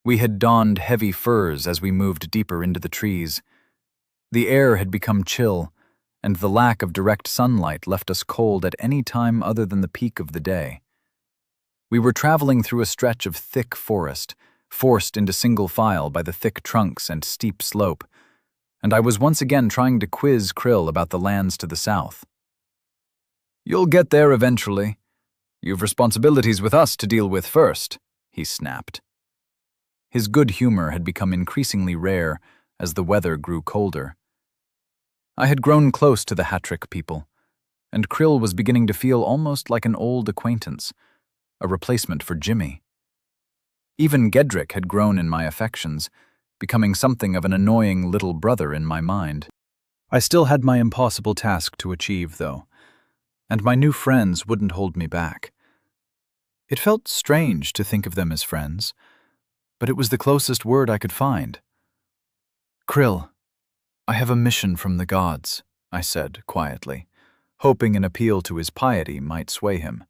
We had donned heavy furs as we moved deeper into the trees. The air had become chill, and the lack of direct sunlight left us cold at any time other than the peak of the day. We were traveling through a stretch of thick forest, forced into single file by the thick trunks and steep slope, and I was once again trying to quiz Krill about the lands to the south. "You'll get there eventually. You've responsibilities with us to deal with first," he snapped. His good humor had become increasingly rare as the weather grew colder. I had grown close to the Hattrick people, and Krill was beginning to feel almost like an old acquaintance, a replacement for Jimmy. Even Gedrick had grown in my affections, becoming something of an annoying little brother in my mind. I still had my impossible task to achieve, though, and my new friends wouldn't hold me back. It felt strange to think of them as friends, but it was the closest word I could find. "Krill, I have a mission from the gods," I said quietly, hoping an appeal to his piety might sway him.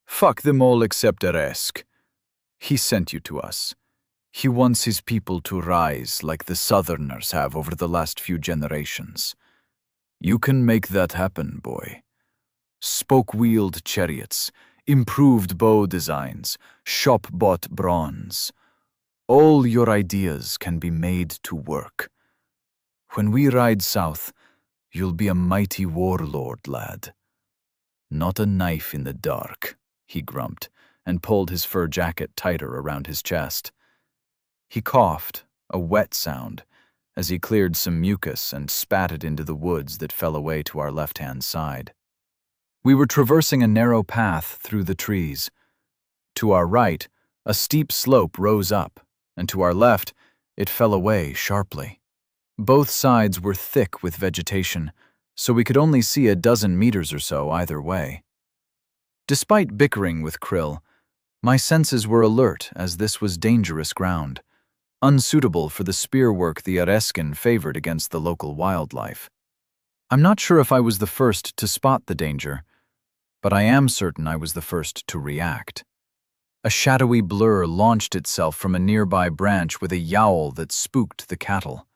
"Fuck them all except Eresk. He sent you to us. He wants his people to rise like the Southerners have over the last few generations. You can make that happen, boy. Spoke-wheeled chariots, improved bow designs, shop-bought bronze. All your ideas can be made to work. When we ride south, you'll be a mighty warlord, lad. Not a knife in the dark," he grumped, and pulled his fur jacket tighter around his chest. He coughed, a wet sound, as he cleared some mucus and spat it into the woods that fell away to our left-hand side. We were traversing a narrow path through the trees. To our right, a steep slope rose up, and to our left, it fell away sharply. Both sides were thick with vegetation, so we could only see a dozen meters or so either way. Despite bickering with Krill, my senses were alert as this was dangerous ground, unsuitable for the spearwork the Areskin favored against the local wildlife. I'm not sure if I was the first to spot the danger, but I am certain I was the first to react. A shadowy blur launched itself from a nearby branch with a yowl that spooked the cattle.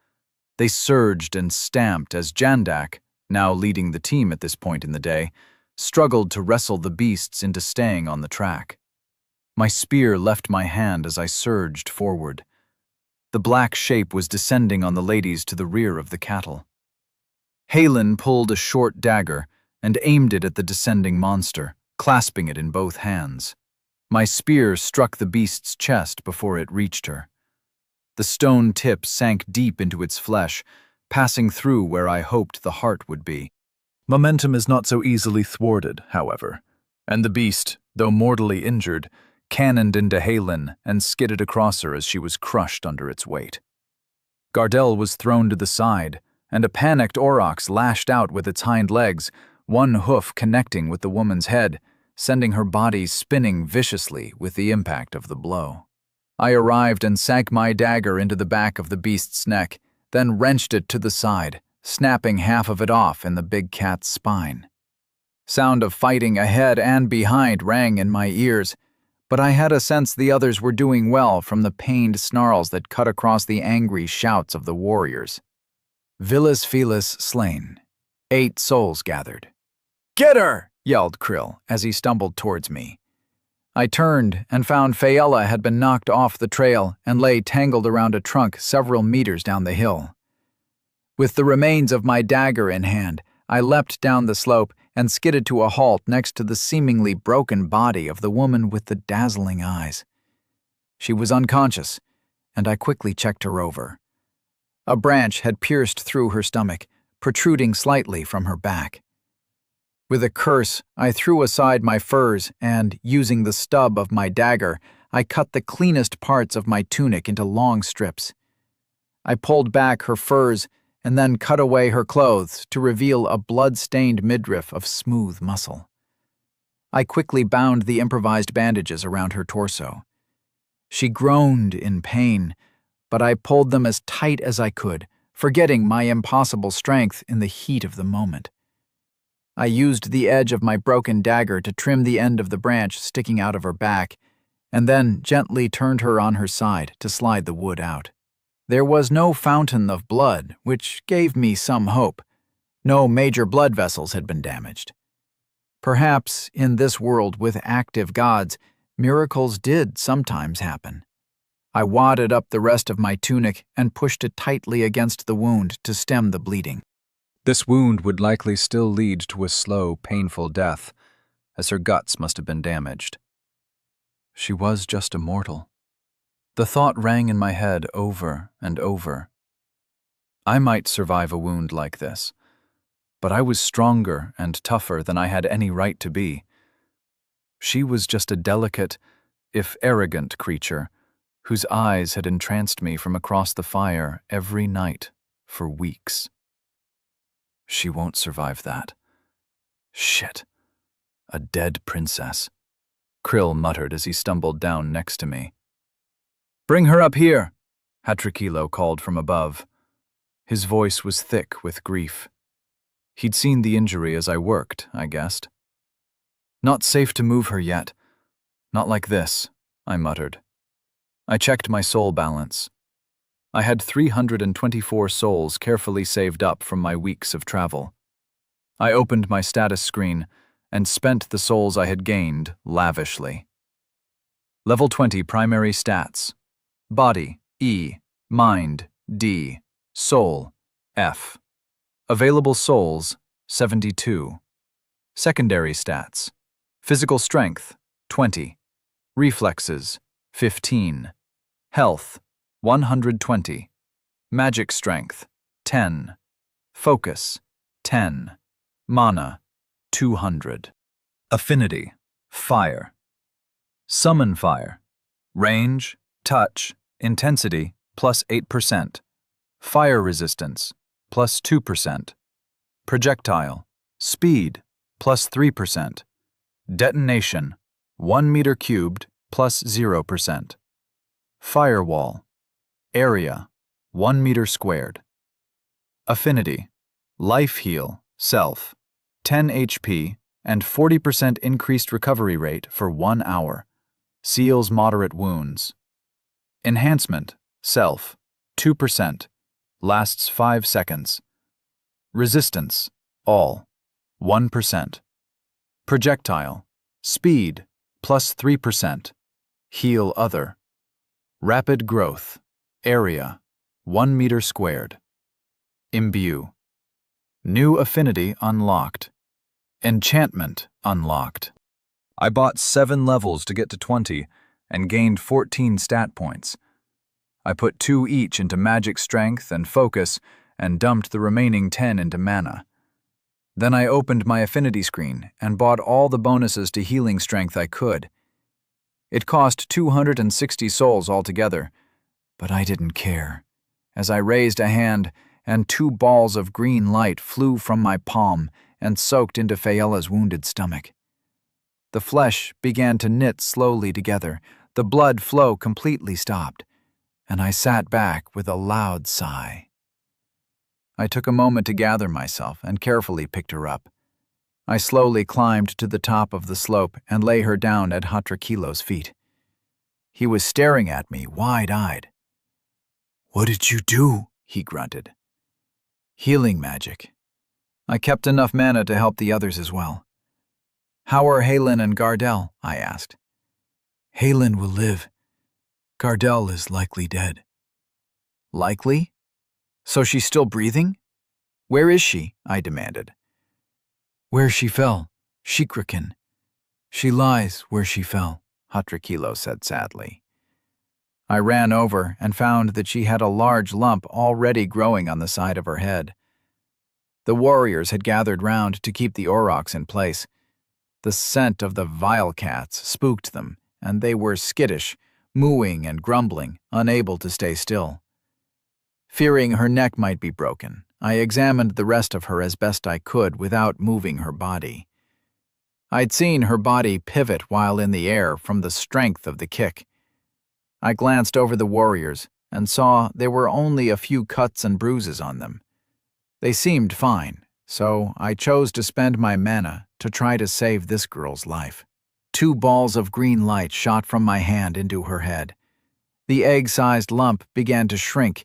They surged and stamped as Jandak, now leading the team at this point in the day, struggled to wrestle the beasts into staying on the track. My spear left my hand as I surged forward. The black shape was descending on the ladies to the rear of the cattle. Halen pulled a short dagger and aimed it at the descending monster, clasping it in both hands. My spear struck the beast's chest before it reached her. The stone tip sank deep into its flesh, passing through where I hoped the heart would be. Momentum is not so easily thwarted, however, and the beast, though mortally injured, cannoned into Halen and skidded across her as she was crushed under its weight. Gardel was thrown to the side, and a panicked aurochs lashed out with its hind legs, one hoof connecting with the woman's head, sending her body spinning viciously with the impact of the blow. I arrived and sank my dagger into the back of the beast's neck, then wrenched it to the side, snapping half of it off in the big cat's spine. Sound of fighting ahead and behind rang in my ears, but I had a sense the others were doing well from the pained snarls that cut across the angry shouts of the warriors. Villas Felis slain. 8 souls gathered. "Get her!" yelled Krill as he stumbled towards me. I turned and found Fayella had been knocked off the trail and lay tangled around a trunk several meters down the hill. With the remains of my dagger in hand, I leapt down the slope and skidded to a halt next to the seemingly broken body of the woman with the dazzling eyes. She was unconscious, and I quickly checked her over. A branch had pierced through her stomach, protruding slightly from her back. With a curse, I threw aside my furs and, using the stub of my dagger, I cut the cleanest parts of my tunic into long strips. I pulled back her furs and then cut away her clothes to reveal a blood-stained midriff of smooth muscle. I quickly bound the improvised bandages around her torso. She groaned in pain, but I pulled them as tight as I could, forgetting my impossible strength in the heat of the moment. I used the edge of my broken dagger to trim the end of the branch sticking out of her back, and then gently turned her on her side to slide the wood out. There was no fountain of blood, which gave me some hope. No major blood vessels had been damaged. Perhaps, in this world with active gods, miracles did sometimes happen. I wadded up the rest of my tunic and pushed it tightly against the wound to stem the bleeding. This wound would likely still lead to a slow, painful death, as her guts must have been damaged. She was just a mortal. The thought rang in my head over and over. I might survive a wound like this, but I was stronger and tougher than I had any right to be. She was just a delicate, if arrogant creature, whose eyes had entranced me from across the fire every night for weeks. She won't survive that. Shit. A dead princess, Krill muttered as he stumbled down next to me. "Bring her up here," Hatrikilo called from above. His voice was thick with grief. He'd seen the injury as I worked, I guessed. "Not safe to move her yet. Not like this," I muttered. I checked my soul balance. I had 324 souls carefully saved up from my weeks of travel. I opened my status screen and spent the souls I had gained lavishly. Level 20 primary stats. Body, E. Mind, D. Soul, F. Available souls, 72. Secondary stats. Physical strength, 20. Reflexes, 15. Health, 120. Magic strength, 10. Focus, 10. Mana, 200. Affinity, fire. Summon fire. Range, touch, intensity, plus 8%. Fire resistance, plus 2%. Projectile, speed, plus 3%. Detonation, 1 meter cubed, plus 0%. Firewall, area, 1 meter squared. Affinity, life heal, self, 10 HP, and 40% increased recovery rate for 1 hour. Seals moderate wounds. Enhancement, self, 2%, lasts 5 seconds. Resistance, all, 1%. Projectile, speed, plus 3%. Heal other. Rapid growth, area, 1 meter squared. Imbue. New affinity unlocked. Enchantment unlocked. I bought 7 levels to get to 20 and gained 14 stat points. I put 2 each into magic strength and focus and dumped the remaining 10 into mana. Then I opened my affinity screen and bought all the bonuses to healing strength I could. It cost 260 souls altogether, but I didn't care, as I raised a hand and 2 balls of green light flew from my palm and soaked into Fayella's wounded stomach. The flesh began to knit slowly together, the blood flow completely stopped, and I sat back with a loud sigh. I took a moment to gather myself and carefully picked her up. I slowly climbed to the top of the slope and lay her down at Hatrakilo's feet. He was staring at me, wide-eyed. "What did you do?" he grunted. "Healing magic. I kept enough mana to help the others as well." "How are Halen and Gardel?" I asked. "Halen will live. Gardel is likely dead." "Likely? So she's still breathing? Where is she?" I demanded. "Where she fell, Shikrakin. She lies where she fell," Hatrakilo said sadly. I ran over and found that she had a large lump already growing on the side of her head. The warriors had gathered round to keep the aurochs in place. The scent of the vile cats spooked them, and they were skittish, mooing and grumbling, unable to stay still. Fearing her neck might be broken, I examined the rest of her as best I could without moving her body. I'd seen her body pivot while in the air from the strength of the kick. I glanced over the warriors and saw there were only a few cuts and bruises on them. They seemed fine, so I chose to spend my mana to try to save this girl's life. 2 balls of green light shot from my hand into her head. The egg-sized lump began to shrink,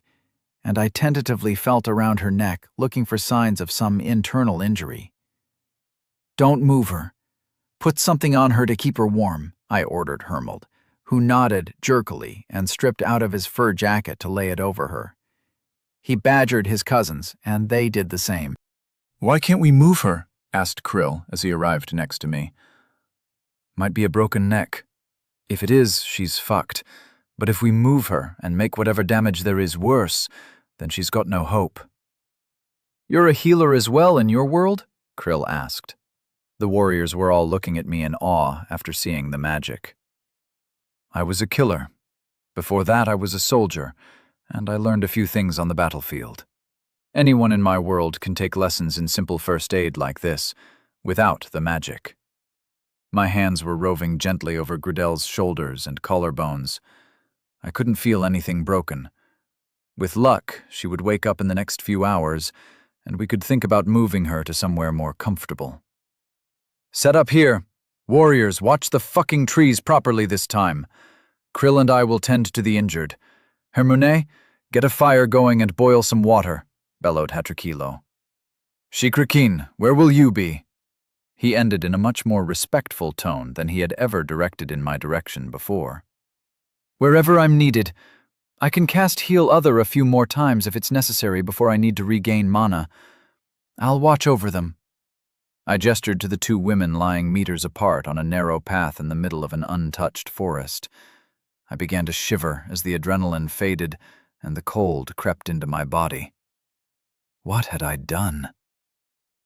and I tentatively felt around her neck, looking for signs of some internal injury. "Don't move her. Put something on her to keep her warm," I ordered Hermold, who nodded jerkily and stripped out of his fur jacket to lay it over her. He badgered his cousins, and they did the same. "Why can't we move her?" asked Krill as he arrived next to me. "Might be a broken neck. If it is, she's fucked. But if we move her and make whatever damage there is worse, then she's got no hope." "You're a healer as well in your world?" Krill asked. The warriors were all looking at me in awe after seeing the magic. "I was a killer. Before that I was a soldier, and I learned a few things on the battlefield. Anyone in my world can take lessons in simple first aid like this, without the magic." My hands were roving gently over Gridel's shoulders and collarbones. I couldn't feel anything broken. With luck, she would wake up in the next few hours, and we could think about moving her to somewhere more comfortable. "Set up here. Warriors, watch the fucking trees properly this time. Krill and I will tend to the injured. Hermune, get a fire going and boil some water," bellowed Hatrikilo. "Shikrakin, where will you be?" He ended in a much more respectful tone than he had ever directed in my direction before. "Wherever I'm needed. I can cast Heal Other a few more times if it's necessary before I need to regain mana. I'll watch over them." I gestured to the 2 women lying meters apart on a narrow path in the middle of an untouched forest. I began to shiver as the adrenaline faded and the cold crept into my body. What had I done?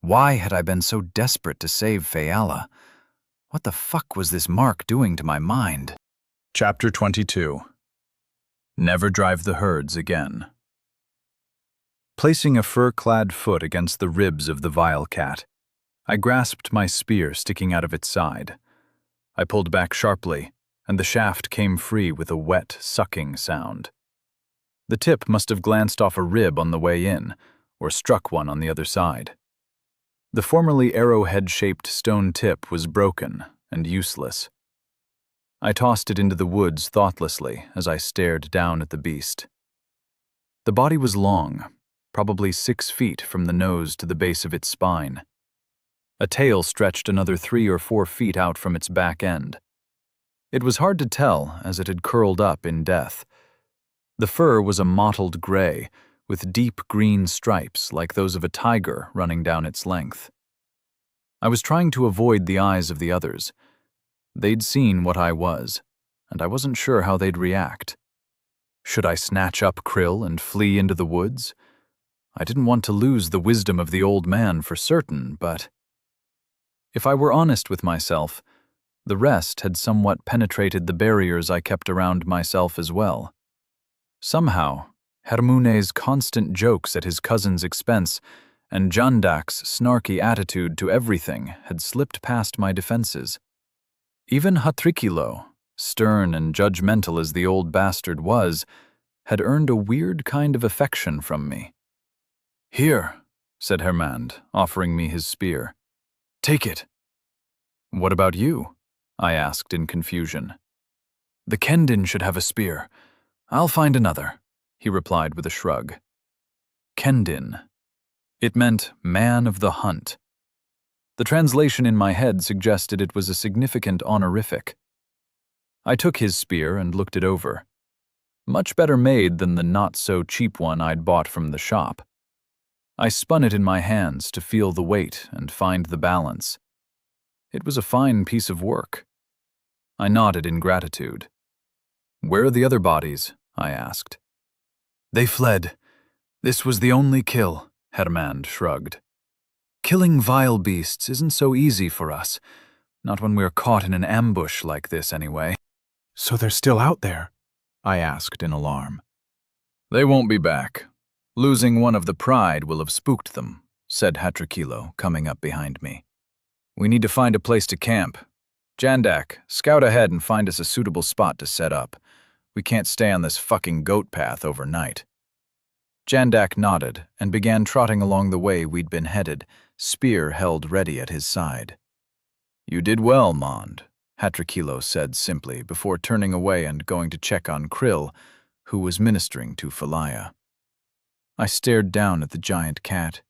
Why had I been so desperate to save Fayala? What the fuck was this mark doing to my mind? Chapter 22. Never drive the herds again. Placing a fur-clad foot against the ribs of the vile cat, I grasped my spear sticking out of its side. I pulled back sharply, and the shaft came free with a wet, sucking sound. The tip must have glanced off a rib on the way in, or struck one on the other side. The formerly arrowhead-shaped stone tip was broken and useless. I tossed it into the woods thoughtlessly as I stared down at the beast. The body was long, probably 6 feet from the nose to the base of its spine. A tail stretched another 3 or 4 feet out from its back end. It was hard to tell as it had curled up in death. The fur was a mottled gray, with deep green stripes like those of a tiger running down its length. I was trying to avoid the eyes of the others. They'd seen what I was, and I wasn't sure how they'd react. Should I snatch up Krill and flee into the woods? I didn't want to lose the wisdom of the old man for certain, but if I were honest with myself, the rest had somewhat penetrated the barriers I kept around myself as well. Somehow, Hermune's constant jokes at his cousin's expense and Jandak's snarky attitude to everything had slipped past my defenses. Even Hatrikilo, stern and judgmental as the old bastard was, had earned a weird kind of affection from me. "Here," said Hermand, offering me his spear. "Take it." "What about you?" I asked in confusion. "The Kendin should have a spear. I'll find another," he replied with a shrug. Kendin. It meant man of the hunt. The translation in my head suggested it was a significant honorific. I took his spear and looked it over. Much better made than the not-so-cheap one I'd bought from the shop. I spun it in my hands to feel the weight and find the balance. It was a fine piece of work. I nodded in gratitude. "Where are the other bodies?" I asked. "They fled. This was the only kill," Hermand shrugged. "Killing vile beasts isn't so easy for us, not when we're caught in an ambush like this anyway." "So they're still out there?" I asked in alarm. "They won't be back. Losing one of the pride will have spooked them," said Hatrikilo, coming up behind me. "We need to find a place to camp. Jandak, scout ahead and find us a suitable spot to set up. We can't stay on this fucking goat path overnight." Jandak nodded and began trotting along the way we'd been headed, spear held ready at his side. "You did well, Mond. Hatrakilo said simply before turning away and going to check on Krill, who was ministering to Falaya. I stared down at the giant cat.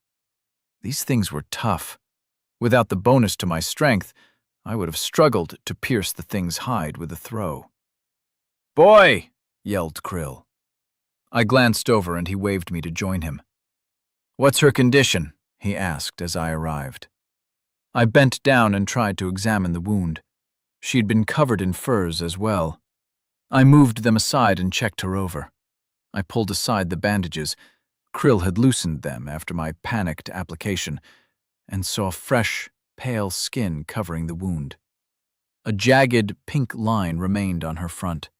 These things were tough. Without the bonus to my strength, I would have struggled to pierce the thing's hide with a throw. "Boy!" yelled Krill. I glanced over and he waved me to join him. "What's her condition?" he asked as I arrived. I bent down and tried to examine the wound. She'd been covered in furs as well. I moved them aside and checked her over. I pulled aside the bandages. Krill had loosened them after my panicked application, and saw fresh, pale skin covering the wound. A jagged pink line remained on her front.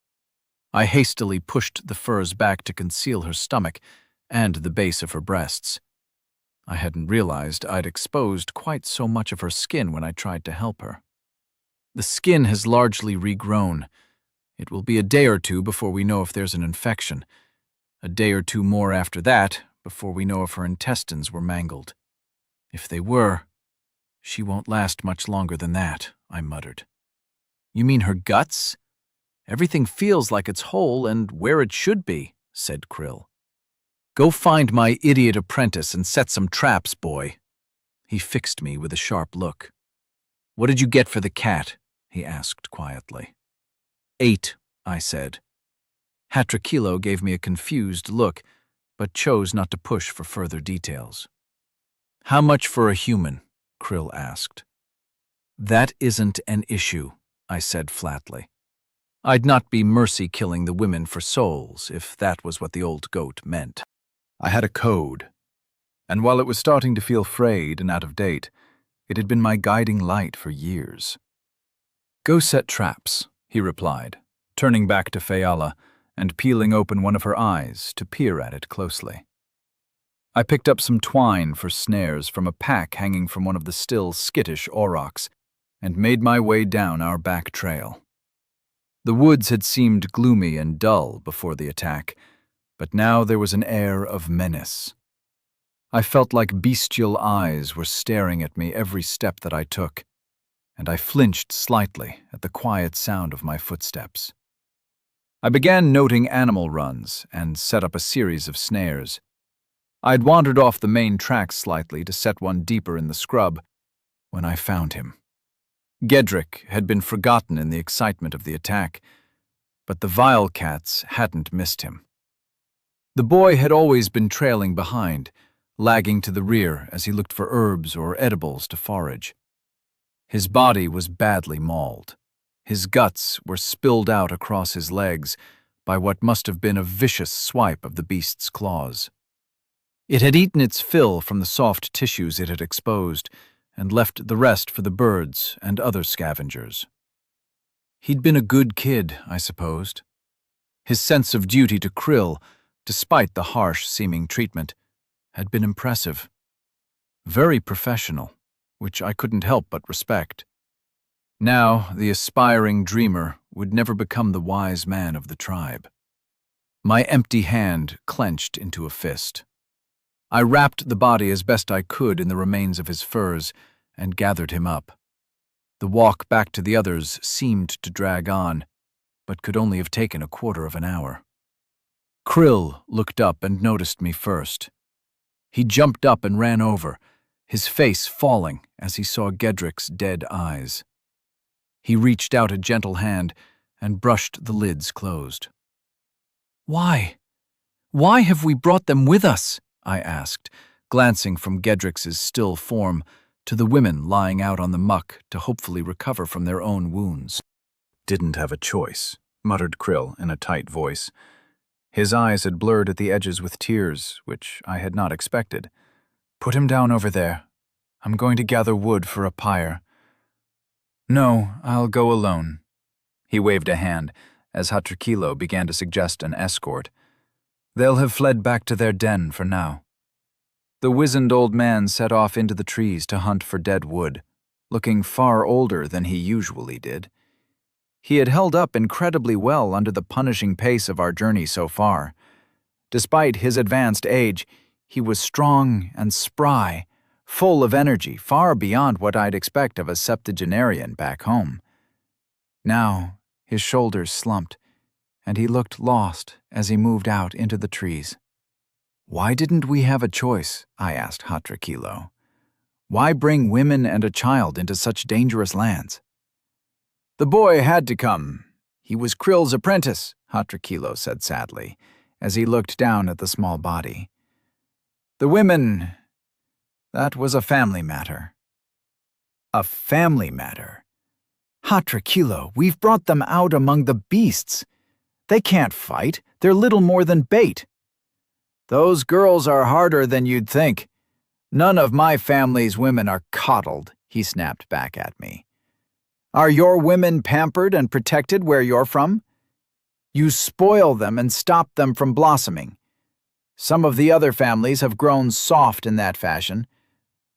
I hastily pushed the furs back to conceal her stomach and the base of her breasts. I hadn't realized I'd exposed quite so much of her skin when I tried to help her. The skin has largely regrown. It will be a day or two before we know if there's an infection. A day or two more after that before we know if her intestines were mangled. If they were, she won't last much longer than that, I muttered. You mean her guts? Everything feels like it's whole and where it should be, said Krill. Go find my idiot apprentice and set some traps, boy. He fixed me with a sharp look. What did you get for the cat? He asked quietly. 8, I said. Hatrakilo gave me a confused look, but chose not to push for further details. How much for a human? Krill asked. That isn't an issue, I said flatly. I'd not be mercy-killing the women for souls, if that was what the old goat meant. I had a code, and while it was starting to feel frayed and out of date, it had been my guiding light for years. Go set traps, he replied, turning back to Fayala and peeling open one of her eyes to peer at it closely. I picked up some twine for snares from a pack hanging from one of the still skittish aurochs and made my way down our back trail. The woods had seemed gloomy and dull before the attack, but now there was an air of menace. I felt like bestial eyes were staring at me every step that I took, and I flinched slightly at the quiet sound of my footsteps. I began noting animal runs and set up a series of snares. I'd wandered off the main track slightly to set one deeper in the scrub when I found him. Gedrick had been forgotten in the excitement of the attack, but the vile cats hadn't missed him. The boy had always been trailing behind, lagging to the rear as he looked for herbs or edibles to forage. His body was badly mauled. His guts were spilled out across his legs by what must have been a vicious swipe of the beast's claws. It had eaten its fill from the soft tissues it had exposed and left the rest for the birds and other scavengers. He'd been a good kid, I supposed. His sense of duty to Krill, despite the harsh-seeming treatment, had been impressive. Very professional, which I couldn't help but respect. Now, the aspiring dreamer would never become the wise man of the tribe. My empty hand clenched into a fist. I wrapped the body as best I could in the remains of his furs and gathered him up. The walk back to the others seemed to drag on, but could only have taken a quarter of an hour. Krill looked up and noticed me first. He jumped up and ran over, his face falling as he saw Gedrick's dead eyes. He reached out a gentle hand and brushed the lids closed. Why? Why have we brought them with us? I asked, glancing from Gedrick's still form to the women lying out on the muck to hopefully recover from their own wounds. Didn't have a choice, muttered Krill in a tight voice. His eyes had blurred at the edges with tears, which I had not expected. Put him down over there. I'm going to gather wood for a pyre. No, I'll go alone. He waved a hand as Hatrakilo began to suggest an escort. They'll have fled back to their den for now. The wizened old man set off into the trees to hunt for dead wood, looking far older than he usually did. He had held up incredibly well under the punishing pace of our journey so far. Despite his advanced age, he was strong and spry, full of energy far beyond what I'd expect of a septuagenarian back home. Now, his shoulders slumped, and he looked lost as he moved out into the trees. "Why didn't we have a choice?" I asked Hatrakilo. "Why bring women and a child into such dangerous lands?" "The boy had to come. He was Krill's apprentice," Hatrakilo said sadly, as he looked down at the small body. "The women, that was a family matter." "A family matter? Hatrakilo, we've brought them out among the beasts. They can't fight. They're little more than bait." "Those girls are harder than you'd think. None of my family's women are coddled," he snapped back at me. "Are your women pampered and protected where you're from? You spoil them and stop them from blossoming. Some of the other families have grown soft in that fashion,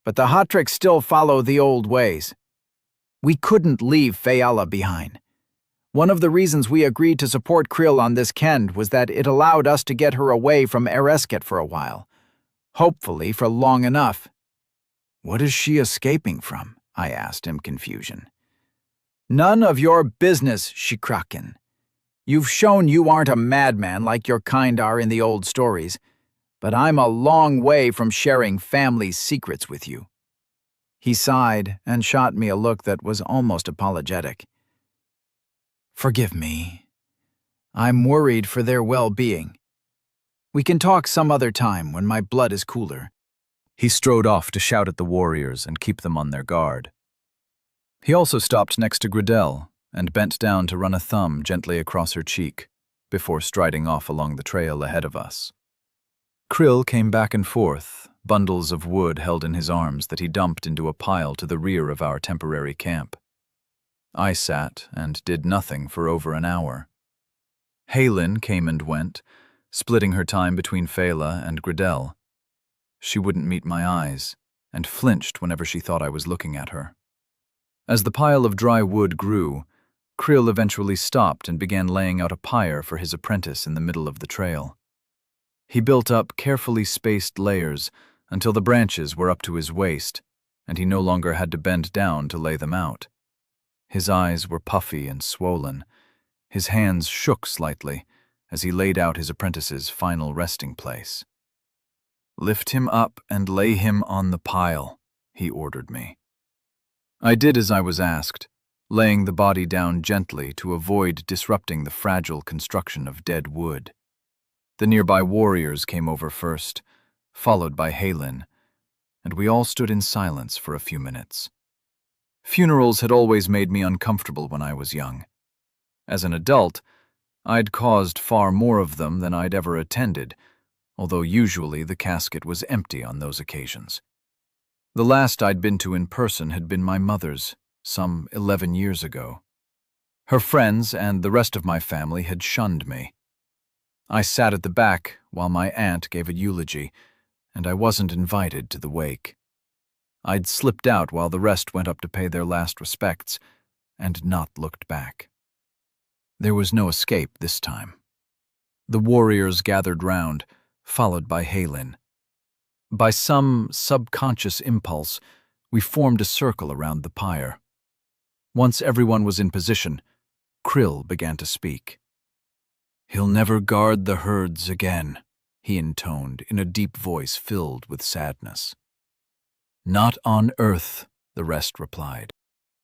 but the Hatriks still follow the old ways. We couldn't leave Fayala behind. One of the reasons we agreed to support Krill on this Kend was that it allowed us to get her away from Eresket for a while. Hopefully for long enough." "What is she escaping from?" I asked in confusion. "None of your business, Shikraken. You've shown you aren't a madman like your kind are in the old stories, but I'm a long way from sharing family secrets with you." He sighed and shot me a look that was almost apologetic. "Forgive me. I'm worried for their well-being. We can talk some other time when my blood is cooler." He strode off to shout at the warriors and keep them on their guard. He also stopped next to Gridel and bent down to run a thumb gently across her cheek before striding off along the trail ahead of us. Krill came back and forth, bundles of wood held in his arms that he dumped into a pile to the rear of our temporary camp. I sat and did nothing for over an hour. Haylin came and went, splitting her time between Fela and Gridel. She wouldn't meet my eyes, and flinched whenever she thought I was looking at her. As the pile of dry wood grew, Krill eventually stopped and began laying out a pyre for his apprentice in the middle of the trail. He built up carefully spaced layers until the branches were up to his waist, and he no longer had to bend down to lay them out. His eyes were puffy and swollen. His hands shook slightly as he laid out his apprentice's final resting place. "Lift him up and lay him on the pile," he ordered me. I did as I was asked, laying the body down gently to avoid disrupting the fragile construction of dead wood. The nearby warriors came over first, followed by Haylin, and we all stood in silence for a few minutes. Funerals had always made me uncomfortable when I was young. As an adult, I'd caused far more of them than I'd ever attended, although usually the casket was empty on those occasions. The last I'd been to in person had been my mother's, some 11 years ago. Her friends and the rest of my family had shunned me. I sat at the back while my aunt gave a eulogy, and I wasn't invited to the wake. I'd slipped out while the rest went up to pay their last respects, and not looked back. There was no escape this time. The warriors gathered round, followed by Haylin. By some subconscious impulse, we formed a circle around the pyre. Once everyone was in position, Krill began to speak. "He'll never guard the herds again," he intoned in a deep voice filled with sadness. "Not on Earth," the rest replied.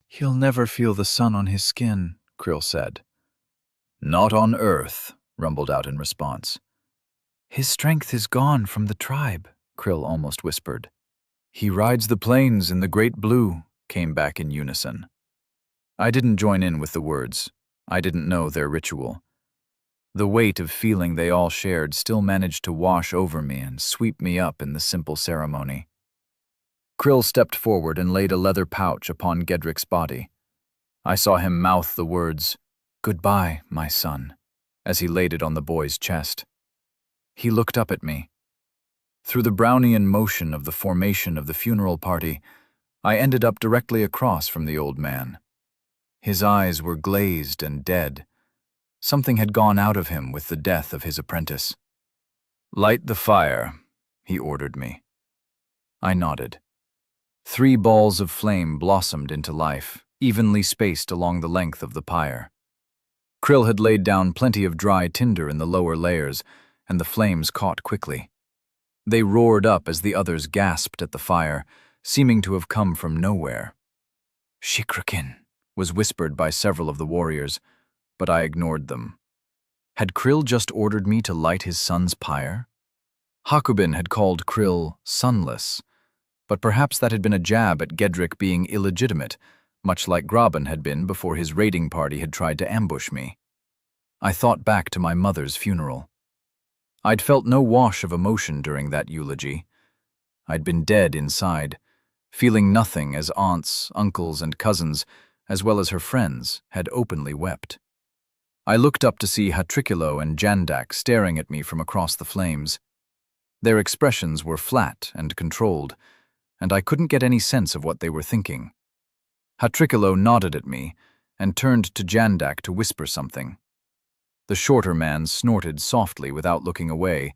"He'll never feel the sun on his skin," Krill said. "Not on Earth," rumbled out in response. "His strength is gone from the tribe," Krill almost whispered. "He rides the plains in the great blue," came back in unison. I didn't join in with the words. I didn't know their ritual. The weight of feeling they all shared still managed to wash over me and sweep me up in the simple ceremony. Krill stepped forward and laid a leather pouch upon Gedrick's body. I saw him mouth the words, "Goodbye, my son," as he laid it on the boy's chest. He looked up at me. Through the Brownian motion of the formation of the funeral party, I ended up directly across from the old man. His eyes were glazed and dead. Something had gone out of him with the death of his apprentice. "Light the fire," he ordered me. I nodded. 3 balls of flame blossomed into life, evenly spaced along the length of the pyre. Krill had laid down plenty of dry tinder in the lower layers, and the flames caught quickly. They roared up as the others gasped at the fire, seeming to have come from nowhere. "Shikrakin," was whispered by several of the warriors, but I ignored them. Had Krill just ordered me to light his son's pyre? Hakubin had called Krill sunless, but perhaps that had been a jab at Gedrick being illegitimate, much like Graben had been before his raiding party had tried to ambush me. I thought back to my mother's funeral. I'd felt no wash of emotion during that eulogy. I'd been dead inside, feeling nothing as aunts, uncles, and cousins, as well as her friends, had openly wept. I looked up to see Hatrikulo and Jandak staring at me from across the flames. Their expressions were flat and controlled, and I couldn't get any sense of what they were thinking. Hatrikulo nodded at me and turned to Jandak to whisper something. The shorter man snorted softly without looking away.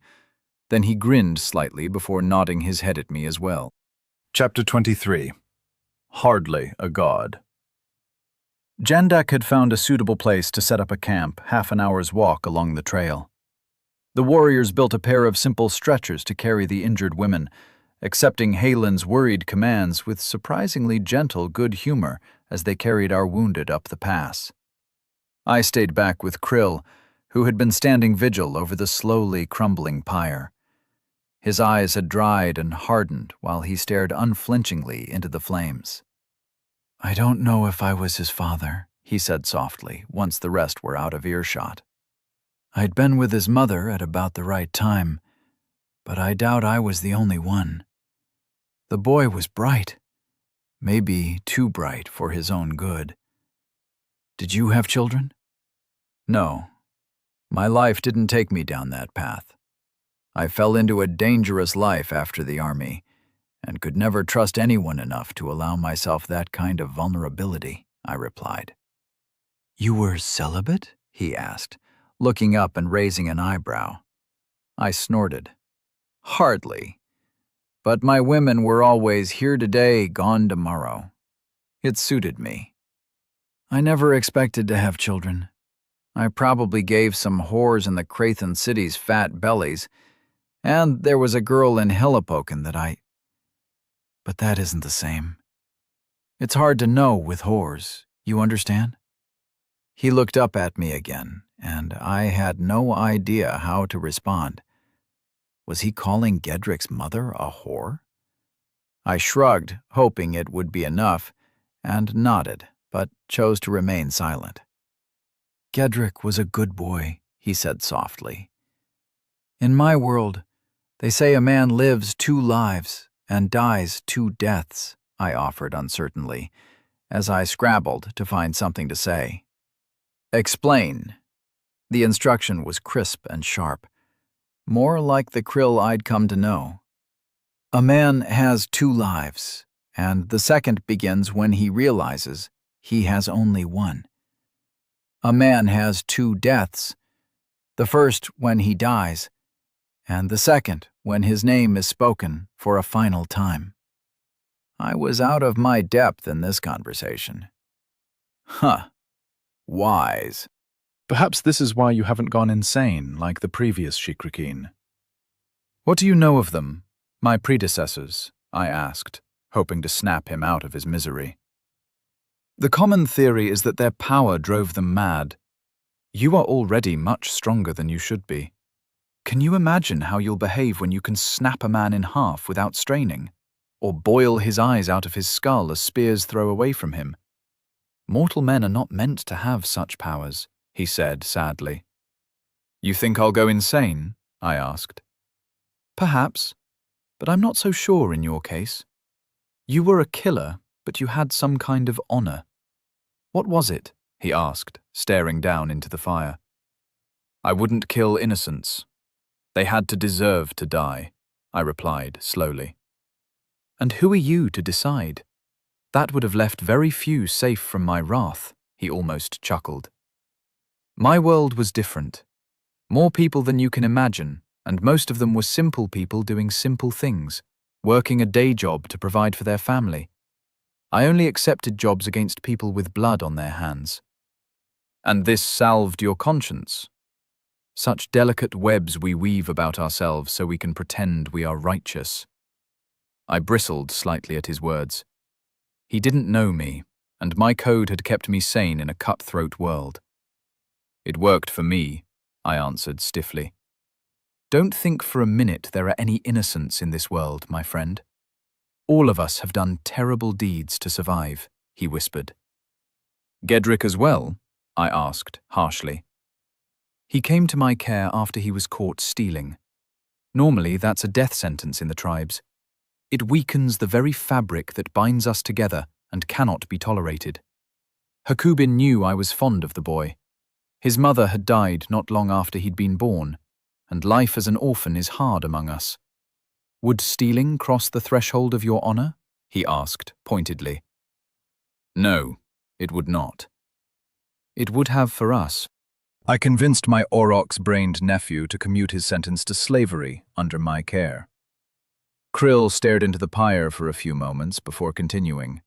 Then he grinned slightly before nodding his head at me as well. Chapter 23. Hardly a God. Jandak had found a suitable place to set up a camp, half an hour's walk along the trail. The warriors built a pair of simple stretchers to carry the injured women, accepting Halen's worried commands with surprisingly gentle good humor as they carried our wounded up the pass. I stayed back with Krill, who had been standing vigil over the slowly crumbling pyre. His eyes had dried and hardened while he stared unflinchingly into the flames. "I don't know if I was his father," he said softly, once the rest were out of earshot. "I'd been with his mother at about the right time, but I doubt I was the only one. The boy was bright, maybe too bright for his own good. Did you have children?" "No. My life didn't take me down that path. I fell into a dangerous life after the army, and could never trust anyone enough to allow myself that kind of vulnerability," I replied. "You were celibate?" he asked, looking up and raising an eyebrow. I snorted. "Hardly. But my women were always here today, gone tomorrow. It suited me. I never expected to have children. I probably gave some whores in the Crathan cities fat bellies, and there was a girl in Helipoken But that isn't the same. It's hard to know with whores, you understand?" He looked up at me again, and I had no idea how to respond. Was he calling Gedrick's mother a whore? I shrugged, hoping it would be enough, and nodded, but chose to remain silent. "Gedrick was a good boy," he said softly. "In my world, they say a man lives 2 lives and dies 2 deaths, I offered uncertainly, as I scrabbled to find something to say. "Explain." The instruction was crisp and sharp, more like the Krill I'd come to know. "A man has 2 lives, and the second begins when he realizes he has only one. A man has 2 deaths, the first when he dies, and the second when his name is spoken for a final time." I was out of my depth in this conversation. "Huh. Wise. Perhaps this is why you haven't gone insane like the previous Shikrakin." "What do you know of them, my predecessors?" I asked, hoping to snap him out of his misery. "The common theory is that their power drove them mad. You are already much stronger than you should be. Can you imagine how you'll behave when you can snap a man in half without straining, or boil his eyes out of his skull as spears throw away from him? Mortal men are not meant to have such powers," he said sadly. "You think I'll go insane?" I asked. "Perhaps, but I'm not so sure in your case. You were a killer, but you had some kind of honor. What was it?" he asked, staring down into the fire. "I wouldn't kill innocents. They had to deserve to die," I replied slowly. "And who are you to decide? That would have left very few safe from my wrath," he almost chuckled. "My world was different. More people than you can imagine, and most of them were simple people doing simple things, working a day job to provide for their family. I only accepted jobs against people with blood on their hands. And this salved your conscience? Such delicate webs we weave about ourselves so we can pretend we are righteous. I bristled slightly at his words. He didn't know me, and my code had kept me sane in a cutthroat world. It worked for me, I answered stiffly. Don't think for a minute there are any innocents in this world, my friend. All of us have done terrible deeds to survive, he whispered. Gedrick as well? I asked, harshly. He came to my care after he was caught stealing. Normally, that's a death sentence in the tribes. It weakens the very fabric that binds us together and cannot be tolerated. Hakubin knew I was fond of the boy. His mother had died not long after he'd been born, and life as an orphan is hard among us. Would stealing cross the threshold of your honor? He asked, pointedly. No, it would not. It would have for us. I convinced my aurochs-brained nephew to commute his sentence to slavery under my care. Krill stared into the pyre for a few moments before continuing.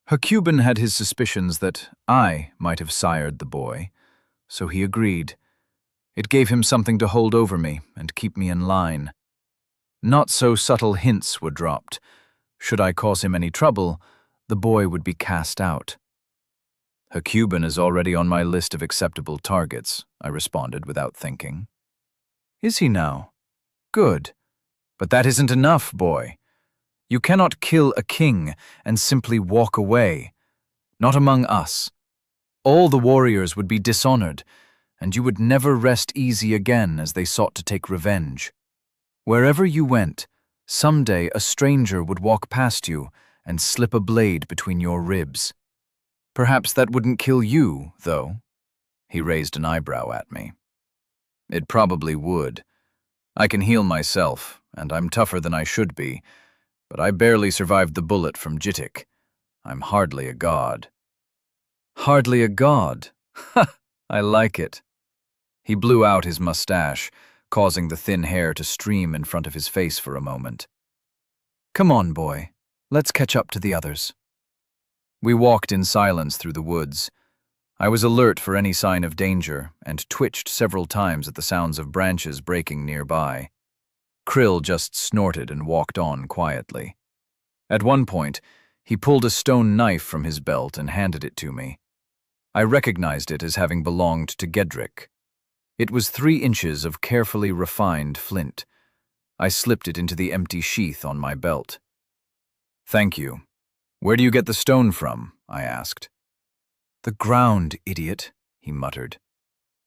Hakubin had his suspicions that I might have sired the boy, so he agreed. It gave him something to hold over me and keep me in line. Not so subtle hints were dropped. Should I cause him any trouble, the boy would be cast out. Hakubin is already on my list of acceptable targets, I responded without thinking. Is he now? Good. But that isn't enough, boy. You cannot kill a king and simply walk away. Not among us. All the warriors would be dishonored, and you would never rest easy again as they sought to take revenge. Wherever you went, someday a stranger would walk past you and slip a blade between your ribs. Perhaps that wouldn't kill you, though. He raised an eyebrow at me. It probably would. I can heal myself, and I'm tougher than I should be, but I barely survived the bullet from Jittik. I'm hardly a god. Hardly a god? Ha! I like it. He blew out his mustache, causing the thin hair to stream in front of his face for a moment. Come on, boy. Let's catch up to the others. We walked in silence through the woods. I was alert for any sign of danger and twitched several times at the sounds of branches breaking nearby. Krill just snorted and walked on quietly. At one point, he pulled a stone knife from his belt and handed it to me. I recognized it as having belonged to Gedrick. It was 3 inches of carefully refined flint. I slipped it into the empty sheath on my belt. Thank you. Where do you get the stone from? I asked. The ground, idiot, he muttered.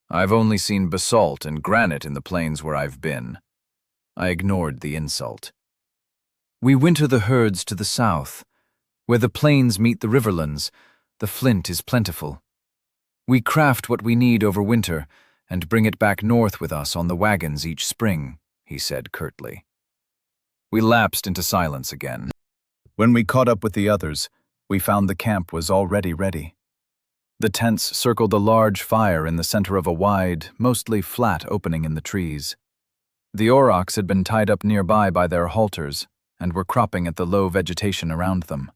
I've only seen basalt and granite in the plains where I've been. I ignored the insult. We winter the herds to the south. Where the plains meet the riverlands, the flint is plentiful. We craft what we need over winter and bring it back north with us on the wagons each spring, he said curtly. We lapsed into silence again. When we caught up with the others, we found the camp was already ready. The tents circled a large fire in the center of a wide, mostly flat opening in the trees. The aurochs had been tied up nearby by their halters and were cropping at the low vegetation around them.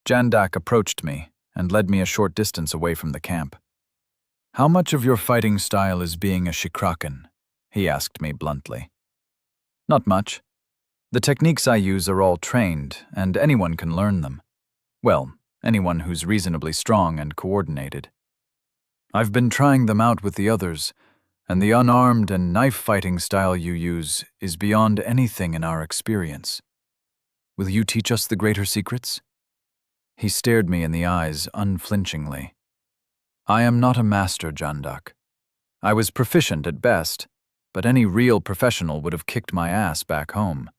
Jandak approached me and led me a short distance away from the camp. How much of your fighting style is being a shikraken? He asked me bluntly. Not much. The techniques I use are all trained, and anyone can learn them. Well, anyone who's reasonably strong and coordinated. I've been trying them out with the others, and the unarmed and knife-fighting style you use is beyond anything in our experience. Will you teach us the greater secrets? He stared me in the eyes unflinchingly. I am not a master, Jandak. I was proficient at best, but any real professional would have kicked my ass back home.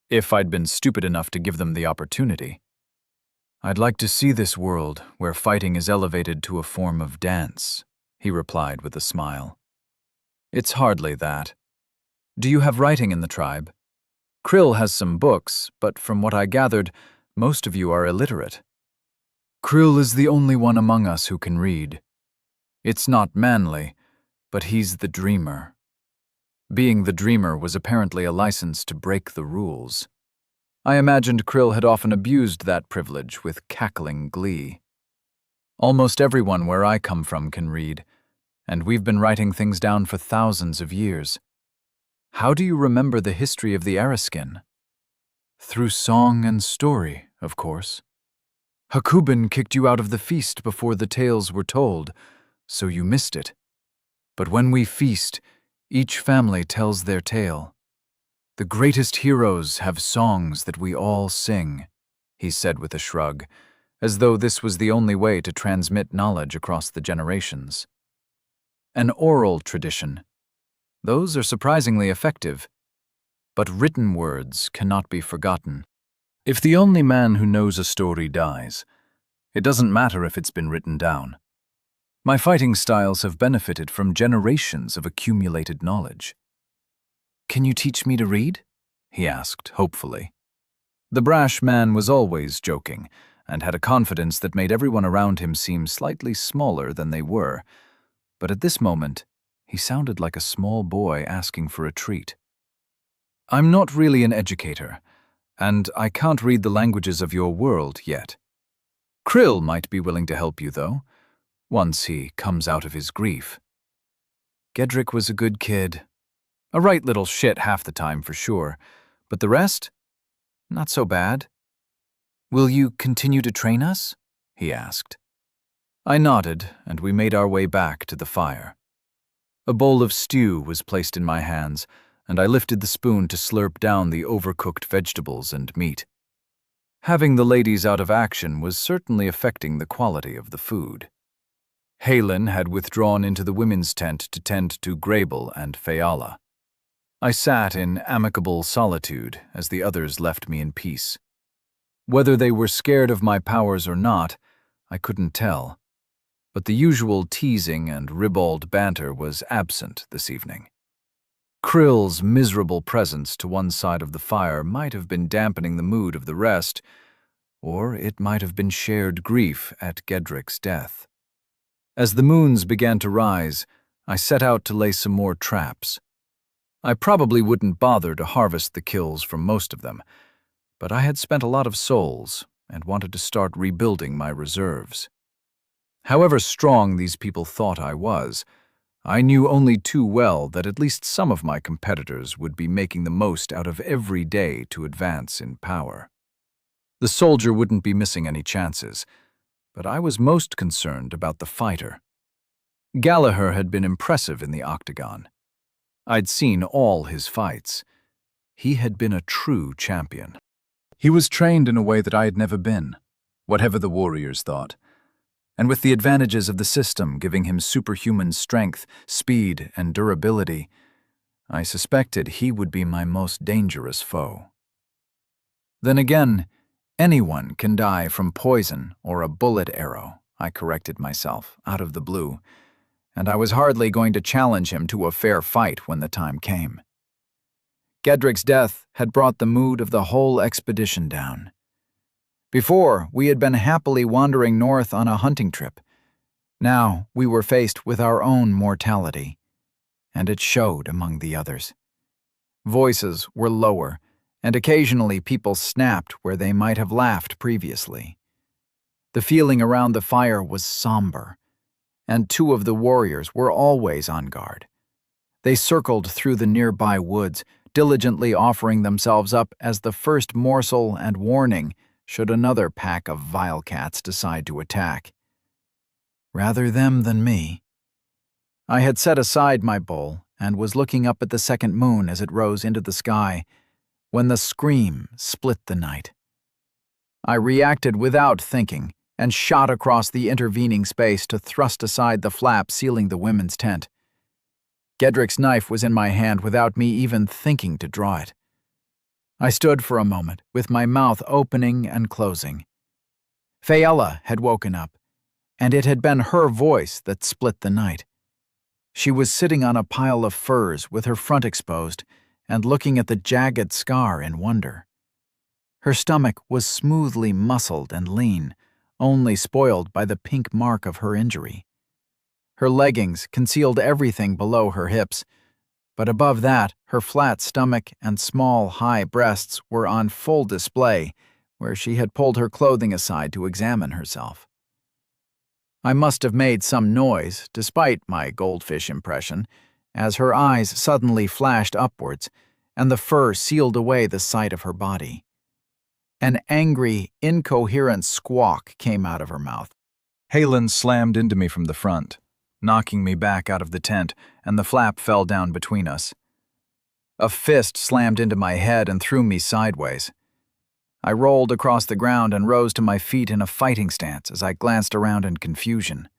If I'd been stupid enough to give them the opportunity. I'd like to see this world where fighting is elevated to a form of dance, he replied with a smile. It's hardly that. Do you have writing in the tribe? Krill has some books, but from what I gathered, most of you are illiterate. Krill is the only one among us who can read. It's not manly, but he's the dreamer. Being the dreamer was apparently a license to break the rules. I imagined Krill had often abused that privilege with cackling glee. Almost everyone where I come from can read, and we've been writing things down for thousands of years. How do you remember the history of the Araskin? Through song and story, of course. Hakubin kicked you out of the feast before the tales were told, so you missed it. But when we feast, each family tells their tale. The greatest heroes have songs that we all sing, he said with a shrug, as though this was the only way to transmit knowledge across the generations. An oral tradition. Those are surprisingly effective. But written words cannot be forgotten. If the only man who knows a story dies, it doesn't matter if it's been written down. My fighting styles have benefited from generations of accumulated knowledge. Can you teach me to read? He asked, hopefully. The brash man was always joking, and had a confidence that made everyone around him seem slightly smaller than they were, but at this moment, he sounded like a small boy asking for a treat. I'm not really an educator, and I can't read the languages of your world yet. Krill might be willing to help you, though, once he comes out of his grief. Gedrick was a good kid. A right little shit half the time, for sure, but the rest? Not so bad. Will you continue to train us? He asked. I nodded, and we made our way back to the fire. A bowl of stew was placed in my hands, and I lifted the spoon to slurp down the overcooked vegetables and meat. Having the ladies out of action was certainly affecting the quality of the food. Halen had withdrawn into the women's tent to tend to Grable and Fayala. I sat in amicable solitude as the others left me in peace. Whether they were scared of my powers or not, I couldn't tell, but the usual teasing and ribald banter was absent this evening. Krill's miserable presence to one side of the fire might have been dampening the mood of the rest, or it might have been shared grief at Gedrick's death. As the moons began to rise, I set out to lay some more traps. I probably wouldn't bother to harvest the kills from most of them, but I had spent a lot of souls and wanted to start rebuilding my reserves. However strong these people thought I was, I knew only too well that at least some of my competitors would be making the most out of every day to advance in power. The soldier wouldn't be missing any chances, but I was most concerned about the fighter. Gallagher had been impressive in the octagon. I'd seen all his fights. He had been a true champion. He was trained in a way that I had never been, whatever the warriors thought. And with the advantages of the system giving him superhuman strength, speed, and durability, I suspected he would be my most dangerous foe. Then again, anyone can die from poison or a bullet arrow, I corrected myself, out of the blue, and I was hardly going to challenge him to a fair fight when the time came. Gedrick's death had brought the mood of the whole expedition down. Before, we had been happily wandering north on a hunting trip. Now, we were faced with our own mortality, and it showed among the others. Voices were lower, and occasionally people snapped where they might have laughed previously. The feeling around the fire was somber, and two of the warriors were always on guard. They circled through the nearby woods, diligently offering themselves up as the first morsel and warning should another pack of vile cats decide to attack. Rather them than me. I had set aside my bowl and was looking up at the second moon as it rose into the sky when the scream split the night. I reacted without thinking and shot across the intervening space to thrust aside the flap sealing the women's tent. Gedrick's knife was in my hand without me even thinking to draw it. I stood for a moment, with my mouth opening and closing. Fayella had woken up, and it had been her voice that split the night. She was sitting on a pile of furs with her front exposed and looking at the jagged scar in wonder. Her stomach was smoothly muscled and lean, only spoiled by the pink mark of her injury. Her leggings concealed everything below her hips, But above that, her flat stomach and small, high breasts were on full display, where she had pulled her clothing aside to examine herself. I must have made some noise, despite my goldfish impression, as her eyes suddenly flashed upwards, and the fur sealed away the sight of her body. An angry, incoherent squawk came out of her mouth. Halen slammed into me from the front, knocking me back out of the tent, and the flap fell down between us. A fist slammed into my head and threw me sideways. I rolled across the ground and rose to my feet in a fighting stance as I glanced around in confusion.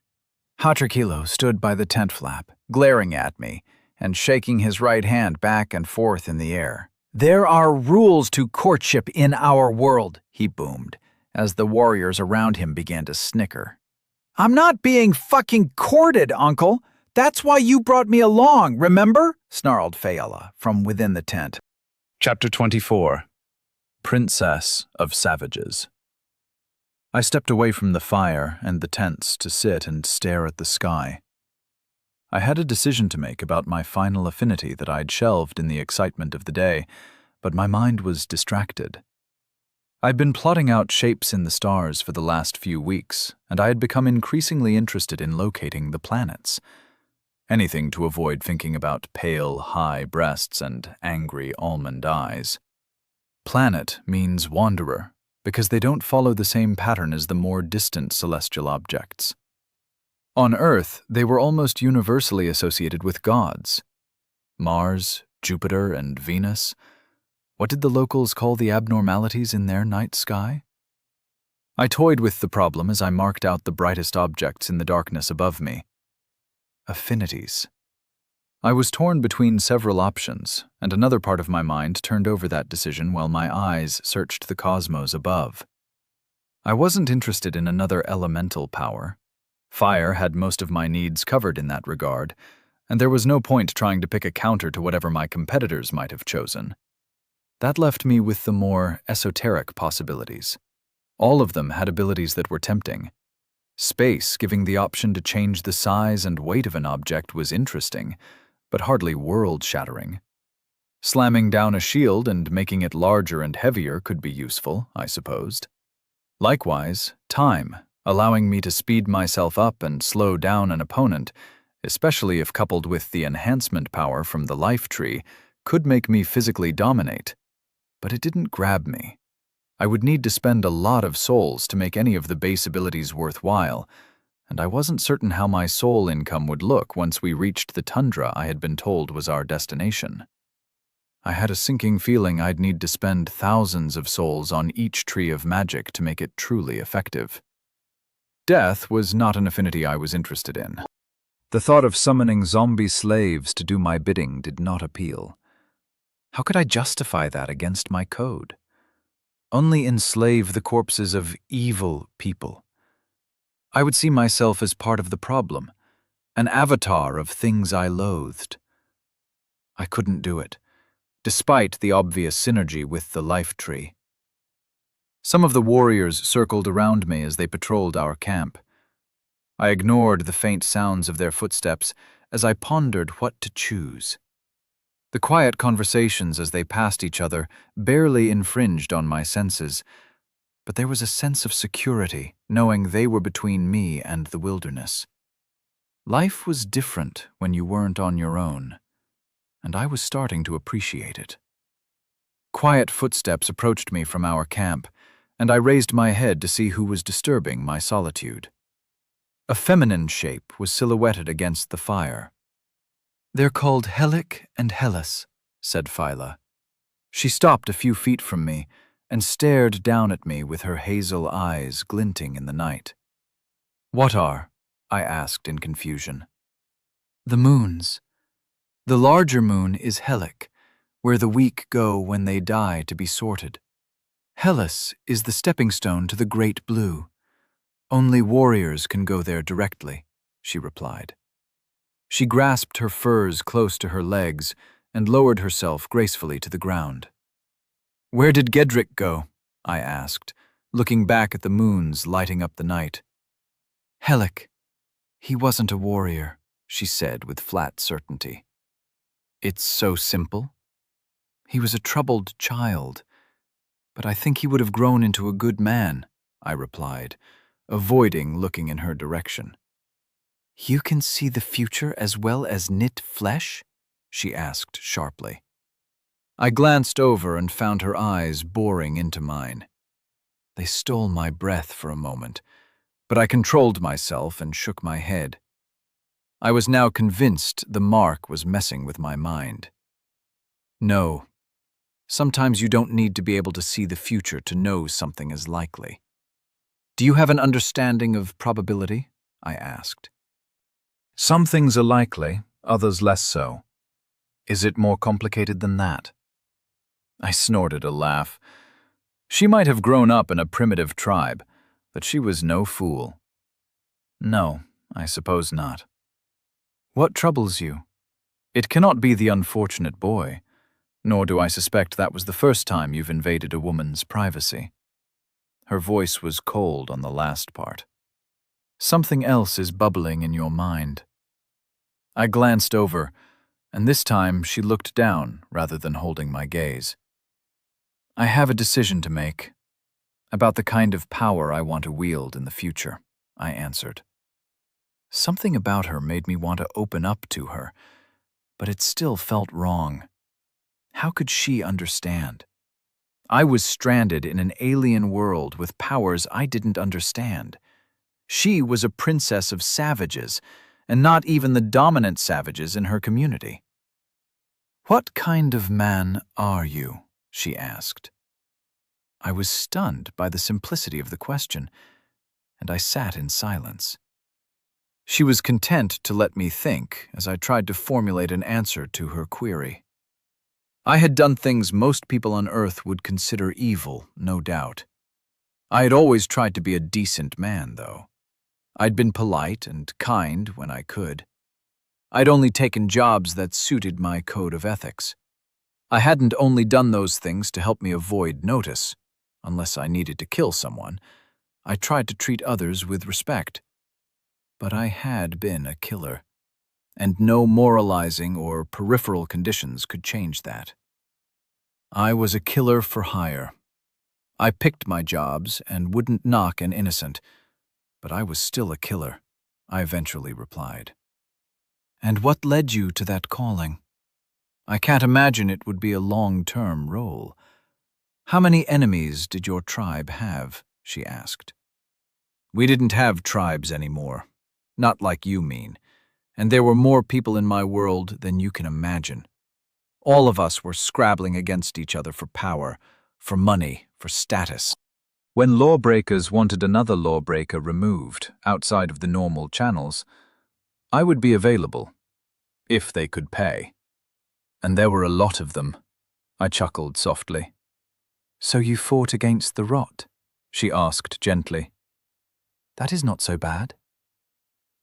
Hatrakilo stood by the tent flap, glaring at me and shaking his right hand back and forth in the air. "There are rules to courtship in our world," he boomed, as the warriors around him began to snicker. "I'm not being fucking courted, Uncle. That's why you brought me along, remember?" snarled Fayella from within the tent. Chapter 24. Princess of Savages. I stepped away from the fire and the tents to sit and stare at the sky. I had a decision to make about my final affinity that I'd shelved in the excitement of the day, but my mind was distracted. I'd been plotting out shapes in the stars for the last few weeks, and I had become increasingly interested in locating the planets. Anything to avoid thinking about pale, high breasts and angry almond eyes. Planet means wanderer, because they don't follow the same pattern as the more distant celestial objects. On Earth, they were almost universally associated with gods. Mars, Jupiter, and Venus. What did the locals call the abnormalities in their night sky? I toyed with the problem as I marked out the brightest objects in the darkness above me. Affinities. I was torn between several options, and another part of my mind turned over that decision while my eyes searched the cosmos above. I wasn't interested in another elemental power. Fire had most of my needs covered in that regard, and there was no point trying to pick a counter to whatever my competitors might have chosen. That left me with the more esoteric possibilities. All of them had abilities that were tempting. Space, giving the option to change the size and weight of an object, was interesting, but hardly world-shattering. Slamming down a shield and making it larger and heavier could be useful, I supposed. Likewise, time, allowing me to speed myself up and slow down an opponent, especially if coupled with the enhancement power from the life tree, could make me physically dominate. But it didn't grab me. I would need to spend a lot of souls to make any of the base abilities worthwhile, and I wasn't certain how my soul income would look once we reached the tundra I had been told was our destination. I had a sinking feeling I'd need to spend thousands of souls on each tree of magic to make it truly effective. Death was not an affinity I was interested in. The thought of summoning zombie slaves to do my bidding did not appeal. How could I justify that against my code? Only enslave the corpses of evil people. I would see myself as part of the problem, an avatar of things I loathed. I couldn't do it, despite the obvious synergy with the life tree. Some of the warriors circled around me as they patrolled our camp. I ignored the faint sounds of their footsteps as I pondered what to choose. The quiet conversations as they passed each other barely infringed on my senses, but there was a sense of security knowing they were between me and the wilderness. Life was different when you weren't on your own, and I was starting to appreciate it. Quiet footsteps approached me from our camp, and I raised my head to see who was disturbing my solitude. A feminine shape was silhouetted against the fire. "They're called Helic and Hellas," said Phyla. She stopped a few feet from me and stared down at me with her hazel eyes glinting in the night. "What are?" I asked in confusion. "The moons. The larger moon is Helic, where the weak go when they die to be sorted. Hellas is the stepping stone to the Great Blue. Only warriors can go there directly," she replied. She grasped her furs close to her legs and lowered herself gracefully to the ground. "Where did Gedrick go?" I asked, looking back at the moons lighting up the night. "Helic. He wasn't a warrior," she said with flat certainty. It's so simple. He was a troubled child, but I think he would have grown into a good man, I replied, avoiding looking in her direction. You can see the future as well as knit flesh? She asked sharply. I glanced over and found her eyes boring into mine. They stole my breath for a moment, but I controlled myself and shook my head. I was now convinced the mark was messing with my mind. No, sometimes you don't need to be able to see the future to know something is likely. Do you have an understanding of probability? I asked. Some things are likely, others less so. Is it more complicated than that? I snorted a laugh. She might have grown up in a primitive tribe, but she was no fool. No, I suppose not. What troubles you? It cannot be the unfortunate boy, nor do I suspect that was the first time you've invaded a woman's privacy. Her voice was cold on the last part. Something else is bubbling in your mind. I glanced over, and this time she looked down rather than holding my gaze. I have a decision to make about the kind of power I want to wield in the future, I answered. Something about her made me want to open up to her, but it still felt wrong. How could she understand? I was stranded in an alien world with powers I didn't understand. She was a princess of savages, and not even the dominant savages in her community. What kind of man are you? She asked. I was stunned by the simplicity of the question, and I sat in silence. She was content to let me think as I tried to formulate an answer to her query. I had done things most people on Earth would consider evil, no doubt. I had always tried to be a decent man, though. I'd been polite and kind when I could. I'd only taken jobs that suited my code of ethics. I hadn't only done those things to help me avoid notice. Unless I needed to kill someone, I tried to treat others with respect. But I had been a killer, and no moralizing or peripheral conditions could change that. I was a killer for hire. I picked my jobs and wouldn't knock an innocent, but I was still a killer, I eventually replied. And what led you to that calling? I can't imagine it would be a long-term role. How many enemies did your tribe have? She asked. We didn't have tribes anymore. Not like you mean. And there were more people in my world than you can imagine. All of us were scrabbling against each other for power, for money, for status. When lawbreakers wanted another lawbreaker removed outside of the normal channels, I would be available, if they could pay. And there were a lot of them. I chuckled softly. So you fought against the rot? She asked gently. That is not so bad.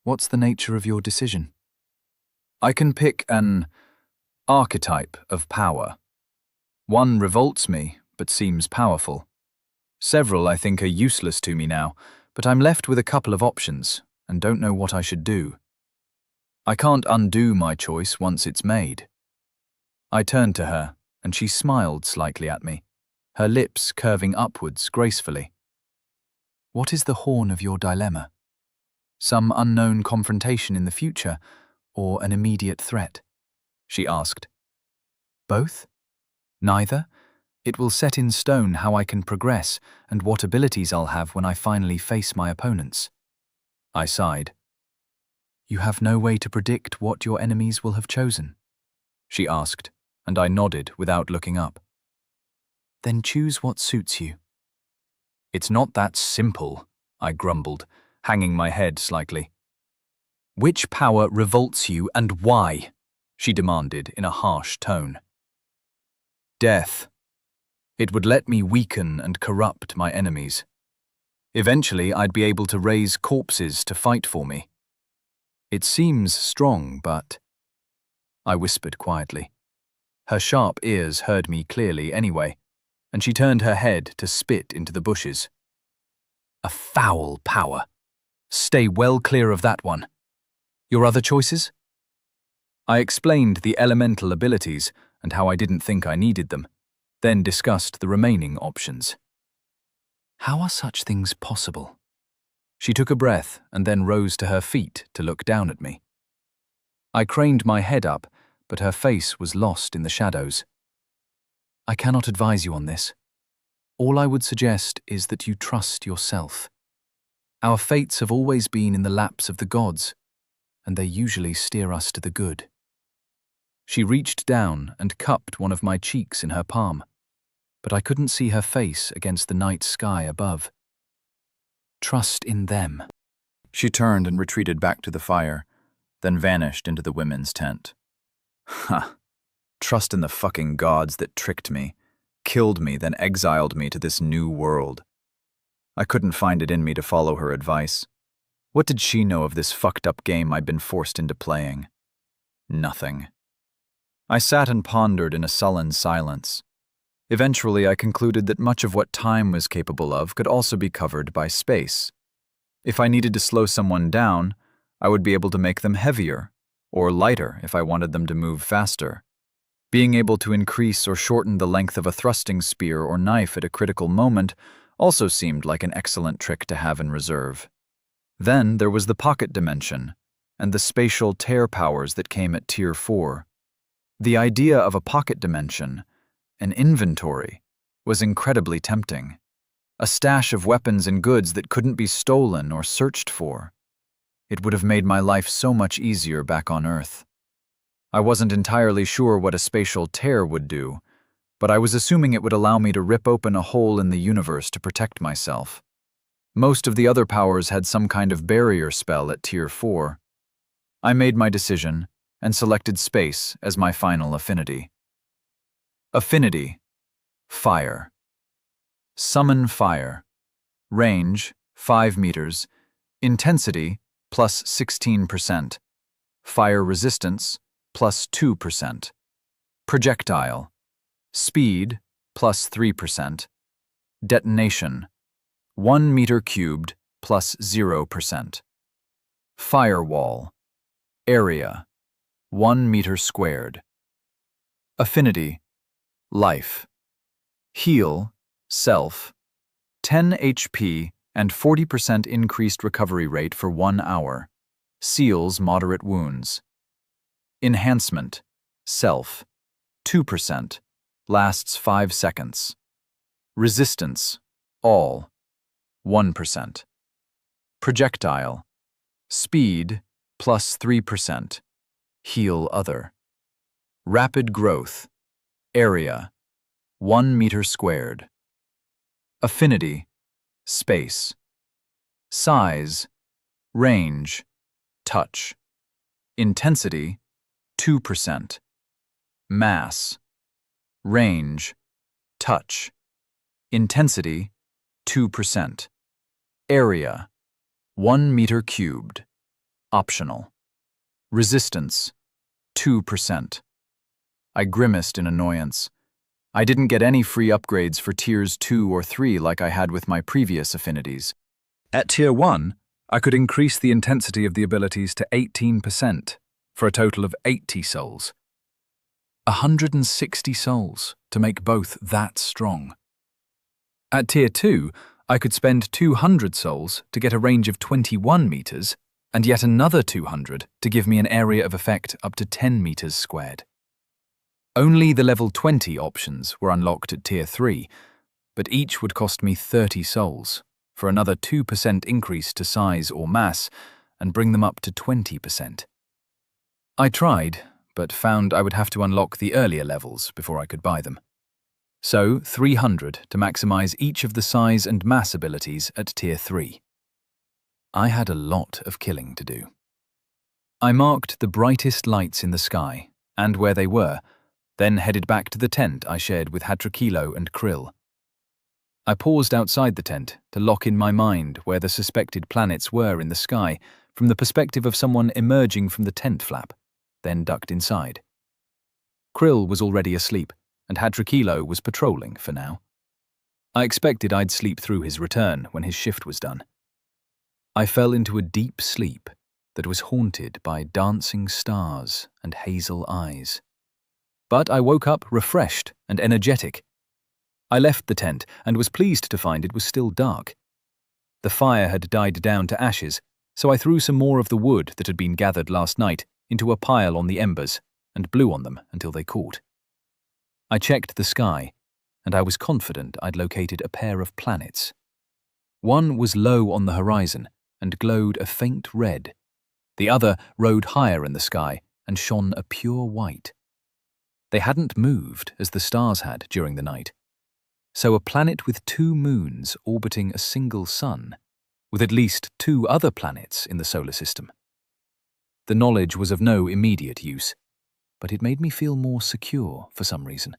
What's the nature of your decision? I can pick an archetype of power. One revolts me, but seems powerful. Several I think are useless to me now, but I'm left with a couple of options and don't know what I should do. I can't undo my choice once it's made. I turned to her, and she smiled slightly at me, her lips curving upwards gracefully. What is the horn of your dilemma? Some unknown confrontation in the future, or an immediate threat? She asked. Both? Neither? It will set in stone how I can progress and what abilities I'll have when I finally face my opponents. I sighed. You have no way to predict what your enemies will have chosen? She asked, and I nodded without looking up. Then choose what suits you. It's not that simple, I grumbled, hanging my head slightly. Which power revolts you and why? She demanded in a harsh tone. Death. It would let me weaken and corrupt my enemies. Eventually, I'd be able to raise corpses to fight for me. It seems strong, but... I whispered quietly. Her sharp ears heard me clearly anyway, and she turned her head to spit into the bushes. A foul power. Stay well clear of that one. Your other choices? I explained the elemental abilities and how I didn't think I needed them, then discussed the remaining options. How are such things possible? She took a breath and then rose to her feet to look down at me. I craned my head up, but her face was lost in the shadows. I cannot advise you on this. All I would suggest is that you trust yourself. Our fates have always been in the laps of the gods, and they usually steer us to the good. She reached down and cupped one of my cheeks in her palm, but I couldn't see her face against the night sky above. Trust in them. She turned and retreated back to the fire, then vanished into the women's tent. Ha! Trust in the fucking gods that tricked me, killed me, then exiled me to this new world. I couldn't find it in me to follow her advice. What did she know of this fucked up game I'd been forced into playing? Nothing. I sat and pondered in a sullen silence. Eventually, I concluded that much of what time was capable of could also be covered by space. If I needed to slow someone down, I would be able to make them heavier, or lighter if I wanted them to move faster. Being able to increase or shorten the length of a thrusting spear or knife at a critical moment also seemed like an excellent trick to have in reserve. Then there was the pocket dimension, and the spatial tear powers that came at Tier 4. The idea of a pocket dimension, an inventory, was incredibly tempting. A stash of weapons and goods that couldn't be stolen or searched for. It would have made my life so much easier back on Earth. I wasn't entirely sure what a spatial tear would do, but I was assuming it would allow me to rip open a hole in the universe to protect myself. Most of the other powers had some kind of barrier spell at Tier 4. I made my decision and selected space as my final affinity. Affinity: Fire. Summon fire. Range: 5 meters. Intensity: plus 16%. Fire resistance: plus 2%. Projectile: Speed: plus 3%. Detonation: 1 meter cubed plus 0%. Firewall: Area: 1 meter squared. Affinity: Life. Heal, self, 10 HP and 40% increased recovery rate for 1 hour. Seals moderate wounds. Enhancement, self, 2%, lasts 5 seconds. Resistance, all, 1%. Projectile, speed, plus 3%. Heal other. Rapid growth, area, 1 meter squared. Affinity, space. Size, range, touch. Intensity, 2%. Mass, range, touch. Intensity, 2%. Area, 1 meter cubed. Optional. Resistance, 2%. I grimaced in annoyance. I didn't get any free upgrades for Tiers 2 or 3 like I had with my previous affinities. At Tier 1, I could increase the intensity of the abilities to 18%, for a total of 80 souls. 160 souls to make both that strong. At Tier 2, I could spend 200 souls to get a range of 21 meters, and yet another 200 to give me an area of effect up to 10 meters squared. Only the level 20 options were unlocked at Tier 3, but each would cost me 30 souls, for another 2% increase to size or mass, and bring them up to 20%. I tried, but found I would have to unlock the earlier levels before I could buy them. So 300 to maximize each of the size and mass abilities at Tier 3. I had a lot of killing to do. I marked the brightest lights in the sky, and where they were, then headed back to the tent I shared with Hadrakilo and Krill. I paused outside the tent to lock in my mind where the suspected planets were in the sky from the perspective of someone emerging from the tent flap, then ducked inside. Krill was already asleep, and Hadrakilo was patrolling for now. I expected I'd sleep through his return when his shift was done. I fell into a deep sleep, that was haunted by dancing stars and hazel eyes. But I woke up refreshed and energetic. I left the tent and was pleased to find it was still dark. The fire had died down to ashes, so I threw some more of the wood that had been gathered last night into a pile on the embers and blew on them until they caught. I checked the sky, and I was confident I'd located a pair of planets. One was low on the horizon and glowed a faint red. The other rode higher in the sky and shone a pure white. They hadn't moved as the stars had during the night. So a planet with 2 moons orbiting a single sun, with at least 2 other planets in the solar system. The knowledge was of no immediate use, but it made me feel more secure for some reason,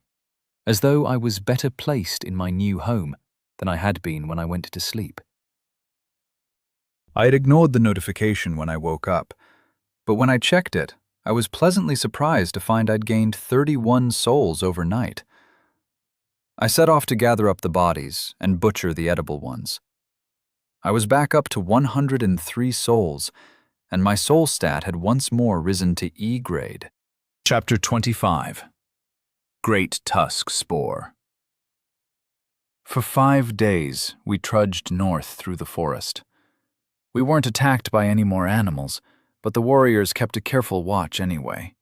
as though I was better placed in my new home than I had been when I went to sleep. I had ignored the notification when I woke up, but when I checked it, I was pleasantly surprised to find I'd gained 31 souls overnight. I set off to gather up the bodies and butcher the edible ones. I was back up to 103 souls, and my soul stat had once more risen to E grade. Chapter 25. Great Tusk Spore. For 5 days, we trudged north through the forest. We weren't attacked by any more animals, but the warriors kept a careful watch anyway.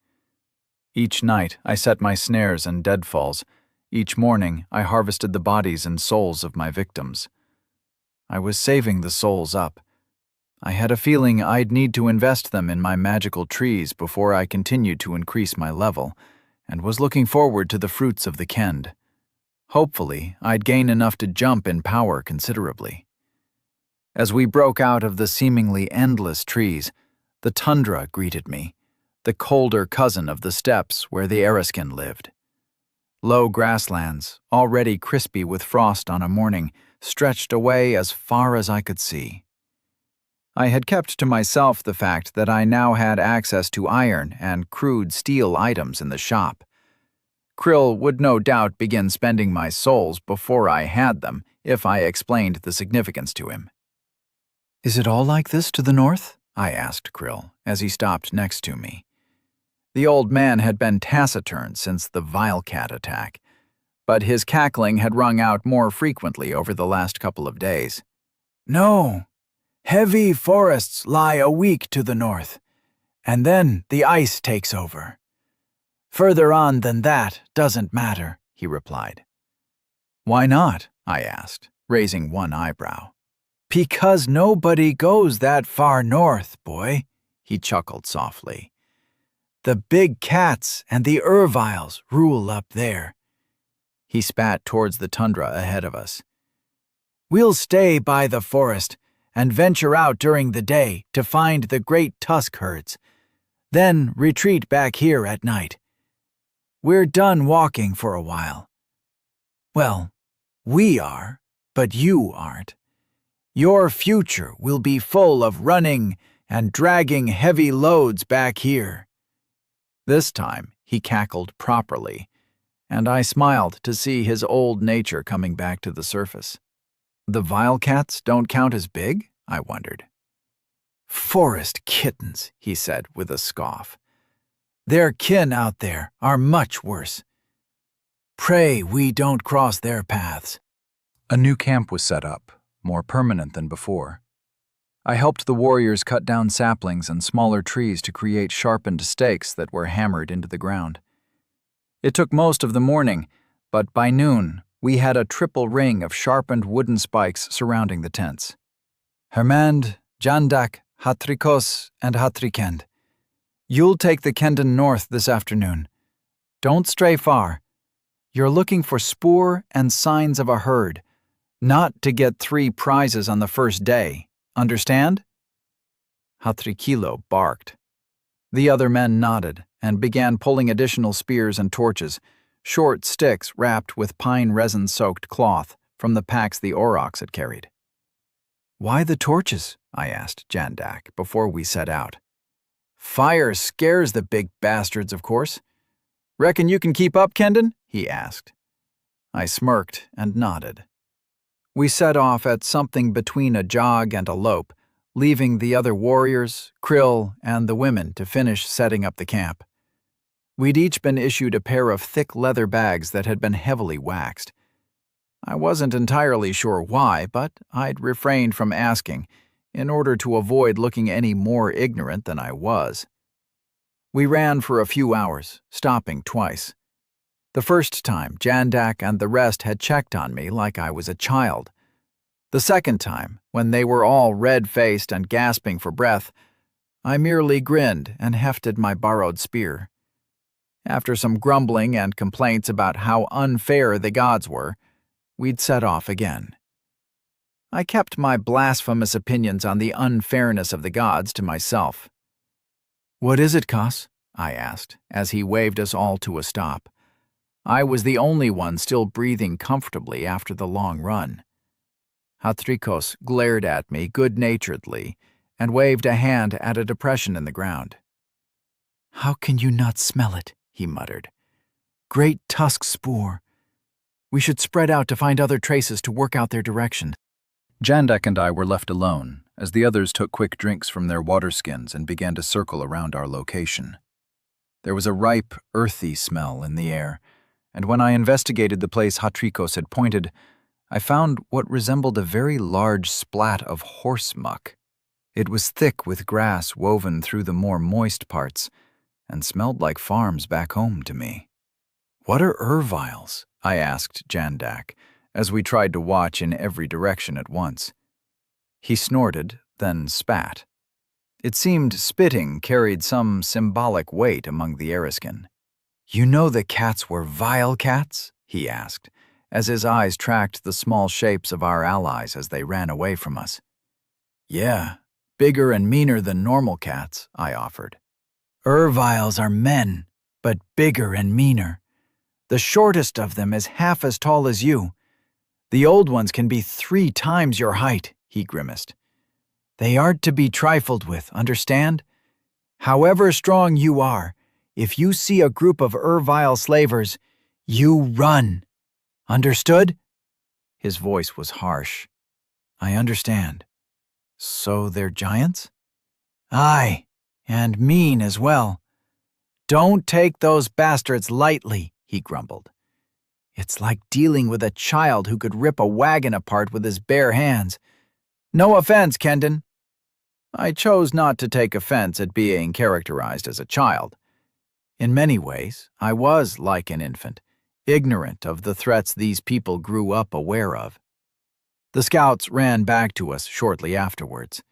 Each night, I set my snares and deadfalls. Each morning, I harvested the bodies and souls of my victims. I was saving the souls up. I had a feeling I'd need to invest them in my magical trees before I continued to increase my level, and was looking forward to the fruits of the kend. Hopefully, I'd gain enough to jump in power considerably. As we broke out of the seemingly endless trees, the tundra greeted me, the colder cousin of the steppes where the Eriskin lived. Low grasslands, already crispy with frost on a morning, stretched away as far as I could see. I had kept to myself the fact that I now had access to iron and crude steel items in the shop. Krill would no doubt begin spending my souls before I had them if I explained the significance to him. "Is it all like this to the north?" I asked Krill as he stopped next to me. The old man had been taciturn since the Vilecat attack, but his cackling had rung out more frequently over the last couple of days. "No. Heavy forests lie a week to the north, and then the ice takes over. Further on than that doesn't matter," he replied. "Why not?" I asked, raising one eyebrow. "Because nobody goes that far north, boy," he chuckled softly. "The big cats and the Erviles rule up there." He spat towards the tundra ahead of us. "We'll stay by the forest and venture out during the day to find the great tusk herds, then retreat back here at night. We're done walking for a while. Well, we are, but you aren't. Your future will be full of running and dragging heavy loads back here." This time, he cackled properly, and I smiled to see his old nature coming back to the surface. "The Vilecats don't count as big?" I wondered. "Forest kittens," he said with a scoff. "Their kin out there are much worse. Pray we don't cross their paths." A new camp was set up, more permanent than before. I helped the warriors cut down saplings and smaller trees to create sharpened stakes that were hammered into the ground. It took most of the morning, but by noon, we had a triple ring of sharpened wooden spikes surrounding the tents. "Hermand, Jandak, Hatrikos, and Hatrikend. You'll take the Kendon north this afternoon. Don't stray far. You're looking for spoor and signs of a herd, not to get 3 prizes on the first day. Understand?" Hatrikilo barked. The other men nodded and began pulling additional spears and torches, short sticks wrapped with pine resin-soaked cloth from the packs the aurochs had carried. "Why the torches?" I asked Jandak before we set out. "Fire scares the big bastards, of course. Reckon you can keep up, Kendon?" he asked. I smirked and nodded. We set off at something between a jog and a lope, leaving the other warriors, Krill, and the women to finish setting up the camp. We'd each been issued a pair of thick leather bags that had been heavily waxed. I wasn't entirely sure why, but I'd refrained from asking in order to avoid looking any more ignorant than I was. We ran for a few hours, stopping twice. The first time, Jandak and the rest had checked on me like I was a child. The second time, when they were all red-faced and gasping for breath, I merely grinned and hefted my borrowed spear. After some grumbling and complaints about how unfair the gods were, we'd set off again. I kept my blasphemous opinions on the unfairness of the gods to myself. "What is it, Kos?" I asked, as he waved us all to a stop. I was the only one still breathing comfortably after the long run. Hatrikos glared at me good-naturedly and waved a hand at a depression in the ground. "How can you not smell it?" he muttered. "Great tusk spoor. We should spread out to find other traces to work out their direction." Jandak and I were left alone, as the others took quick drinks from their water skins and began to circle around our location. There was a ripe, earthy smell in the air, and when I investigated the place Hatrikos had pointed, I found what resembled a very large splat of horse muck. It was thick with grass woven through the more moist parts, and smelled like farms back home to me. "What are Erviles?" I asked Jandak, as we tried to watch in every direction at once. He snorted, then spat. It seemed spitting carried some symbolic weight among the Eriskin. "You know the cats were vile cats?" he asked, as his eyes tracked the small shapes of our allies as they ran away from us. "Yeah, bigger and meaner than normal cats," I offered. "Erviles are men, but bigger and meaner. The shortest of them is half as tall as you. The old ones can be 3 times your height," he grimaced. "They aren't to be trifled with, understand? However strong you are, if you see a group of Ervile slavers, you run. Understood?" His voice was harsh. "I understand. So they're giants?" "Aye, and mean as well. Don't take those bastards lightly," he grumbled. "It's like dealing with a child who could rip a wagon apart with his bare hands. No offense, Kendon." I chose not to take offense at being characterized as a child. In many ways, I was like an infant, ignorant of the threats these people grew up aware of. The scouts ran back to us shortly afterwards,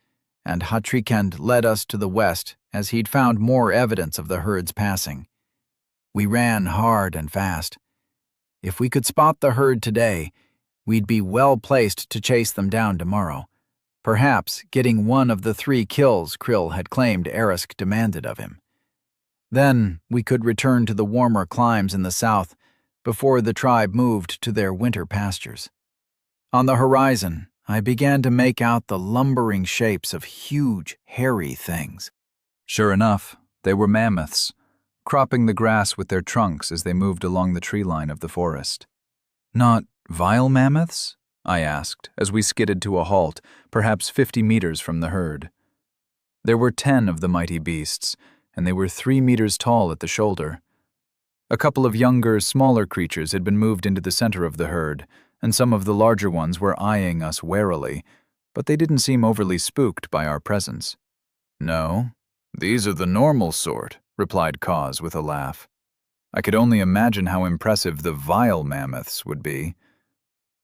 and Hatrikend led us to the west as he'd found more evidence of the herd's passing. We ran hard and fast. If we could spot the herd today, we'd be well placed to chase them down tomorrow, perhaps getting one of the 3 kills Krill had claimed Erisk demanded of him. Then we could return to the warmer climes in the south before the tribe moved to their winter pastures. On the horizon, I began to make out the lumbering shapes of huge, hairy things. Sure enough, they were mammoths, cropping the grass with their trunks as they moved along the tree line of the forest. "Not vile mammoths?" I asked, as we skidded to a halt, perhaps 50 meters from the herd. There were 10 of the mighty beasts, and they were 3 meters tall at the shoulder. A couple of younger, smaller creatures had been moved into the center of the herd, and some of the larger ones were eyeing us warily, but they didn't seem overly spooked by our presence. "No, these are the normal sort," replied Kos with a laugh. I could only imagine how impressive the vile mammoths would be.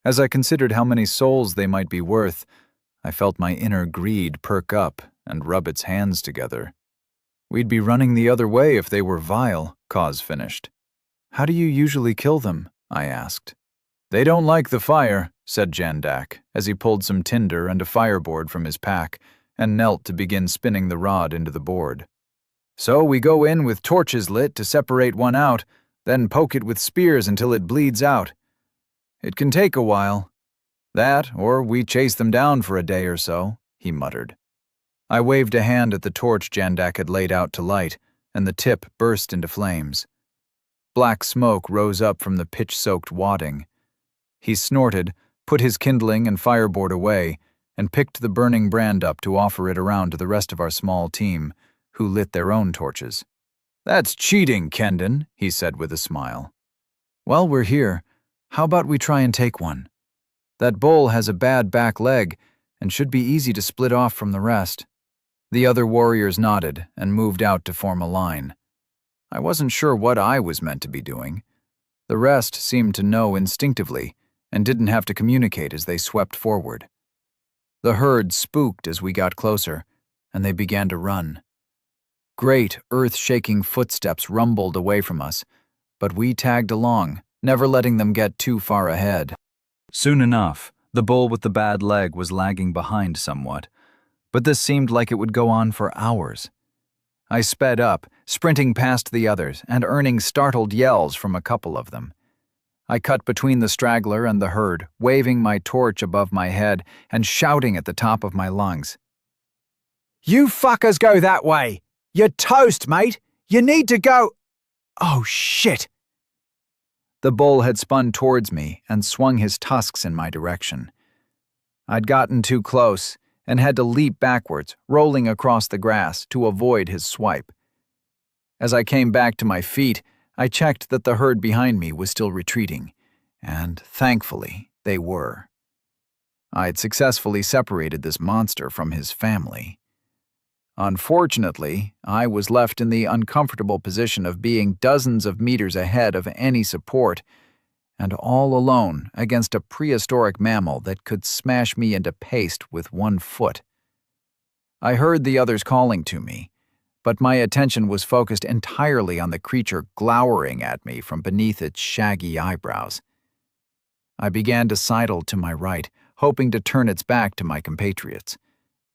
As I considered how many souls they might be worth, I felt my inner greed perk up and rub its hands together. "We'd be running the other way if they were vile," Kos finished. "How do you usually kill them?" I asked. "They don't like the fire," said Jandak, as he pulled some tinder and a fireboard from his pack and knelt to begin spinning the rod into the board. "So we go in with torches lit to separate one out, then poke it with spears until it bleeds out. It can take a while. That, or we chase them down for a day or so," he muttered. I waved a hand at the torch Jandak had laid out to light, and the tip burst into flames. Black smoke rose up from the pitch-soaked wadding. He snorted, put his kindling and fireboard away, and picked the burning brand up to offer it around to the rest of our small team, who lit their own torches. "That's cheating, Kendon," he said with a smile. "Well, we're here. How about we try and take one? That bull has a bad back leg and should be easy to split off from the rest." The other warriors nodded and moved out to form a line. I wasn't sure what I was meant to be doing. The rest seemed to know instinctively and didn't have to communicate as they swept forward. The herd spooked as we got closer, and they began to run. Great, earth-shaking footsteps rumbled away from us, but we tagged along, never letting them get too far ahead. Soon enough, the bull with the bad leg was lagging behind somewhat, but this seemed like it would go on for hours. I sped up, sprinting past the others and earning startled yells from a couple of them. I cut between the straggler and the herd, waving my torch above my head and shouting at the top of my lungs. "You fuckers go that way! You're toast, mate! You need to go—" Oh, shit! The bull had spun towards me and swung his tusks in my direction. I'd gotten too close and had to leap backwards, rolling across the grass to avoid his swipe. As I came back to my feet, I checked that the herd behind me was still retreating, and thankfully they were. I'd successfully separated this monster from his family. Unfortunately, I was left in the uncomfortable position of being dozens of meters ahead of any support, and all alone against a prehistoric mammal that could smash me into paste with one foot. I heard the others calling to me, but my attention was focused entirely on the creature glowering at me from beneath its shaggy eyebrows. I began to sidle to my right, hoping to turn its back to my compatriots,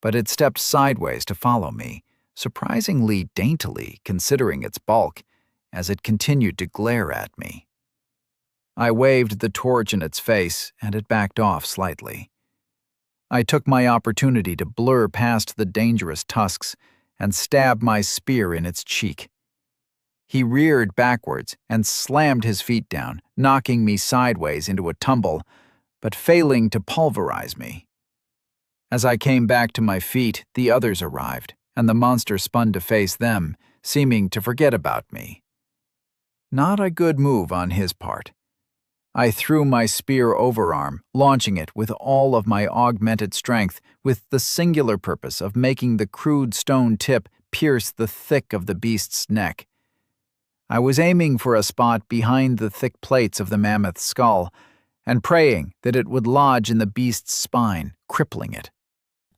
but it stepped sideways to follow me, surprisingly daintily considering its bulk, as it continued to glare at me. I waved the torch in its face, and it backed off slightly. I took my opportunity to blur past the dangerous tusks and stab my spear in its cheek. He reared backwards and slammed his feet down, knocking me sideways into a tumble, but failing to pulverize me. As I came back to my feet, the others arrived, and the monster spun to face them, seeming to forget about me. Not a good move on his part. I threw my spear overarm, launching it with all of my augmented strength, with the singular purpose of making the crude stone tip pierce the thick of the beast's neck. I was aiming for a spot behind the thick plates of the mammoth's skull, and praying that it would lodge in the beast's spine, crippling it.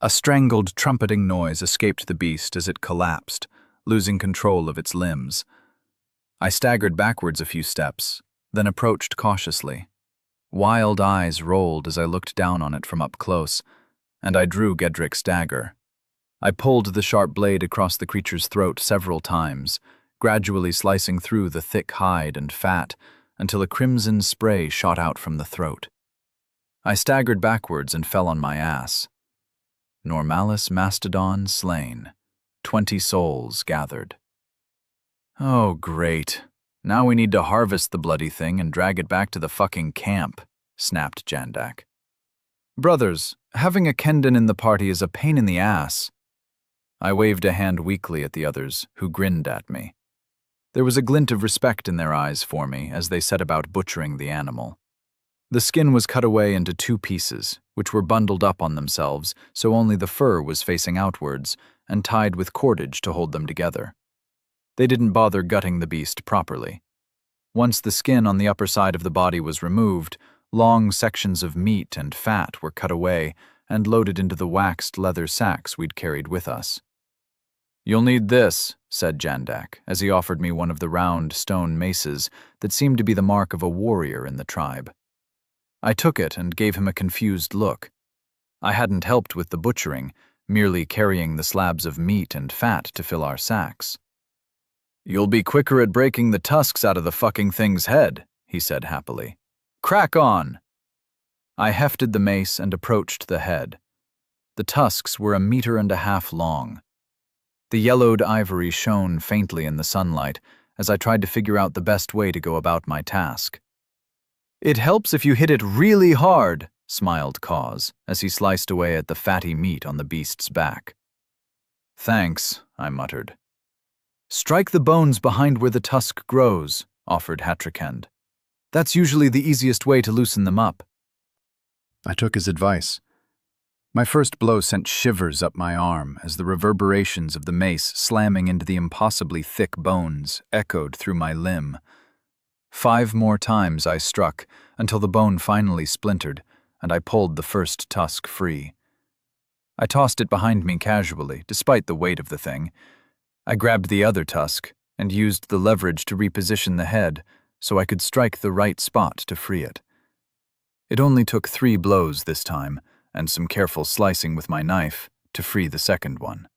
A strangled trumpeting noise escaped the beast as it collapsed, losing control of its limbs. I staggered backwards a few steps, then approached cautiously. Wild eyes rolled as I looked down on it from up close, and I drew Gedrick's dagger. I pulled the sharp blade across the creature's throat several times, gradually slicing through the thick hide and fat until a crimson spray shot out from the throat. I staggered backwards and fell on my ass. Normalis mastodon slain. 20 souls gathered. Oh, great. Now we need to harvest the bloody thing and drag it back to the fucking camp, snapped Jandak. Brothers, having a Kendon in the party is a pain in the ass. I waved a hand weakly at the others, who grinned at me. There was a glint of respect in their eyes for me as they set about butchering the animal. The skin was cut away into 2 pieces, which were bundled up on themselves so only the fur was facing outwards and tied with cordage to hold them together. They didn't bother gutting the beast properly. Once the skin on the upper side of the body was removed, long sections of meat and fat were cut away and loaded into the waxed leather sacks we'd carried with us. "You'll need this," said Jandak, as he offered me one of the round stone maces that seemed to be the mark of a warrior in the tribe. I took it and gave him a confused look. I hadn't helped with the butchering, merely carrying the slabs of meat and fat to fill our sacks. "You'll be quicker at breaking the tusks out of the fucking thing's head," he said happily. "Crack on!" I hefted the mace and approached the head. The tusks were 1.5 meters long. The yellowed ivory shone faintly in the sunlight as I tried to figure out the best way to go about my task. "It helps if you hit it really hard," smiled Cause, as he sliced away at the fatty meat on the beast's back. Thanks, I muttered. Strike the bones behind where the tusk grows, offered Hatrikend. That's usually the easiest way to loosen them up. I took his advice. My first blow sent shivers up my arm as the reverberations of the mace slamming into the impossibly thick bones echoed through my limb. 5 more times I struck until the bone finally splintered, and I pulled the first tusk free. I tossed it behind me casually, despite the weight of the thing. I grabbed the other tusk and used the leverage to reposition the head so I could strike the right spot to free it. It only took 3 blows this time, and some careful slicing with my knife to free the second one.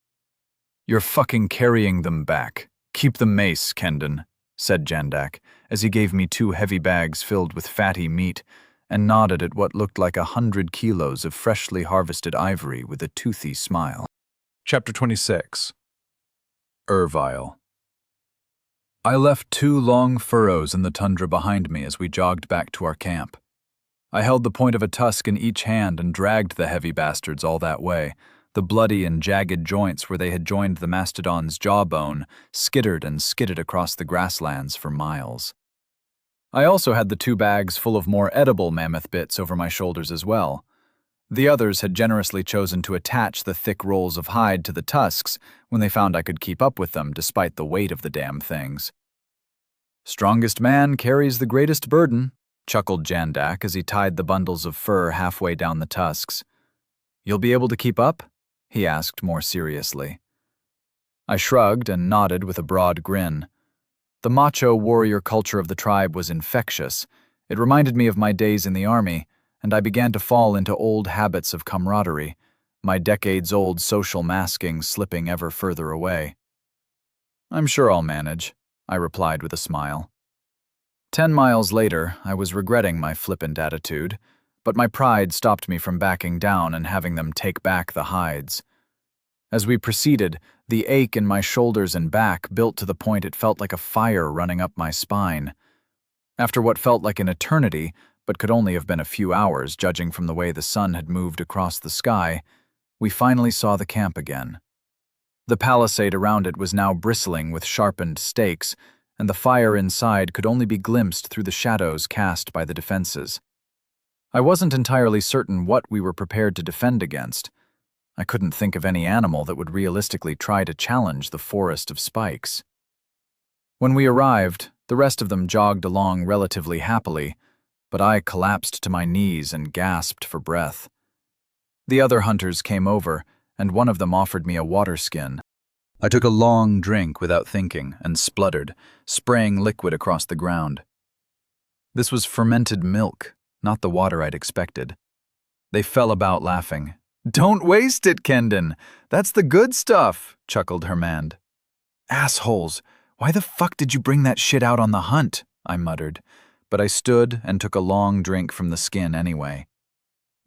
You're fucking carrying them back. Keep the mace, Kendon, said Jandak, as he gave me 2 heavy bags filled with fatty meat and nodded at what looked like 100 kilos of freshly harvested ivory with a toothy smile. Chapter 26. Ervile. I left 2 long furrows in the tundra behind me as we jogged back to our camp. I held the point of a tusk in each hand and dragged the heavy bastards all that way. The bloody and jagged joints where they had joined the mastodon's jawbone skittered and skidded across the grasslands for miles. I also had the 2 bags full of more edible mammoth bits over my shoulders as well. The others had generously chosen to attach the thick rolls of hide to the tusks when they found I could keep up with them despite the weight of the damn things. Strongest man carries the greatest burden, chuckled Jandak as he tied the bundles of fur halfway down the tusks. You'll be able to keep up? He asked more seriously. I shrugged and nodded with a broad grin. The macho warrior culture of the tribe was infectious. It reminded me of my days in the army, and I began to fall into old habits of camaraderie, my decades-old social masking slipping ever further away. I'm sure I'll manage, I replied with a smile. 10 miles later, I was regretting my flippant attitude, but my pride stopped me from backing down and having them take back the hides. As we proceeded, the ache in my shoulders and back built to the point it felt like a fire running up my spine. After what felt like an eternity, but could only have been a few hours judging from the way the sun had moved across the sky, we finally saw the camp again. The palisade around it was now bristling with sharpened stakes, and the fire inside could only be glimpsed through the shadows cast by the defenses. I wasn't entirely certain what we were prepared to defend against. I couldn't think of any animal that would realistically try to challenge the forest of spikes. When we arrived, the rest of them jogged along relatively happily, but I collapsed to my knees and gasped for breath. The other hunters came over, and one of them offered me a water skin. I took a long drink without thinking and spluttered, spraying liquid across the ground. This was fermented milk, not the water I'd expected. They fell about laughing. "Don't waste it, Kendon! That's the good stuff," chuckled Hermand. "Assholes! Why the fuck did you bring that shit out on the hunt?" I muttered, but I stood and took a long drink from the skin anyway.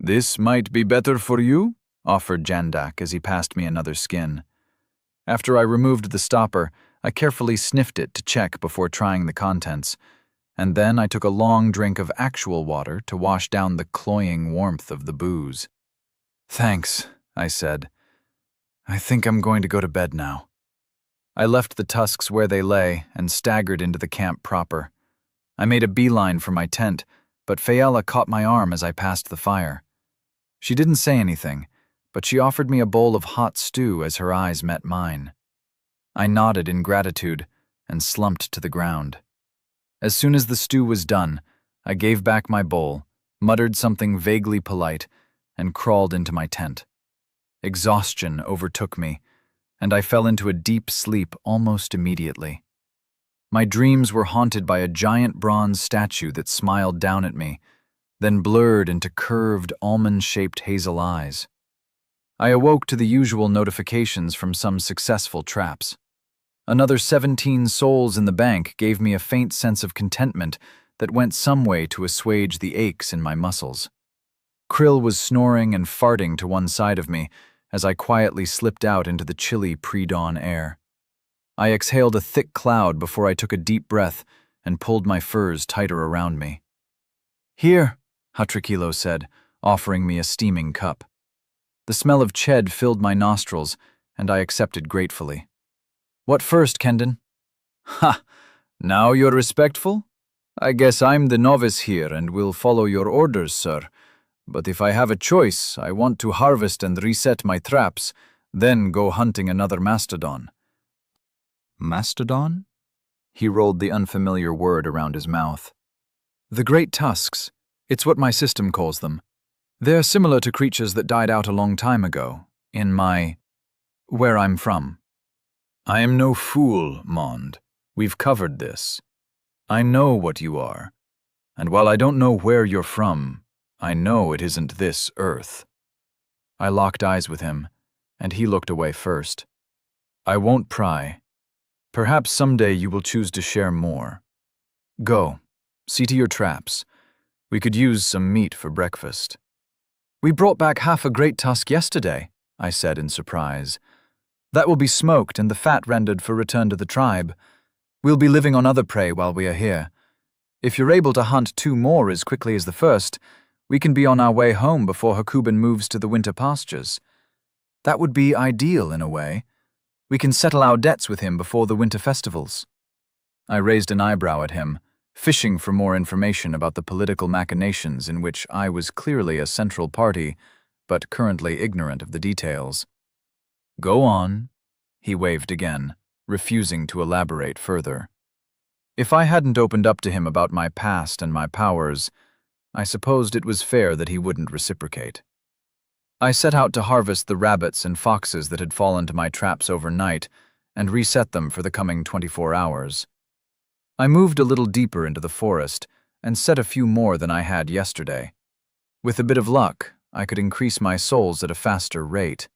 "This might be better for you," offered Jandak as he passed me another skin. After I removed the stopper, I carefully sniffed it to check before trying the contents, and then I took a long drink of actual water to wash down the cloying warmth of the booze. "Thanks," I said. "I think I'm going to go to bed now." I left the tusks where they lay and staggered into the camp proper. I made a beeline for my tent, but Fayella caught my arm as I passed the fire. She didn't say anything, but she offered me a bowl of hot stew as her eyes met mine. I nodded in gratitude and slumped to the ground. As soon as the stew was done, I gave back my bowl, muttered something vaguely polite, and crawled into my tent. Exhaustion overtook me, and I fell into a deep sleep almost immediately. My dreams were haunted by a giant bronze statue that smiled down at me, then blurred into curved, almond-shaped hazel eyes. I awoke to the usual notifications from some successful traps. Another 17 souls in the bank gave me a faint sense of contentment that went some way to assuage the aches in my muscles. Krill was snoring and farting to one side of me as I quietly slipped out into the chilly pre-dawn air. I exhaled a thick cloud before I took a deep breath and pulled my furs tighter around me. "Here," Hatrikilo said, offering me a steaming cup. The smell of ched filled my nostrils, and I accepted gratefully. "What first, Kendon?" "Ha! Now you're respectful? I guess I'm the novice here and will follow your orders, sir. But if I have a choice, I want to harvest and reset my traps, then go hunting another mastodon." Mastodon? He rolled the unfamiliar word around his mouth. "The great tusks. It's what my system calls them. They're similar to creatures that died out a long time ago, where I'm from." "I am no fool, Mond. We've covered this. I know what you are. And while I don't know where you're from, I know it isn't this Earth." I locked eyes with him, and he looked away first. "I won't pry. Perhaps someday you will choose to share more. Go, see to your traps. We could use some meat for breakfast." "We brought back half a great tusk yesterday," I said in surprise. "That will be smoked and the fat rendered for return to the tribe. We'll be living on other prey while we are here. If you're able to hunt 2 more as quickly as the first, we can be on our way home before Hakuben moves to the winter pastures. That would be ideal in a way. We can settle our debts with him before the winter festivals." I raised an eyebrow at him, fishing for more information about the political machinations in which I was clearly a central party, but currently ignorant of the details. "Go on," he waved again, refusing to elaborate further. If I hadn't opened up to him about my past and my powers, I supposed it was fair that he wouldn't reciprocate. I set out to harvest the rabbits and foxes that had fallen to my traps overnight and reset them for the coming 24 hours. I moved a little deeper into the forest and set a few more than I had yesterday. With a bit of luck, I could increase my souls at a faster rate.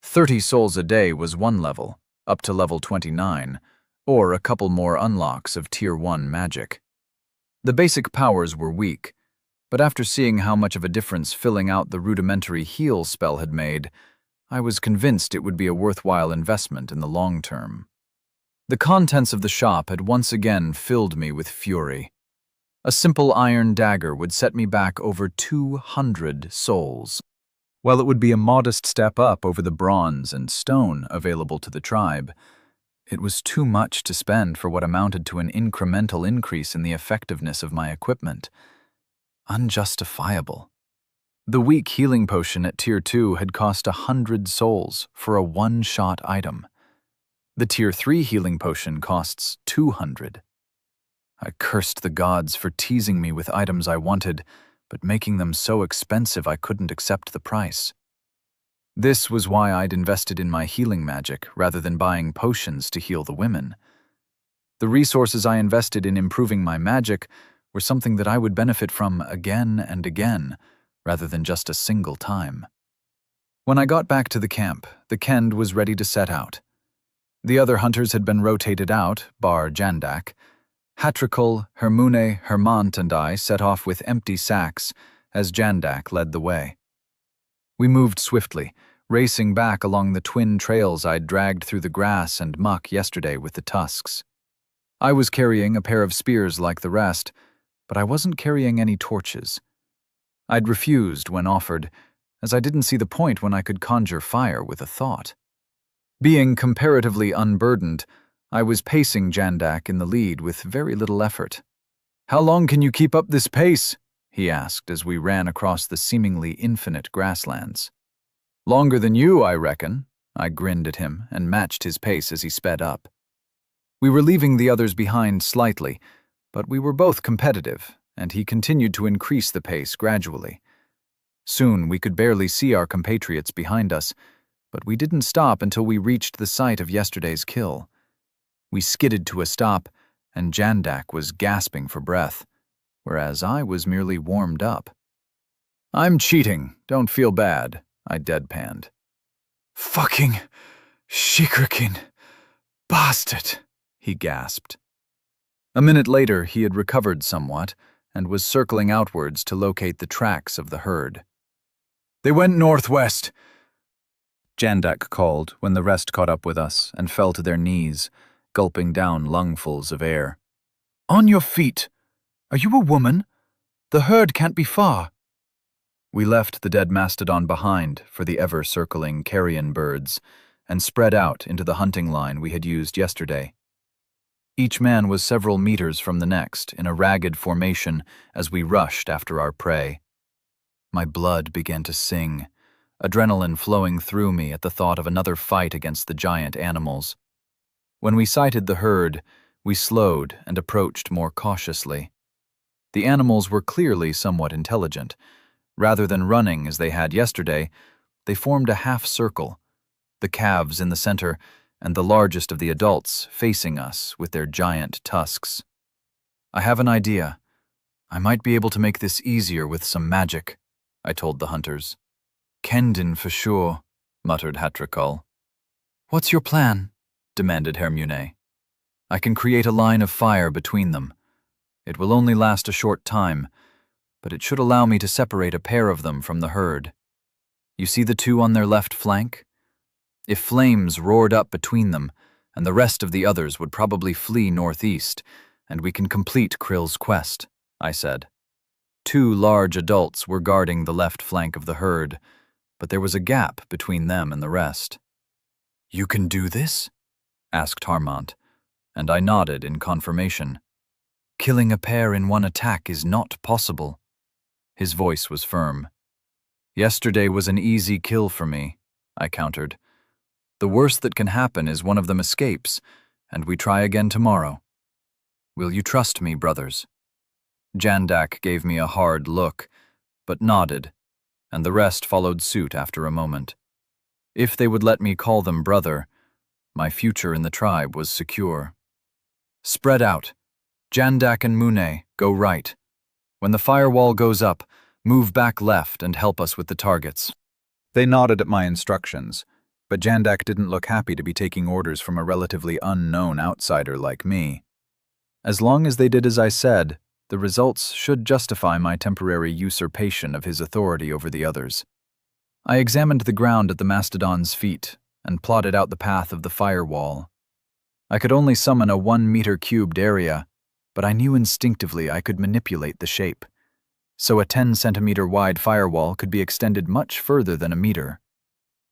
30 souls a day was one level, up to level 29, or a couple more unlocks of Tier 1 magic. The basic powers were weak, but after seeing how much of a difference filling out the rudimentary heal spell had made, I was convinced it would be a worthwhile investment in the long term. The contents of the shop had once again filled me with fury. A simple iron dagger would set me back over 200 souls. While it would be a modest step up over the bronze and stone available to the tribe, it was too much to spend for what amounted to an incremental increase in the effectiveness of my equipment. Unjustifiable. The weak healing potion at Tier 2 had cost 100 souls for a one-shot item. The Tier 3 healing potion costs 200. I cursed the gods for teasing me with items I wanted, but making them so expensive I couldn't accept the price. This was why I'd invested in my healing magic rather than buying potions to heal the women. The resources I invested in improving my magic were something that I would benefit from again and again, rather than just a single time. When I got back to the camp, the Kend was ready to set out. The other hunters had been rotated out, bar Jandak. Hatrikul, Hermune, Hermant, and I set off with empty sacks as Jandak led the way. We moved swiftly, racing back along the twin trails I'd dragged through the grass and muck yesterday with the tusks. I was carrying a pair of spears like the rest, but I wasn't carrying any torches. I'd refused when offered, as I didn't see the point when I could conjure fire with a thought. Being comparatively unburdened, I was pacing Jandak in the lead with very little effort. "How long can you keep up this pace?" he asked as we ran across the seemingly infinite grasslands. "Longer than you, I reckon." I grinned at him and matched his pace as he sped up. We were leaving the others behind slightly, but we were both competitive, and he continued to increase the pace gradually. Soon we could barely see our compatriots behind us, but we didn't stop until we reached the site of yesterday's kill. We skidded to a stop, and Jandak was gasping for breath, whereas I was merely warmed up. "I'm cheating, don't feel bad," I deadpanned. "Fucking Shikrikin bastard," he gasped. A minute later, he had recovered somewhat and was circling outwards to locate the tracks of the herd. "They went northwest," Jandak called when the rest caught up with us and fell to their knees, gulping down lungfuls of air. "On your feet. Are you a woman? The herd can't be far." We left the dead mastodon behind for the ever-circling carrion birds and spread out into the hunting line we had used yesterday. Each man was several meters from the next in a ragged formation as we rushed after our prey. My blood began to sing, adrenaline flowing through me at the thought of another fight against the giant animals. When we sighted the herd, we slowed and approached more cautiously. The animals were clearly somewhat intelligent. Rather than running as they had yesterday, they formed a half circle, the calves in the center and the largest of the adults facing us with their giant tusks. "I have an idea. I might be able to make this easier with some magic," I told the hunters. "Kendin for sure," muttered Hatrikal. "What's your plan?" demanded Hermune. "I can create a line of fire between them. It will only last a short time, but it should allow me to separate a pair of them from the herd. You see the two on their left flank? If flames roared up between them, and the rest of the others would probably flee northeast, and we can complete Krill's quest," I said. 2 large adults were guarding the left flank of the herd, but there was a gap between them and the rest. "You can do this?" asked Harmont, and I nodded in confirmation. "Killing a pair in one attack is not possible." His voice was firm. "Yesterday was an easy kill for me," I countered. "The worst that can happen is one of them escapes, and we try again tomorrow. Will you trust me, brothers?" Jandak gave me a hard look, but nodded, and the rest followed suit after a moment. If they would let me call them brother, my future in the tribe was secure. "Spread out. Jandak and Mune, go right. When the firewall goes up, move back left and help us with the targets." They nodded at my instructions, but Jandak didn't look happy to be taking orders from a relatively unknown outsider like me. As long as they did as I said, the results should justify my temporary usurpation of his authority over the others. I examined the ground at the mastodon's feet and plotted out the path of the firewall. I could only summon a 1-meter cubed area, but I knew instinctively I could manipulate the shape. So a 10-centimeter wide firewall could be extended much further than a meter.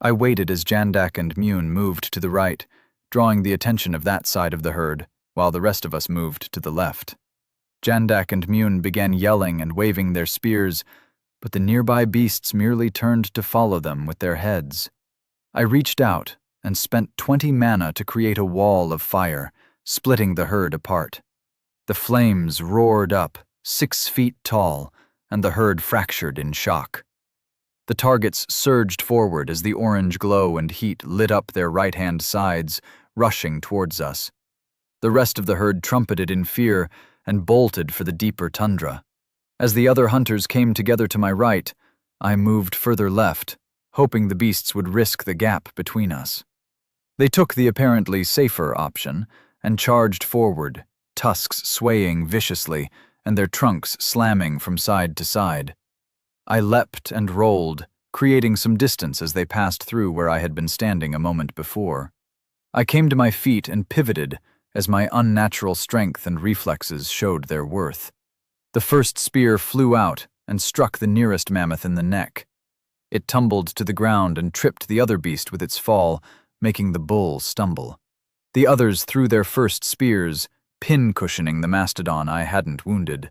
I waited as Jandak and Mune moved to the right, drawing the attention of that side of the herd, while the rest of us moved to the left. Jandak and Mune began yelling and waving their spears, but the nearby beasts merely turned to follow them with their heads. I reached out and spent 20 mana to create a wall of fire, splitting the herd apart. The flames roared up, 6 feet tall, and the herd fractured in shock. The targets surged forward as the orange glow and heat lit up their right-hand sides, rushing towards us. The rest of the herd trumpeted in fear and bolted for the deeper tundra. As the other hunters came together to my right, I moved further left, hoping the beasts would risk the gap between us. They took the apparently safer option and charged forward, tusks swaying viciously and their trunks slamming from side to side. I leapt and rolled, creating some distance as they passed through where I had been standing a moment before. I came to my feet and pivoted as my unnatural strength and reflexes showed their worth. The first spear flew out and struck the nearest mammoth in the neck. It tumbled to the ground and tripped the other beast with its fall, making the bull stumble. The others threw their first spears, pin-cushioning the mastodon I hadn't wounded.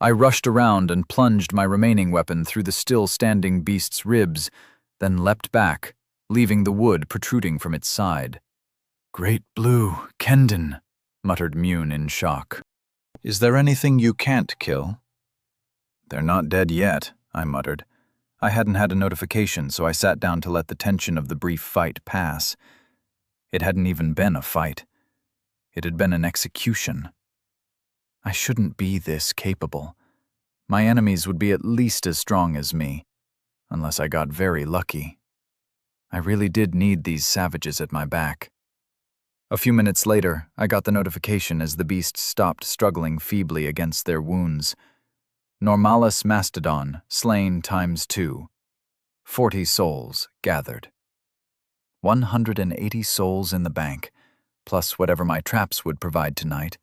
I rushed around and plunged my remaining weapon through the still-standing beast's ribs, then leapt back, leaving the wood protruding from its side. "Great Blue, Kendin," muttered Mune in shock. "Is there anything you can't kill?" "They're not dead yet," I muttered. I hadn't had a notification, so I sat down to let the tension of the brief fight pass. It hadn't even been a fight. It had been an execution. I shouldn't be this capable. My enemies would be at least as strong as me, unless I got very lucky. I really did need these savages at my back. A few minutes later, I got the notification as the beasts stopped struggling feebly against their wounds. Normalis mastodon, slain ×2. 40 souls gathered. 180 souls in the bank, plus whatever my traps would provide tonight.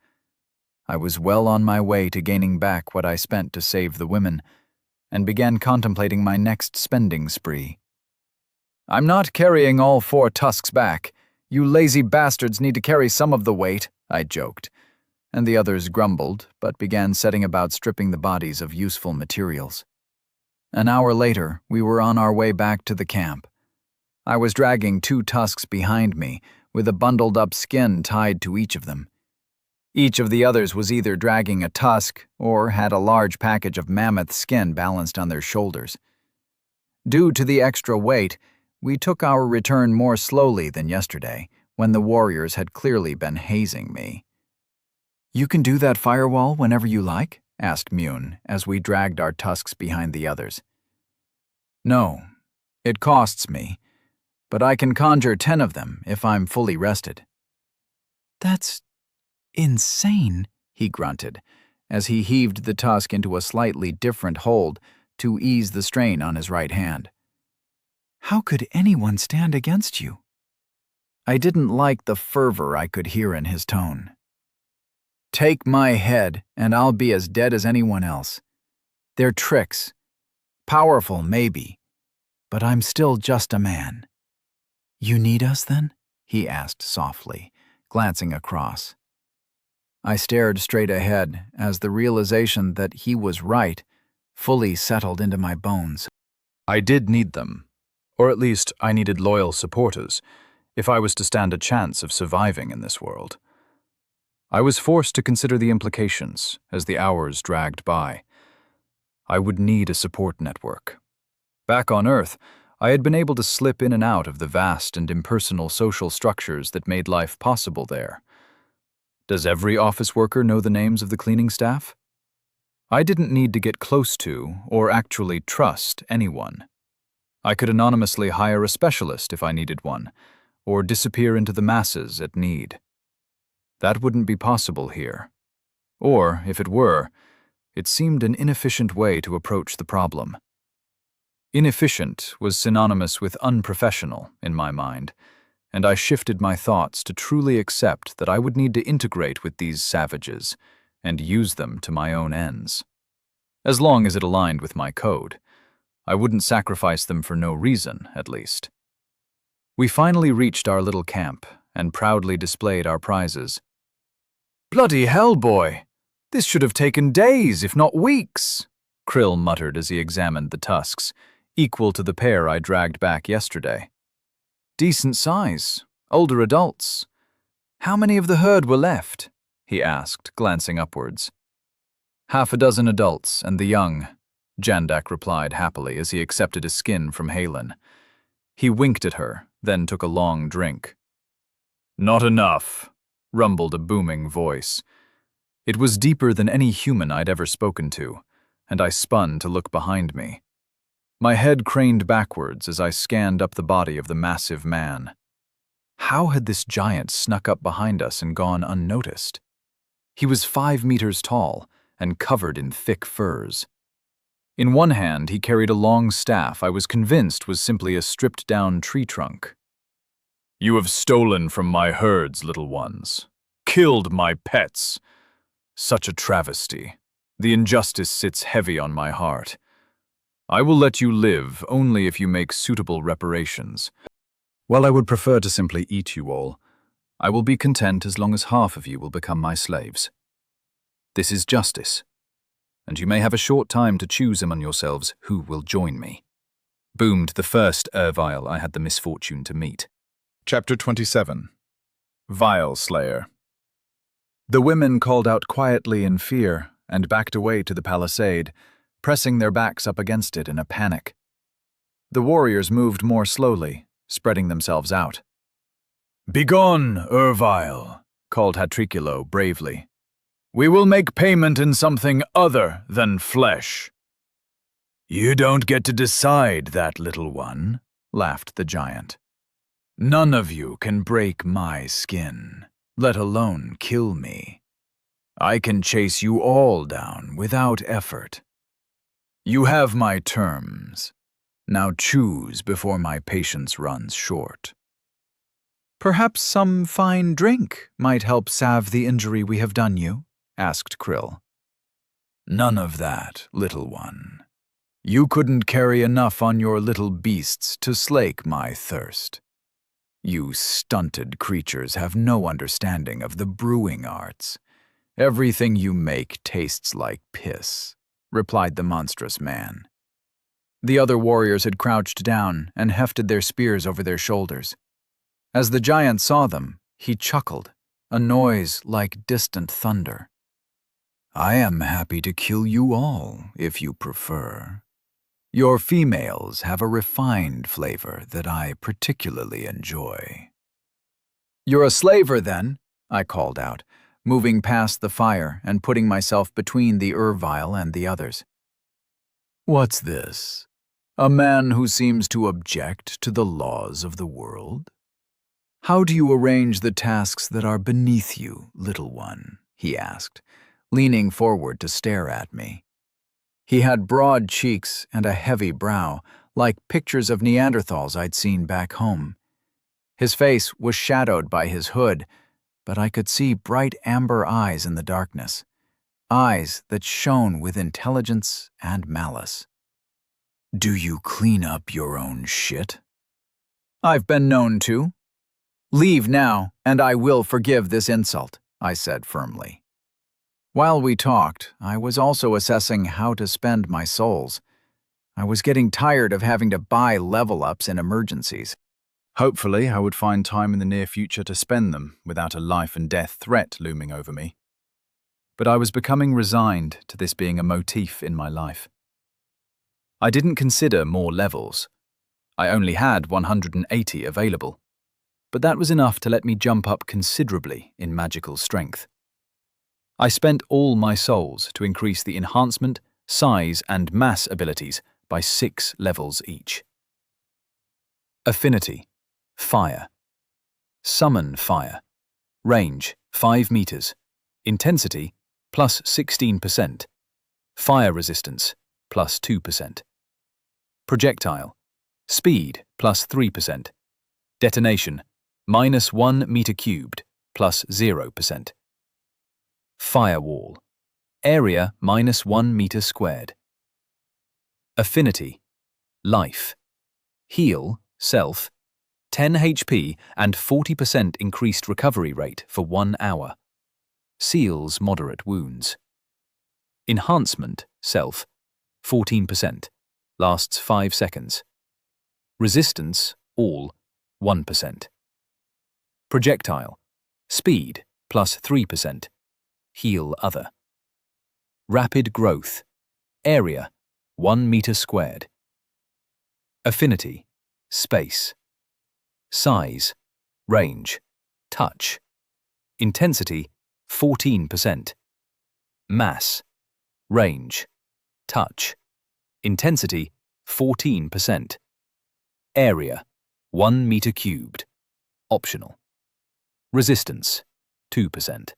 I was well on my way to gaining back what I spent to save the women, and began contemplating my next spending spree. "I'm not carrying all 4 tusks back. You lazy bastards need to carry some of the weight," I joked, and the others grumbled, but began setting about stripping the bodies of useful materials. An hour later, we were on our way back to the camp. I was dragging 2 tusks behind me, with a bundled-up skin tied to each of them. Each of the others was either dragging a tusk or had a large package of mammoth skin balanced on their shoulders. Due to the extra weight, we took our return more slowly than yesterday, when the warriors had clearly been hazing me. "You can do that firewall whenever you like?" asked Mune, as we dragged our tusks behind the others. "No, it costs me, but I can conjure 10 of them if I'm fully rested." "That's insane," he grunted, as he heaved the tusk into a slightly different hold to ease the strain on his right hand. "How could anyone stand against you?" I didn't like the fervor I could hear in his tone. "Take my head, and I'll be as dead as anyone else. They're tricks. Powerful, maybe, but I'm still just a man." "You need us, then?" he asked softly, glancing across. I stared straight ahead as the realization that he was right fully settled into my bones. I did need them, or at least I needed loyal supporters, if I was to stand a chance of surviving in this world. I was forced to consider the implications as the hours dragged by. I would need a support network. Back on Earth, I had been able to slip in and out of the vast and impersonal social structures that made life possible there. Does every office worker know the names of the cleaning staff? I didn't need to get close to or actually trust anyone. I could anonymously hire a specialist if I needed one, or disappear into the masses at need. That wouldn't be possible here. Or, if it were, it seemed an inefficient way to approach the problem. Inefficient was synonymous with unprofessional in my mind, and I shifted my thoughts to truly accept that I would need to integrate with these savages and use them to my own ends. As long as it aligned with my code, I wouldn't sacrifice them for no reason, at least. We finally reached our little camp and proudly displayed our prizes. "Bloody hell, boy! This should have taken days, if not weeks," Krill muttered as he examined the tusks, equal to the pair I dragged back yesterday. "Decent size, older adults. How many of the herd were left?" he asked, glancing upwards. "Half a dozen adults and the young," Jandak replied happily as he accepted a skin from Halen. He winked at her, then took a long drink. "Not enough," rumbled a booming voice. It was deeper than any human I'd ever spoken to, and I spun to look behind me. My head craned backwards as I scanned up the body of the massive man. How had this giant snuck up behind us and gone unnoticed? He was 5 meters tall and covered in thick furs. In one hand, he carried a long staff I was convinced was simply a stripped-down tree trunk. "You have stolen from my herds, little ones. Killed my pets. Such a travesty. The injustice sits heavy on my heart. I will let you live only if you make suitable reparations. While I would prefer to simply eat you all, I will be content as long as half of you will become my slaves. This is justice, and you may have a short time to choose among yourselves who will join me," boomed the first Ervile I had the misfortune to meet. Chapter 27. Vile Slayer. The women called out quietly in fear and backed away to the palisade, pressing their backs up against it in a panic. The warriors moved more slowly, spreading themselves out. "Begone, Ervile," called Hatriculo bravely. "We will make payment in something other than flesh." "You don't get to decide that, little one," laughed the giant. "None of you can break my skin, let alone kill me. I can chase you all down without effort. You have my terms. Now choose before my patience runs short." "Perhaps some fine drink might help salve the injury we have done you?" asked Krill. "None of that, little one. You couldn't carry enough on your little beasts to slake my thirst. You stunted creatures have no understanding of the brewing arts. Everything you make tastes like piss," replied the monstrous man. The other warriors had crouched down and hefted their spears over their shoulders. As the giant saw them, he chuckled, a noise like distant thunder. "I am happy to kill you all, if you prefer. Your females have a refined flavor that I particularly enjoy." "You're a slaver, then," I called out, moving past the fire and putting myself between the Ervile and the others. "What's this? A man who seems to object to the laws of the world? How do you arrange the tasks that are beneath you, little one?" he asked, leaning forward to stare at me. He had broad cheeks and a heavy brow, like pictures of Neanderthals I'd seen back home. His face was shadowed by his hood, but I could see bright amber eyes in the darkness, eyes that shone with intelligence and malice. "Do you clean up your own shit?" "I've been known to. Leave now, and I will forgive this insult," I said firmly. While we talked, I was also assessing how to spend my souls. I was getting tired of having to buy level-ups in emergencies. Hopefully, I would find time in the near future to spend them without a life-and-death threat looming over me. But I was becoming resigned to this being a motif in my life. I didn't consider more levels. I only had 180 available, but that was enough to let me jump up considerably in magical strength. I spent all my souls to increase the enhancement, size, and mass abilities by 6 levels each. Affinity, fire. Summon fire. Range, 5 meters. Intensity, plus 16%. Fire resistance, plus 2%. Projectile, speed, plus 3%. Detonation, minus 1 meter cubed, plus 0%. Firewall, area minus 1 meter squared. Affinity, life. Heal, self, 10 HP and 40% increased recovery rate for 1 hour. Seals moderate wounds. Enhancement, self, 14%, lasts 5 seconds. Resistance, all, 1%. Projectile, speed, plus 3%. Heal other. Rapid growth, area, 1 meter squared. Affinity, space. Size, range, touch. Intensity, 14%. Mass, range, touch. Intensity, 14%. Area, 1 meter cubed. Optional. Resistance, 2%.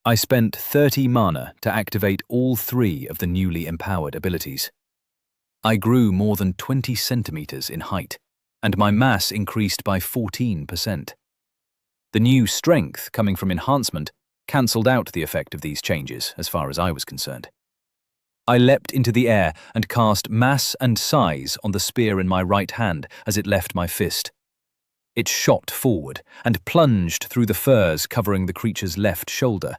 I spent 30 mana to activate all 3 of the newly empowered abilities. I grew more than 20 centimeters in height, and my mass increased by 14%. The new strength coming from enhancement cancelled out the effect of these changes as far as I was concerned. I leapt into the air and cast mass and size on the spear in my right hand as it left my fist. It shot forward and plunged through the furs covering the creature's left shoulder.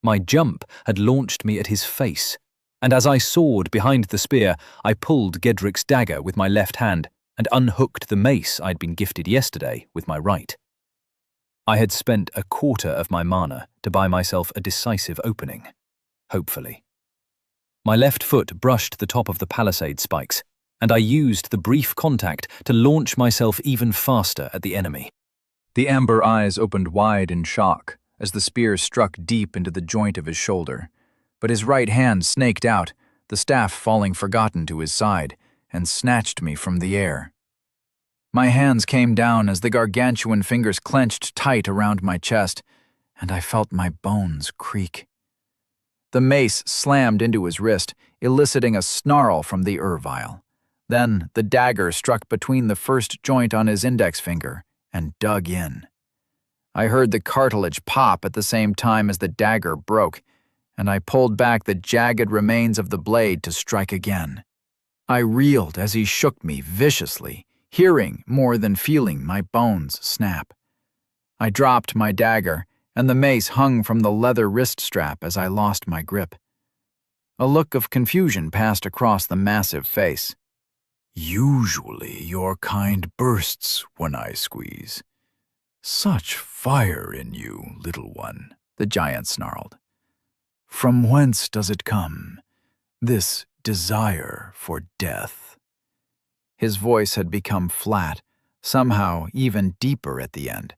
My jump had launched me at his face, and as I soared behind the spear, I pulled Gedric's dagger with my left hand and unhooked the mace I'd been gifted yesterday with my right. I had spent a quarter of my mana to buy myself a decisive opening, hopefully. My left foot brushed the top of the palisade spikes, and I used the brief contact to launch myself even faster at the enemy. The amber eyes opened wide in shock as the spear struck deep into the joint of his shoulder, but his right hand snaked out, the staff falling forgotten to his side, and snatched me from the air. My hands came down as the gargantuan fingers clenched tight around my chest, and I felt my bones creak. The mace slammed into his wrist, eliciting a snarl from the Ervile. Then the dagger struck between the first joint on his index finger and dug in. I heard the cartilage pop at the same time as the dagger broke, and I pulled back the jagged remains of the blade to strike again. I reeled as he shook me viciously, hearing more than feeling my bones snap. I dropped my dagger, and the mace hung from the leather wrist strap as I lost my grip. A look of confusion passed across the massive face. Usually your kind bursts when I squeeze. Such fire in you, little one, the giant snarled. From whence does it come, this desire for death? His voice had become flat, somehow even deeper at the end,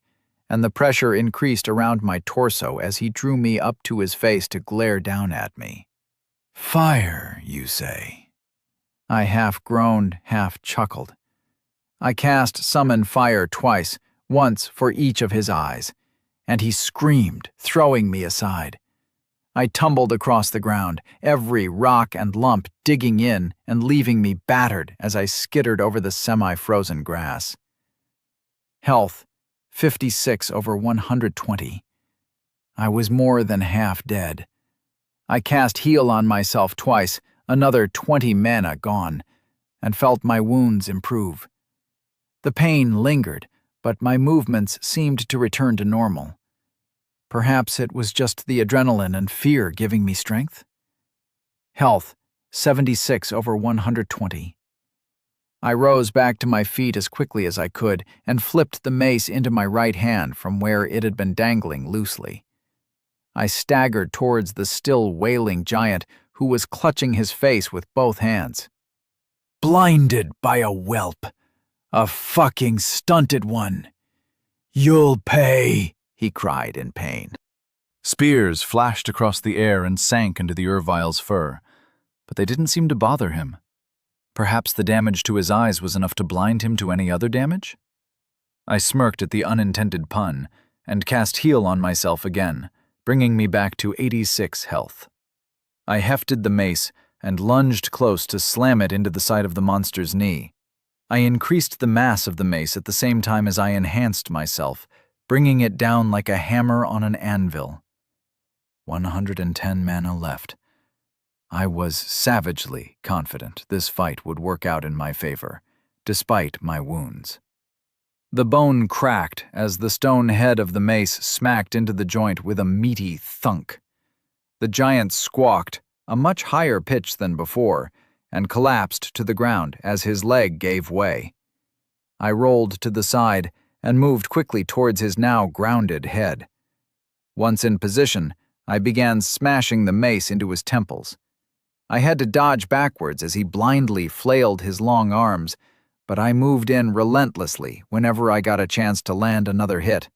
and the pressure increased around my torso as he drew me up to his face to glare down at me. Fire, you say? I half groaned, half chuckled. I cast Summon Fire twice, once for each of his eyes, and he screamed, throwing me aside. I tumbled across the ground, every rock and lump digging in and leaving me battered as I skittered over the semi-frozen grass. Health, 56/120. I was more than half dead. I cast Heal on myself twice, another 20 mana gone, and felt my wounds improve. The pain lingered, but my movements seemed to return to normal. Perhaps it was just the adrenaline and fear giving me strength? Health, 76/120. I rose back to my feet as quickly as I could and flipped the mace into my right hand from where it had been dangling loosely. I staggered towards the still wailing giant who was clutching his face with both hands. Blinded by a whelp. A fucking stunted one. You'll pay, he cried in pain. Spears flashed across the air and sank into the Urvile's fur, but they didn't seem to bother him. Perhaps the damage to his eyes was enough to blind him to any other damage? I smirked at the unintended pun and cast Heal on myself again, bringing me back to 86 health. I hefted the mace and lunged close to slam it into the side of the monster's knee. I increased the mass of the mace at the same time as I enhanced myself, bringing it down like a hammer on an anvil. 110 mana left. I was savagely confident this fight would work out in my favor, despite my wounds. The bone cracked as the stone head of the mace smacked into the joint with a meaty thunk. The giant squawked, a much higher pitch than before, and collapsed to the ground as his leg gave way. I rolled to the side and moved quickly towards his now grounded head. Once in position, I began smashing the mace into his temples. I had to dodge backwards as he blindly flailed his long arms, but I moved in relentlessly whenever I got a chance to land another hit.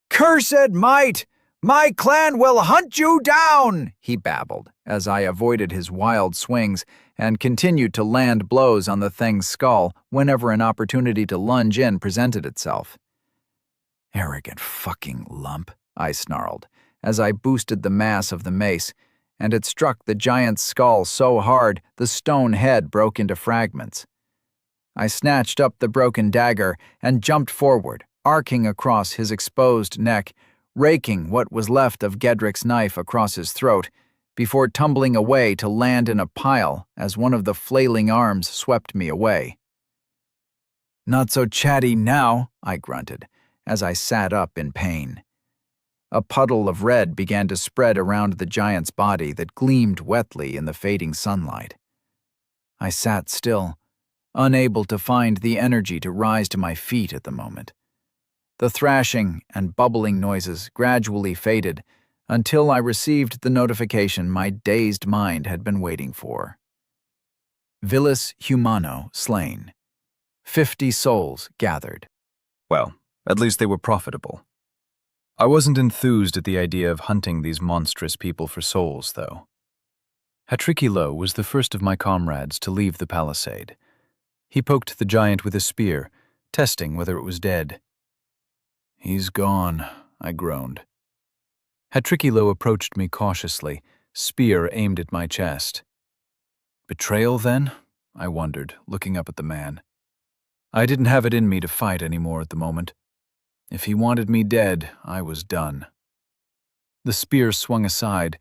Cursed might! My clan will hunt you down, he babbled as I avoided his wild swings and continued to land blows on the thing's skull whenever an opportunity to lunge in presented itself. Arrogant fucking lump, I snarled as I boosted the mass of the mace, and it struck the giant's skull so hard the stone head broke into fragments. I snatched up the broken dagger and jumped forward, arcing across his exposed neck, raking what was left of Gedrick's knife across his throat, before tumbling away to land in a pile as one of the flailing arms swept me away. Not so chatty now, I grunted, as I sat up in pain. A puddle of red began to spread around the giant's body that gleamed wetly in the fading sunlight. I sat still, unable to find the energy to rise to my feet at the moment. The thrashing and bubbling noises gradually faded until I received the notification my dazed mind had been waiting for. Vilis Humano slain. 50 souls gathered. Well, at least they were profitable. I wasn't enthused at the idea of hunting these monstrous people for souls, though. Hatrikilo was the first of my comrades to leave the palisade. He poked the giant with a spear, testing whether it was dead. He's gone, I groaned. Hatrikilo approached me cautiously, spear aimed at my chest. Betrayal, then? I wondered, looking up at the man. I didn't have it in me to fight anymore at the moment. If he wanted me dead, I was done. The spear swung aside,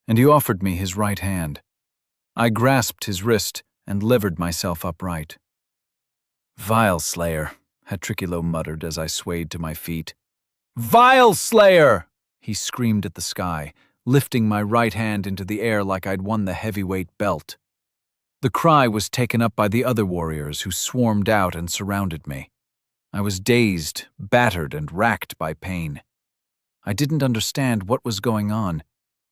and he offered me his right hand. I grasped his wrist and levered myself upright. "Vile Slayer," Hatrikilo muttered as I swayed to my feet. "Vile Slayer!" he screamed at the sky, lifting my right hand into the air like I'd won the heavyweight belt. The cry was taken up by the other warriors who swarmed out and surrounded me. I was dazed, battered, and racked by pain. I didn't understand what was going on,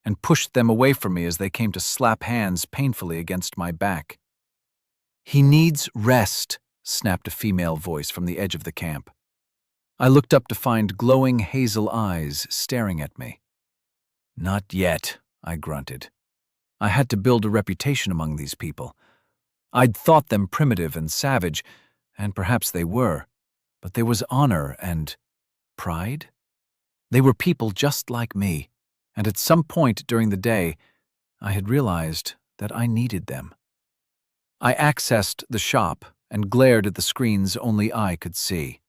and pushed them away from me as they came to slap hands painfully against my back. "He needs rest," snapped a female voice from the edge of the camp. I looked up to find glowing hazel eyes staring at me. "Not yet," I grunted. I had to build a reputation among these people. I'd thought them primitive and savage, and perhaps they were, but there was honor and pride. They were people just like me, and at some point during the day, I had realized that I needed them. I accessed the shop and glared at the screens only I could see.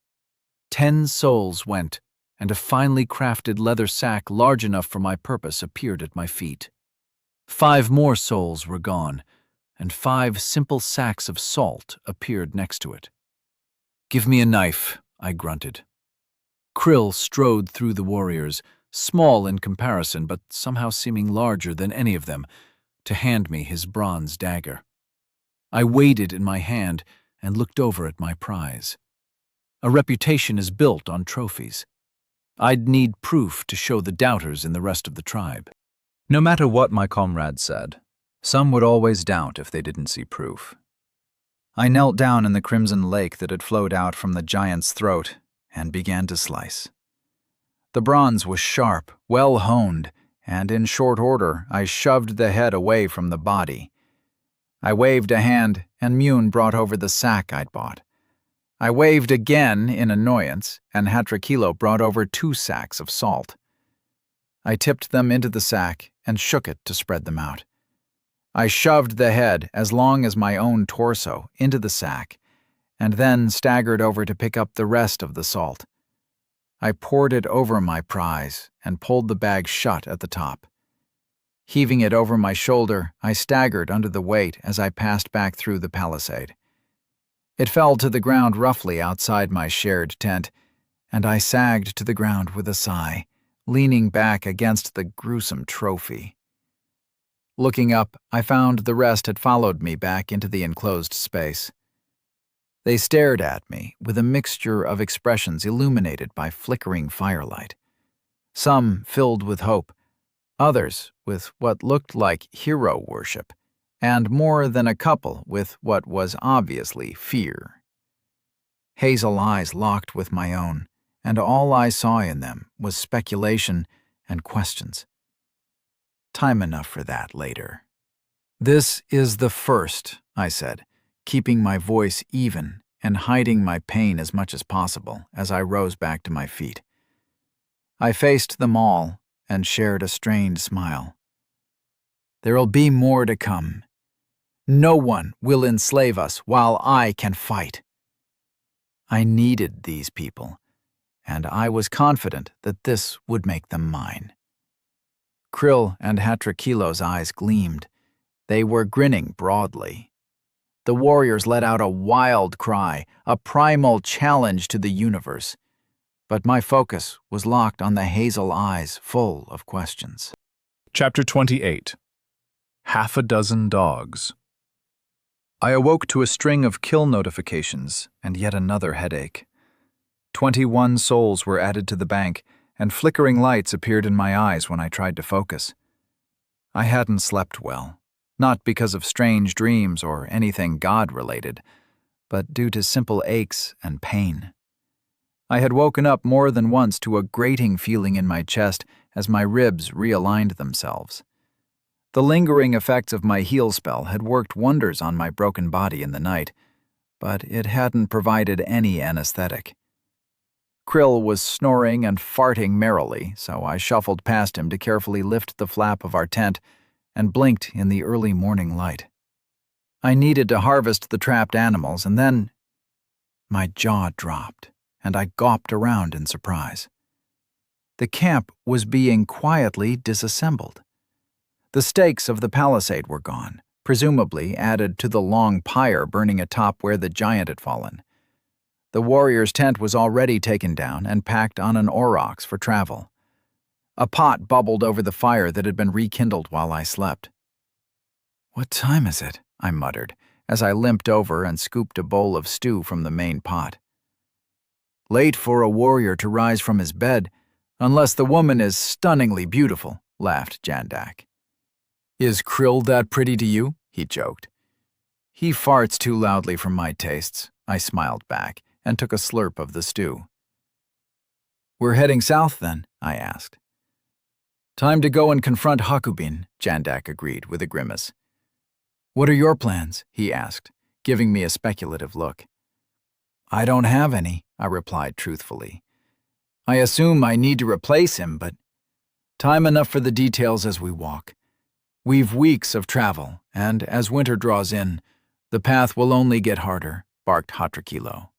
10 souls went, and a finely crafted leather sack large enough for my purpose appeared at my feet. 5 more souls were gone, and 5 simple sacks of salt appeared next to it. "Give me a knife," I grunted. Krill strode through the warriors, small in comparison but somehow seeming larger than any of them, to hand me his bronze dagger. I weighed it in my hand and looked over at my prize. A reputation is built on trophies. I'd need proof to show the doubters in the rest of the tribe. No matter what my comrades said, some would always doubt if they didn't see proof. I knelt down in the crimson lake that had flowed out from the giant's throat and began to slice. The bronze was sharp, well honed, and in short order I shoved the head away from the body. I waved a hand, and Mune brought over the sack I'd bought. I waved again in annoyance, and Hatrikilo brought over 2 sacks of salt. I tipped them into the sack and shook it to spread them out. I shoved the head, as long as my own torso, into the sack, and then staggered over to pick up the rest of the salt. I poured it over my prize and pulled the bag shut at the top. Heaving it over my shoulder, I staggered under the weight as I passed back through the palisade. It fell to the ground roughly outside my shared tent, and I sagged to the ground with a sigh, leaning back against the gruesome trophy. Looking up, I found the rest had followed me back into the enclosed space. They stared at me with a mixture of expressions illuminated by flickering firelight. Some filled with hope, others with what looked like hero worship, and more than a couple with what was obviously fear. Hazel eyes locked with my own, and all I saw in them was speculation and questions. Time enough for that later. "This is the first," I said, keeping my voice even and hiding my pain as much as possible as I rose back to my feet. I faced them all and shared a strained smile. "There'll be more to come. No one will enslave us while I can fight." I needed these people, and I was confident that this would make them mine. Krill and Hatrikilo's eyes gleamed. They were grinning broadly. The warriors let out a wild cry, a primal challenge to the universe. But my focus was locked on the hazel eyes full of questions. Chapter 28. Half a dozen dogs. I awoke to a string of kill notifications and yet another headache. 21 souls were added to the bank, and flickering lights appeared in my eyes when I tried to focus. I hadn't slept well, not because of strange dreams or anything God-related, but due to simple aches and pain. I had woken up more than once to a grating feeling in my chest as my ribs realigned themselves. The lingering effects of my heal spell had worked wonders on my broken body in the night, but it hadn't provided any anesthetic. Krill was snoring and farting merrily, so I shuffled past him to carefully lift the flap of our tent and blinked in the early morning light. I needed to harvest the trapped animals, and then my jaw dropped, and I gawped around in surprise. The camp was being quietly disassembled. The stakes of the palisade were gone, presumably added to the long pyre burning atop where the giant had fallen. The warrior's tent was already taken down and packed on an aurochs for travel. A pot bubbled over the fire that had been rekindled while I slept. "What time is it?" I muttered, as I limped over and scooped a bowl of stew from the main pot. "Late for a warrior to rise from his bed, unless the woman is stunningly beautiful," laughed Jandak. "Is Krill that pretty to you?" he joked. "He farts too loudly for my tastes," I smiled back and took a slurp of the stew. "We're heading south then?" I asked. "Time to go and confront Hakubin," Jandak agreed with a grimace. "What are your plans?" he asked, giving me a speculative look. "I don't have any," I replied truthfully. "I assume I need to replace him, but time enough for the details as we walk. We've weeks of travel, and as winter draws in, the path will only get harder," barked Hatrakilo.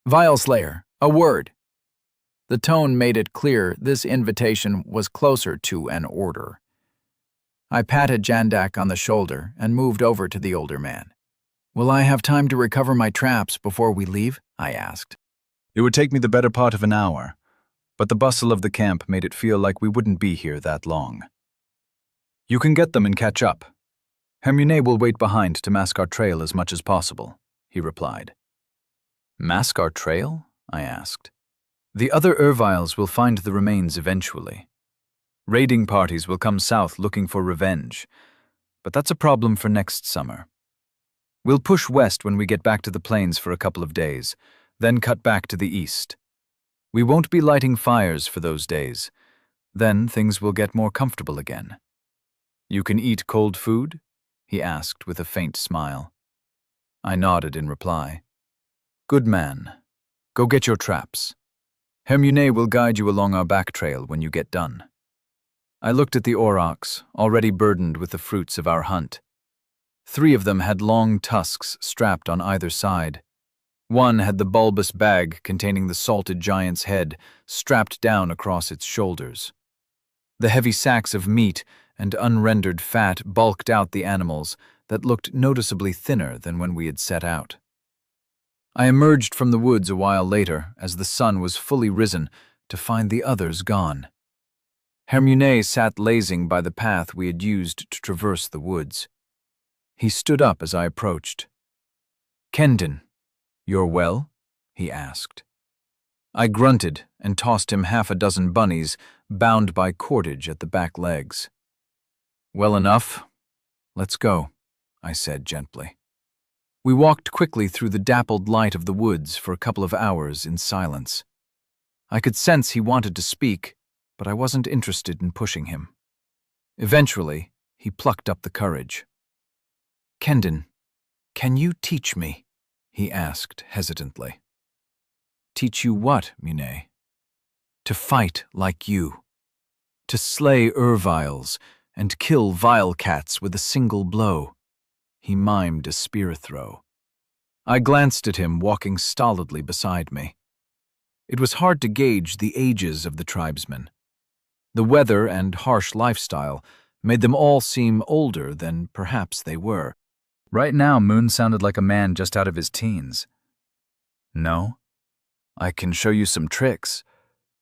"Vile Slayer, a word." The tone made it clear this invitation was closer to an order. I patted Jandak on the shoulder and moved over to the older man. "Will I have time to recover my traps before we leave?" I asked. It would take me the better part of an hour, but the bustle of the camp made it feel like we wouldn't be here that long. "You can get them and catch up. Hermune will wait behind to mask our trail as much as possible," he replied. "Mask our trail?" I asked. "The other Erviles will find the remains eventually. Raiding parties will come south looking for revenge, but that's a problem for next summer. We'll push west when we get back to the plains for a couple of days, then cut back to the east. We won't be lighting fires for those days. Then things will get more comfortable again." "You can eat cold food?" he asked with a faint smile. I nodded in reply. "Good man. Go get your traps. Hermune will guide you along our back trail when you get done." I looked at the aurochs, already burdened with the fruits of our hunt. 3 of them had long tusks strapped on either side. One had the bulbous bag containing the salted giant's head strapped down across its shoulders. The heavy sacks of meat and unrendered fat bulked out the animals that looked noticeably thinner than when we had set out. I emerged from the woods a while later, as the sun was fully risen, to find the others gone. Hermune sat lazing by the path we had used to traverse the woods. He stood up as I approached. "Kendon, you're well?" he asked. I grunted and tossed him 6 bunnies bound by cordage at the back legs. "Well enough. Let's go," I said gently. We walked quickly through the dappled light of the woods for a couple of hours in silence. I could sense he wanted to speak, but I wasn't interested in pushing him. Eventually, he plucked up the courage. "Kendon, can you teach me?" he asked hesitantly. "Teach you what, Mune?" "To fight like you. To slay Erviles and kill vile cats with a single blow." He mimed a spear throw. I glanced at him walking stolidly beside me. It was hard to gauge the ages of the tribesmen. The weather and harsh lifestyle made them all seem older than perhaps they were. Right now, Moon sounded like a man just out of his teens. "No, I can show you some tricks,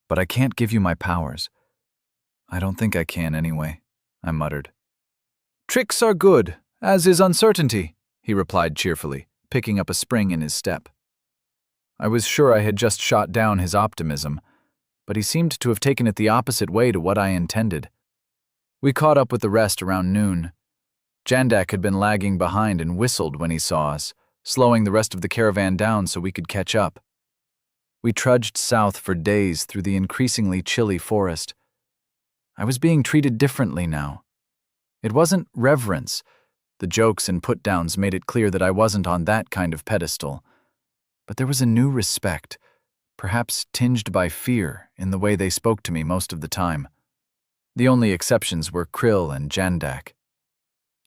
but I can't give you my powers." "I don't think I can anyway," I muttered. "Tricks are good, as is uncertainty," he replied cheerfully, picking up a spring in his step. I was sure I had just shot down his optimism, but he seemed to have taken it the opposite way to what I intended. We caught up with the rest around noon. Jandak had been lagging behind and whistled when he saw us, slowing the rest of the caravan down so we could catch up. We trudged south for days through the increasingly chilly forest. I was being treated differently now. It wasn't reverence. The jokes and put-downs made it clear that I wasn't on that kind of pedestal. But there was a new respect, perhaps tinged by fear, in the way they spoke to me most of the time. The only exceptions were Krill and Jandak.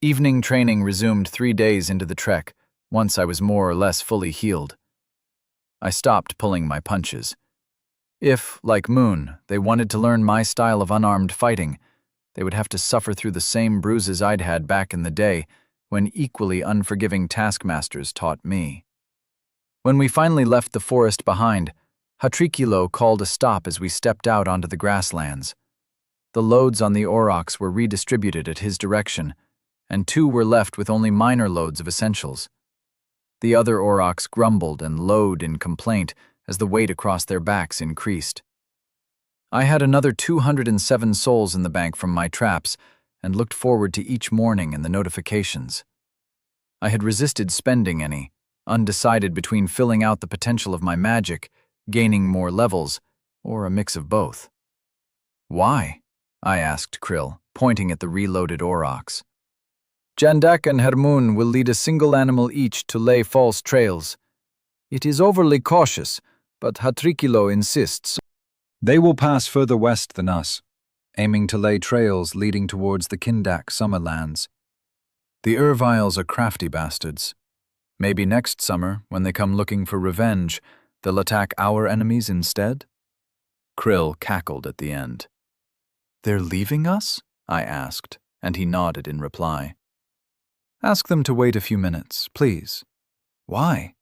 Evening training resumed 3 days into the trek, once I was more or less fully healed. I stopped pulling my punches. If, like Moon, they wanted to learn my style of unarmed fighting, They would have to suffer through the same bruises I'd had back in the day when equally unforgiving taskmasters taught me. When we finally left the forest behind, Hatrikilo called a stop as we stepped out onto the grasslands. The loads on the aurochs were redistributed at his direction, and 2 were left with only minor loads of essentials. The other aurochs grumbled and lowed in complaint as the weight across their backs increased. I had another 207 souls in the bank from my traps and looked forward to each morning and the notifications. I had resisted spending any, undecided between filling out the potential of my magic, gaining more levels, or a mix of both. "Why?" I asked Krill, pointing at the reloaded aurochs. "Jandak and Hermun will lead a single animal each to lay false trails. It is overly cautious, but Hatrikilo insists. They will pass further west than us, aiming to lay trails leading towards the Kindak summerlands. The Erviles are crafty bastards. Maybe next summer, when they come looking for revenge, they'll attack our enemies instead?" Krill cackled at the end. "They're leaving us?" I asked, and he nodded in reply. "Ask them to wait a few minutes, please." "Why?"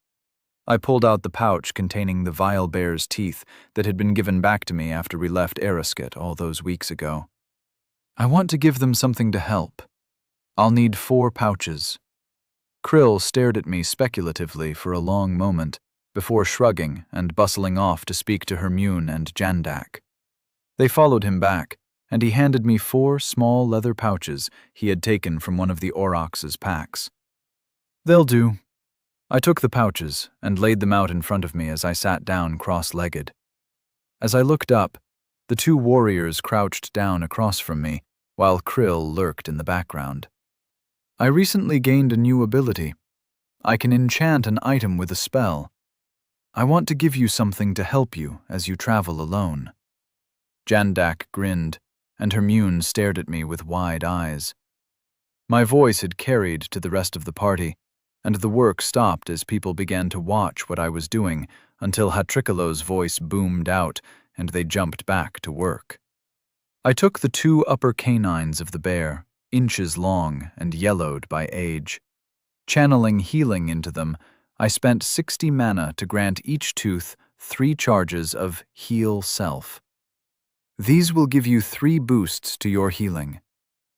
I pulled out the pouch containing the vile bear's teeth that had been given back to me after we left Erasket all those weeks ago. "I want to give them something to help. I'll need 4 pouches." Krill stared at me speculatively for a long moment, before shrugging and bustling off to speak to Hermun and Jandak. They followed him back, and he handed me 4 small leather pouches he had taken from one of the aurochs' packs. "They'll do." I took the pouches and laid them out in front of me as I sat down cross-legged. As I looked up, the 2 warriors crouched down across from me, while Krill lurked in the background. "I recently gained a new ability. I can enchant an item with a spell. I want to give you something to help you as you travel alone." Jandak grinned, and Hermun stared at me with wide eyes. My voice had carried to the rest of the party, and the work stopped as people began to watch what I was doing until Hatrikilo's voice boomed out and they jumped back to work. I took the 2 upper canines of the bear, inches long and yellowed by age. Channeling healing into them, I spent 60 mana to grant each tooth 3 charges of Heal Self. These will give you 3 boosts to your healing.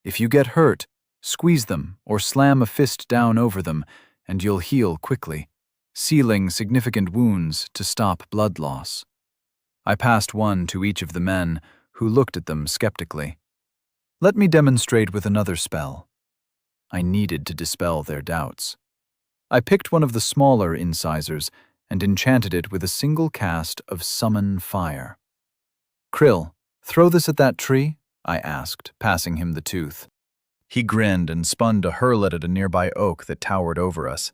If you get hurt, squeeze them or slam a fist down over them, and you'll heal quickly, sealing significant wounds to stop blood loss. I passed one to each of the men, who looked at them skeptically. "Let me demonstrate with another spell." I needed to dispel their doubts. I picked one of the smaller incisors and enchanted it with a single cast of Summon Fire. "Krill, throw this at that tree?" I asked, passing him the tooth. He grinned and spun to hurl it at a nearby oak that towered over us.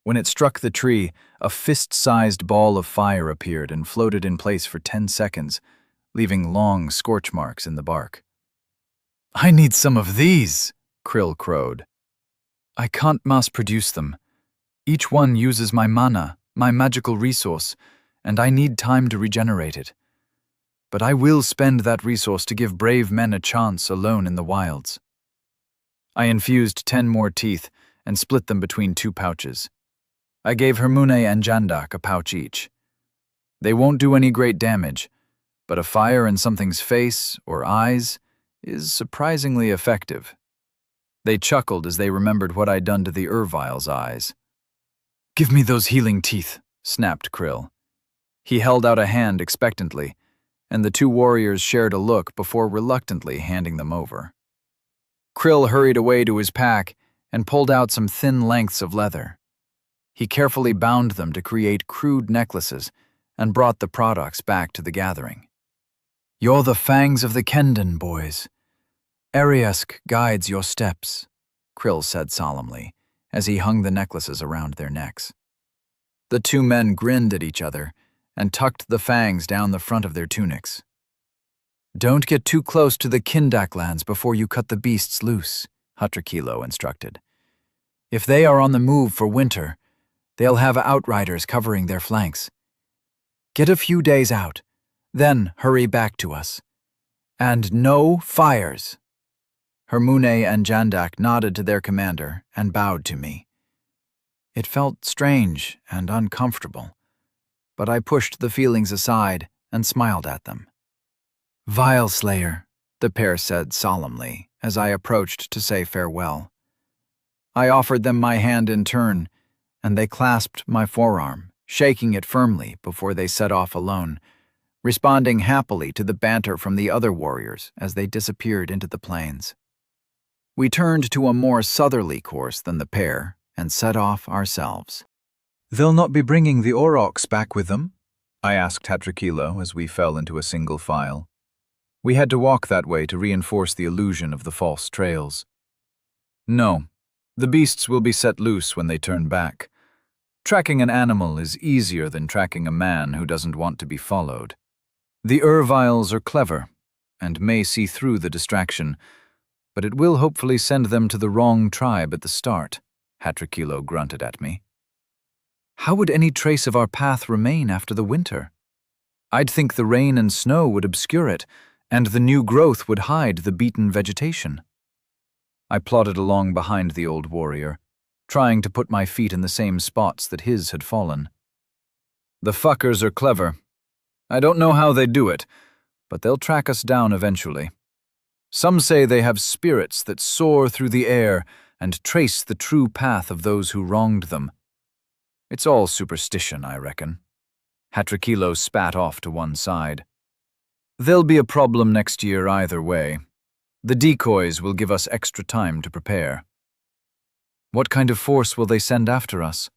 When it struck the tree, a fist-sized ball of fire appeared and floated in place for 10 seconds, leaving long scorch marks in the bark. "I need some of these," Krill crowed. "I can't mass-produce them. Each one uses my mana, my magical resource, and I need time to regenerate it. But I will spend that resource to give brave men a chance alone in the wilds." I infused 10 more teeth and split them between 2 pouches. I gave Hermune and Jandak a pouch each. They won't do any great damage, but a fire in something's face or eyes is surprisingly effective. They chuckled as they remembered what I'd done to the Ervile's eyes. "Give me those healing teeth," snapped Krill. He held out a hand expectantly, and the 2 warriors shared a look before reluctantly handing them over. Krill hurried away to his pack and pulled out some thin lengths of leather. He carefully bound them to create crude necklaces and brought the products back to the gathering. "You're the fangs of the Kendan, boys. Ariesk guides your steps," Krill said solemnly, as he hung the necklaces around their necks. The 2 men grinned at each other and tucked the fangs down the front of their tunics. "Don't get too close to the Kindak lands before you cut the beasts loose," Hatrikilo instructed. "If they are on the move for winter, they'll have outriders covering their flanks. Get a few days out, then hurry back to us. And no fires." Hermune and Jandak nodded to their commander and bowed to me. It felt strange and uncomfortable, but I pushed the feelings aside and smiled at them. "Vile Slayer," the pair said solemnly as I approached to say farewell. I offered them my hand in turn, and they clasped my forearm, shaking it firmly before they set off alone, responding happily to the banter from the other warriors as they disappeared into the plains. We turned to a more southerly course than the pair and set off ourselves. "They'll not be bringing the aurochs back with them?" I asked Hatrikilo as we fell into a single file. We had to walk that way to reinforce the illusion of the false trails. "No, the beasts will be set loose when they turn back. Tracking an animal is easier than tracking a man who doesn't want to be followed. The Urviles are clever and may see through the distraction, but it will hopefully send them to the wrong tribe at the start," Hatrikilo grunted at me. "How would any trace of our path remain after the winter? I'd think the rain and snow would obscure it, and the new growth would hide the beaten vegetation." I plodded along behind the old warrior, trying to put my feet in the same spots that his had fallen. "The fuckers are clever. I don't know how they do it, but they'll track us down eventually. Some say they have spirits that soar through the air and trace the true path of those who wronged them. It's all superstition, I reckon." Hatrikilo spat off to one side. "There'll be a problem next year either way. The decoys will give us extra time to prepare." "What kind of force will they send after us?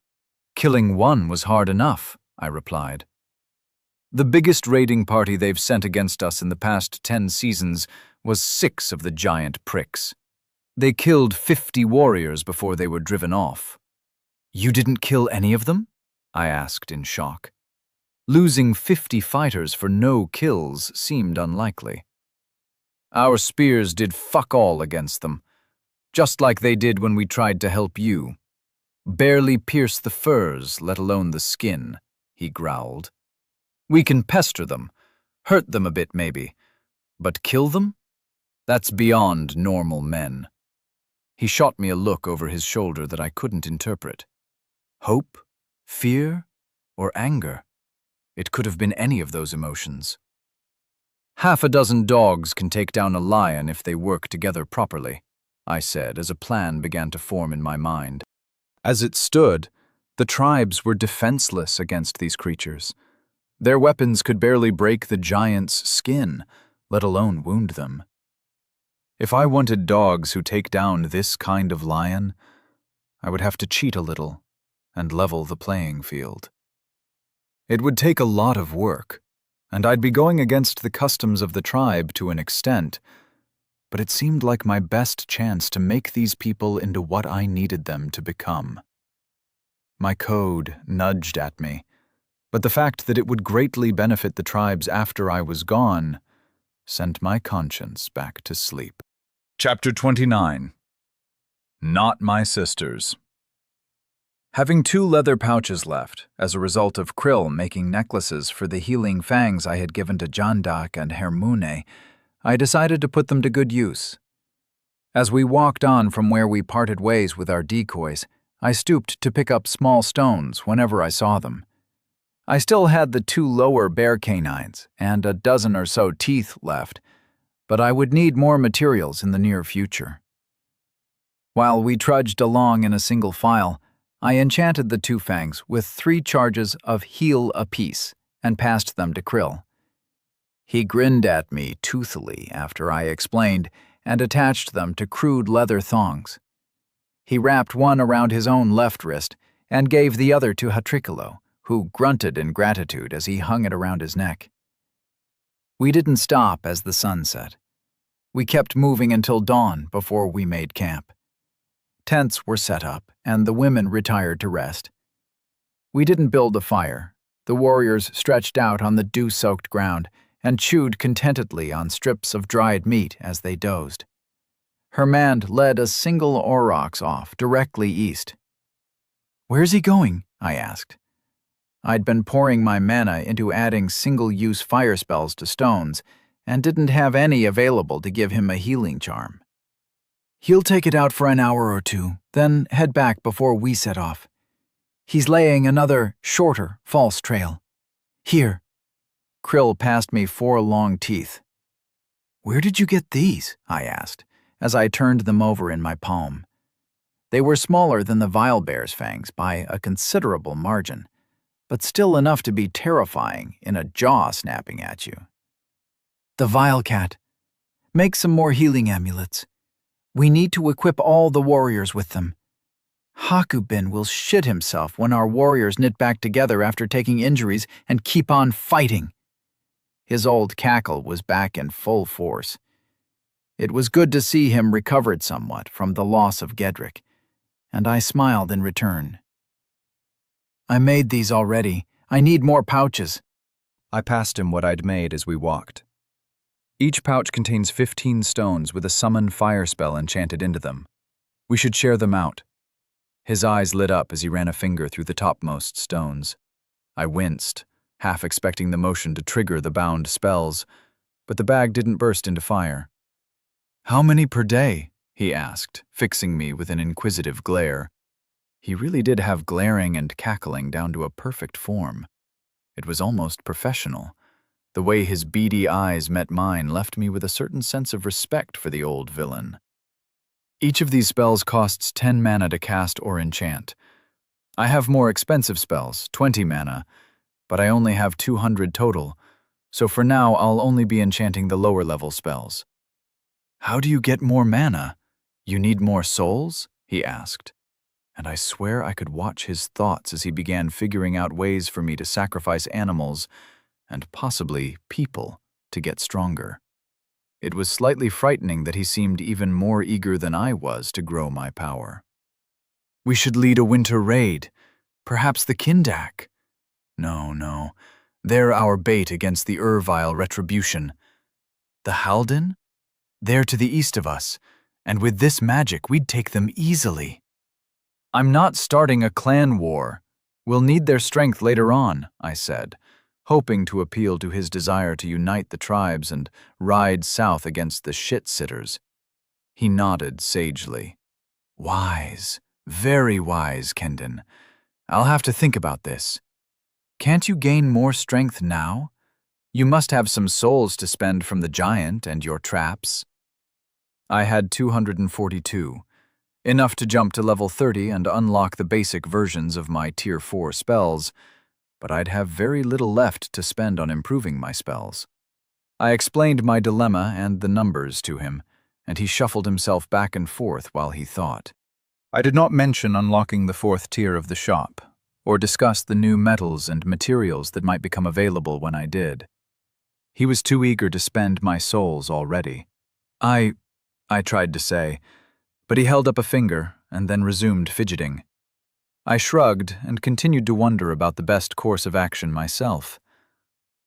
Killing one was hard enough," I replied. "The biggest raiding party they've sent against us in the past 10 seasons was 6 of the giant pricks. They killed 50 warriors before they were driven off." "You didn't kill any of them?" I asked in shock. Losing 50 fighters for no kills seemed unlikely. "Our spears did fuck all against them, just like they did when we tried to help you. Barely pierce the furs, let alone the skin," he growled. "We can pester them, hurt them a bit maybe, but kill them? That's beyond normal men." He shot me a look over his shoulder that I couldn't interpret. Hope? Fear? Or anger? It could have been any of those emotions. "Half a dozen dogs can take down a lion if they work together properly," I said as a plan began to form in my mind. As it stood, the tribes were defenseless against these creatures. Their weapons could barely break the giant's skin, let alone wound them. If I wanted dogs who take down this kind of lion, I would have to cheat a little and level the playing field. It would take a lot of work, and I'd be going against the customs of the tribe to an extent, but it seemed like my best chance to make these people into what I needed them to become. My code nudged at me, but the fact that it would greatly benefit the tribes after I was gone sent my conscience back to sleep. Chapter 29. Not My Sisters. Having 2 leather pouches left, as a result of Krill making necklaces for the healing fangs I had given to Jandak and Hermune, I decided to put them to good use. As we walked on from where we parted ways with our decoys, I stooped to pick up small stones whenever I saw them. I still had the 2 lower bear canines and a dozen or so teeth left, but I would need more materials in the near future. While we trudged along in a single file, I enchanted the 2 fangs with 3 charges of heal apiece and passed them to Krill. He grinned at me toothily after I explained and attached them to crude leather thongs. He wrapped one around his own left wrist and gave the other to Hatrikilo, who grunted in gratitude as he hung it around his neck. We didn't stop as the sun set. We kept moving until dawn before we made camp. Tents were set up, and the women retired to rest. We didn't build a fire. The warriors stretched out on the dew-soaked ground and chewed contentedly on strips of dried meat as they dozed. Hermand led a single aurochs off directly east. "Where's he going?" I asked. I'd been pouring my mana into adding single-use fire spells to stones and didn't have any available to give him a healing charm. He'll take it out for an hour or two, then head back before we set off. He's laying another, shorter, false trail. Here. Krill passed me 4 long teeth. Where did you get these? I asked, as I turned them over in my palm. They were smaller than the vilebear's fangs by a considerable margin, but still enough to be terrifying in a jaw snapping at you. The vilecat. Make some more healing amulets. We need to equip all the warriors with them. Hakubin will shit himself when our warriors knit back together after taking injuries and keep on fighting. His old cackle was back in full force. It was good to see him recovered somewhat from the loss of Gedrick, and I smiled in return. I made these already. I need more pouches. I passed him what I'd made as we walked. Each pouch contains 15 stones with a summon fire spell enchanted into them. We should share them out. His eyes lit up as he ran a finger through the topmost stones. I winced, half expecting the motion to trigger the bound spells, but the bag didn't burst into fire. "How many per day?" he asked, fixing me with an inquisitive glare. He really did have glaring and cackling down to a perfect form. It was almost professional. The way his beady eyes met mine left me with a certain sense of respect for the old villain. Each of these spells costs 10 mana to cast or enchant. I have more expensive spells, 20 mana, but I only have 200 total, so for now I'll only be enchanting the lower level spells. "How do you get more mana? You need more souls?" he asked. And I swear I could watch his thoughts as he began figuring out ways for me to sacrifice animals and possibly people to get stronger. It was slightly frightening that he seemed even more eager than I was to grow my power. "We should lead a winter raid. Perhaps the Kindak." No. They're our bait against the Ervile retribution. "The Halden? They're to the east of us, and with this magic we'd take them easily." "I'm not starting a clan war. We'll need their strength later on," I said, hoping to appeal to his desire to unite the tribes and ride south against the shit-sitters. He nodded sagely. "Wise, very wise, Kendon. I'll have to think about this. Can't you gain more strength now? You must have some souls to spend from the giant and your traps." I had 242, enough to jump to level 30 and unlock the basic versions of my Tier 4 spells, but I'd have very little left to spend on improving my spells. I explained my dilemma and the numbers to him, and he shuffled himself back and forth while he thought. I did not mention unlocking the 4th tier of the shop, or discuss the new metals and materials that might become available when I did. He was too eager to spend my souls already. I tried to say, but he held up a finger and then resumed fidgeting. I shrugged and continued to wonder about the best course of action myself.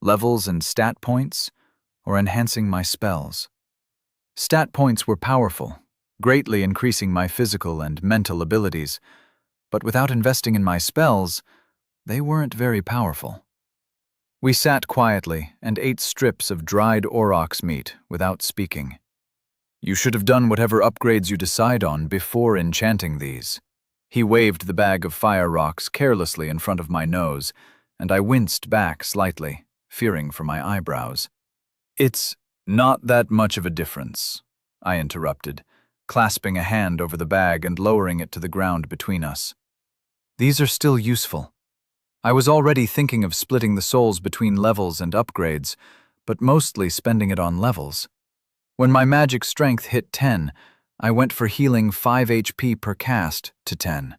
Levels and stat points, or enhancing my spells. Stat points were powerful, greatly increasing my physical and mental abilities, but without investing in my spells, they weren't very powerful. We sat quietly and ate strips of dried aurochs meat without speaking. "You should have done whatever upgrades you decide on before enchanting these." He waved the bag of fire rocks carelessly in front of my nose, and I winced back slightly, fearing for my eyebrows. "It's not that much of a difference," I interrupted, clasping a hand over the bag and lowering it to the ground between us. "These are still useful. I was already thinking of splitting the souls between levels and upgrades, but mostly spending it on levels. When my magic strength hit 10, I went for healing 5 HP per cast to 10.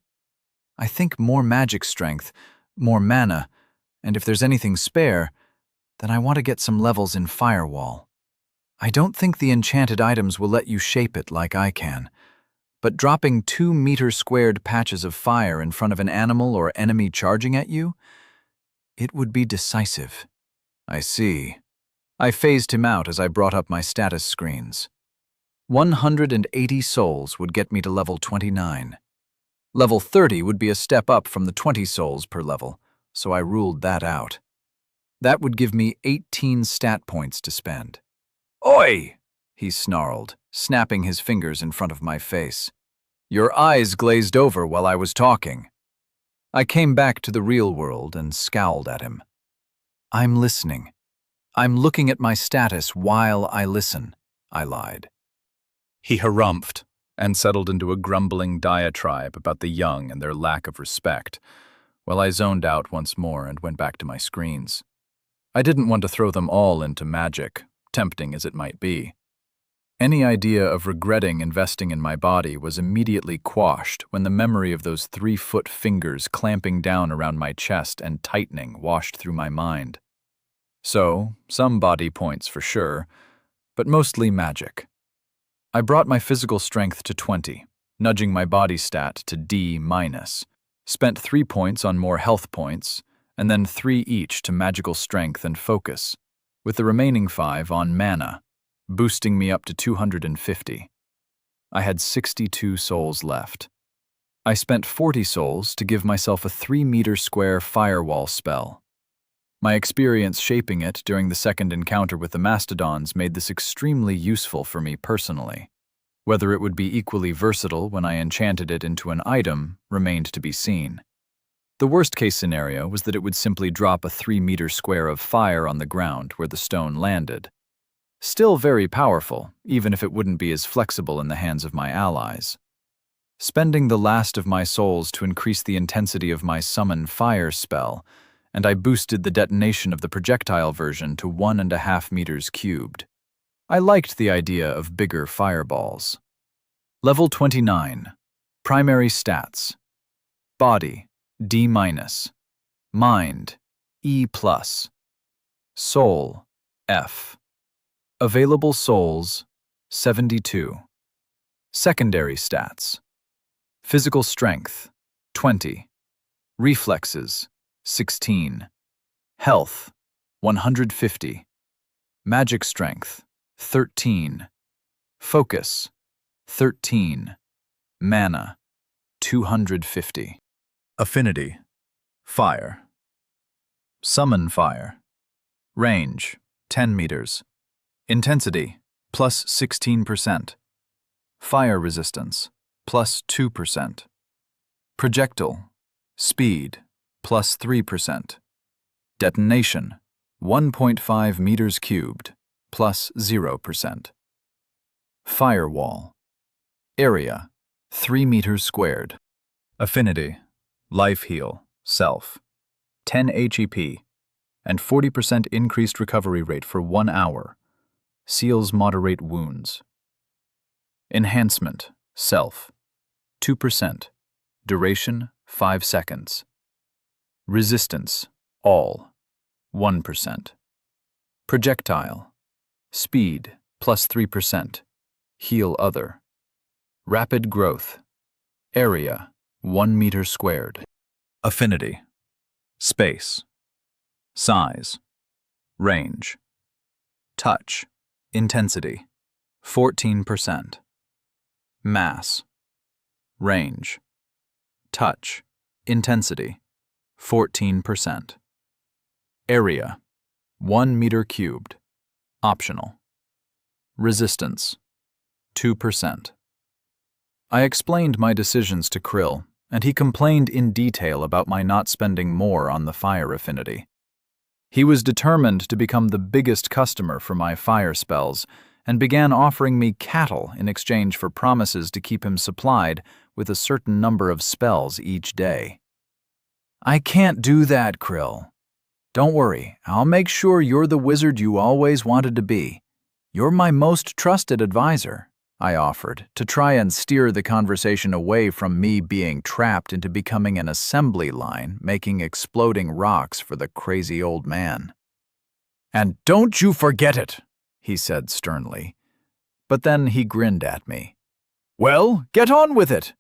I think more magic strength, more mana, and if there's anything spare, then I want to get some levels in Firewall. I don't think the enchanted items will let you shape it like I can, but dropping 2-meter-squared patches of fire in front of an animal or enemy charging at you, it would be decisive. I see. I phased him out as I brought up my status screens. 180 souls would get me to level 29. Level 30 would be a step up from the 20 souls per level, so I ruled that out. That would give me 18 stat points to spend. "Oi!" he snarled, snapping his fingers in front of my face. Your eyes glazed over while I was talking. I came back to the real world and scowled at him. I'm listening. I'm looking at my status while I listen, I lied. He harumphed and settled into a grumbling diatribe about the young and their lack of respect, while I zoned out once more and went back to my screens. I didn't want to throw them all into magic, tempting as it might be. Any idea of regretting investing in my body was immediately quashed when the memory of those 3-foot fingers clamping down around my chest and tightening washed through my mind. So, some body points for sure, but mostly magic. I brought my physical strength to 20, nudging my body stat to D-, spent 3 points on more health points, and then 3 each to magical strength and focus, with the remaining 5 on mana, boosting me up to 250. I had 62 souls left. I spent 40 souls to give myself a 3-meter square firewall spell. My experience shaping it during the second encounter with the mastodons made this extremely useful for me personally. Whether it would be equally versatile when I enchanted it into an item remained to be seen. The worst-case scenario was that it would simply drop a 3-meter square of fire on the ground where the stone landed. Still very powerful, even if it wouldn't be as flexible in the hands of my allies. Spending the last of my souls to increase the intensity of my summon fire spell, and I boosted the detonation of the projectile version to 1.5 meters cubed. I liked the idea of bigger fireballs. Level 29. Primary stats. Body, D-. Mind, E+. Soul, F. Available souls, 72. Secondary stats. Physical strength, 20. Reflexes, 16. Health, 150. Magic strength, 13. Focus, 13. Mana, 250. Affinity. Fire. Summon fire. Range, 10 meters. Intensity, plus 16%. Fire resistance, plus 2%. Projectile. Speed, plus 3%. Detonation, 1.5 meters cubed, plus 0%. Firewall. Area, 3 meters squared. Affinity. Life heal, self. 10 HEP, and 40% increased recovery rate for 1 hour. Seals moderate wounds. Enhancement, self. 2%. Duration, 5 seconds. Resistance, all. 1%. Projectile. Speed, plus 3%. Heal other. Rapid growth. Area, 1 meter squared. Affinity. Space. Size. Range. Touch. Intensity, 14%. Mass. Range. Touch. Intensity, 14%. Area, 1 meter cubed. Optional. Resistance, 2%. I explained my decisions to Krill, and he complained in detail about my not spending more on the fire affinity. He was determined to become the biggest customer for my fire spells, and began offering me cattle in exchange for promises to keep him supplied with a certain number of spells each day. I can't do that, Krill. Don't worry, I'll make sure you're the wizard you always wanted to be. You're my most trusted advisor, I offered, to try and steer the conversation away from me being trapped into becoming an assembly line making exploding rocks for the crazy old man. And don't you forget it, he said sternly. But then he grinned at me. Well, get on with it.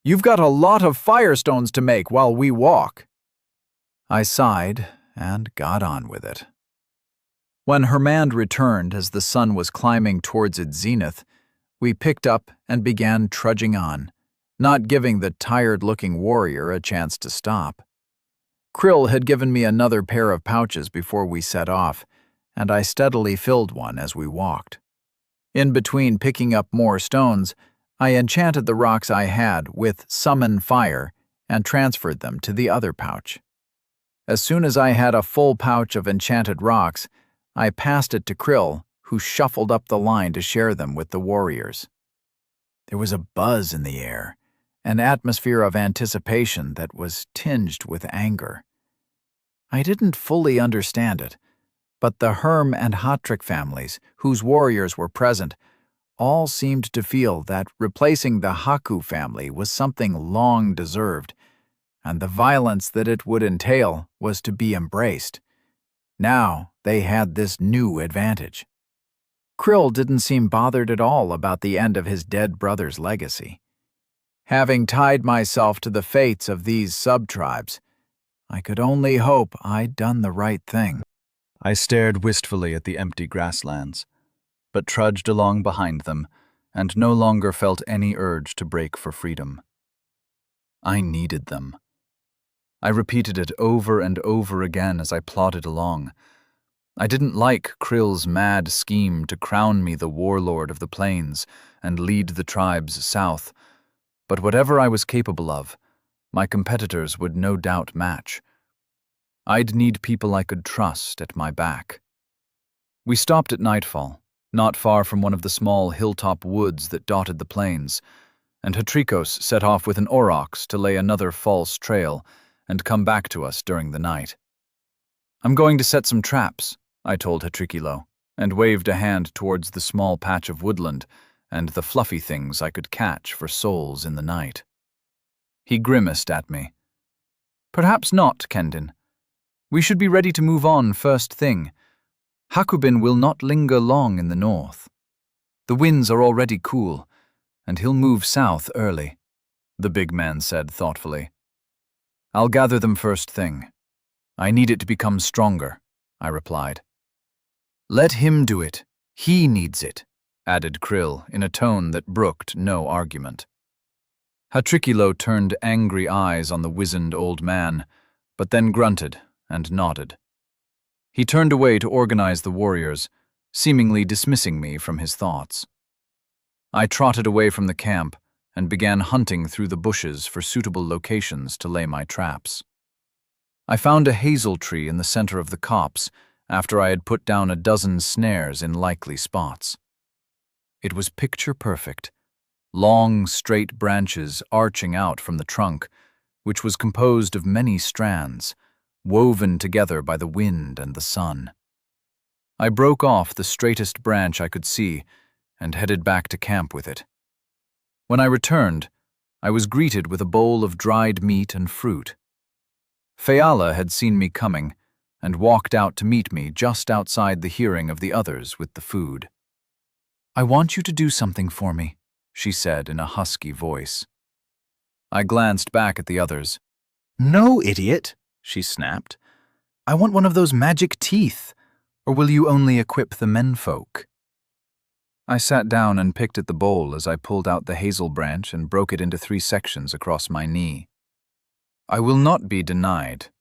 You've got a lot of firestones to make while we walk. I sighed and got on with it. When Hermand returned as the sun was climbing towards its zenith, we picked up and began trudging on, not giving the tired-looking warrior a chance to stop. Krill had given me another pair of pouches before we set off, and I steadily filled one as we walked. In between picking up more stones, I enchanted the rocks I had with Summon Fire and transferred them to the other pouch. As soon as I had a full pouch of enchanted rocks, I passed it to Krill, who shuffled up the line to share them with the warriors. There was a buzz in the air, an atmosphere of anticipation that was tinged with anger. I didn't fully understand it, but the Herm and Hotrick families, whose warriors were present, all seemed to feel that replacing the Haku family was something long deserved, and the violence that it would entail was to be embraced. Now they had this new advantage. Krill didn't seem bothered at all about the end of his dead brother's legacy. Having tied myself to the fates of these sub-tribes, I could only hope I'd done the right thing. I stared wistfully at the empty grasslands, but trudged along behind them and no longer felt any urge to break for freedom. I needed them. I repeated it over and over again as I plodded along. I didn't like Krill's mad scheme to crown me the warlord of the plains and lead the tribes south, but whatever I was capable of, my competitors would no doubt match. I'd need people I could trust at my back. We stopped at nightfall, not far from one of the small hilltop woods that dotted the plains, and Hatrikos set off with an aurochs to lay another false trail and come back to us during the night. "I'm going to set some traps," I told Hatrikilo, and waved a hand towards the small patch of woodland and the fluffy things I could catch for souls in the night. He grimaced at me. "Perhaps not, Kendin. We should be ready to move on first thing. Hakubin will not linger long in the north. The winds are already cool, and he'll move south early," the big man said thoughtfully. "I'll gather them first thing. I need it to become stronger," I replied. "Let him do it. He needs it," added Krill in a tone that brooked no argument. Hatrikilo turned angry eyes on the wizened old man, but then grunted and nodded. He turned away to organize the warriors, seemingly dismissing me from his thoughts. I trotted away from the camp and began hunting through the bushes for suitable locations to lay my traps. I found a hazel tree in the center of the copse after I had put down a dozen snares in likely spots. It was picture perfect, long, straight branches arching out from the trunk, which was composed of many strands, woven together by the wind and the sun. I broke off the straightest branch I could see and headed back to camp with it. When I returned, I was greeted with a bowl of dried meat and fruit. Fayala had seen me coming and walked out to meet me just outside the hearing of the others with the food. "I want you to do something for me," she said in a husky voice. I glanced back at the others. "No, idiot," she snapped. "I want one of those magic teeth, or will you only equip the menfolk?" I sat down and picked at the bowl as I pulled out the hazel branch and broke it into 3 sections across my knee. "I will not be denied.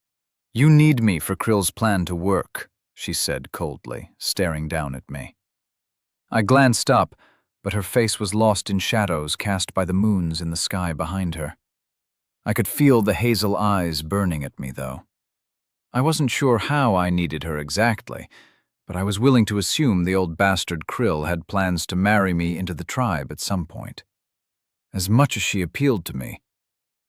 You need me for Krill's plan to work," she said coldly, staring down at me. I glanced up, but her face was lost in shadows cast by the moons in the sky behind her. I could feel the hazel eyes burning at me, though. I wasn't sure how I needed her exactly, but I was willing to assume the old bastard Krill had plans to marry me into the tribe at some point. As much as she appealed to me,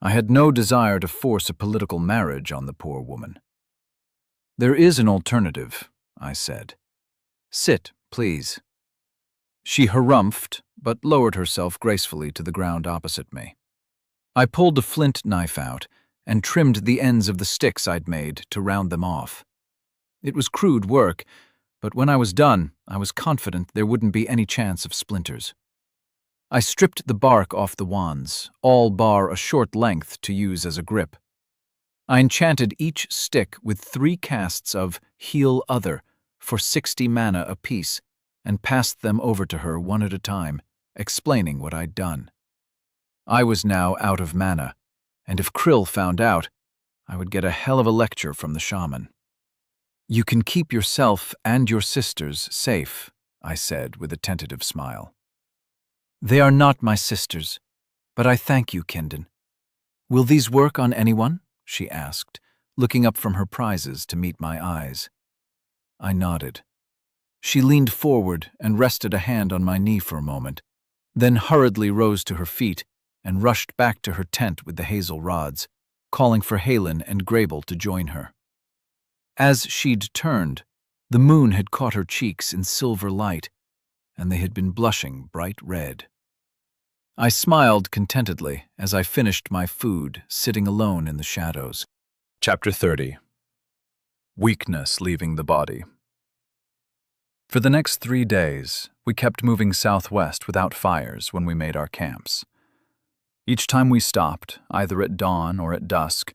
I had no desire to force a political marriage on the poor woman. "There is an alternative," I said. "Sit, please." She harumphed, but lowered herself gracefully to the ground opposite me. I pulled a flint knife out and trimmed the ends of the sticks I'd made to round them off. It was crude work, but when I was done, I was confident there wouldn't be any chance of splinters. I stripped the bark off the wands, all bar a short length to use as a grip. I enchanted each stick with 3 casts of Heal Other for 60 mana apiece and passed them over to her one at a time, explaining what I'd done. I was now out of mana, and if Krill found out, I would get a hell of a lecture from the shaman. "You can keep yourself and your sisters safe," I said with a tentative smile. They are not my sisters, but I thank you, Kindon. Will these work on anyone? She asked, looking up from her prizes to meet my eyes. I nodded. She leaned forward and rested a hand on my knee for a moment, then hurriedly rose to her feet and rushed back to her tent with the hazel rods, calling for Halen and Grable to join her. As she'd turned, the moon had caught her cheeks in silver light, and they had been blushing bright red. I smiled contentedly as I finished my food, sitting alone in the shadows. Chapter 30. Weakness leaving the body. For the next 3 days, we kept moving southwest without fires when we made our camps. Each time we stopped, either at dawn or at dusk,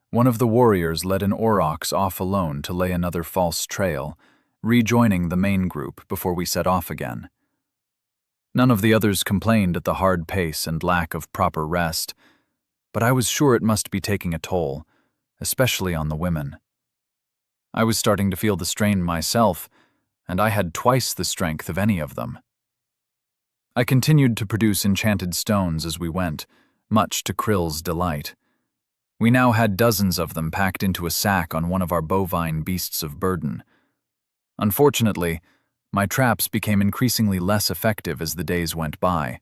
one of the warriors led an aurochs off alone to lay another false trail, rejoining the main group before we set off again. None of the others complained at the hard pace and lack of proper rest, but I was sure it must be taking a toll, especially on the women. I was starting to feel the strain myself, and I had twice the strength of any of them. I continued to produce enchanted stones as we went, much to Krill's delight. We now had dozens of them packed into a sack on one of our bovine beasts of burden. Unfortunately, my traps became increasingly less effective as the days went by.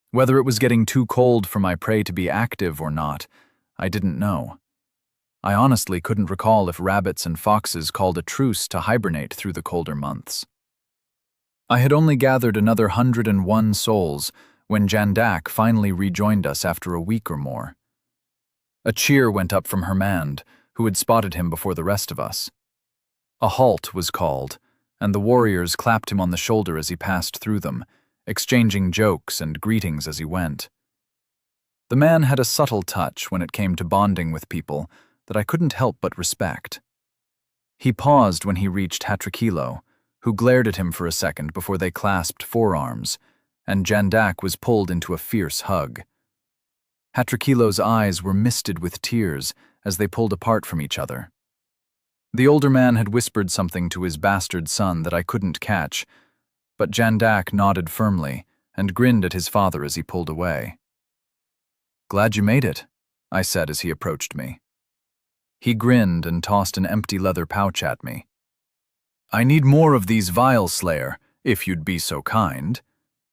Whether it was getting too cold for my prey to be active or not, I didn't know. I honestly couldn't recall if rabbits and foxes called a truce to hibernate through the colder months. I had only gathered another 101 souls when Jandak finally rejoined us after a week or more. A cheer went up from Hermand, who had spotted him before the rest of us. A halt was called, and the warriors clapped him on the shoulder as he passed through them, exchanging jokes and greetings as he went. The man had a subtle touch when it came to bonding with people that I couldn't help but respect. He paused when he reached Hatrikilo, who glared at him for a second before they clasped forearms, and Jandak was pulled into a fierce hug. Hatrikilo's eyes were misted with tears as they pulled apart from each other. The older man had whispered something to his bastard son that I couldn't catch, but Jandak nodded firmly and grinned at his father as he pulled away. "Glad you made it," I said as he approached me. He grinned and tossed an empty leather pouch at me. "I need more of these vials, Slayer, if you'd be so kind."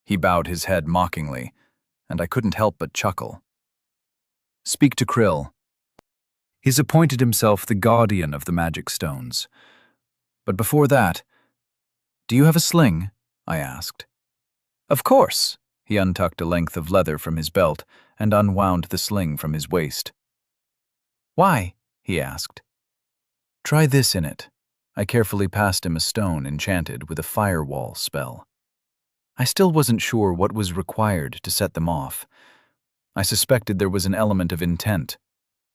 He bowed his head mockingly, and I couldn't help but chuckle. "Speak to Krill. He's appointed himself the guardian of the magic stones. But before that, do you have a sling?" I asked. "Of course." He untucked a length of leather from his belt and unwound the sling from his waist. "Why?" he asked. "Try this in it." I carefully passed him a stone enchanted with a firewall spell. I still wasn't sure what was required to set them off. I suspected there was an element of intent.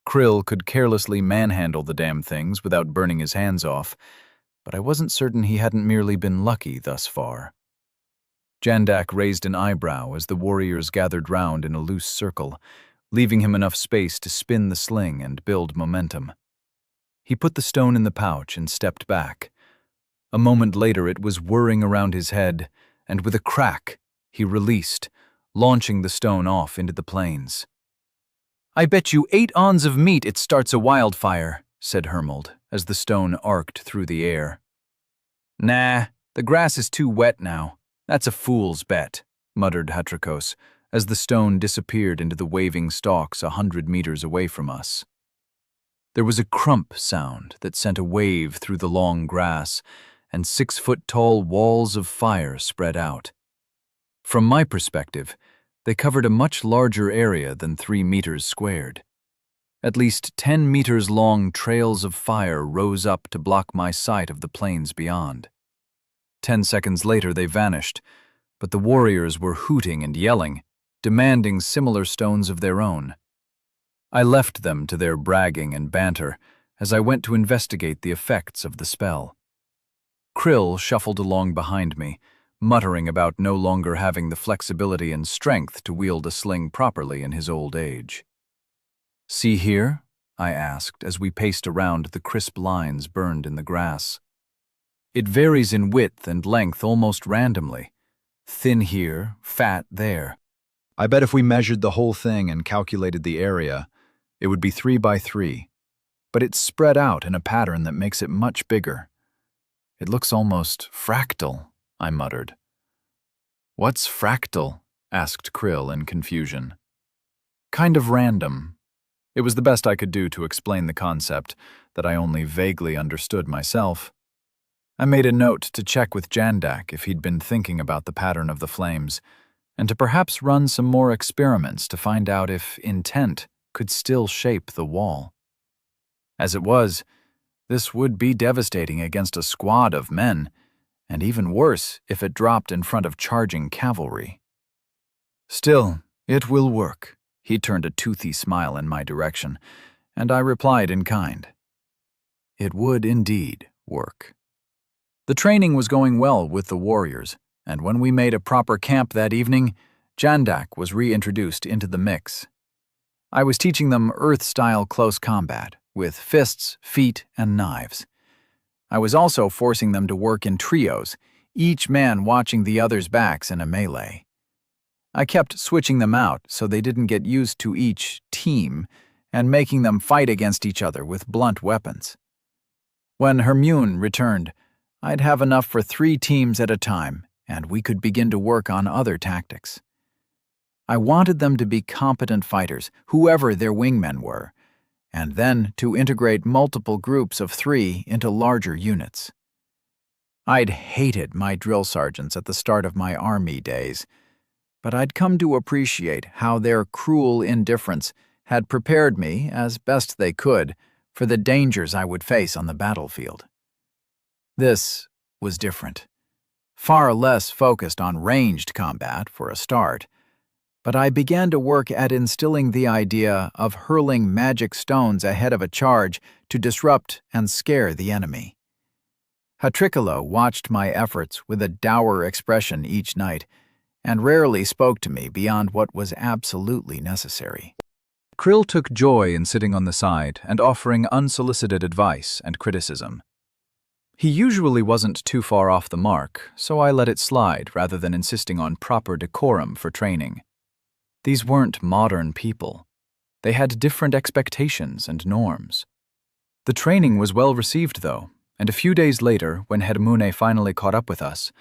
Krill could carelessly manhandle the damn things without burning his hands off, but I wasn't certain he hadn't merely been lucky thus far. Jandak raised an eyebrow as the warriors gathered round in a loose circle, leaving him enough space to spin the sling and build momentum. He put the stone in the pouch and stepped back. A moment later it was whirring around his head, and with a crack, he released, launching the stone off into the plains. "I bet you 8 ons of meat it starts a wildfire," said Hermold, as the stone arced through the air. "Nah, the grass is too wet now. That's a fool's bet," muttered Hatrikos, as the stone disappeared into the waving stalks 100 meters away from us. There was a crump sound that sent a wave through the long grass, and 6-foot-tall walls of fire spread out. From my perspective, they covered a much larger area than 3 meters squared. At least 10 meters long trails of fire rose up to block my sight of the plains beyond. 10 seconds later they vanished, but the warriors were hooting and yelling, demanding similar stones of their own. I left them to their bragging and banter as I went to investigate the effects of the spell. Krill shuffled along behind me, muttering about no longer having the flexibility and strength to wield a sling properly in his old age. "See here?" I asked as we paced around the crisp lines burned in the grass. It varies in width and length almost randomly. Thin here, fat there. I bet if we measured the whole thing and calculated the area, it would be 3 by 3. But it's spread out in a pattern that makes it much bigger. It looks almost fractal, I muttered. What's fractal? Asked Krill in confusion. Kind of random. It was the best I could do to explain the concept that I only vaguely understood myself. I made a note to check with Jandak if he'd been thinking about the pattern of the flames, and to perhaps run some more experiments to find out if intent could still shape the wall. As it was, this would be devastating against a squad of men, and even worse if it dropped in front of charging cavalry. Still, it will work. He turned a toothy smile in my direction, and I replied in kind. It would indeed work. The training was going well with the warriors, and when we made a proper camp that evening, Jandak was reintroduced into the mix. I was teaching them Earth-style close combat, with fists, feet, and knives. I was also forcing them to work in trios, each man watching the other's backs in a melee. I kept switching them out so they didn't get used to each team and making them fight against each other with blunt weapons. When Hermune returned, I'd have enough for 3 teams at a time, and we could begin to work on other tactics. I wanted them to be competent fighters, whoever their wingmen were, and then to integrate multiple groups of 3 into larger units. I'd hated my drill sergeants at the start of my army days, but I'd come to appreciate how their cruel indifference had prepared me, as best they could, for the dangers I would face on the battlefield. This was different. Far less focused on ranged combat for a start, but I began to work at instilling the idea of hurling magic stones ahead of a charge to disrupt and scare the enemy. Hatricolo watched my efforts with a dour expression each night, and rarely spoke to me beyond what was absolutely necessary. Krill took joy in sitting on the side and offering unsolicited advice and criticism. He usually wasn't too far off the mark, so I let it slide rather than insisting on proper decorum for training. These weren't modern people. They had different expectations and norms. The training was well received, though, and a few days later, when Hermune finally caught up with us,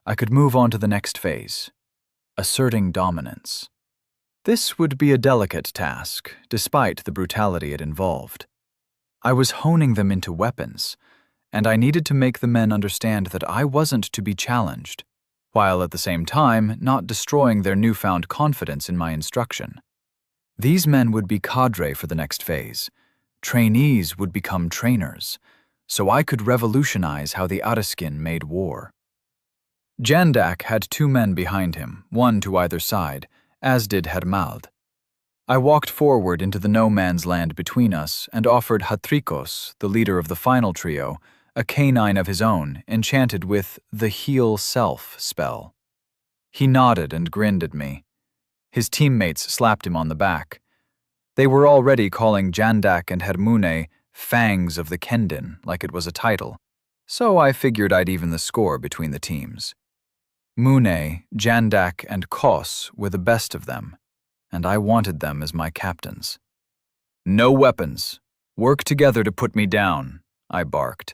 I could move on to the next phase. Asserting dominance. This would be a delicate task, despite the brutality it involved. I was honing them into weapons, and I needed to make the men understand that I wasn't to be challenged, while at the same time not destroying their newfound confidence in my instruction. These men would be cadre for the next phase. Trainees would become trainers, so I could revolutionize how the Araskin made war. Jandak had 2 men behind him, 1 to either side, as did Hermald. I walked forward into the no-man's land between us and offered Hatrikos, the leader of the final trio, a canine of his own, enchanted with the Heal Self spell. He nodded and grinned at me. His teammates slapped him on the back. They were already calling Jandak and Hermune Fangs of the Kendin like it was a title, so I figured I'd even the score between the teams. Mune, Jandak, and Kos were the best of them, and I wanted them as my captains. No weapons. Work together to put me down, I barked,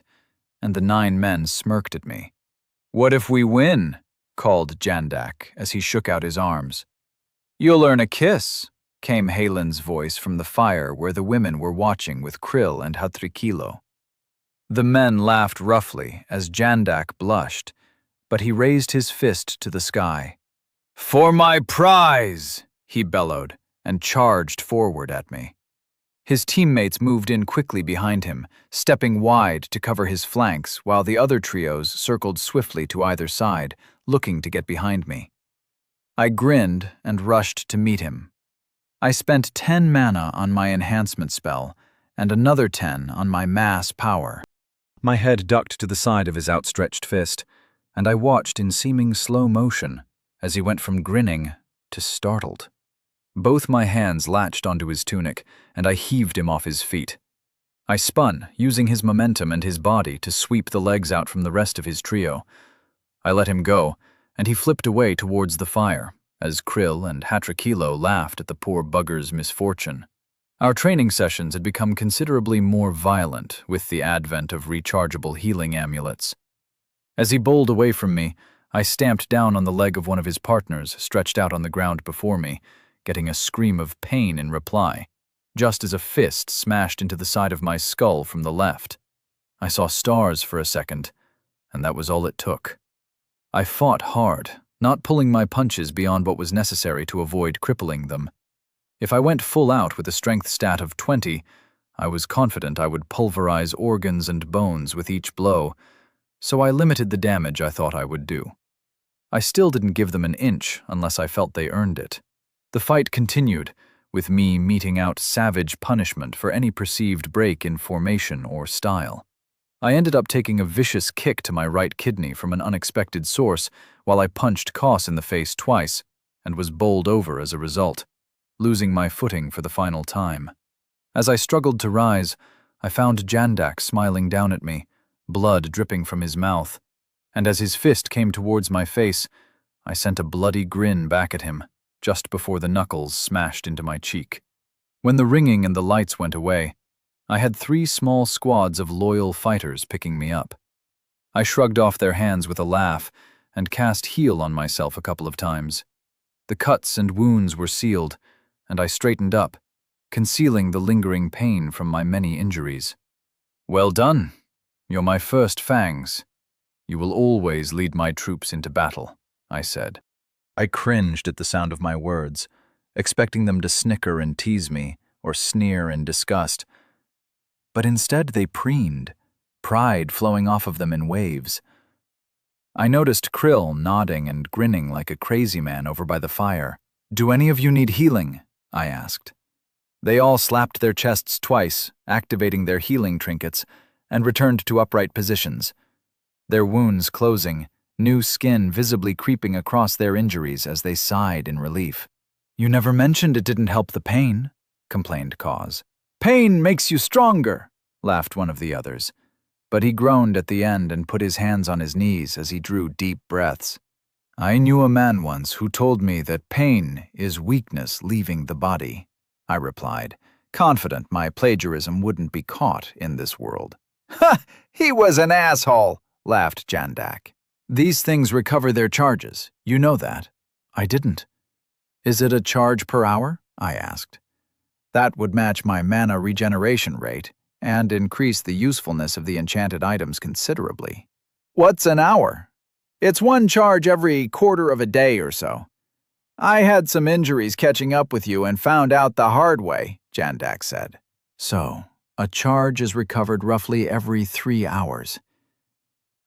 and the 9 men smirked at me. What if we win? Called Jandak as he shook out his arms. You'll earn a kiss, came Halen's voice from the fire where the women were watching with Krill and Hatrikilo. The men laughed roughly as Jandak blushed, but he raised his fist to the sky. For my prize, he bellowed, and charged forward at me. His teammates moved in quickly behind him, stepping wide to cover his flanks while the other trios circled swiftly to either side, looking to get behind me. I grinned and rushed to meet him. I spent 10 mana on my enhancement spell and another 10 on my mass power. My head ducked to the side of his outstretched fist, and I watched in seeming slow motion as he went from grinning to startled. Both my hands latched onto his tunic, and I heaved him off his feet. I spun, using his momentum and his body to sweep the legs out from the rest of his trio. I let him go, and he flipped away towards the fire, as Krill and Hatrakilo laughed at the poor bugger's misfortune. Our training sessions had become considerably more violent with the advent of rechargeable healing amulets. As he bowled away from me, I stamped down on the leg of one of his partners stretched out on the ground before me, getting a scream of pain in reply, just as a fist smashed into the side of my skull from the left. I saw stars for a second, and that was all it took. I fought hard, not pulling my punches beyond what was necessary to avoid crippling them. If I went full out with a strength stat of 20, I was confident I would pulverize organs and bones with each blow, so I limited the damage I thought I would do. I still didn't give them an inch unless I felt they earned it. The fight continued, with me meting out savage punishment for any perceived break in formation or style. I ended up taking a vicious kick to my right kidney from an unexpected source while I punched Koss in the face twice and was bowled over as a result, losing my footing for the final time. As I struggled to rise, I found Jandak smiling down at me, blood dripping from his mouth, and as his fist came towards my face, I sent a bloody grin back at him, just before the knuckles smashed into my cheek. When the ringing and the lights went away, I had 3 small squads of loyal fighters picking me up. I shrugged off their hands with a laugh and cast heal on myself a couple of times. The cuts and wounds were sealed, and I straightened up, concealing the lingering pain from my many injuries. "Well done. You're my first fangs. You will always lead my troops into battle," I said. I cringed at the sound of my words, expecting them to snicker and tease me, or sneer in disgust. But instead they preened, pride flowing off of them in waves. I noticed Krill nodding and grinning like a crazy man over by the fire. "Do any of you need healing?" I asked. They all slapped their chests twice, activating their healing trinkets, and returned to upright positions, their wounds closing, new skin visibly creeping across their injuries as they sighed in relief. "You never mentioned it didn't help the pain," complained Koss. "Pain makes you stronger," laughed one of the others, but he groaned at the end and put his hands on his knees as he drew deep breaths. "I knew a man once who told me that pain is weakness leaving the body," I replied, confident my plagiarism wouldn't be caught in this world. "Ha! He was an asshole," laughed Jandak. "These things recover their charges. You know that." I didn't. "Is it a charge per hour?" I asked. That would match my mana regeneration rate and increase the usefulness of the enchanted items considerably. "What's an hour?" "It's 1 charge every quarter of a day or so. I had some injuries catching up with you and found out the hard way," Jandak said. "So, a charge is recovered roughly every 3 hours.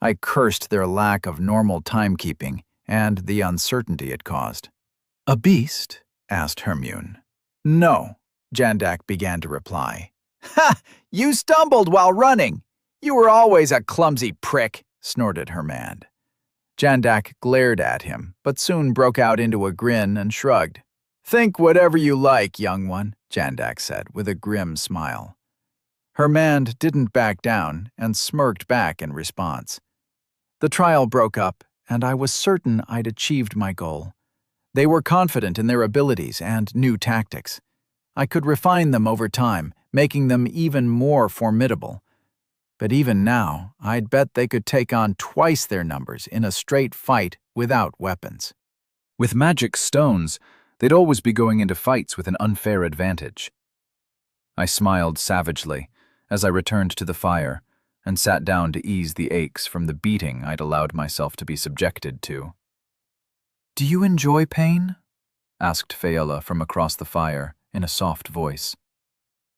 I cursed their lack of normal timekeeping and the uncertainty it caused. "A beast?" asked Hermune. "No," Jandak began to reply. "Ha! You stumbled while running! You were always a clumsy prick," snorted Hermand. Jandak glared at him, but soon broke out into a grin and shrugged. "Think whatever you like, young one," Jandak said with a grim smile. Hermand didn't back down and smirked back in response. The trial broke up, and I was certain I'd achieved my goal. They were confident in their abilities and new tactics. I could refine them over time, making them even more formidable. But even now, I'd bet they could take on twice their numbers in a straight fight without weapons. With magic stones, they'd always be going into fights with an unfair advantage. I smiled savagely as I returned to the fire and sat down to ease the aches from the beating I'd allowed myself to be subjected to. "Do you enjoy pain?" asked Faella from across the fire in a soft voice.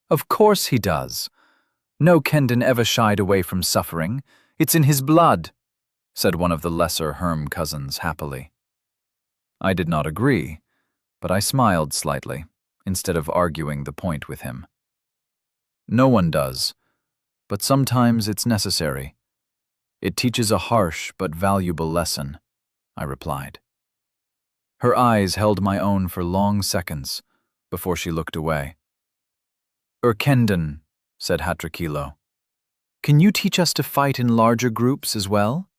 "Of course he does. No Kendon ever shied away from suffering. It's in his blood," said one of the lesser Herm cousins happily. I did not agree, but I smiled slightly, instead of arguing the point with him. "No one does, but sometimes it's necessary. It teaches a harsh but valuable lesson," I replied. Her eyes held my own for long seconds before she looked away. "Kendon," said Hatrakilo. "Can you teach us to fight in larger groups as well?"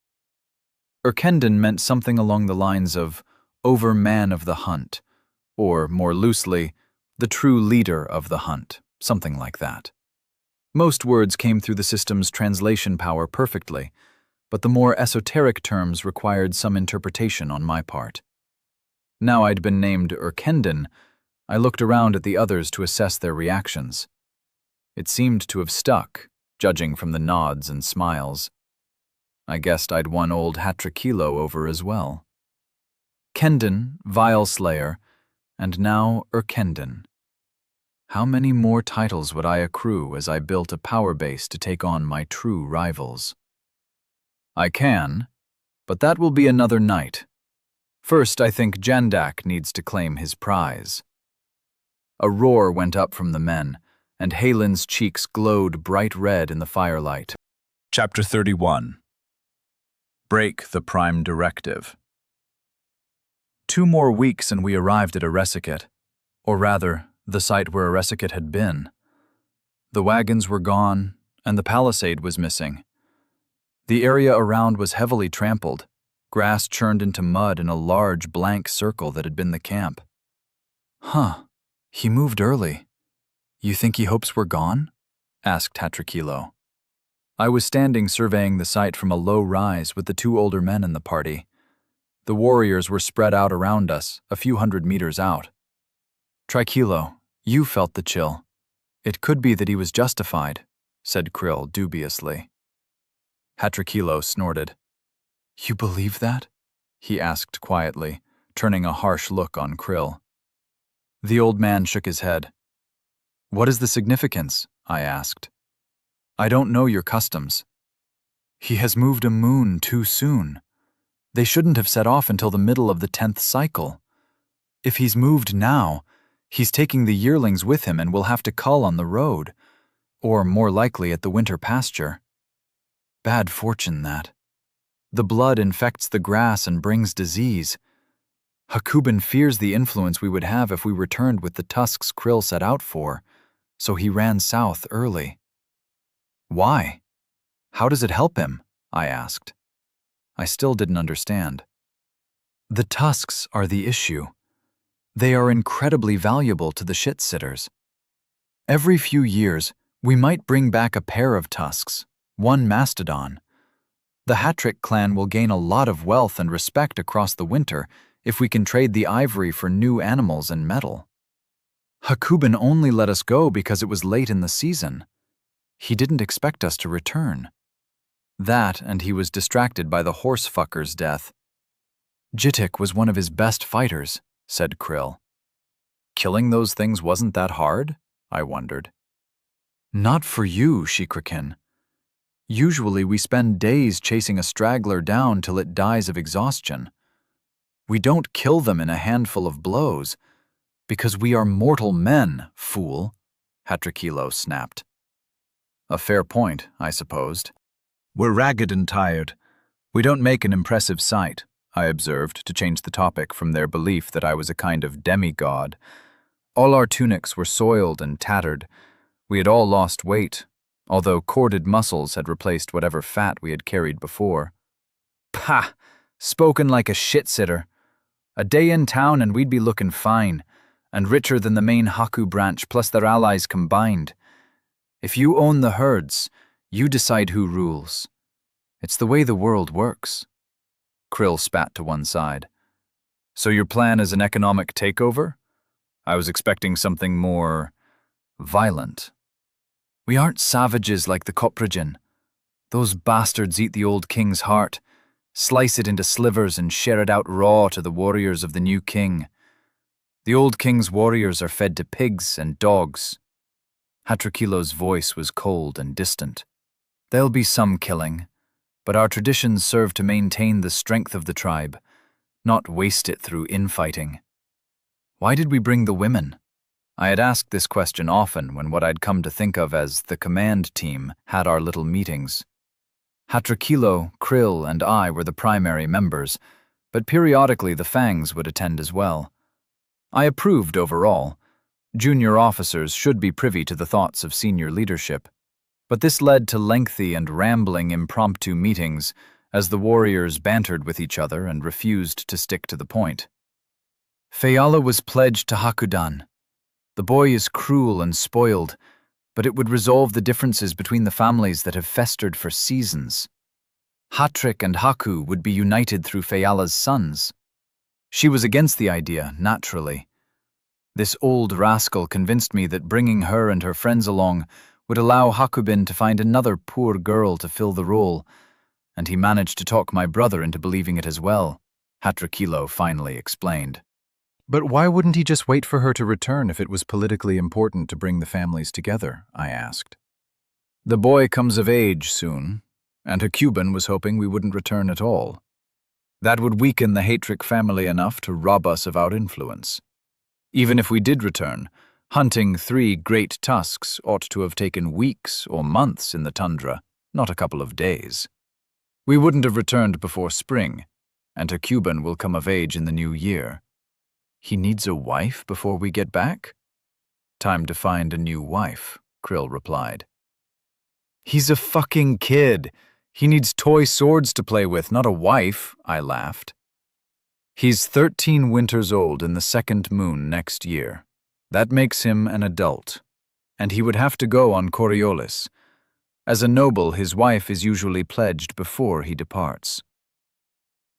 Erkenden meant something along the lines of overman of the hunt, or, more loosely, the true leader of the hunt, something like that. Most words came through the system's translation power perfectly, but the more esoteric terms required some interpretation on my part. Now I'd been named Erkenden, I looked around at the others to assess their reactions. It seemed to have stuck, judging from the nods and smiles. I guessed I'd won old Hatrakilo over as well. Kenden, Vile Slayer, and now Erkenden. How many more titles would I accrue as I built a power base to take on my true rivals? I can, but that will be another night. First, I think Jandak needs to claim his prize. A roar went up from the men, and Halen's cheeks glowed bright red in the firelight. Chapter 31. Break the Prime Directive. 2 more weeks and we arrived at Aresiket, or rather, the site where Aresiket had been. The wagons were gone, and the palisade was missing. The area around was heavily trampled, grass churned into mud in a large blank circle that had been the camp. "Huh, he moved early. You think he hopes we're gone?" asked Hatrakilo. I was standing surveying the site from a low rise with the 2 older men in the party. The warriors were spread out around us, a few hundred meters out. "Trikilo, you felt the chill. It could be that he was justified," said Krill dubiously. Hatrakilo snorted. "You believe that?" he asked quietly, turning a harsh look on Krill. The old man shook his head. "What is the significance?" I asked. "I don't know your customs." "He has moved a moon too soon. They shouldn't have set off until the middle of the 10th cycle. If he's moved now, he's taking the yearlings with him and will have to cull on the road, or more likely at the winter pasture. Bad fortune, that. The blood infects the grass and brings disease. Hakuben fears the influence we would have if we returned with the tusks Krill set out for, so he ran south early." "Why? How does it help him?" I asked. I still didn't understand. "The tusks are the issue. They are incredibly valuable to the shit-sitters. Every few years, we might bring back a pair of tusks, one mastodon. The Hattrick clan will gain a lot of wealth and respect across the winter if we can trade the ivory for new animals and metal. Hakuben only let us go because it was late in the season. He didn't expect us to return. That, and he was distracted by the horse-fucker's death. Jitik was one of his best fighters," said Krill. "Killing those things wasn't that hard?" I wondered. "Not for you, Shikrikin. Usually we spend days chasing a straggler down till it dies of exhaustion. We don't kill them in a handful of blows, because we are mortal men, fool," Hatrakilo snapped. A fair point, I supposed. We're ragged and tired. We don't make an impressive sight, I observed to change the topic from their belief that I was a kind of demigod. All our tunics were soiled and tattered. We had all lost weight, although corded muscles had replaced whatever fat we had carried before. "Pah! Spoken like a shit-sitter. A day in town and we'd be looking fine, and richer than the main Haku branch plus their allies combined. If you own the herds, you decide who rules. It's the way the world works." Krill spat to one side. "So your plan is an economic takeover? I was expecting something more violent." "We aren't savages like the Coprigin. Those bastards eat the old king's heart, slice it into slivers and share it out raw to the warriors of the new king. The old king's warriors are fed to pigs and dogs." Hatrakilo's voice was cold and distant. "There'll be some killing, but our traditions serve to maintain the strength of the tribe, not waste it through infighting." Why did we bring the women? I had asked this question often when what I'd come to think of as the command team had our little meetings. Hatrakilo, Krill, and I were the primary members, but periodically the Fangs would attend as well. I approved overall. Junior officers should be privy to the thoughts of senior leadership, but this led to lengthy and rambling impromptu meetings as the warriors bantered with each other and refused to stick to the point. Fayala was pledged to Hakudan. The boy is cruel and spoiled, but it would resolve the differences between the families that have festered for seasons. Hatrik and Haku would be united through Fayala's sons. She was against the idea, naturally. This old rascal convinced me that bringing her and her friends along would allow Hakubin to find another poor girl to fill the role, and he managed to talk my brother into believing it as well, Hatrakilo finally explained. But why wouldn't he just wait for her to return if it was politically important to bring the families together? I asked. The boy comes of age soon, and Hakuben was hoping we wouldn't return at all. That would weaken the Hatrik family enough to rob us of our influence. Even if we did return, hunting 3 great tusks ought to have taken weeks or months in the tundra, not a couple of days. We wouldn't have returned before spring, and Hakuben will come of age in the new year. He needs a wife before we get back? Time to find a new wife, Krill replied. He's a fucking kid. He needs toy swords to play with, not a wife, I laughed. He's 13 winters old in the 2nd moon next year. That makes him an adult, and he would have to go on Coriolis. As a noble, his wife is usually pledged before he departs.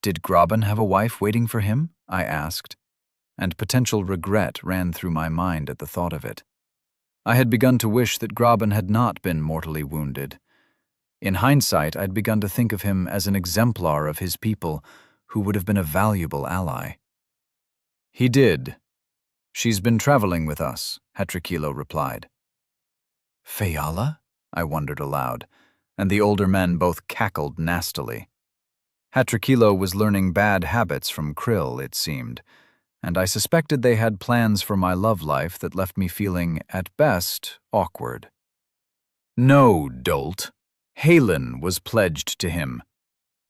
Did Graben have a wife waiting for him? I asked, and potential regret ran through my mind at the thought of it. I had begun to wish that Graben had not been mortally wounded. In hindsight, I'd begun to think of him as an exemplar of his people who would have been a valuable ally. He did. She's been traveling with us, Hatrakilo replied. Fayala? I wondered aloud, and the older men both cackled nastily. Hatrakilo was learning bad habits from Krill, it seemed, and I suspected they had plans for my love life that left me feeling, at best, awkward. No, dolt. Halen was pledged to him.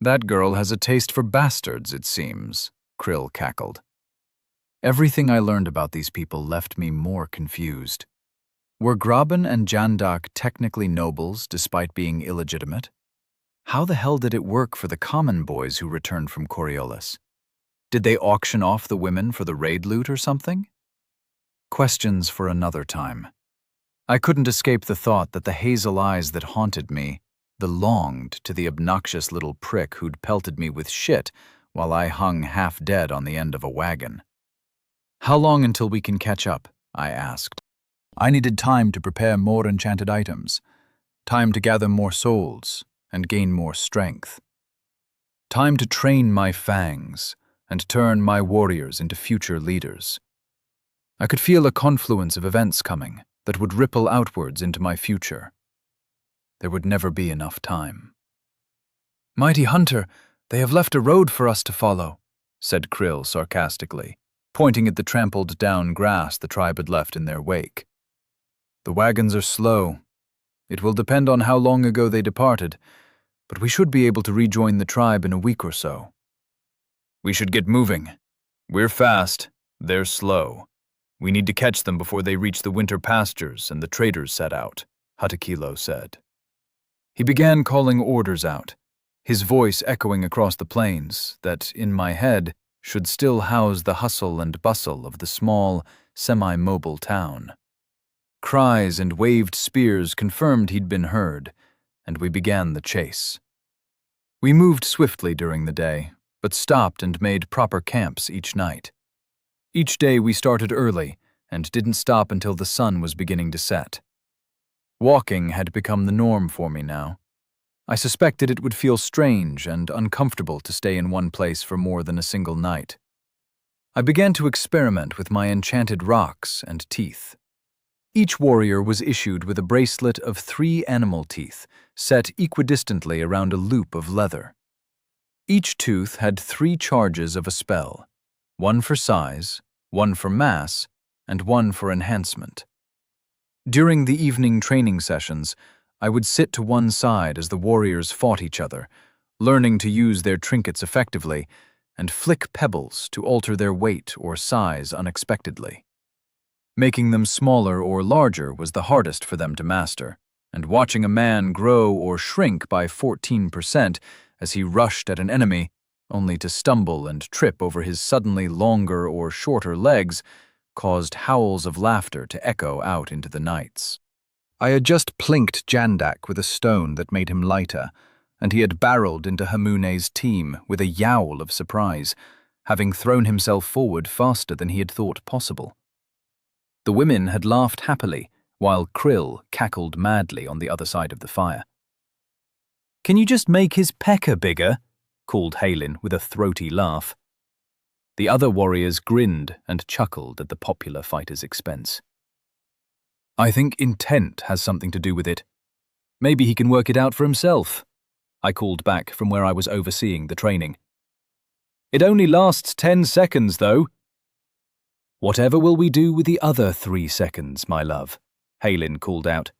That girl has a taste for bastards, it seems, Krill cackled. Everything I learned about these people left me more confused. Were Graben and Jandak technically nobles despite being illegitimate? How the hell did it work for the common boys who returned from Coriolis? Did they auction off the women for the raid loot or something? Questions for another time. I couldn't escape the thought that the hazel eyes that haunted me belonged to the obnoxious little prick who'd pelted me with shit while I hung half dead on the end of a wagon. How long until we can catch up? I asked. I needed time to prepare more enchanted items, time to gather more souls and gain more strength, time to train my fangs and turn my warriors into future leaders. I could feel a confluence of events coming that would ripple outwards into my future. There would never be enough time. Mighty Hunter, they have left a road for us to follow, said Krill sarcastically, pointing at the trampled down grass the tribe had left in their wake. The wagons are slow. It will depend on how long ago they departed, but we should be able to rejoin the tribe in a week or so. We should get moving. We're fast, they're slow. We need to catch them before they reach the winter pastures and the traders set out, Hatakilo said. He began calling orders out, his voice echoing across the plains that, in my head, should still house the hustle and bustle of the small, semi-mobile town. Cries and waved spears confirmed he'd been heard, and we began the chase. We moved swiftly during the day, but stopped and made proper camps each night. Each day we started early and didn't stop until the sun was beginning to set. Walking had become the norm for me now. I suspected it would feel strange and uncomfortable to stay in one place for more than a single night. I began to experiment with my enchanted rocks and teeth. Each warrior was issued with a bracelet of 3 animal teeth set equidistantly around a loop of leather. Each tooth had 3 charges of a spell, 1 for size, 1 for mass, and 1 for enhancement. During the evening training sessions, I would sit to one side as the warriors fought each other, learning to use their trinkets effectively, and flick pebbles to alter their weight or size unexpectedly. Making them smaller or larger was the hardest for them to master, and watching a man grow or shrink by 14% as he rushed at an enemy, only to stumble and trip over his suddenly longer or shorter legs, caused howls of laughter to echo out into the nights. I had just plinked Jandak with a stone that made him lighter, and he had barreled into Hamune's team with a yowl of surprise, having thrown himself forward faster than he had thought possible. The women had laughed happily, while Krill cackled madly on the other side of the fire. "Can you just make his pecker bigger?" called Halin with a throaty laugh. The other warriors grinned and chuckled at the popular fighter's expense. "I think intent has something to do with it. Maybe he can work it out for himself," I called back from where I was overseeing the training. "It only lasts 10 seconds, though." "Whatever will we do with the other 3 seconds, my love?" Halin called out.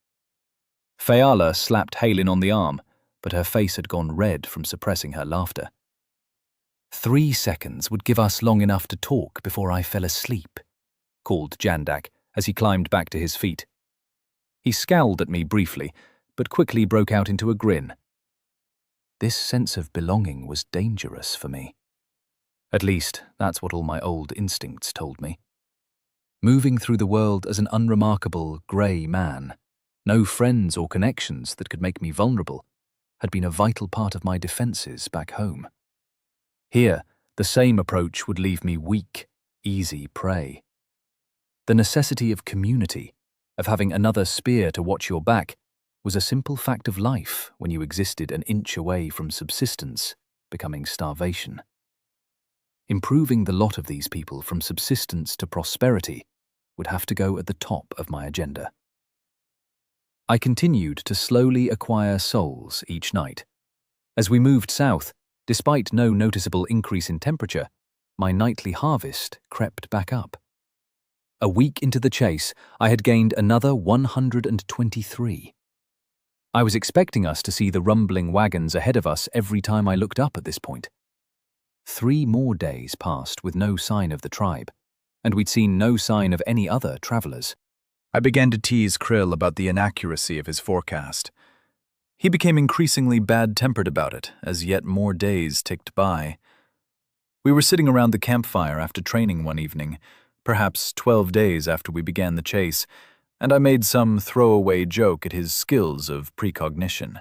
Fayala slapped Halin on the arm, but her face had gone red from suppressing her laughter. 3 seconds would give us long enough to talk before I fell asleep, called Jandak as he climbed back to his feet. He scowled at me briefly, but quickly broke out into a grin. This sense of belonging was dangerous for me. At least, that's what all my old instincts told me. Moving through the world as an unremarkable, grey man, no friends or connections that could make me vulnerable, had been a vital part of my defences back home. Here, the same approach would leave me weak, easy prey. The necessity of community, of having another spear to watch your back, was a simple fact of life when you existed an inch away from subsistence, becoming starvation. Improving the lot of these people from subsistence to prosperity would have to go at the top of my agenda. I continued to slowly acquire souls each night. As we moved south, despite no noticeable increase in temperature, my nightly harvest crept back up. A week into the chase, I had gained another 123. I was expecting us to see the rumbling wagons ahead of us every time I looked up at this point. 3 more days passed with no sign of the tribe, and we'd seen no sign of any other travellers. I began to tease Krill about the inaccuracy of his forecast. He became increasingly bad-tempered about it as yet more days ticked by. We were sitting around the campfire after training one evening, perhaps 12 days after we began the chase, and I made some throwaway joke at his skills of precognition.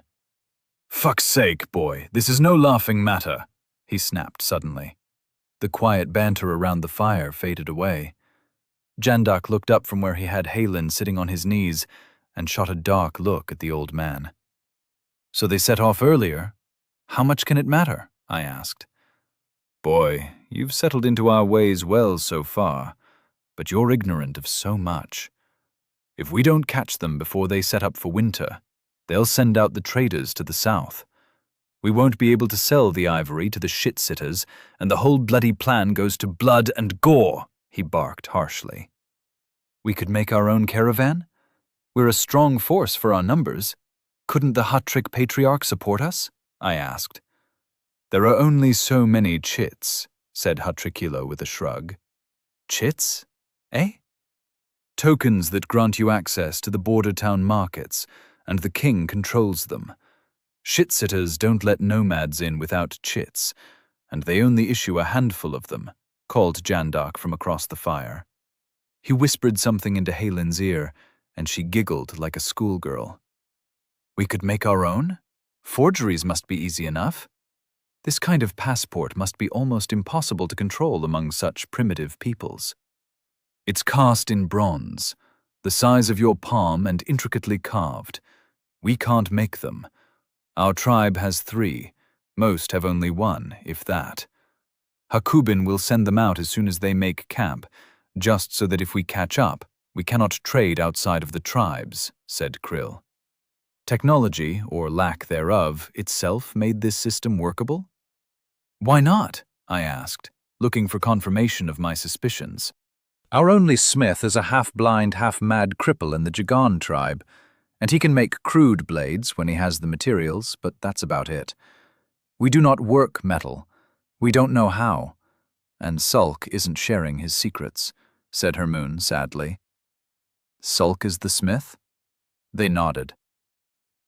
"Fuck's sake, boy, this is no laughing matter," he snapped suddenly. The quiet banter around the fire faded away. Jandak looked up from where he had Halin sitting on his knees and shot a dark look at the old man. "So they set off earlier? How much can it matter?" I asked. "Boy, you've settled into our ways well so far, but you're ignorant of so much. If we don't catch them before they set up for winter, they'll send out the traders to the south. We won't be able to sell the ivory to the shit-sitters, and the whole bloody plan goes to blood and gore," he barked harshly. "We could make our own caravan? We're a strong force for our numbers. Couldn't the Huttrick Patriarch support us?" I asked. "There are only so many chits," said Huttricula with a shrug. "Chits? Eh?" "Tokens that grant you access to the border town markets, and the king controls them. Shit-sitters don't let nomads in without chits, and they only issue a handful of them," called Jandak from across the fire. He whispered something into Halin's ear, and she giggled like a schoolgirl. "We could make our own? Forgeries must be easy enough. This kind of passport must be almost impossible to control among such primitive peoples. It's cast in bronze, the size of your palm and intricately carved. We can't make them. Our tribe has 3. Most have only 1, if that. Hakubin will send them out as soon as they make camp, just so that if we catch up, we cannot trade outside of the tribes," said Krill. "Technology, or lack thereof, itself made this system workable?" "Why not?" I asked, looking for confirmation of my suspicions. Our only smith is a half-blind, half-mad cripple in the Jagan tribe, and he can make crude blades when he has the materials, but that's about it. We do not work metal. We don't know how. And Sulk isn't sharing his secrets," said Hermoon sadly. Sulk is the smith? They nodded.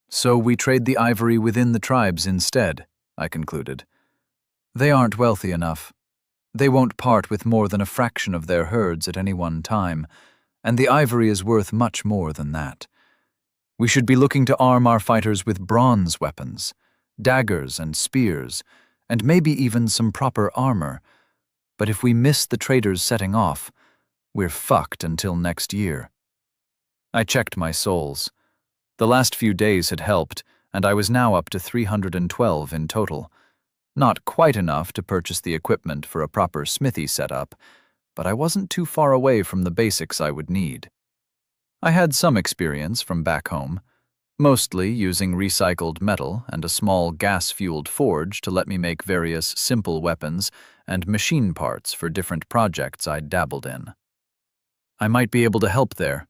So we trade the ivory within the tribes instead, I concluded. They aren't wealthy enough. They won't part with more than a fraction of their herds at any one time, and the ivory is worth much more than that. We should be looking to arm our fighters with bronze weapons, daggers and spears, and maybe even some proper armor. But if we miss the traders setting off, we're fucked until next year. I checked my souls. The last few days had helped, and I was now up to 312 in total. Not quite enough to purchase the equipment for a proper smithy setup, but I wasn't too far away from the basics I would need. I had some experience from back home, mostly using recycled metal and a small gas-fueled forge to let me make various simple weapons and machine parts for different projects I'd dabbled in. I might be able to help there.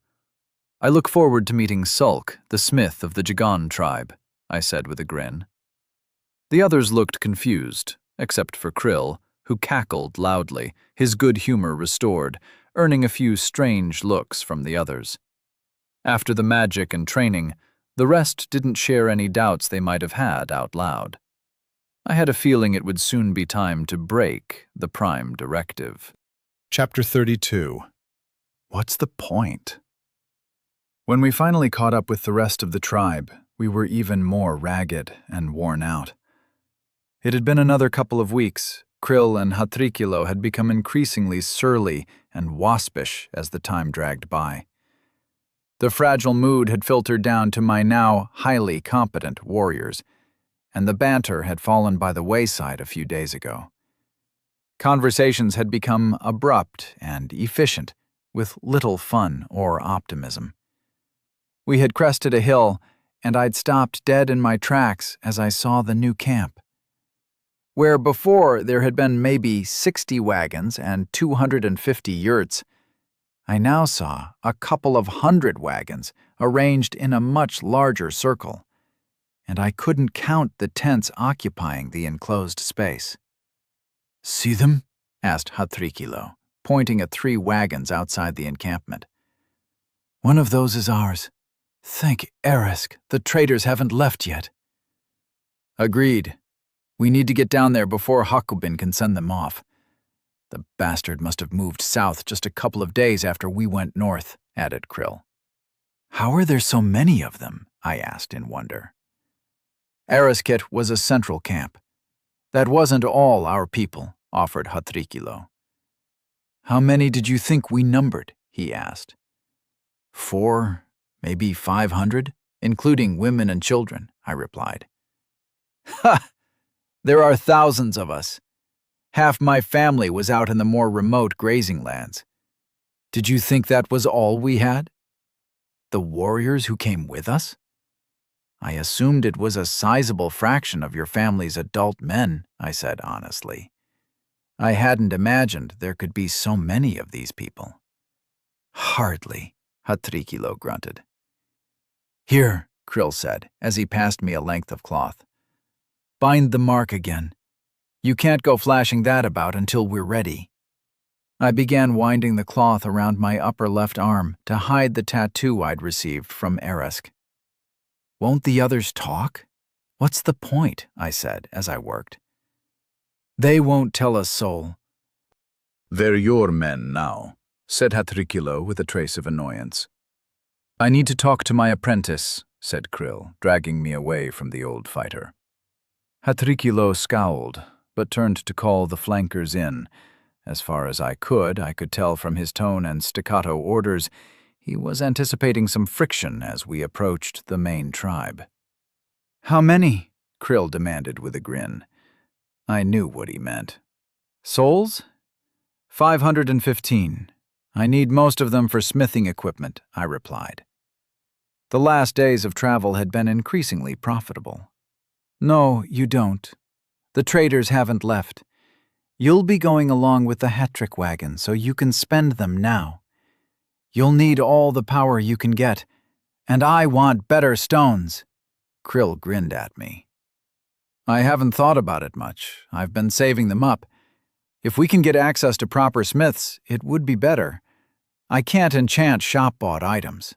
I look forward to meeting Sulk, the smith of the Jagan tribe, I said with a grin. The others looked confused, except for Krill, who cackled loudly, his good humor restored, earning a few strange looks from the others. After the magic and training, the rest didn't share any doubts they might have had out loud. I had a feeling it would soon be time to break the Prime Directive. Chapter 32. What's the point? When we finally caught up with the rest of the tribe, we were even more ragged and worn out. It had been another couple of weeks. Krill and Hatrikilo had become increasingly surly and waspish as the time dragged by. The fragile mood had filtered down to my now highly competent warriors, and the banter had fallen by the wayside a few days ago. Conversations had become abrupt and efficient, with little fun or optimism. We had crested a hill, and I'd stopped dead in my tracks as I saw the new camp. Where before there had been maybe 60 wagons and 250 yurts, I now saw a couple of 100 wagons arranged in a much larger circle, and I couldn't count the tents occupying the enclosed space. "See them?" asked Hatrikilo, pointing at 3 wagons outside the encampment. "One of those is ours. Thank Erisk, the traders haven't left yet." "Agreed. We need to get down there before Hakubin can send them off. The bastard must have moved south just a couple of days after we went north," added Krill. "How are there so many of them?" I asked in wonder. Eriskit was a central camp. "That wasn't all our people," offered Hatrikilo. "How many did you think we numbered?" he asked. 4, maybe 500, including women and children," I replied. "Ha! There are thousands of us. Half my family was out in the more remote grazing lands. Did you think that was all we had? The warriors who came with us? I assumed it was a sizable fraction of your family's adult men," I said honestly. "I hadn't imagined there could be so many of these people." "Hardly," Hatrikilo grunted. "Here," Krill said, as he passed me a length of cloth. "Bind the mark again. You can't go flashing that about until we're ready." I began winding the cloth around my upper left arm to hide the tattoo I'd received from Erisk. "Won't the others talk? What's the point?" I said as I worked. "They won't tell a soul." "They're your men now," said Hatrikilo with a trace of annoyance. "I need to talk to my apprentice," said Krill, dragging me away from the old fighter. Hatrikilo scowled, but turned to call the flankers in. As far as I could tell from his tone and staccato orders, he was anticipating some friction as we approached the main tribe. "How many?" Krill demanded with a grin. I knew what he meant. "Souls? 515. I need most of them for smithing equipment," I replied. The last days of travel had been increasingly profitable. "No, you don't. The traders haven't left. You'll be going along with the Hattrick wagon, so you can spend them now. You'll need all the power you can get, and I want better stones." Krill grinned at me. "I haven't thought about it much. I've been saving them up. If we can get access to proper smiths, it would be better. I can't enchant shop-bought items."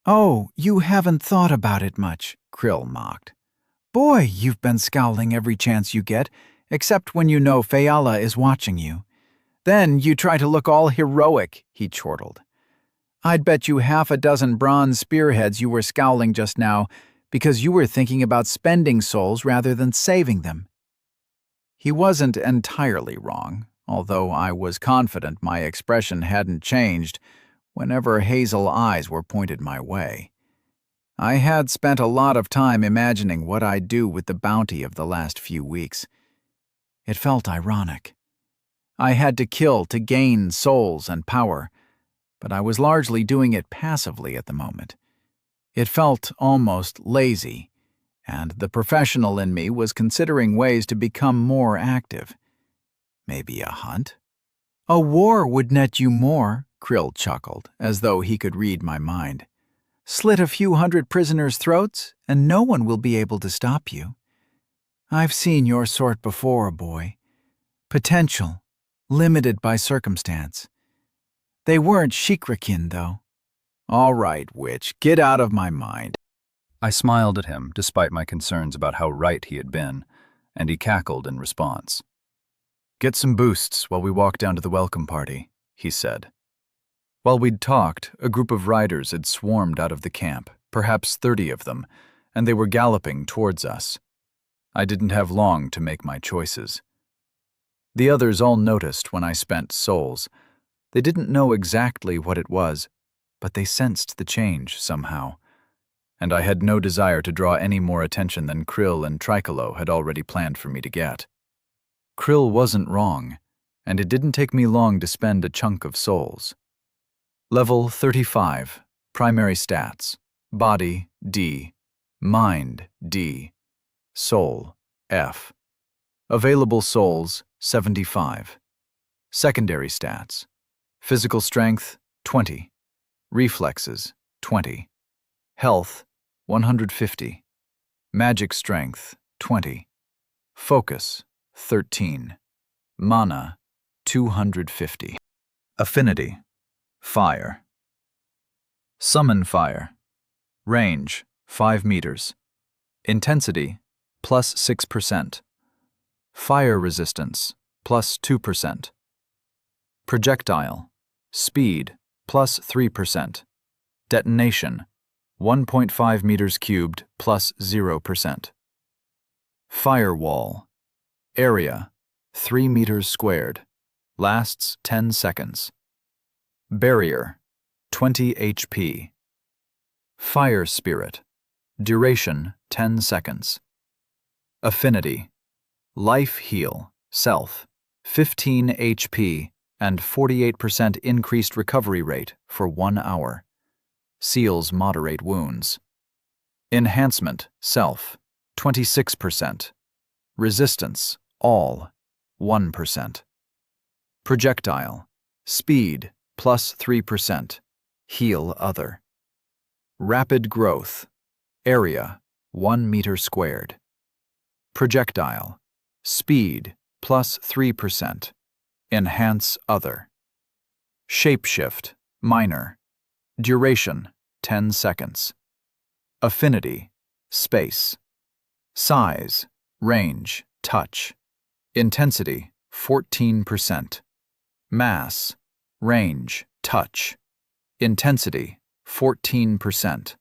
"Oh, you haven't thought about it much," Krill mocked. "Boy, you've been scowling every chance you get, except when you know Fayala is watching you. Then you try to look all heroic," he chortled. "I'd bet you half a dozen bronze spearheads you were scowling just now because you were thinking about spending souls rather than saving them." He wasn't entirely wrong, although I was confident my expression hadn't changed whenever hazel eyes were pointed my way. I had spent a lot of time imagining what I'd do with the bounty of the last few weeks. It felt ironic. I had to kill to gain souls and power, but I was largely doing it passively at the moment. It felt almost lazy, and the professional in me was considering ways to become more active. Maybe a hunt? "A war would net you more," Krill chuckled, as though he could read my mind. "Slit a few hundred prisoners' throats, and no one will be able to stop you. I've seen your sort before, boy. Potential, limited by circumstance. They weren't Shikrikin, though." "All right, witch, get out of my mind." I smiled at him, despite my concerns about how right he had been, and he cackled in response. "Get some boosts while we walk down to the welcome party," he said. While we'd talked, a group of riders had swarmed out of the camp, perhaps 30 of them, and they were galloping towards us. I didn't have long to make my choices. The others all noticed when I spent souls. They didn't know exactly what it was, but they sensed the change somehow, and I had no desire to draw any more attention than Krill and Tricolo had already planned for me to get. Krill wasn't wrong, and it didn't take me long to spend a chunk of souls. Level 35, primary stats, body D, mind D, soul F. Available souls 75. Secondary stats, physical strength 20, reflexes 20, health 150, magic strength 20, focus 13, mana 250. Affinity, fire. Summon fire. Range, 5 meters. Intensity, plus 6%. Fire resistance, plus 2%. Projectile, speed, plus 3%. Detonation, 1.5 meters cubed, plus 0%. Firewall, area, 3 meters squared. Lasts 10 seconds. Barrier, 20 HP. Fire Spirit, duration 10 seconds. Affinity, Life Heal, Self, 15 HP and 48% increased recovery rate for 1 hour. Seals moderate wounds. Enhancement, Self, 26%. Resistance, all, 1%. Projectile, Speed, plus 3%. Heal other. Rapid growth. Area, 1 meter squared. Projectile. Speed, plus 3%. Enhance other. Shapeshift, minor. Duration, 10 seconds. Affinity, space. Size, range, touch. Intensity, 14%. Mass, range, touch. Intensity, 14%.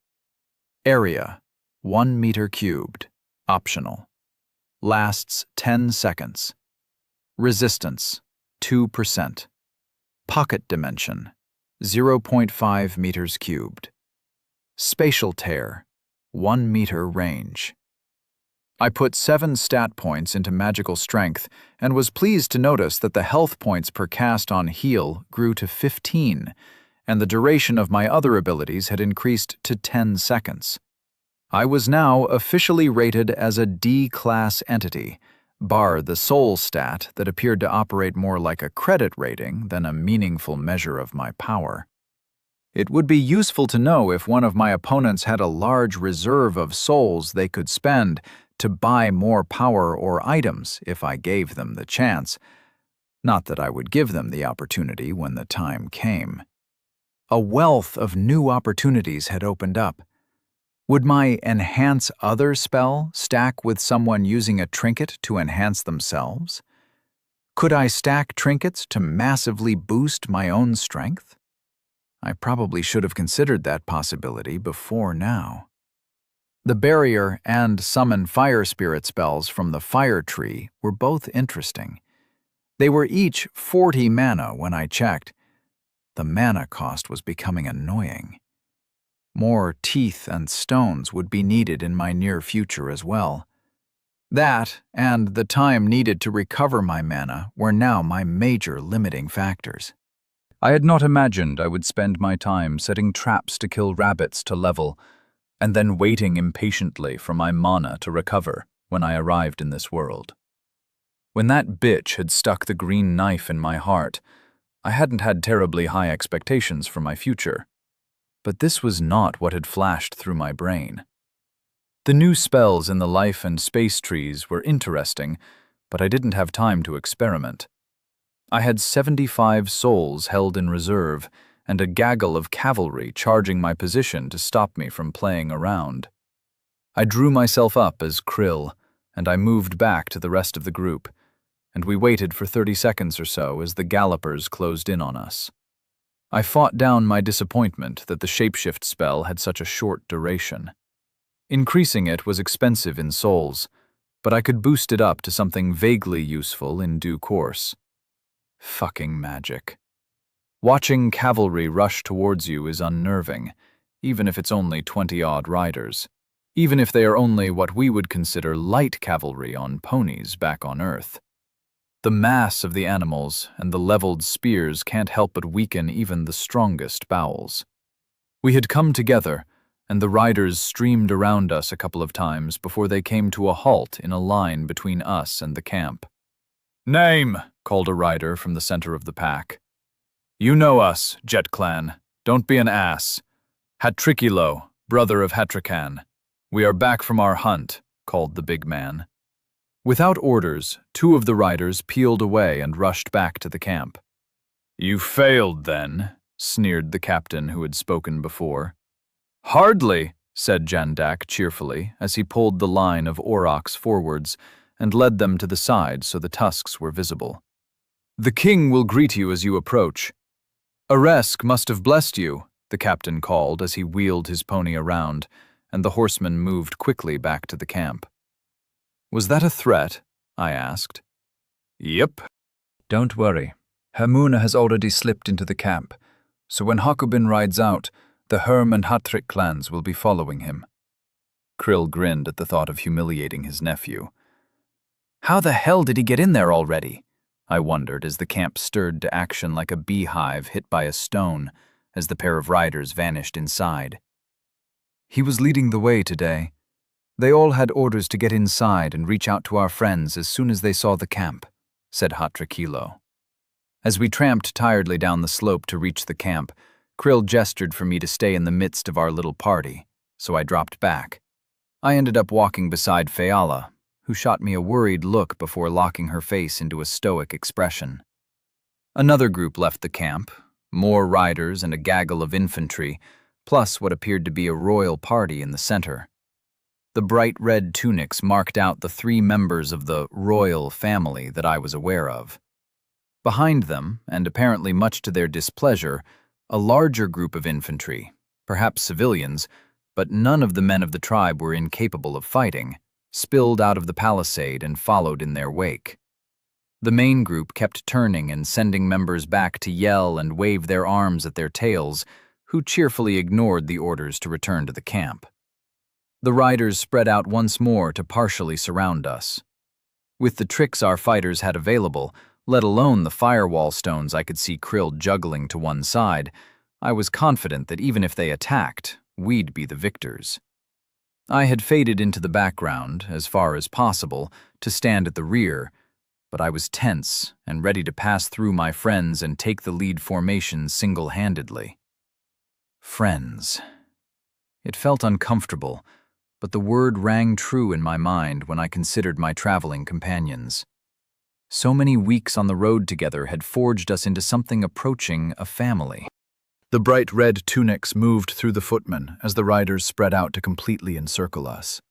Area, 1 meter cubed, optional. Lasts 10 seconds. Resistance, 2%. Pocket dimension, 0.5 meters cubed. Spatial tear, 1 meter range. I put 7 stat points into magical strength and was pleased to notice that the health points per cast on heal grew to 15, and the duration of my other abilities had increased to 10 seconds. I was now officially rated as a D-class entity, bar the soul stat that appeared to operate more like a credit rating than a meaningful measure of my power. It would be useful to know if one of my opponents had a large reserve of souls they could spend to buy more power or items if I gave them the chance. Not that I would give them the opportunity when the time came. A wealth of new opportunities had opened up. Would my Enhance Other spell stack with someone using a trinket to enhance themselves? Could I stack trinkets to massively boost my own strength? I probably should have considered that possibility before now. The barrier and summon fire spirit spells from the fire tree were both interesting. They were each 40 mana when I checked. The mana cost was becoming annoying. More teeth and stones would be needed in my near future as well. That, and the time needed to recover my mana, were now my major limiting factors. I had not imagined I would spend my time setting traps to kill rabbits to level, and then waiting impatiently for my mana to recover when I arrived in this world. When that bitch had stuck the green knife in my heart, I hadn't had terribly high expectations for my future. But this was not what had flashed through my brain. The new spells in the life and space trees were interesting, but I didn't have time to experiment. I had 75 souls held in reserve, and a gaggle of cavalry charging my position to stop me from playing around. I drew myself up as Krill, and I moved back to the rest of the group, and we waited for 30 seconds or so as the gallopers closed in on us. I fought down my disappointment that the shapeshift spell had such a short duration. Increasing it was expensive in souls, but I could boost it up to something vaguely useful in due course. Fucking magic. Watching cavalry rush towards you is unnerving, even if it's only 20-odd riders, even if they are only what we would consider light cavalry on ponies back on Earth. The mass of the animals and the leveled spears can't help but weaken even the strongest bowels. We had come together, and the riders streamed around us a couple of times before they came to a halt in a line between us and the camp. "Name," called a rider from the center of the pack. "You know us, Jet Clan. Don't be an ass. Hatrikilo, brother of Hatrikan. We are back from our hunt," called the big man. Without orders, 2 of the riders peeled away and rushed back to the camp. "You failed, then," sneered the captain who had spoken before. "Hardly," said Jandak cheerfully as he pulled the line of aurochs forwards and led them to the side so the tusks were visible. "The king will greet you as you approach." "Aresk must have blessed you," the captain called as he wheeled his pony around, and the horseman moved quickly back to the camp. "Was that a threat?" I asked. "Yep." "Don't worry. Hamuna has already slipped into the camp, so when Hakubin rides out, the Herm and Hatrik clans will be following him." Krill grinned at the thought of humiliating his nephew. "How the hell did he get in there already?" I wondered as the camp stirred to action like a beehive hit by a stone as the pair of riders vanished inside. "He was leading the way today. They all had orders to get inside and reach out to our friends as soon as they saw the camp," said Hatrakilo. As we tramped tiredly down the slope to reach the camp, Krill gestured for me to stay in the midst of our little party, so I dropped back. I ended up walking beside Feala, who shot me a worried look before locking her face into a stoic expression. Another group left the camp, more riders and a gaggle of infantry, plus what appeared to be a royal party in the center. The bright red tunics marked out the 3 members of the royal family that I was aware of. Behind them, and apparently much to their displeasure, a larger group of infantry, perhaps civilians, but none of the men of the tribe were incapable of fighting, spilled out of the palisade and followed in their wake. The main group kept turning and sending members back to yell and wave their arms at their tails, who cheerfully ignored the orders to return to the camp. The riders spread out once more to partially surround us. With the tricks our fighters had available, let alone the firewall stones I could see Krill juggling to one side, I was confident that even if they attacked, we'd be the victors. I had faded into the background, as far as possible, to stand at the rear, but I was tense and ready to pass through my friends and take the lead formation single-handedly. Friends. It felt uncomfortable, but the word rang true in my mind when I considered my traveling companions. So many weeks on the road together had forged us into something approaching a family. The bright red tunics moved through the footmen as the riders spread out to completely encircle us.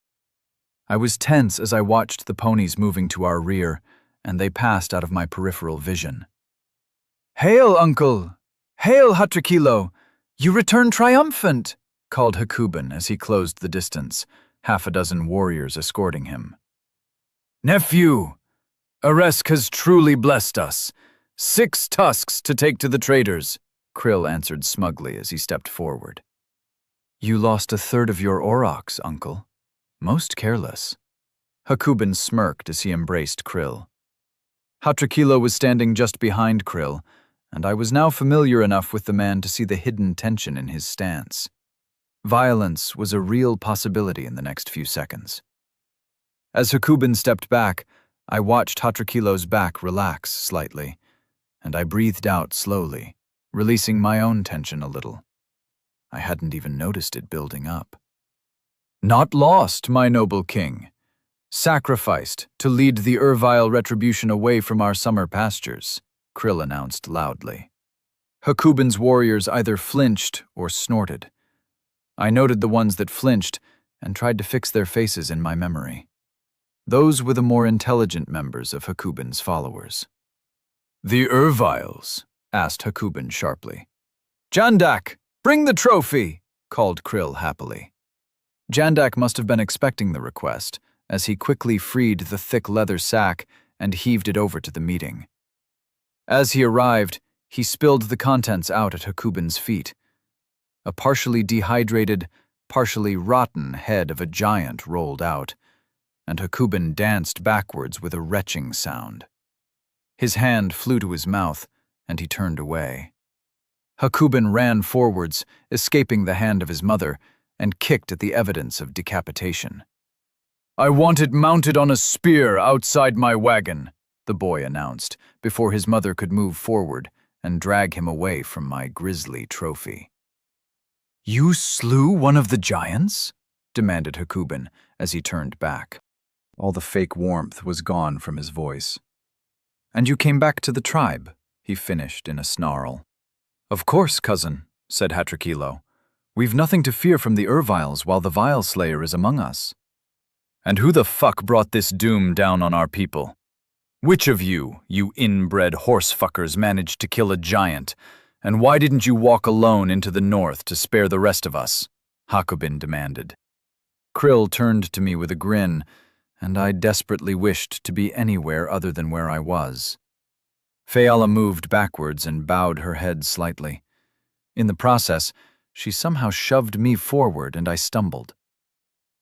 I was tense as I watched the ponies moving to our rear, and they passed out of my peripheral vision. "Hail, uncle! Hail, Hatrakilo! You return triumphant!" called Hakuben as he closed the distance, half a dozen warriors escorting him. "Nephew, Aresk has truly blessed us. 6 tusks to take to the traders," Krill answered smugly as he stepped forward. "You lost a third of your aurochs, uncle. Most careless." Hakuben smirked as he embraced Krill. Hatrakilo was standing just behind Krill, and I was now familiar enough with the man to see the hidden tension in his stance. Violence was a real possibility in the next few seconds. As Hakuben stepped back, I watched Hatrakilo's back relax slightly, and I breathed out slowly, releasing my own tension a little. I hadn't even noticed it building up. "Not lost, my noble king. Sacrificed to lead the Ervile retribution away from our summer pastures," Krill announced loudly. Hakuben's warriors either flinched or snorted. I noted the ones that flinched and tried to fix their faces in my memory. Those were the more intelligent members of Hakuben's followers. "The Erviles?" asked Hakuben sharply. "Jandak, bring the trophy!" called Krill happily. Jandak must have been expecting the request, as he quickly freed the thick leather sack and heaved it over to the meeting. As he arrived, he spilled the contents out at Hakuben's feet. A partially dehydrated, partially rotten head of a giant rolled out, and Hakuben danced backwards with a retching sound. His hand flew to his mouth, and he turned away. Hakuben ran forwards, escaping the hand of his mother, and kicked at the evidence of decapitation. "I want it mounted on a spear outside my wagon," the boy announced, before his mother could move forward and drag him away from my grisly trophy. "You slew one of the giants?" demanded Hakuben as he turned back. All the fake warmth was gone from his voice. "And you came back to the tribe," he finished in a snarl. "Of course, cousin," said Hatrakilo. "We've nothing to fear from the Erviles while the Vile Slayer is among us." "And who the fuck brought this doom down on our people? Which of you, you inbred horsefuckers, managed to kill a giant? And why didn't you walk alone into the north to spare the rest of us?" Hakuben demanded. Krill turned to me with a grin, and I desperately wished to be anywhere other than where I was. Fayala moved backwards and bowed her head slightly. In the process, she somehow shoved me forward and I stumbled.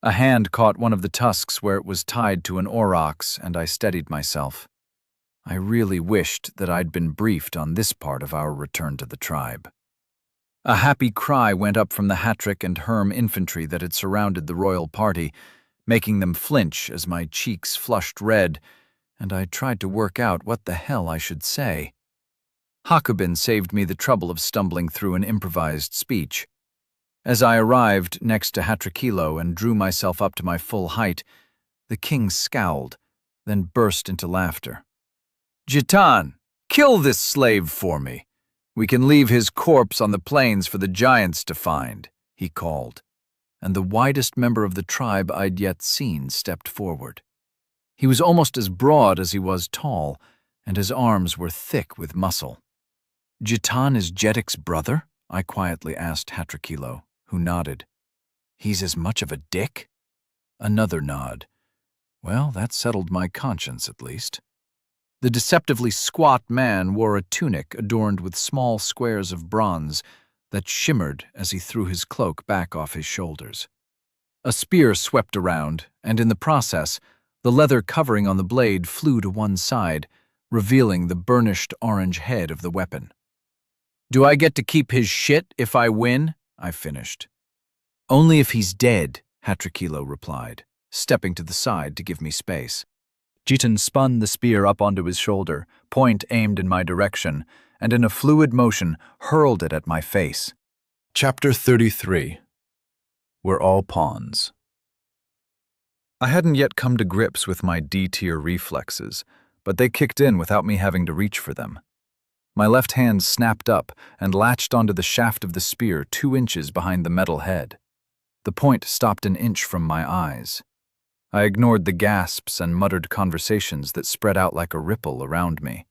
A hand caught one of the tusks where it was tied to an aurochs, and I steadied myself. I really wished that I'd been briefed on this part of our return to the tribe. A happy cry went up from the Hattrick and Herm infantry that had surrounded the royal party, making them flinch as my cheeks flushed red, and I tried to work out what the hell I should say. Hakuben saved me the trouble of stumbling through an improvised speech. As I arrived next to Hatrakilo and drew myself up to my full height, the king scowled, then burst into laughter. "Jitan, kill this slave for me. We can leave his corpse on the plains for the giants to find," he called, and the widest member of the tribe I'd yet seen stepped forward. He was almost as broad as he was tall, and his arms were thick with muscle. "Jitan is Jedik's brother?" I quietly asked Hatrakilo, who nodded. "He's as much of a dick?" Another nod. Well, that settled my conscience at least. The deceptively squat man wore a tunic adorned with small squares of bronze that shimmered as he threw his cloak back off his shoulders. A spear swept around, and in the process, the leather covering on the blade flew to one side, revealing the burnished orange head of the weapon. "Do I get to keep his shit if I win?" I finished. "Only if he's dead," Hatrakilo replied, stepping to the side to give me space. Jitan spun the spear up onto his shoulder, point aimed in my direction, and in a fluid motion hurled it at my face. Chapter 33. We're all pawns. I hadn't yet come to grips with my D-tier reflexes, but they kicked in without me having to reach for them. My left hand snapped up and latched onto the shaft of the spear 2 inches behind the metal head. The point stopped an inch from my eyes. I ignored the gasps and muttered conversations that spread out like a ripple around me.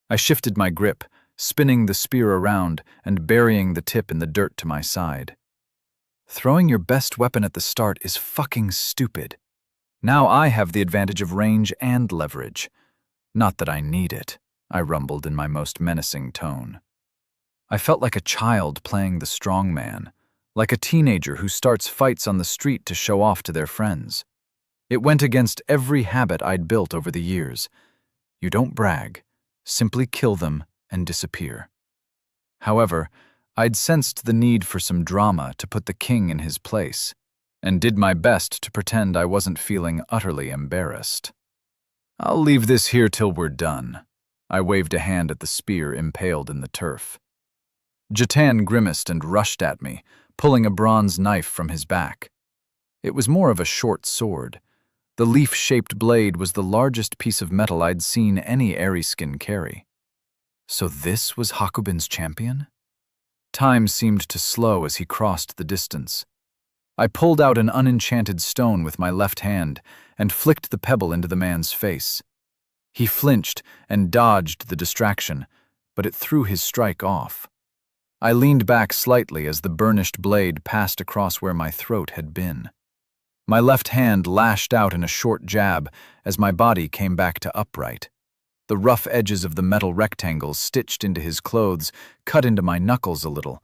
I shifted my grip, spinning the spear around and burying the tip in the dirt to my side. Throwing your best weapon at the start is fucking stupid. Now I have the advantage of range and leverage. Not that I need it, I rumbled in my most menacing tone. I felt like a child playing the strongman, like a teenager who starts fights on the street to show off to their friends. It went against every habit I'd built over the years. You don't brag, simply kill them and disappear. However, I'd sensed the need for some drama to put the king in his place, and did my best to pretend I wasn't feeling utterly embarrassed. I'll leave this here till we're done. I waved a hand at the spear impaled in the turf. Jatan grimaced and rushed at me, pulling a bronze knife from his back. It was more of a short sword. The leaf-shaped blade was the largest piece of metal I'd seen any Aeriskin carry. So this was Hakubin's champion? Time seemed to slow as he crossed the distance. I pulled out an unenchanted stone with my left hand and flicked the pebble into the man's face. He flinched and dodged the distraction, but it threw his strike off. I leaned back slightly as the burnished blade passed across where my throat had been. My left hand lashed out in a short jab as my body came back to upright. The rough edges of the metal rectangles stitched into his clothes cut into my knuckles a little,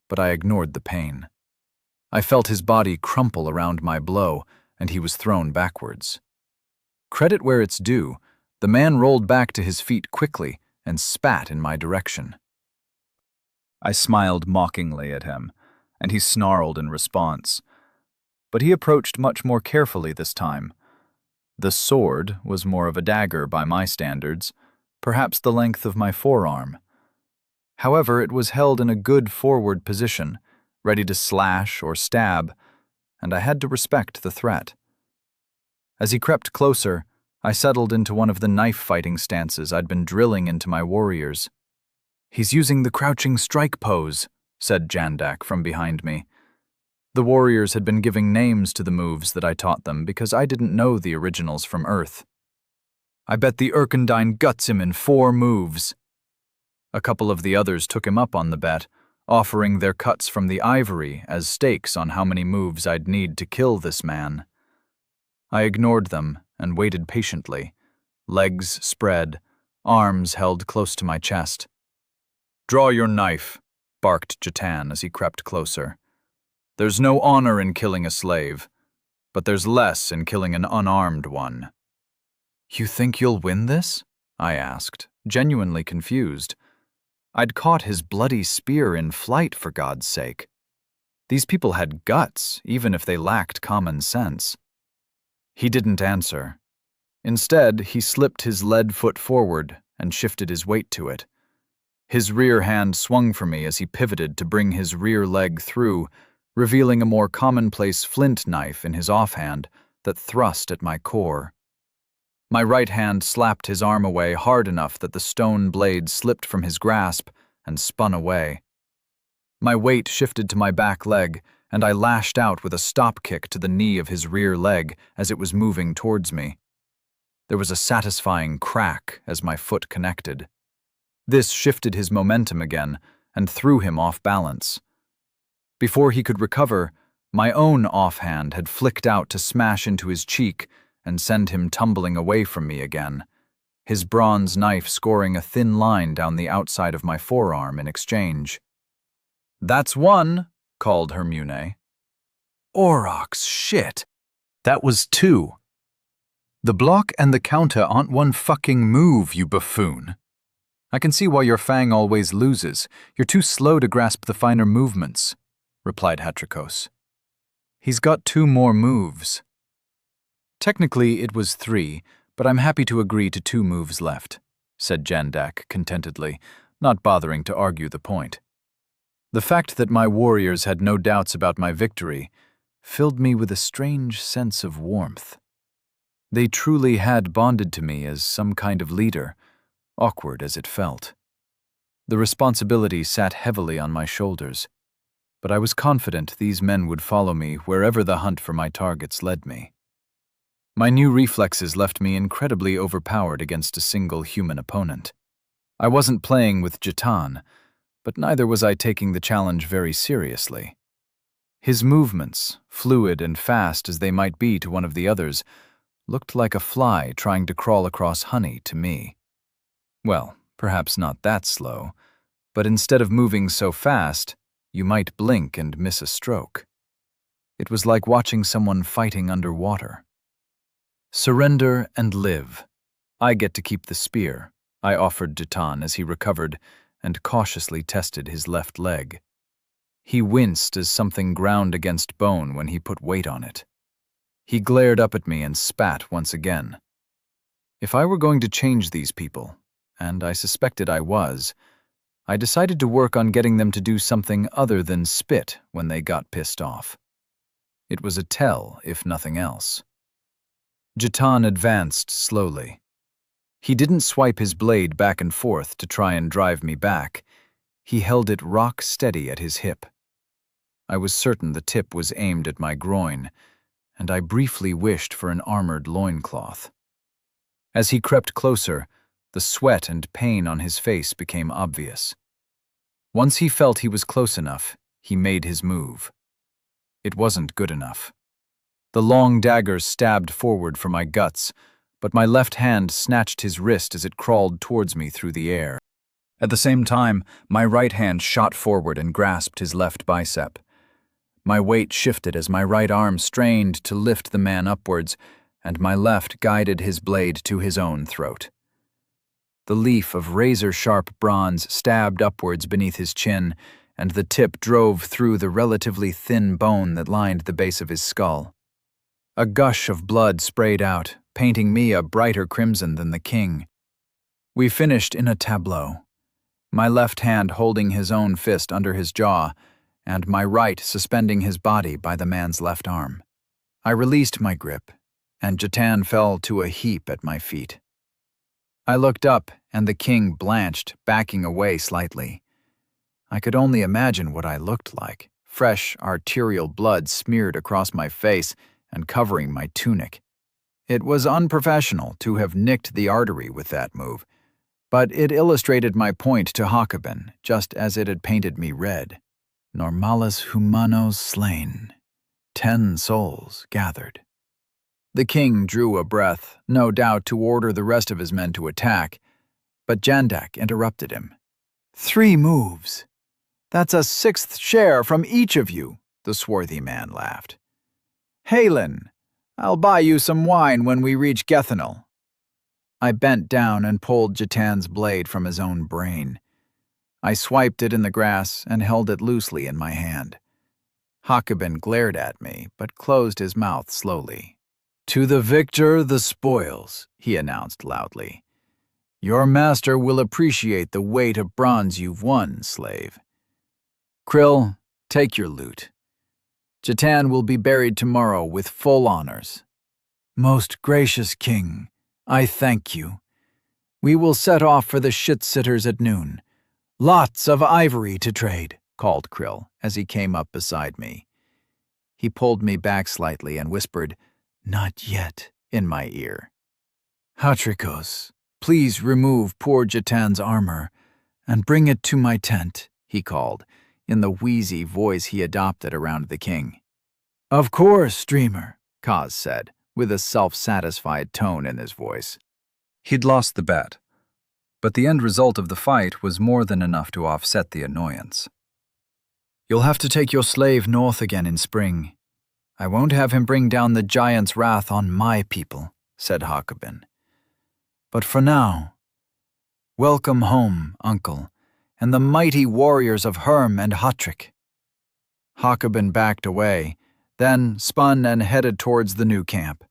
but I ignored the pain. I felt his body crumple around my blow, and he was thrown backwards. Credit where it's due, the man rolled back to his feet quickly and spat in my direction. I smiled mockingly at him, and he snarled in response. But he approached much more carefully this time. The sword was more of a dagger by my standards, perhaps the length of my forearm. However, it was held in a good forward position, ready to slash or stab, and I had to respect the threat. As he crept closer, I settled into one of the knife-fighting stances I'd been drilling into my warriors. "He's using the crouching strike pose," said Jandak from behind me. The warriors had been giving names to the moves that I taught them because I didn't know the originals from Earth. "I bet the Erkendine guts him in 4 moves. A couple of the others took him up on the bet, offering their cuts from the ivory as stakes on how many moves I'd need to kill this man. I ignored them and waited patiently, legs spread, arms held close to my chest. "Draw your knife," barked Jatan as he crept closer. "There's no honor in killing a slave, but there's less in killing an unarmed one." "You think you'll win this?" I asked, genuinely confused. I'd caught his bloody spear in flight, for God's sake. These people had guts, even if they lacked common sense. He didn't answer. Instead, he slipped his lead foot forward and shifted his weight to it. His rear hand swung for me as he pivoted to bring his rear leg through, revealing a more commonplace flint knife in his offhand that thrust at my core. My right hand slapped his arm away hard enough that the stone blade slipped from his grasp and spun away. My weight shifted to my back leg, and I lashed out with a stop kick to the knee of his rear leg as it was moving towards me. There was a satisfying crack as my foot connected. This shifted his momentum again and threw him off balance. Before he could recover, my own offhand had flicked out to smash into his cheek and send him tumbling away from me again, his bronze knife scoring a thin line down the outside of my forearm in exchange. "That's one," called Hermune. Aurochs, shit. That was 2. The block and the counter aren't one fucking move, you buffoon. "I can see why your Fang always loses. You're too slow to grasp the finer movements," replied Hatrikos. "He's got 2 more moves." "Technically, it was 3, but I'm happy to agree to 2 moves left," said Jandak contentedly, not bothering to argue the point. The fact that my warriors had no doubts about my victory filled me with a strange sense of warmth. They truly had bonded to me as some kind of leader, awkward as it felt. The responsibility sat heavily on my shoulders, but I was confident these men would follow me wherever the hunt for my targets led me. My new reflexes left me incredibly overpowered against a single human opponent. I wasn't playing with Jatan, but neither was I taking the challenge very seriously. His movements, fluid and fast as they might be to one of the others, looked like a fly trying to crawl across honey to me. Well, perhaps not that slow, but instead of moving so fast, you might blink and miss a stroke. It was like watching someone fighting underwater. Surrender and live. I get to keep the spear, I offered Jatan as he recovered and cautiously tested his left leg. He winced as something ground against bone when he put weight on it. He glared up at me and spat once again. If I were going to change these people, and I suspected I was, I decided to work on getting them to do something other than spit when they got pissed off. It was a tell, if nothing else. Jatan advanced slowly. He didn't swipe his blade back and forth to try and drive me back. He held it rock steady at his hip. I was certain the tip was aimed at my groin, and I briefly wished for an armored loincloth. As he crept closer, the sweat and pain on his face became obvious. Once he felt he was close enough, he made his move. It wasn't good enough. The long dagger stabbed forward for my guts, but my left hand snatched his wrist as it crawled towards me through the air. At the same time, my right hand shot forward and grasped his left bicep. My weight shifted as my right arm strained to lift the man upwards, and my left guided his blade to his own throat. The leaf of razor-sharp bronze stabbed upwards beneath his chin, and the tip drove through the relatively thin bone that lined the base of his skull. A gush of blood sprayed out, painting me a brighter crimson than the king. We finished in a tableau, my left hand holding his own fist under his jaw, and my right suspending his body by the man's left arm. I released my grip, and Jatan fell to a heap at my feet. I looked up, and the king blanched, backing away slightly. I could only imagine what I looked like, fresh arterial blood smeared across my face and covering my tunic. It was unprofessional to have nicked the artery with that move, but it illustrated my point to Jacobin, just as it had painted me red. Normalis humanos slain, 10 souls gathered. The king drew a breath, no doubt to order the rest of his men to attack, but Jandak interrupted him. 3 moves. That's a 6th share from each of you, the swarthy man laughed. Halen, I'll buy you some wine when we reach Gethanal. I bent down and pulled Jatan's blade from his own brain. I swiped it in the grass and held it loosely in my hand. Jacobin glared at me, but closed his mouth slowly. To the victor the spoils, he announced loudly. Your master will appreciate the weight of bronze you've won, slave. Krill, take your loot. Jatan will be buried tomorrow with full honors. Most gracious king, I thank you. We will set off for the shit-sitters at noon. Lots of ivory to trade, called Krill as he came up beside me. He pulled me back slightly and whispered, Not yet, in my ear. Hatrikos, please remove poor Jatan's armor and bring it to my tent, he called, in the wheezy voice he adopted around the king. Of course, dreamer, Kaz said, with a self-satisfied tone in his voice. He'd lost the bet, but the end result of the fight was more than enough to offset the annoyance. You'll have to take your slave north again in spring. I won't have him bring down the giant's wrath on my people, said Jacobin. But for now, welcome home, uncle, and the mighty warriors of Herm and Hattrick. Jacobin backed away, then spun and headed towards the new camp.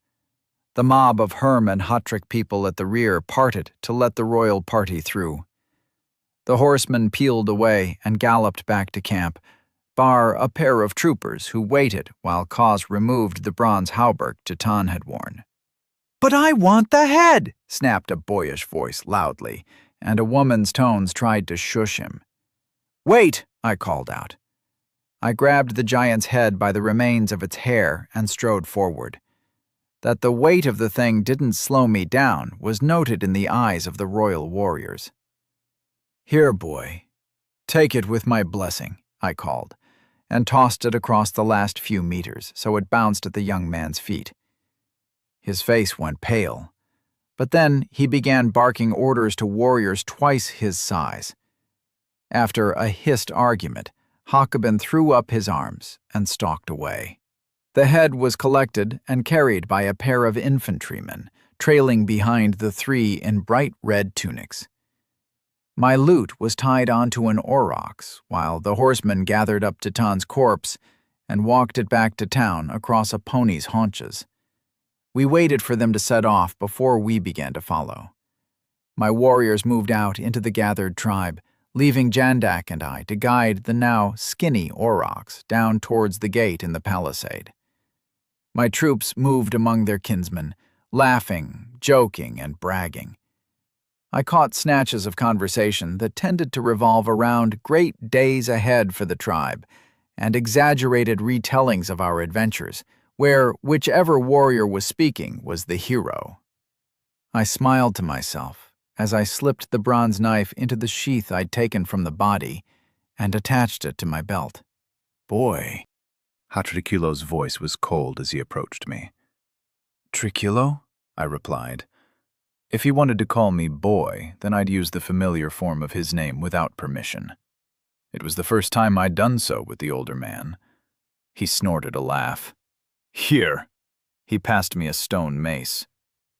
The mob of Herm and Hattrick people at the rear parted to let the royal party through. The horsemen peeled away and galloped back to camp, bar a pair of troopers who waited while Kaz removed the bronze hauberk Jatan had worn. But I want the head, snapped a boyish voice loudly, and a woman's tones tried to shush him. "Wait!" I called out. I grabbed the giant's head by the remains of its hair and strode forward. That the weight of the thing didn't slow me down was noted in the eyes of the royal warriors. "Here, boy. Take it with my blessing," I called, and tossed it across the last few meters so it bounced at the young man's feet. His face went pale, but then he began barking orders to warriors twice his size. After a hissed argument, Hakobin threw up his arms and stalked away. The head was collected and carried by a pair of infantrymen, trailing behind the three in bright red tunics. My loot was tied onto an aurochs, while the horsemen gathered up Titan's corpse and walked it back to town across a pony's haunches. We waited for them to set off before we began to follow. My warriors moved out into the gathered tribe, leaving Jandak and I to guide the now skinny aurochs down towards the gate in the palisade. My troops moved among their kinsmen, laughing, joking, and bragging. I caught snatches of conversation that tended to revolve around great days ahead for the tribe and exaggerated retellings of our adventures, where whichever warrior was speaking was the hero. I smiled to myself as I slipped the bronze knife into the sheath I'd taken from the body and attached it to my belt. "Boy." Hatriculo's voice was cold as he approached me. "Triculo?" I replied. If he wanted to call me boy, then I'd use the familiar form of his name without permission. It was the first time I'd done so with the older man. He snorted a laugh. "Here." He passed me a stone mace.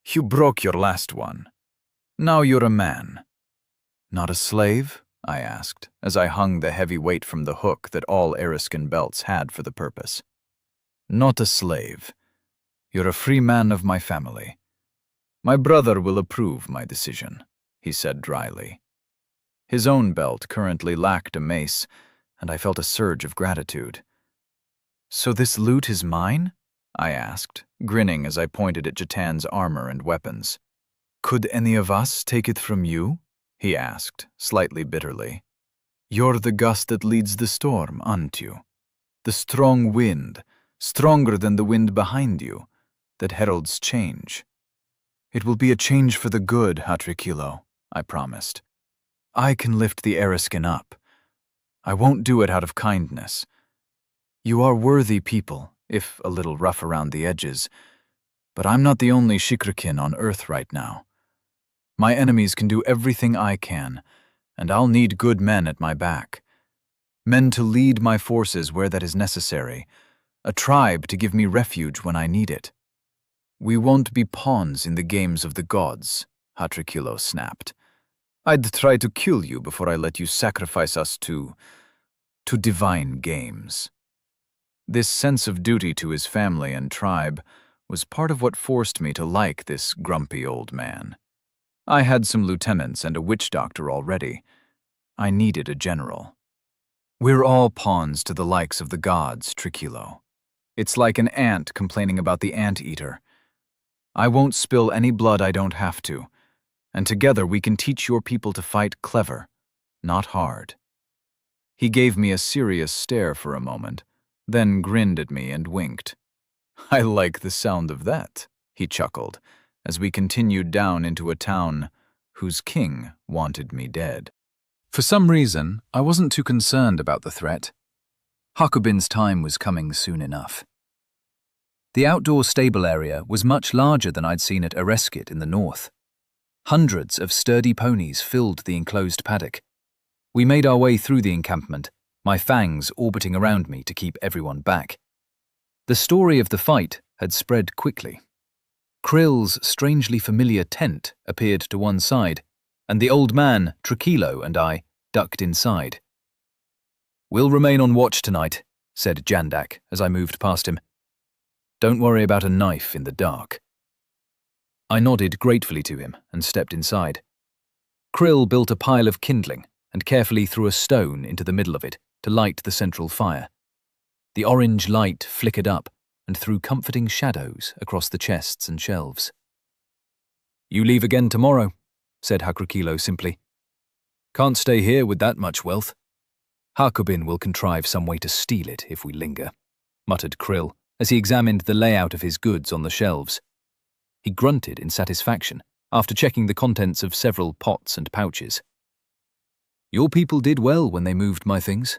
"You broke your last one. Now you're a man." "Not a slave?" I asked, as I hung the heavy weight from the hook that all Eriskin belts had for the purpose. "Not a slave. You're a free man of my family. My brother will approve my decision," he said dryly. His own belt currently lacked a mace, and I felt a surge of gratitude. "So this loot is mine?" I asked, grinning as I pointed at Jatan's armor and weapons. "Could any of us take it from you?" he asked, slightly bitterly. "You're the gust that leads the storm, aren't you? The strong wind, stronger than the wind behind you, that heralds change." "It will be a change for the good, Hatriculo," I promised. "I can lift the Eriskin up. I won't do it out of kindness. You are worthy people, if a little rough around the edges, but I'm not the only Shikrikin on Earth right now. My enemies can do everything I can, and I'll need good men at my back. Men to lead my forces where that is necessary, a tribe to give me refuge when I need it. We won't be pawns in the games of the gods," Hatriculo snapped. "I'd try to kill you before I let you sacrifice us to divine games." This sense of duty to his family and tribe was part of what forced me to like this grumpy old man. I had some lieutenants and a witch doctor already. I needed a general. "We're all pawns to the likes of the gods, Triculo. It's like an ant complaining about the anteater. I won't spill any blood I don't have to, and together we can teach your people to fight clever, not hard." He gave me a serious stare for a moment, then grinned at me and winked. "I like the sound of that," he chuckled, as we continued down into a town whose king wanted me dead. For some reason, I wasn't too concerned about the threat. Hakobin's time was coming soon enough. The outdoor stable area was much larger than I'd seen at Ereskit in the north. Hundreds of sturdy ponies filled the enclosed paddock. We made our way through the encampment, my fangs orbiting around me to keep everyone back. The story of the fight had spread quickly. Krill's strangely familiar tent appeared to one side, and the old man, Triculo, and I ducked inside. "We'll remain on watch tonight," said Jandak as I moved past him. "Don't worry about a knife in the dark." I nodded gratefully to him and stepped inside. Krill built a pile of kindling and carefully threw a stone into the middle of it to light the central fire. The orange light flickered up and threw comforting shadows across the chests and shelves. "You leave again tomorrow," said Hakrikilo simply, Can't stay here with that much wealth. Harkobin will contrive some way to steal it if we linger, muttered Krill as he examined the layout of his goods on the shelves. He grunted in satisfaction after checking the contents of several pots and pouches. Your people did well when they moved my things.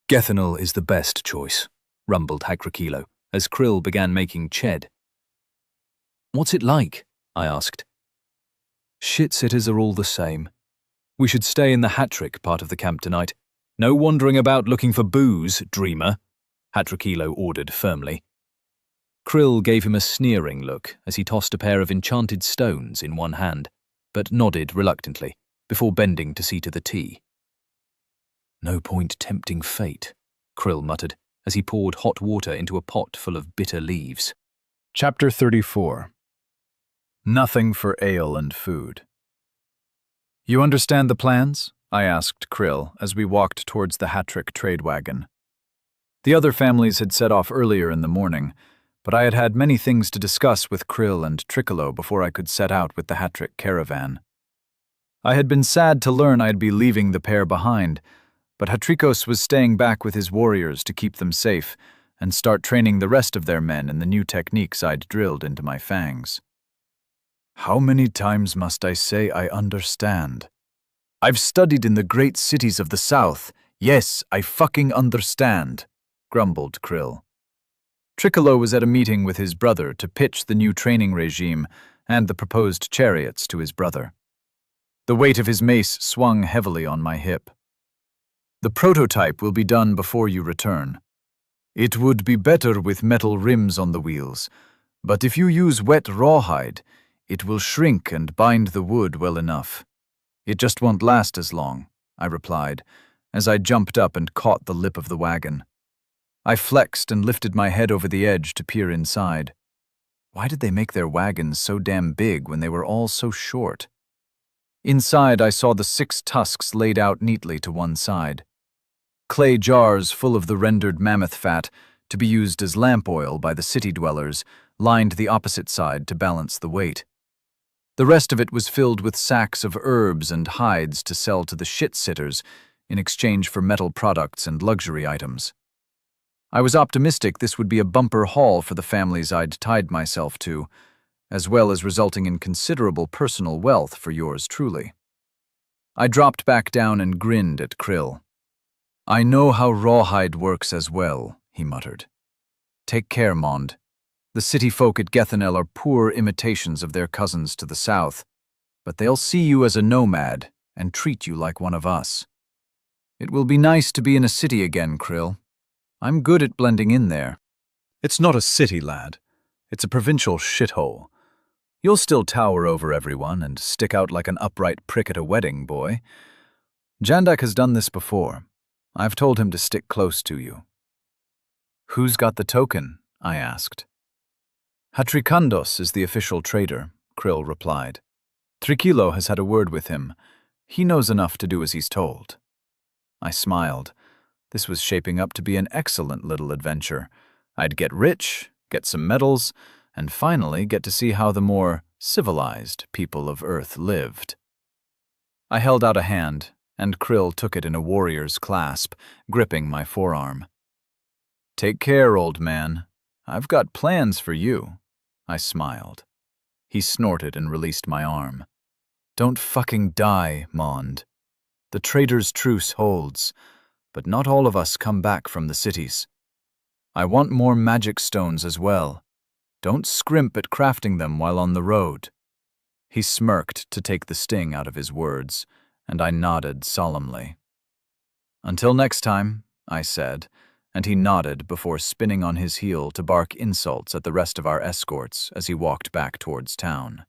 Gethanol is the best choice, rumbled Hakrakilo as Krill began making ched. What's it like? I asked. Shit-sitters are all the same. We should stay in the Hatrick part of the camp tonight. No wandering about looking for booze, dreamer, Hakrakilo ordered firmly. Krill gave him a sneering look as he tossed a pair of enchanted stones in one hand, but nodded reluctantly before bending to see to the tea. No point tempting fate, Krill muttered as he poured hot water into a pot full of bitter leaves. Chapter 34. Nothing for ale and food. You understand the plans? I asked Krill as we walked towards the Hatrick trade wagon. The other families had set off earlier in the morning, but I had had many things to discuss with Krill and Tricolo before I could set out with the Hatrick caravan. I had been sad to learn I'd be leaving the pair behind, but Hatrikos was staying back with his warriors to keep them safe and start training the rest of their men in the new techniques I'd drilled into my fangs. How many times must I say I understand? I've studied in the great cities of the south. Yes, I fucking understand, grumbled Krill. Tricolo was at a meeting with his brother to pitch the new training regime and the proposed chariots to his brother. The weight of his mace swung heavily on my hip. The prototype will be done before you return. It would be better with metal rims on the wheels, but if you use wet rawhide, it will shrink and bind the wood well enough. It just won't last as long, I replied, as I jumped up and caught the lip of the wagon. I flexed and lifted my head over the edge to peer inside. Why did they make their wagons so damn big when they were all so short? Inside, I saw the 6 tusks laid out neatly to one side. Clay jars full of the rendered mammoth fat, to be used as lamp oil by the city dwellers, lined the opposite side to balance the weight. The rest of it was filled with sacks of herbs and hides to sell to the shit-sitters in exchange for metal products and luxury items. I was optimistic this would be a bumper haul for the families I'd tied myself to, as well as resulting in considerable personal wealth for yours truly. I dropped back down and grinned at Krill. I know how rawhide works as well, he muttered. Take care, Mond. The city folk at Gethanel are poor imitations of their cousins to the south, but they'll see you as a nomad and treat you like one of us. It will be nice to be in a city again, Krill. I'm good at blending in there. It's not a city, lad. It's a provincial shithole. You'll still tower over everyone and stick out like an upright prick at a wedding, boy. Jandak has done this before. I've told him to stick close to you. Who's got the token? I asked. Hatrikandos is the official trader, Krill replied. Trikilo has had a word with him. He knows enough to do as he's told. I smiled. This was shaping up to be an excellent little adventure. I'd get rich, get some medals, and finally get to see how the more civilized people of Earth lived. I held out a hand, and Krill took it in a warrior's clasp, gripping my forearm. Take care, old man. I've got plans for you, I smiled. He snorted and released my arm. Don't fucking die, Mond. The trader's truce holds, but not all of us come back from the cities. I want more magic stones as well. Don't scrimp at crafting them while on the road. He smirked to take the sting out of his words, and I nodded solemnly. Until next time, I said, and he nodded before spinning on his heel to bark insults at the rest of our escorts as he walked back towards town.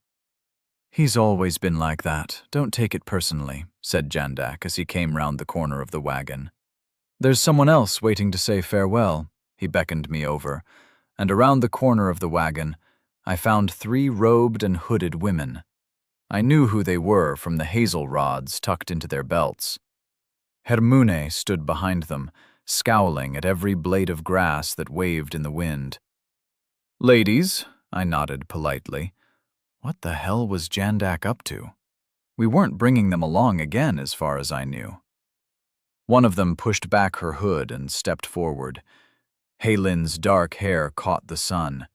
He's always been like that. Don't take it personally, said Jandak as he came round the corner of the wagon. There's someone else waiting to say farewell. He beckoned me over, and around the corner of the wagon, I found 3 robed and hooded women. I knew who they were from the hazel rods tucked into their belts. Hermune stood behind them, scowling at every blade of grass that waved in the wind. Ladies, I nodded politely. What the hell was Jandak up to? We weren't bringing them along again as far as I knew. One of them pushed back her hood and stepped forward. Heylin's dark hair caught the sun.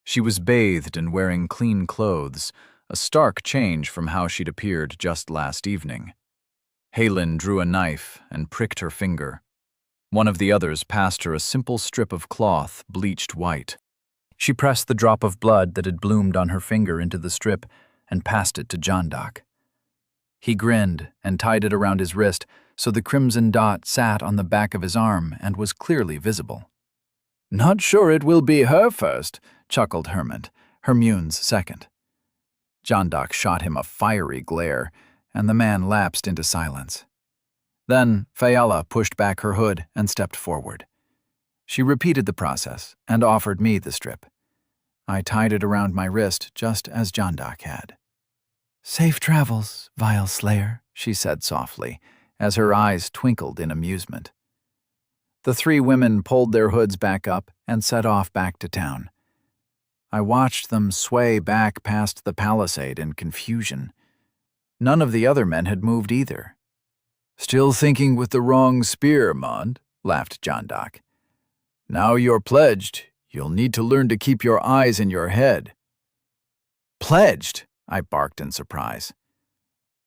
She was bathed and wearing clean clothes, a stark change from how she'd appeared just last evening. Heylin drew a knife and pricked her finger. One of the others passed her a simple strip of cloth, bleached white. She pressed the drop of blood that had bloomed on her finger into the strip and passed it to Jandak. He grinned and tied it around his wrist so the crimson dot sat on the back of his arm and was clearly visible. "Not sure it will be her first," chuckled Hermune's second. Jandak shot him a fiery glare, and the man lapsed into silence. Then Fayella pushed back her hood and stepped forward. She repeated the process and offered me the strip. I tied it around my wrist just as Jandak had. "Safe travels, vile slayer," she said softly, as her eyes twinkled in amusement. The three women pulled their hoods back up and set off back to town. I watched them sway back past the palisade in confusion. None of the other men had moved either. "Still thinking with the wrong spear, Mond," laughed Jandak. "Now you're pledged, you'll need to learn to keep your eyes in your head." "Pledged?" I barked in surprise.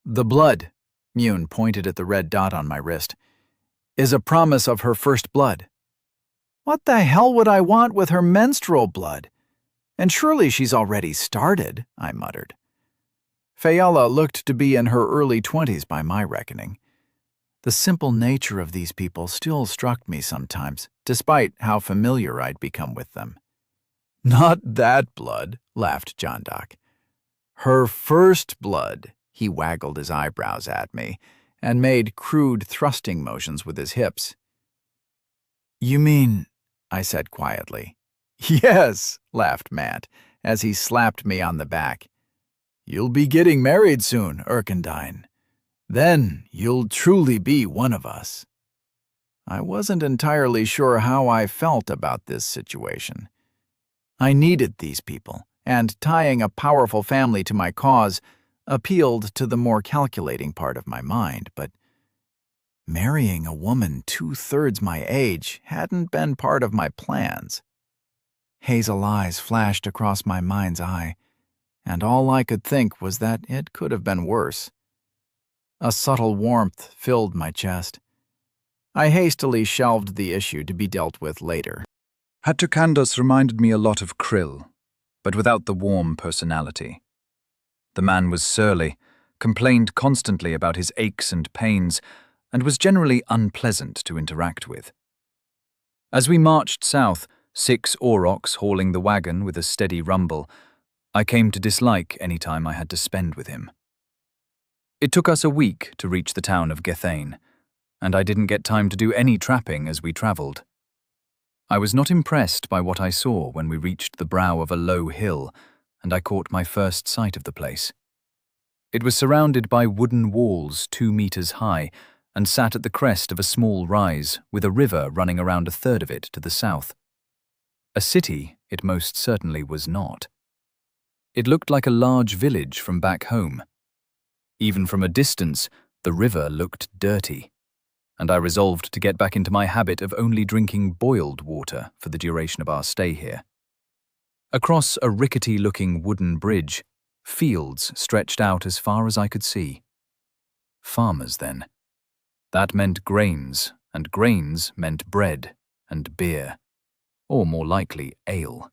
"The blood," Mune pointed at the red dot on my wrist, "is a promise of her first blood." "What the hell would I want with her menstrual blood? And surely she's already started," I muttered. Fayella looked to be in her early 20s by my reckoning. The simple nature of these people still struck me sometimes, despite how familiar I'd become with them. "Not that blood," laughed Jandak. "Her first blood," he waggled his eyebrows at me and made crude thrusting motions with his hips. "You mean," I said quietly. "Yes," laughed Matt, as he slapped me on the back. "You'll be getting married soon, Erkendine. Then you'll truly be one of us." I wasn't entirely sure how I felt about this situation. I needed these people, and tying a powerful family to my cause appealed to the more calculating part of my mind, but marrying a woman 2/3 my age hadn't been part of my plans. Hazel eyes flashed across my mind's eye, and all I could think was that it could have been worse. A subtle warmth filled my chest. I hastily shelved the issue to be dealt with later. Hatrakandos reminded me a lot of Krill, but without the warm personality. The man was surly, complained constantly about his aches and pains, and was generally unpleasant to interact with. As we marched south, 6 aurochs hauling the wagon with a steady rumble, I came to dislike any time I had to spend with him. It took us a week to reach the town of Gethane, and I didn't get time to do any trapping as we travelled. I was not impressed by what I saw when we reached the brow of a low hill, and I caught my first sight of the place. It was surrounded by wooden walls 2 meters high, and sat at the crest of a small rise, with a river running around 1/3 of it to the south. A city it most certainly was not. It looked like a large village from back home. Even from a distance, the river looked dirty, and I resolved to get back into my habit of only drinking boiled water for the duration of our stay here. Across a rickety-looking wooden bridge, fields stretched out as far as I could see. Farmers, then. That meant grains, and grains meant bread and beer, or more likely, ale.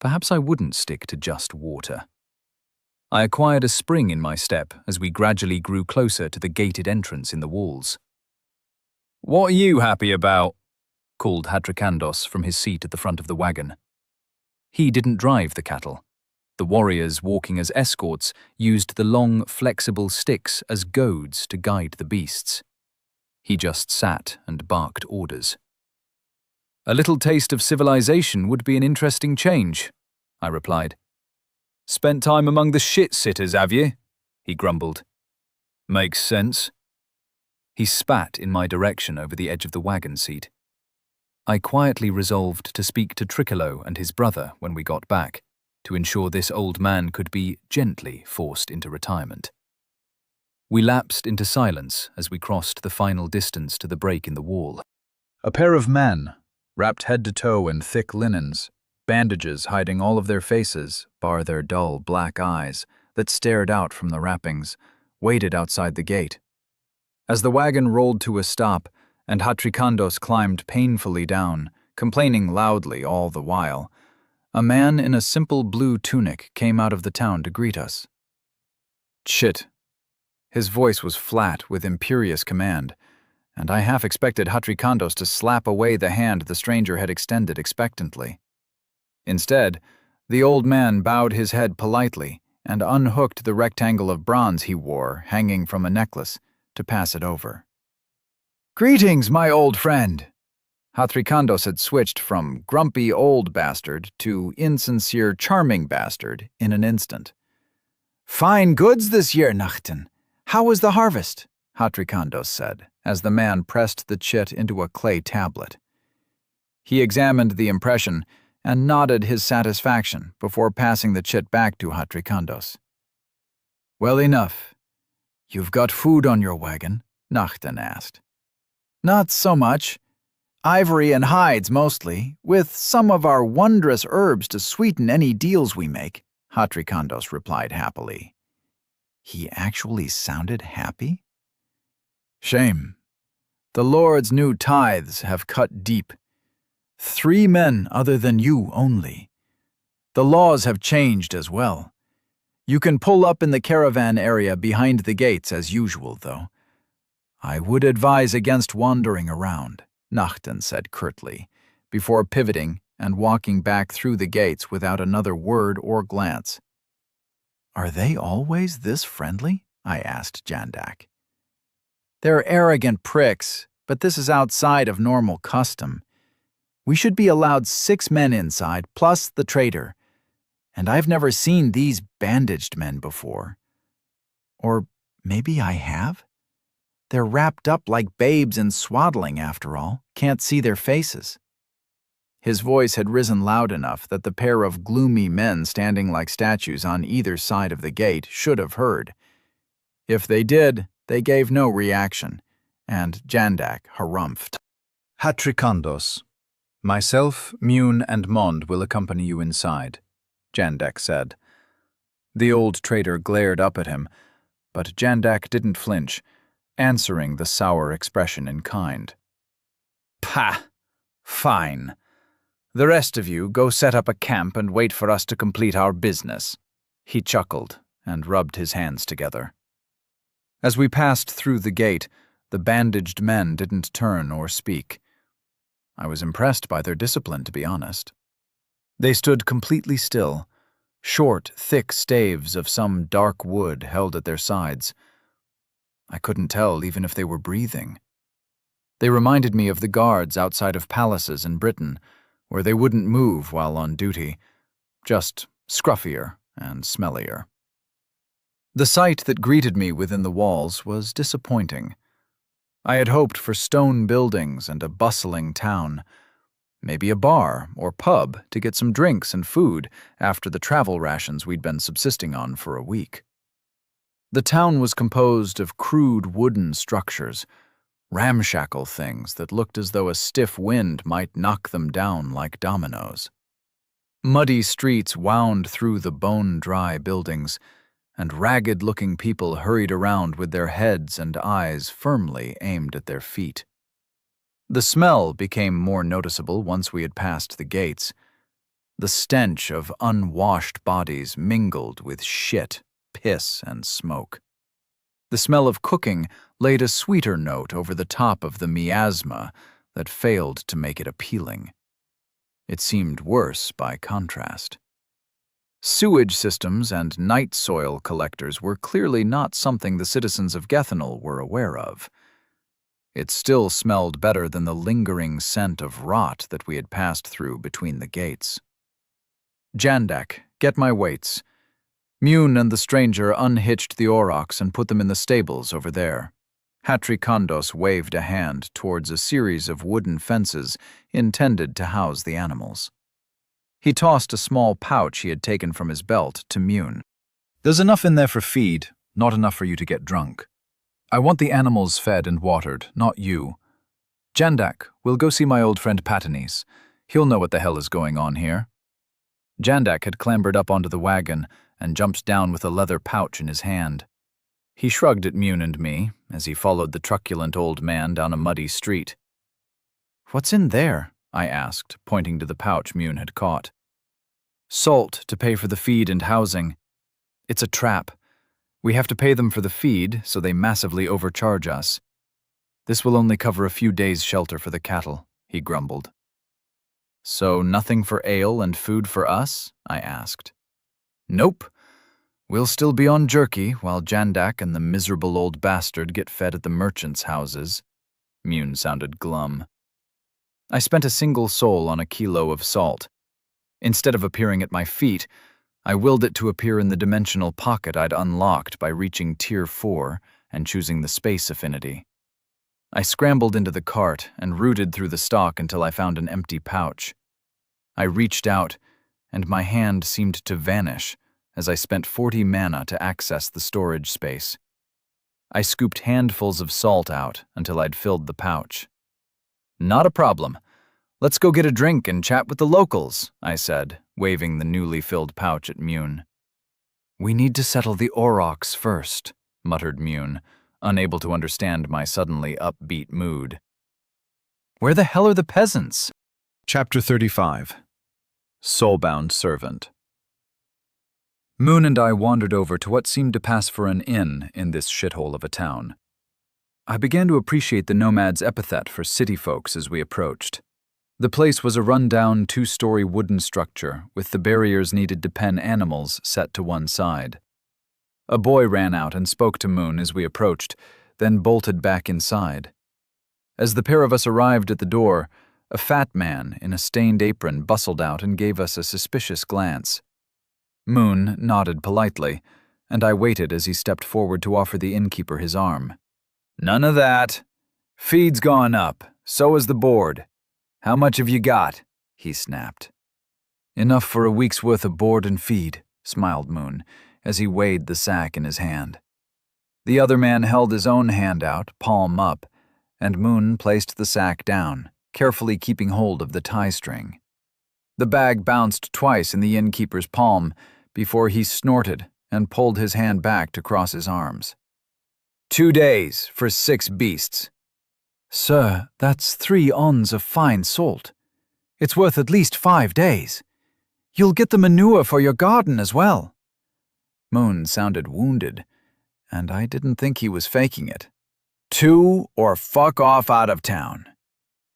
Perhaps I wouldn't stick to just water. I acquired a spring in my step as we gradually grew closer to the gated entrance in the walls. "What are you happy about?" called Hatrakandos from his seat at the front of the wagon. He didn't drive the cattle. The warriors walking as escorts used the long, flexible sticks as goads to guide the beasts. He just sat and barked orders. "A little taste of civilization would be an interesting change," I replied. "Spent time among the shit-sitters, have you?" he grumbled. "Makes sense." He spat in my direction over the edge of the wagon seat. I quietly resolved to speak to Tricolo and his brother when we got back, to ensure this old man could be gently forced into retirement. We lapsed into silence as we crossed the final distance to the break in the wall. A pair of men, wrapped head to toe in thick linens, bandages hiding all of their faces, bar their dull black eyes that stared out from the wrappings, waited outside the gate. As the wagon rolled to a stop and Hatrikandos climbed painfully down, complaining loudly all the while, a man in a simple blue tunic came out of the town to greet us. Chit. His voice was flat with imperious command, and I half expected Hatrikandos to slap away the hand the stranger had extended expectantly. Instead, the old man bowed his head politely and unhooked the rectangle of bronze he wore hanging from a necklace to pass it over. "Greetings, my old friend." Hatrikandos had switched from grumpy old bastard to insincere charming bastard in an instant. "Fine goods this year, Nachten. How was the harvest?" Hatrikandos said, as the man pressed the chit into a clay tablet. He examined the impression and nodded his satisfaction before passing the chit back to Hatrikandos. "Well enough. You've got food on your wagon?" Nachten asked. "Not so much. Ivory and hides mostly, with some of our wondrous herbs to sweeten any deals we make," Hatrikandos replied happily. He actually sounded happy? "Shame. The Lord's new tithes have cut deep. 3 men other than you only. The laws have changed as well. You can pull up in the caravan area behind the gates as usual, though. I would advise against wandering around," Nachten said curtly, before pivoting and walking back through the gates without another word or glance. "Are they always this friendly?" I asked Jandak. "They're arrogant pricks, but this is outside of normal custom. We should be allowed 6 men inside, plus the trader. And I've never seen these bandaged men before. Or maybe I have? They're wrapped up like babes in swaddling, after all. Can't see their faces." His voice had risen loud enough that the pair of gloomy men standing like statues on either side of the gate should have heard. If they did, they gave no reaction, and Jandak harumphed. "Hatrikandos. Myself, Mune, and Mond will accompany you inside," Jandak said. The old trader glared up at him, but Jandak didn't flinch, answering the sour expression in kind. "Pah! Fine. The rest of you go set up a camp and wait for us to complete our business." He chuckled and rubbed his hands together. As we passed through the gate, the bandaged men didn't turn or speak. I was impressed by their discipline, to be honest. They stood completely still, short, thick staves of some dark wood held at their sides. I couldn't tell even if they were breathing. They reminded me of the guards outside of palaces in Britain, where they wouldn't move while on duty, just scruffier and smellier. The sight that greeted me within the walls was disappointing. I had hoped for stone buildings and a bustling town, maybe a bar or pub to get some drinks and food after the travel rations we'd been subsisting on for a week. The town was composed of crude wooden structures, ramshackle things that looked as though a stiff wind might knock them down like dominoes. Muddy streets wound through the bone-dry buildings, and ragged-looking people hurried around with their heads and eyes firmly aimed at their feet. The smell became more noticeable once we had passed the gates. The stench of unwashed bodies mingled with shit, piss, and smoke. The smell of cooking laid a sweeter note over the top of the miasma that failed to make it appealing. It seemed worse by contrast. Sewage systems and night soil collectors were clearly not something the citizens of Gethanol were aware of. It still smelled better than the lingering scent of rot that we had passed through between the gates. "Jandak, get my weights." Mune and the stranger unhitched the aurochs and put them in the stables over there. Hatrikandos waved a hand towards a series of wooden fences intended to house the animals. He tossed a small pouch he had taken from his belt to Mune. "There's enough in there for feed, not enough for you to get drunk," I want the animals fed and watered, not you. Jandak, we'll go see my old friend Patanis. He'll know what the hell is going on here. Jandak had clambered up onto the wagon and jumped down with a leather pouch in his hand. He shrugged at Mune and me as he followed the truculent old man down a muddy street. "What's in there?" I asked, pointing to the pouch Mune had caught. "Salt to pay for the feed and housing. It's a trap. We have to pay them for the feed, so they massively overcharge us. This will only cover a few days' shelter for the cattle," he grumbled. "So nothing for ale and food for us?" I asked. "Nope. We'll still be on jerky while Jandak and the miserable old bastard get fed at the merchants' houses." Mune sounded glum. I spent a single sol on a kilo of salt. Instead of appearing at my feet, I willed it to appear in the dimensional pocket I'd unlocked by reaching Tier 4 and choosing the space affinity. I scrambled into the cart and rooted through the stock until I found an empty pouch. I reached out, and my hand seemed to vanish as I spent 40 mana to access the storage space. I scooped handfuls of salt out until I'd filled the pouch. "Not a problem. Let's go get a drink and chat with the locals," I said, waving the newly filled pouch at Mune. "We need to settle the aurochs first," muttered Mune, unable to understand my suddenly upbeat mood. "Where the hell are the peasants?" Chapter 35. Soulbound Servant. Moon and I wandered over to what seemed to pass for an inn in this shithole of a town. I began to appreciate the nomad's epithet for city folks as we approached. The place was a run-down 2-story wooden structure with the barriers needed to pen animals set to one side. A boy ran out and spoke to Moon as we approached, then bolted back inside. As the pair of us arrived at the door, a fat man in a stained apron bustled out and gave us a suspicious glance. Moon nodded politely, and I waited as he stepped forward to offer the innkeeper his arm. "None of that. Feed's gone up, so has the board. How much have you got?" he snapped. "Enough for a week's worth of board and feed," smiled Moon, as he weighed the sack in his hand. The other man held his own hand out, palm up, and Moon placed the sack down, carefully keeping hold of the tie string. The bag bounced twice in the innkeeper's palm before he snorted and pulled his hand back to cross his arms. 2 days for 6 beasts. "Sir, that's 3 ons of fine salt. It's worth at least 5 days. You'll get the manure for your garden as well." Moon sounded wounded, and I didn't think he was faking it. 2 or fuck off out of town.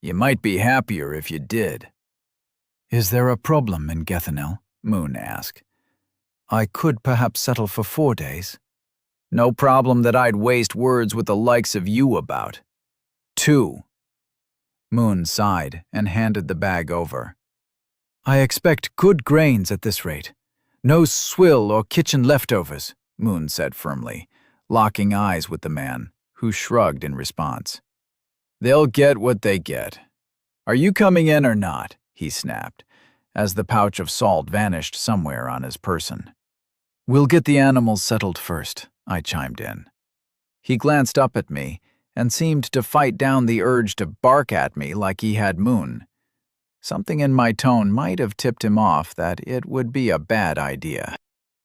You might be happier if you did." "Is there a problem in Gethanel?" Moon asked. "I could perhaps settle for 4 days." "No problem that I'd waste words with the likes of you about. 2. Moon sighed and handed the bag over. "I expect good grains at this rate. No swill or kitchen leftovers," Moon said firmly, locking eyes with the man, who shrugged in response. "They'll get what they get. Are you coming in or not?" he snapped, as the pouch of salt vanished somewhere on his person. "We'll get the animals settled first," I chimed in. He glanced up at me and seemed to fight down the urge to bark at me like he had Moon. Something in my tone might have tipped him off that it would be a bad idea.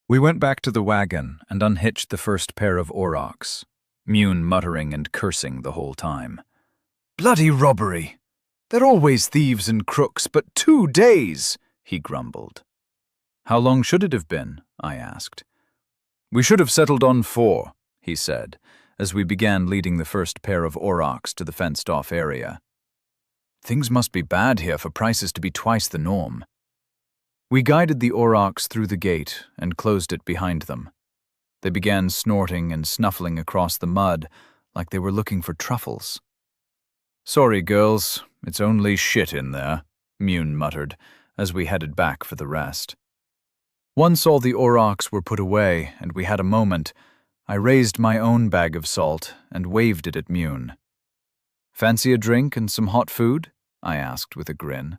We went back to the wagon and unhitched the first pair of aurochs, Mune muttering and cursing the whole time. "Bloody robbery! They're always thieves and crooks, but 2 days!" he grumbled. "How long should it have been?" I asked. "We should have settled on 4, he said, as we began leading the first pair of aurochs to the fenced-off area. Things must be bad here for prices to be twice the norm. We guided the aurochs through the gate and closed it behind them. They began snorting and snuffling across the mud like they were looking for truffles. "Sorry, girls, it's only shit in there," Mune muttered as we headed back for the rest. Once all the aurochs were put away and we had a moment, I raised my own bag of salt and waved it at Mune. "Fancy a drink and some hot food?" I asked with a grin.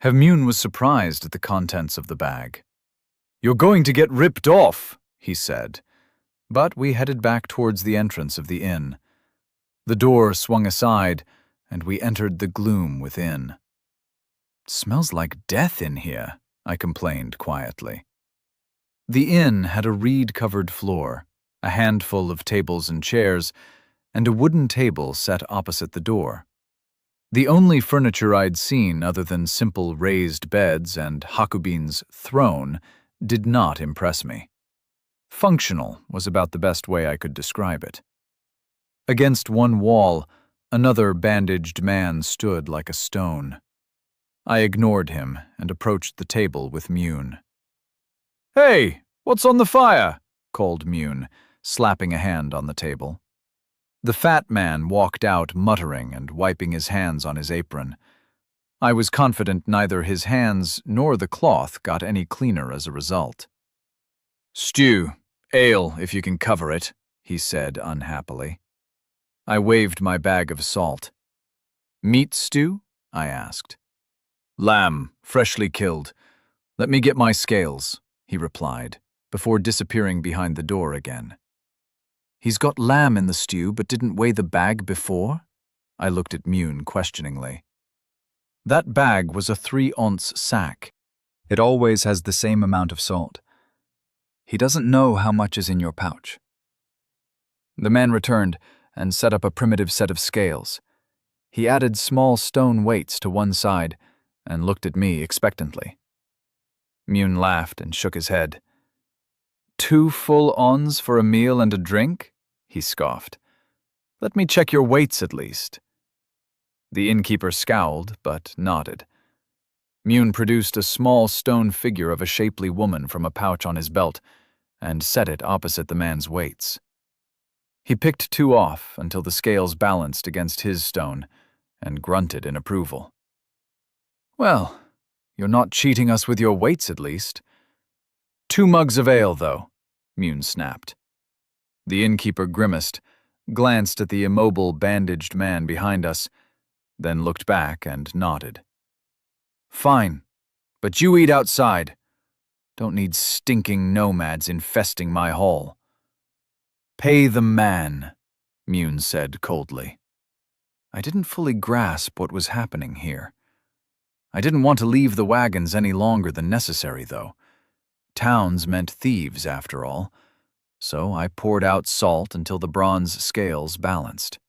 Mune was surprised at the contents of the bag. "You're going to get ripped off," he said. But we headed back towards the entrance of the inn. The door swung aside, and we entered the gloom within. "Smells like death in here," I complained quietly. The inn had a reed-covered floor, a handful of tables and chairs, and a wooden table set opposite the door. The only furniture I'd seen other than simple raised beds and Hakubin's throne did not impress me. Functional was about the best way I could describe it. Against one wall, another bandaged man stood like a stone. I ignored him and approached the table with Mune. "Hey, what's on the fire?" called Mune, slapping a hand on the table. The fat man walked out muttering and wiping his hands on his apron. I was confident neither his hands nor the cloth got any cleaner as a result. "Stew, ale, if you can cover it," he said unhappily. I waved my bag of salt. "Meat stew?" I asked. "Lamb, freshly killed. Let me get my scales," he replied, before disappearing behind the door again. "He's got lamb in the stew but didn't weigh the bag before?" I looked at Mune questioningly. That bag was a 3-ounce sack. It always has the same amount of salt. He doesn't know how much is in your pouch. The man returned and set up a primitive set of scales. He added small stone weights to one side and looked at me expectantly. Mune laughed and shook his head. "2 full ons for a meal and a drink?" he scoffed. "Let me check your weights at least." The innkeeper scowled, but nodded. Mune produced a small stone figure of a shapely woman from a pouch on his belt and set it opposite the man's weights. He picked 2 off until the scales balanced against his stone and grunted in approval. "Well, you're not cheating us with your weights at least. 2 mugs of ale, though," Mune snapped. The innkeeper grimaced, glanced at the immobile, bandaged man behind us, then looked back and nodded. "Fine, but you eat outside. Don't need stinking nomads infesting my hall." "Pay the man," Mune said coldly. I didn't fully grasp what was happening here. I didn't want to leave the wagons any longer than necessary, though. Towns meant thieves, after all, so I poured out salt until the bronze scales balanced.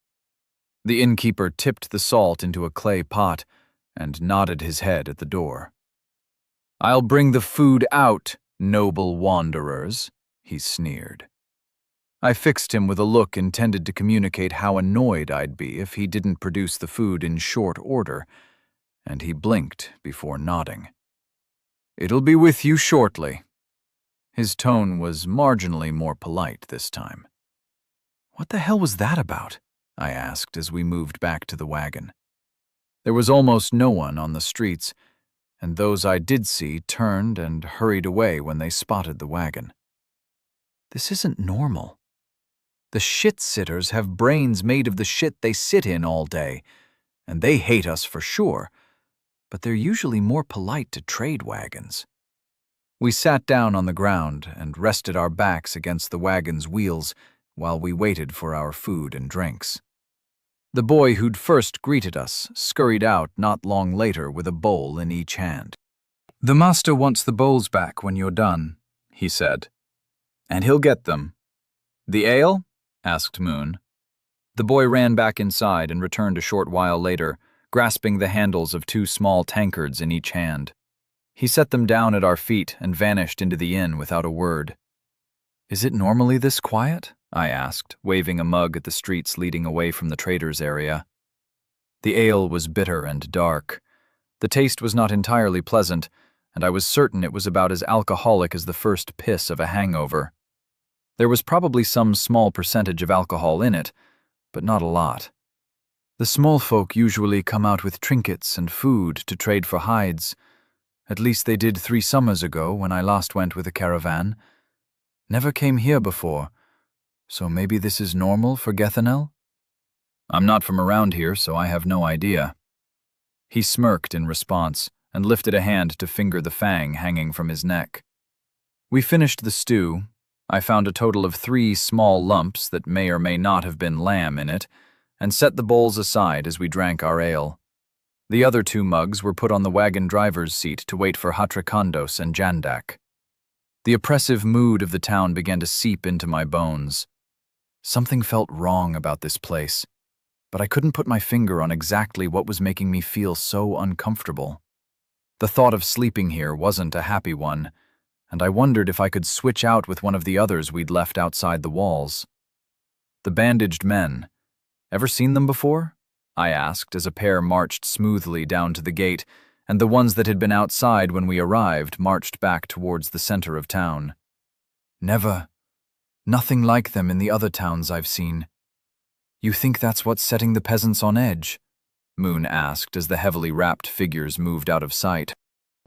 The innkeeper tipped the salt into a clay pot and nodded his head at the door. "I'll bring the food out, noble wanderers," he sneered. I fixed him with a look intended to communicate how annoyed I'd be if he didn't produce the food in short order, and he blinked before nodding. "It'll be with you shortly." His tone was marginally more polite this time. "What the hell was that about?" I asked as we moved back to the wagon. There was almost no one on the streets, and those I did see turned and hurried away when they spotted the wagon. This isn't normal. The shit-sitters have brains made of the shit they sit in all day, and they hate us for sure, but they're usually more polite to trade wagons. We sat down on the ground and rested our backs against the wagon's wheels while we waited for our food and drinks. The boy who'd first greeted us scurried out not long later with a bowl in each hand. "The master wants the bowls back when you're done," he said. "And he'll get them." "The ale?" asked Moon. The boy ran back inside and returned a short while later, grasping the handles of 2 small tankards in each hand. He set them down at our feet and vanished into the inn without a word. "Is it normally this quiet?" I asked, waving a mug at the streets leading away from the traders' area. The ale was bitter and dark. The taste was not entirely pleasant, and I was certain it was about as alcoholic as the first piss of a hangover. There was probably some small percentage of alcohol in it, but not a lot. The small folk usually come out with trinkets and food to trade for hides. At least they did 3 summers ago when I last went with a caravan. Never came here before, so maybe this is normal for Gethanel? I'm not from around here, so I have no idea. He smirked in response and lifted a hand to finger the fang hanging from his neck. We finished the stew, I found a total of 3 small lumps that may or may not have been lamb in it, and set the bowls aside as we drank our ale. The other 2 mugs were put on the wagon driver's seat to wait for Hatrikandos and Jandak. The oppressive mood of the town began to seep into my bones. Something felt wrong about this place, but I couldn't put my finger on exactly what was making me feel so uncomfortable. The thought of sleeping here wasn't a happy one, and I wondered if I could switch out with one of the others we'd left outside the walls. The bandaged men. Ever seen them before? I asked as a pair marched smoothly down to the gate, and the ones that had been outside when we arrived marched back towards the center of town. Never. Nothing like them in the other towns I've seen. You think that's what's setting the peasants on edge? Moon asked as the heavily wrapped figures moved out of sight.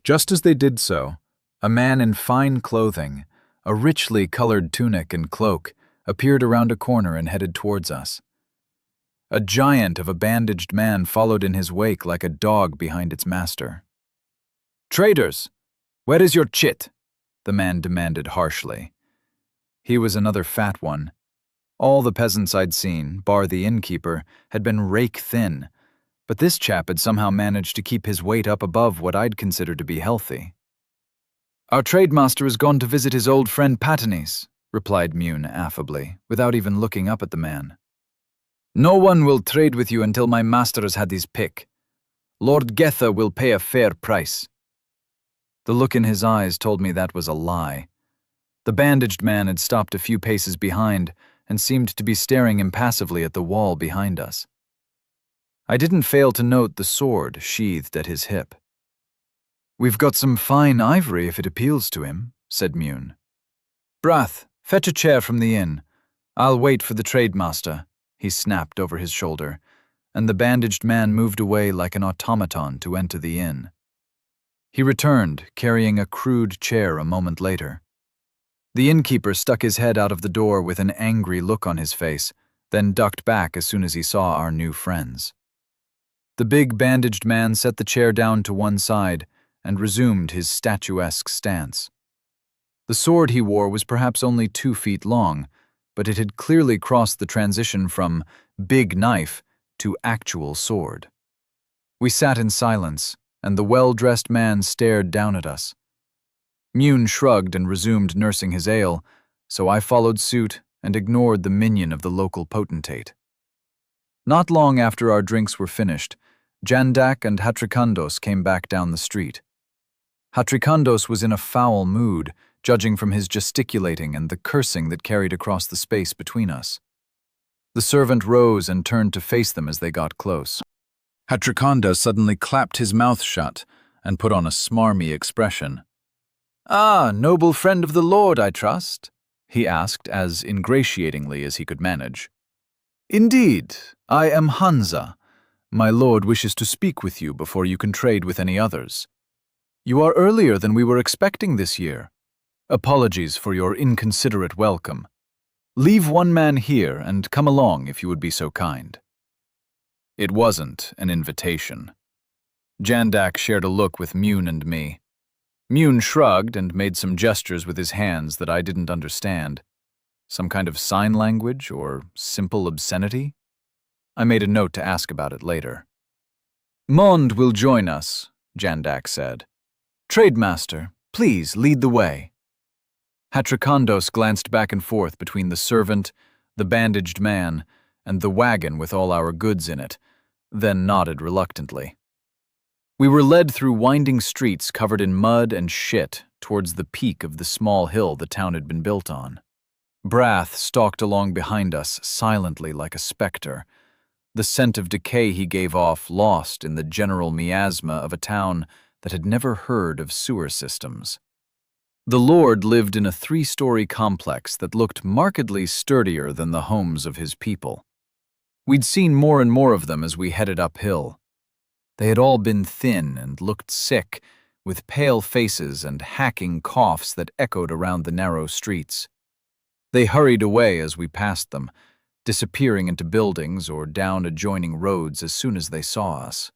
Just as they did so, a man in fine clothing, a richly colored tunic and cloak, appeared around a corner and headed towards us. A giant of a bandaged man followed in his wake like a dog behind its master. "Traders, where is your chit?" the man demanded harshly. He was another fat one. All the peasants I'd seen, bar the innkeeper, had been rake-thin, but this chap had somehow managed to keep his weight up above what I'd consider to be healthy. "Our trademaster has gone to visit his old friend Patanis," replied Mune affably, without even looking up at the man. "No one will trade with you until my master has had his pick. Lord Getha will pay a fair price." The look in his eyes told me that was a lie. The bandaged man had stopped a few paces behind and seemed to be staring impassively at the wall behind us. I didn't fail to note the sword sheathed at his hip. "We've got some fine ivory if it appeals to him," said Mune. "Brath, fetch a chair from the inn. I'll wait for the trademaster," he snapped over his shoulder, and the bandaged man moved away like an automaton to enter the inn. He returned, carrying a crude chair a moment later. The innkeeper stuck his head out of the door with an angry look on his face, then ducked back as soon as he saw our new friends. The big bandaged man set the chair down to one side and resumed his statuesque stance. The sword he wore was perhaps only 2 feet long, but it had clearly crossed the transition from big knife to actual sword. We sat in silence, and the well-dressed man stared down at us. Mune shrugged and resumed nursing his ale, so I followed suit and ignored the minion of the local potentate. Not long after our drinks were finished, Jandak and Hatrikandos came back down the street. Hatrikandos was in a foul mood, judging from his gesticulating and the cursing that carried across the space between us. The servant rose and turned to face them as they got close. Hatrikandos suddenly clapped his mouth shut and put on a smarmy expression. "Ah, noble friend of the Lord, I trust?" he asked as ingratiatingly as he could manage. "Indeed, I am Hansa. My lord wishes to speak with you before you can trade with any others. You are earlier than we were expecting this year. Apologies for your inconsiderate welcome. Leave one man here and come along if you would be so kind." It wasn't an invitation. Jandak shared a look with Mune and me. Mune shrugged and made some gestures with his hands that I didn't understand. Some kind of sign language or simple obscenity? I made a note to ask about it later. "Mond will join us," Jandak said. "Trademaster, please lead the way." Hatrikandos glanced back and forth between the servant, the bandaged man, and the wagon with all our goods in it, then nodded reluctantly. We were led through winding streets covered in mud and shit towards the peak of the small hill the town had been built on. Brath stalked along behind us silently like a specter, the scent of decay he gave off lost in the general miasma of a town that had never heard of sewer systems. The Lord lived in a 3-story complex that looked markedly sturdier than the homes of his people. We'd seen more and more of them as we headed uphill. They had all been thin and looked sick, with pale faces and hacking coughs that echoed around the narrow streets. They hurried away as we passed them, disappearing into buildings or down adjoining roads as soon as they saw us.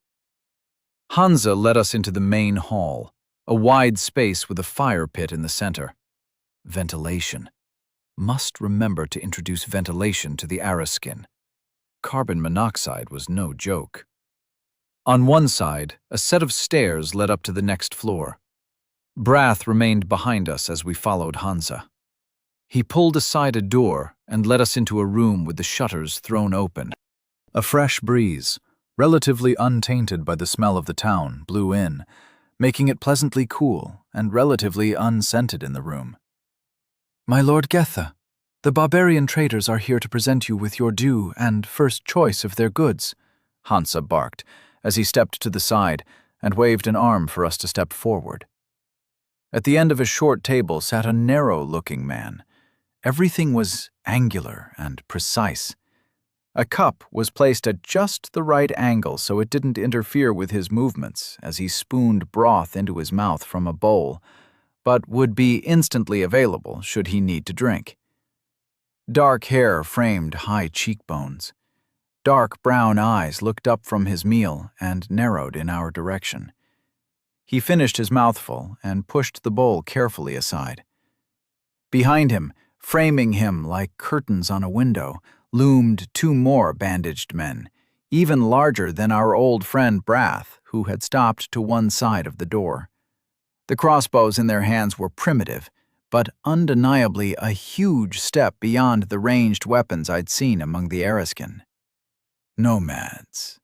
Hansa led us into the main hall, a wide space with a fire pit in the center. Ventilation. Must remember to introduce ventilation to the Araskin. Carbon monoxide was no joke. On one side, a set of stairs led up to the next floor. Brath remained behind us as we followed Hansa. He pulled aside a door and led us into a room with the shutters thrown open. A fresh breeze, relatively untainted by the smell of the town, blew in, making it pleasantly cool and relatively unscented in the room. "My Lord Getha, the barbarian traders are here to present you with your due and first choice of their goods," Hansa barked as he stepped to the side and waved an arm for us to step forward. At the end of a short table sat a narrow-looking man. Everything was angular and precise. A cup was placed at just the right angle so it didn't interfere with his movements as he spooned broth into his mouth from a bowl, but would be instantly available should he need to drink. Dark hair framed high cheekbones. Dark brown eyes looked up from his meal and narrowed in our direction. He finished his mouthful and pushed the bowl carefully aside. Behind him, framing him like curtains on a window, loomed two more bandaged men, even larger than our old friend Brath, who had stopped to one side of the door. The crossbows in their hands were primitive, but undeniably a huge step beyond the ranged weapons I'd seen among the Araskin. "Nomads,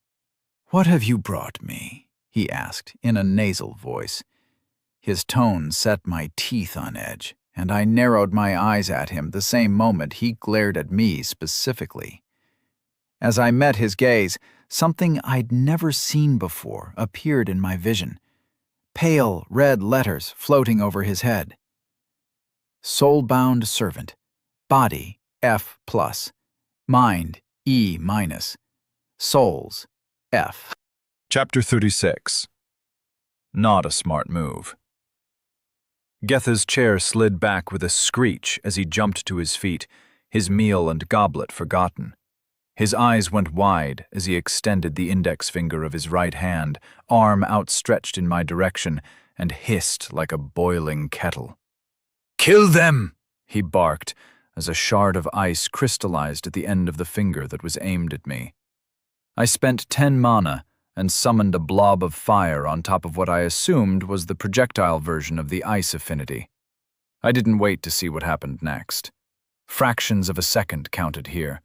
what have you brought me?" he asked in a nasal voice. His tone set my teeth on edge, and I narrowed my eyes at him the same moment he glared at me specifically. As I met his gaze, something I'd never seen before appeared in my vision. Pale red letters floating over his head. Soulbound servant. Body F+. Mind E-. Souls F. Chapter 36. Not a smart move. Getha's chair slid back with a screech as he jumped to his feet, his meal and goblet forgotten. His eyes went wide as he extended the index finger of his right hand, arm outstretched in my direction, and hissed like a boiling kettle. "Kill them!" he barked as a shard of ice crystallized at the end of the finger that was aimed at me. I spent 10 mana and summoned a blob of fire on top of what I assumed was the projectile version of the ice affinity. I didn't wait to see what happened next. Fractions of a second counted here.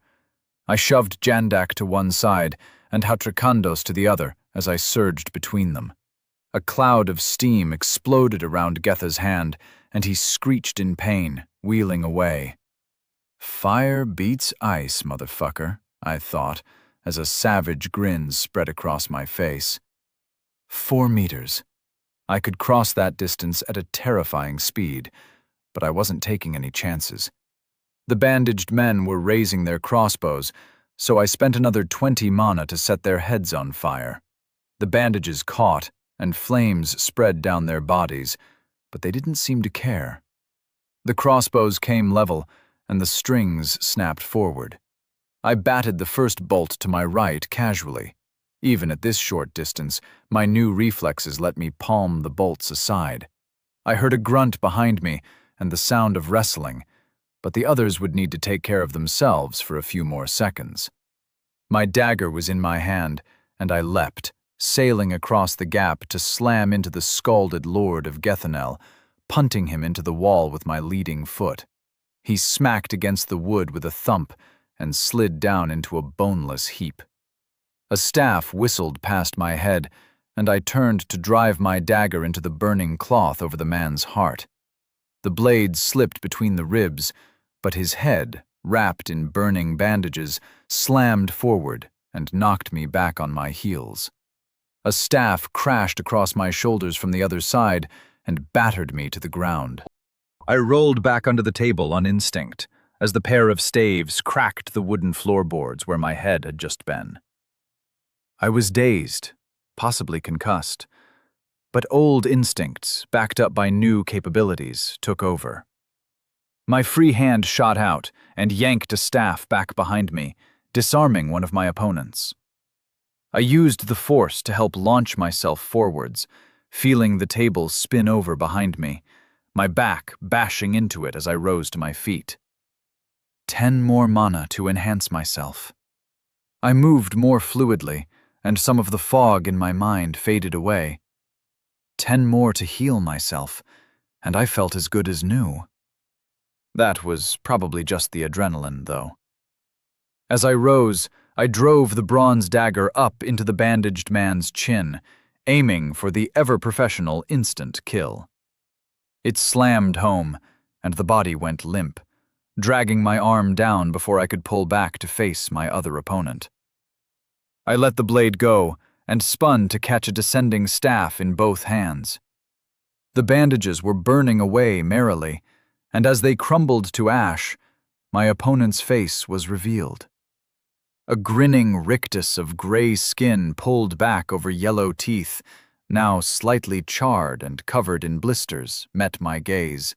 I shoved Jandak to one side and Hatrakandos to the other as I surged between them. A cloud of steam exploded around Getha's hand, and he screeched in pain, wheeling away. "Fire beats ice, motherfucker," I thought, as a savage grin spread across my face. 4 meters. I could cross that distance at a terrifying speed, but I wasn't taking any chances. The bandaged men were raising their crossbows, so I spent another 20 mana to set their heads on fire. The bandages caught, and flames spread down their bodies, but they didn't seem to care. The crossbows came level, and the strings snapped forward. I batted the first bolt to my right casually. Even at this short distance, my new reflexes let me palm the bolts aside. I heard a grunt behind me and the sound of wrestling, but the others would need to take care of themselves for a few more seconds. My dagger was in my hand, and I leapt, sailing across the gap to slam into the scalded lord of Gethanel, punting him into the wall with my leading foot. He smacked against the wood with a thump and slid down into a boneless heap. A staff whistled past my head, and I turned to drive my dagger into the burning cloth over the man's heart. The blade slipped between the ribs, but his head, wrapped in burning bandages, slammed forward and knocked me back on my heels. A staff crashed across my shoulders from the other side and battered me to the ground. I rolled back under the table on instinct as the pair of staves cracked the wooden floorboards where my head had just been. I was dazed, possibly concussed, but old instincts, backed up by new capabilities, took over. My free hand shot out and yanked a staff back behind me, disarming one of my opponents. I used the force to help launch myself forwards, feeling the table spin over behind me, my back bashing into it as I rose to my feet. 10 more mana to enhance myself. I moved more fluidly, and some of the fog in my mind faded away. 10 more to heal myself, and I felt as good as new. That was probably just the adrenaline, though. As I rose, I drove the bronze dagger up into the bandaged man's chin, aiming for the ever-professional instant kill. It slammed home, and the body went limp, dragging my arm down before I could pull back to face my other opponent. I let the blade go and spun to catch a descending staff in both hands. The bandages were burning away merrily, and as they crumbled to ash, my opponent's face was revealed. A grinning rictus of gray skin pulled back over yellow teeth, now slightly charred and covered in blisters, met my gaze,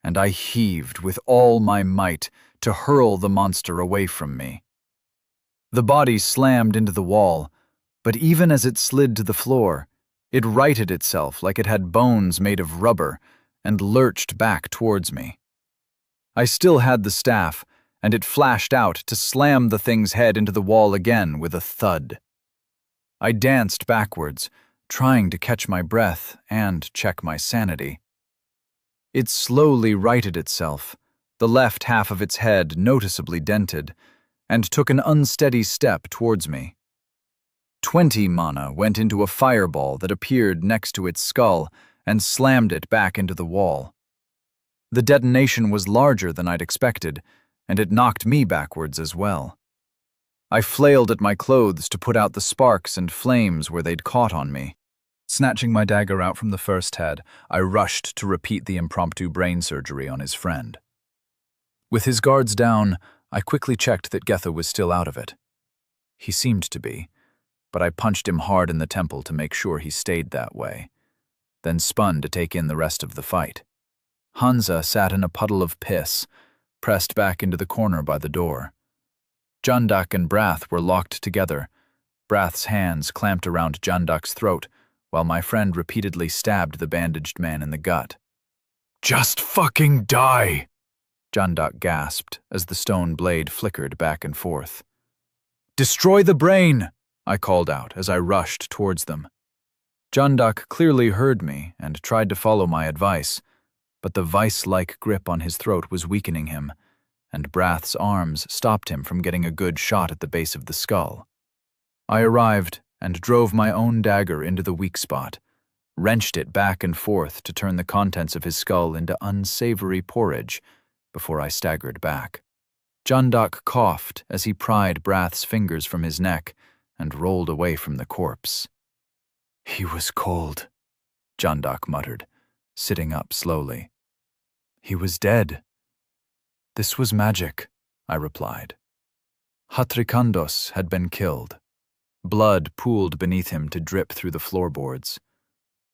and I heaved with all my might to hurl the monster away from me. The body slammed into the wall, but even as it slid to the floor, it righted itself like it had bones made of rubber and lurched back towards me. I still had the staff, and it flashed out to slam the thing's head into the wall again with a thud. I danced backwards, trying to catch my breath and check my sanity. It slowly righted itself, the left half of its head noticeably dented, and took an unsteady step towards me. 20 mana went into a fireball that appeared next to its skull and slammed it back into the wall. The detonation was larger than I'd expected, and it knocked me backwards as well. I flailed at my clothes to put out the sparks and flames where they'd caught on me. Snatching my dagger out from the first head, I rushed to repeat the impromptu brain surgery on his friend. With his guards down, I quickly checked that Getha was still out of it. He seemed to be, but I punched him hard in the temple to make sure he stayed that way, then spun to take in the rest of the fight. Hansa sat in a puddle of piss, pressed back into the corner by the door. Jandak and Brath were locked together, Brath's hands clamped around Jandak's throat, while my friend repeatedly stabbed the bandaged man in the gut. "Just fucking die!" Jandak gasped as the stone blade flickered back and forth. "Destroy the brain!" I called out as I rushed towards them. Jandak clearly heard me and tried to follow my advice, but the vice-like grip on his throat was weakening him, and Brath's arms stopped him from getting a good shot at the base of the skull. I arrived and drove my own dagger into the weak spot, wrenched it back and forth to turn the contents of his skull into unsavory porridge before I staggered back. Jandak coughed as he pried Brath's fingers from his neck and rolled away from the corpse. "He was cold," Jandak muttered, sitting up slowly. "He was dead." "This was magic," I replied. Hatrikandos had been killed. Blood pooled beneath him to drip through the floorboards.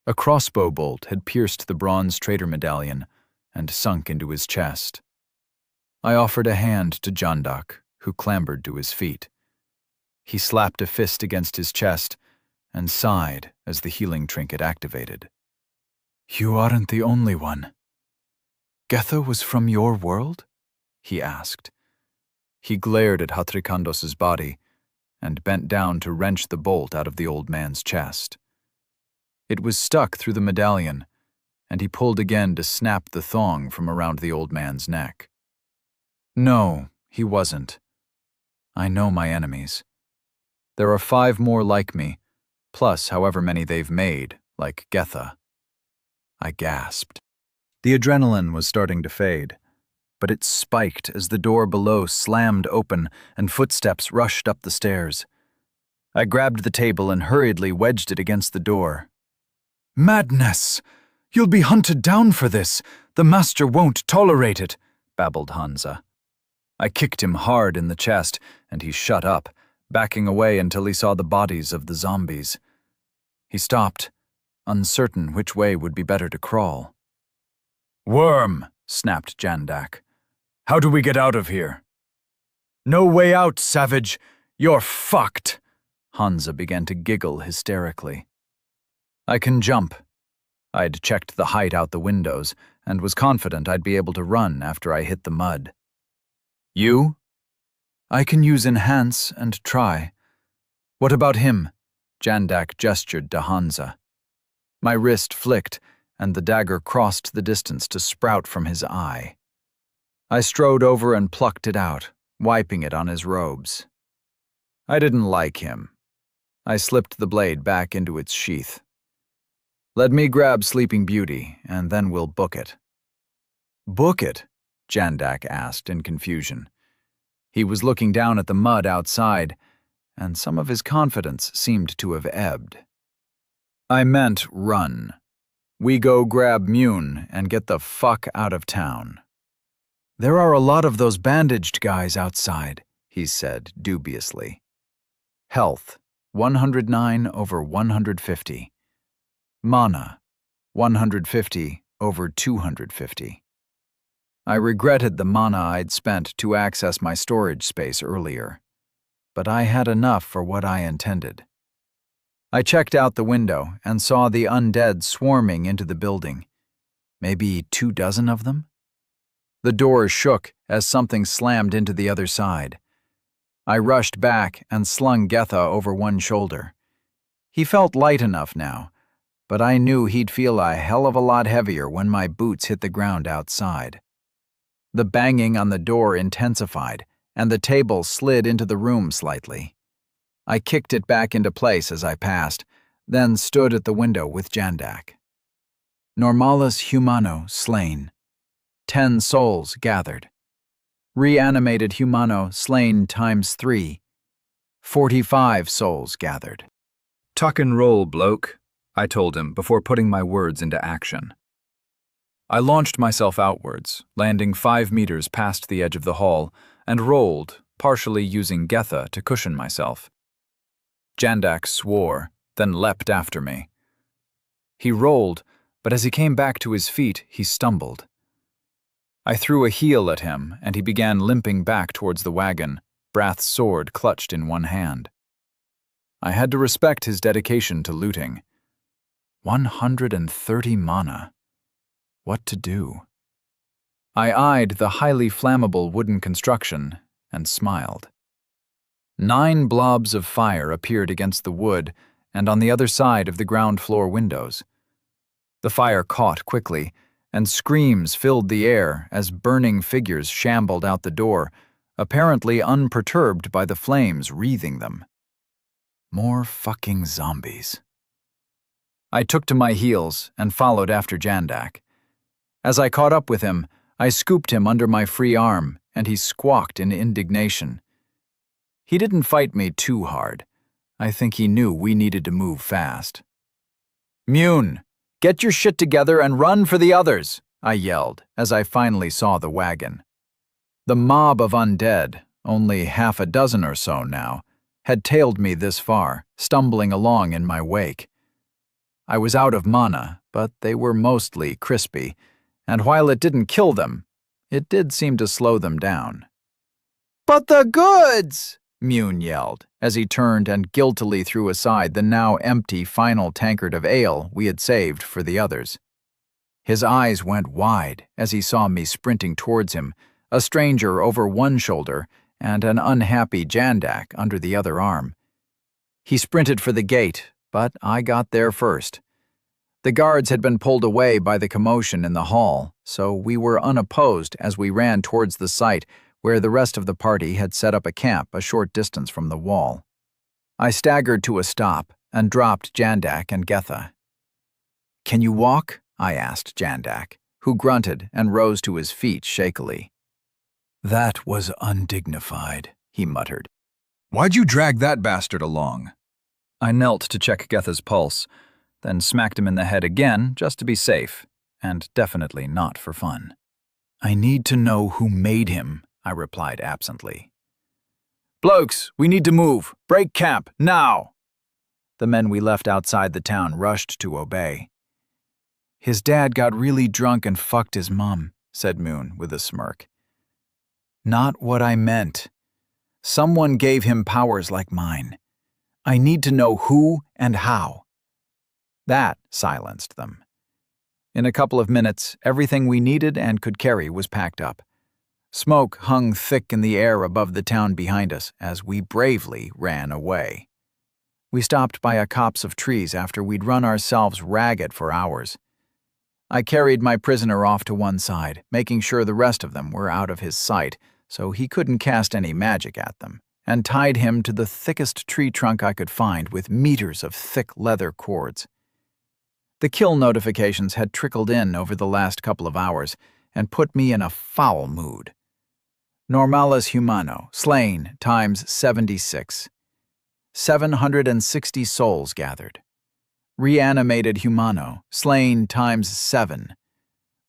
A crossbow bolt had pierced the bronze traitor medallion and sunk into his chest. I offered a hand to Jandak, who clambered to his feet. He slapped a fist against his chest and sighed as the healing trinket activated. "You aren't the only one. Getha was from your world?" he asked. He glared at Hatrikandos's body and bent down to wrench the bolt out of the old man's chest. It was stuck through the medallion, and he pulled again to snap the thong from around the old man's neck. "No, he wasn't. I know my enemies. There are 5 more like me, plus however many they've made, like Getha." I gasped. The adrenaline was starting to fade, but it spiked as the door below slammed open and footsteps rushed up the stairs. I grabbed the table and hurriedly wedged it against the door. "Madness! You'll be hunted down for this. The master won't tolerate it," babbled Hansa. I kicked him hard in the chest, and he shut up, backing away until he saw the bodies of the zombies. He stopped, uncertain which way would be better to crawl. "Worm!" snapped Jandak. "How do we get out of here?" "No way out, savage! You're fucked!" Hansa began to giggle hysterically. "I can jump." I'd checked the height out the windows and was confident I'd be able to run after I hit the mud. You? I can use enhance and try. What about him? Jandak gestured to Hansa. My wrist flicked, and the dagger crossed the distance to sprout from his eye. I strode over and plucked it out, wiping it on his robes. I didn't like him. I slipped the blade back into its sheath. Let me grab Sleeping Beauty, and then we'll book it. Book it? Jandak asked in confusion. He was looking down at the mud outside, and some of his confidence seemed to have ebbed. I meant run. We go grab Mune and get the fuck out of town. There are a lot of those bandaged guys outside, he said dubiously. Health, 109 over 150. Mana, 150 over 250. I regretted the mana I'd spent to access my storage space earlier, but I had enough for what I intended. I checked out the window and saw the undead swarming into the building. Maybe 24 of them? The door shook as something slammed into the other side. I rushed back and slung Getha over one shoulder. He felt light enough now, but I knew he'd feel a hell of a lot heavier when my boots hit the ground outside. The banging on the door intensified, and the table slid into the room slightly. I kicked it back into place as I passed, then stood at the window with Jandak. Normalis humano slain. 10 souls gathered. Reanimated humano slain times 3. 45 souls gathered. Tuck and roll, bloke, I told him before putting my words into action. I launched myself outwards, landing 5 meters past the edge of the hall, and rolled, partially using Getha to cushion myself. Jandak swore, then leapt after me. He rolled, but as he came back to his feet, he stumbled. I threw a heel at him, and he began limping back towards the wagon, Brath's sword clutched in one hand. I had to respect his dedication to looting. 130 mana. What to do? I eyed the highly flammable wooden construction and smiled. 9 blobs of fire appeared against the wood and on the other side of the ground floor windows. The fire caught quickly, and screams filled the air as burning figures shambled out the door, apparently unperturbed by the flames wreathing them. More fucking zombies. I took to my heels and followed after Jandak. As I caught up with him, I scooped him under my free arm, and he squawked in indignation. He didn't fight me too hard. I think he knew we needed to move fast. Mune, get your shit together and run for the others, I yelled as I finally saw the wagon. The mob of undead, only half a dozen or so now, had tailed me this far, stumbling along in my wake. I was out of mana, but they were mostly crispy, and while it didn't kill them, it did seem to slow them down. But the goods! Mune yelled, as he turned and guiltily threw aside the now empty final tankard of ale we had saved for the others. His eyes went wide as he saw me sprinting towards him, a stranger over one shoulder and an unhappy Jandak under the other arm. He sprinted for the gate, but I got there first. The guards had been pulled away by the commotion in the hall, so we were unopposed as we ran towards the site where the rest of the party had set up a camp a short distance from the wall. I staggered to a stop and dropped Jandak and Getha. "Can you walk?" I asked Jandak, who grunted and rose to his feet shakily. "That was undignified," he muttered. Why'd you drag that bastard along? I knelt to check Getha's pulse, then smacked him in the head again just to be safe, and definitely not for fun. "I need to know who made him," I replied absently. "Blokes, we need to move. Break camp, now!" The men we left outside the town rushed to obey. "His dad got really drunk and fucked his mom," said Moon with a smirk. "Not what I meant. Someone gave him powers like mine. I need to know who and how." That silenced them. In a couple of minutes, everything we needed and could carry was packed up. Smoke hung thick in the air above the town behind us as we bravely ran away. We stopped by a copse of trees after we'd run ourselves ragged for hours. I carried my prisoner off to one side, making sure the rest of them were out of his sight so he couldn't cast any magic at them, and tied him to the thickest tree trunk I could find with meters of thick leather cords. The kill notifications had trickled in over the last couple of hours and put me in a foul mood. Normalis humano, slain, times 76. 760 souls gathered. Reanimated humano, slain times 7.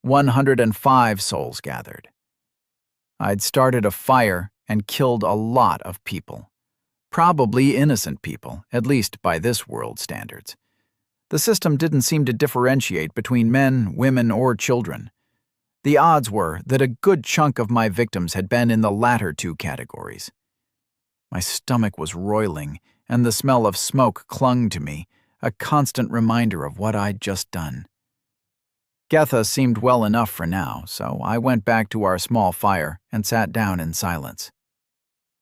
105 souls gathered. I'd started a fire and killed a lot of people. Probably innocent people, at least by this world standards. The system didn't seem to differentiate between men, women, or children. The odds were that a good chunk of my victims had been in the latter two categories. My stomach was roiling, and the smell of smoke clung to me, a constant reminder of what I'd just done. Getha seemed well enough for now, so I went back to our small fire and sat down in silence.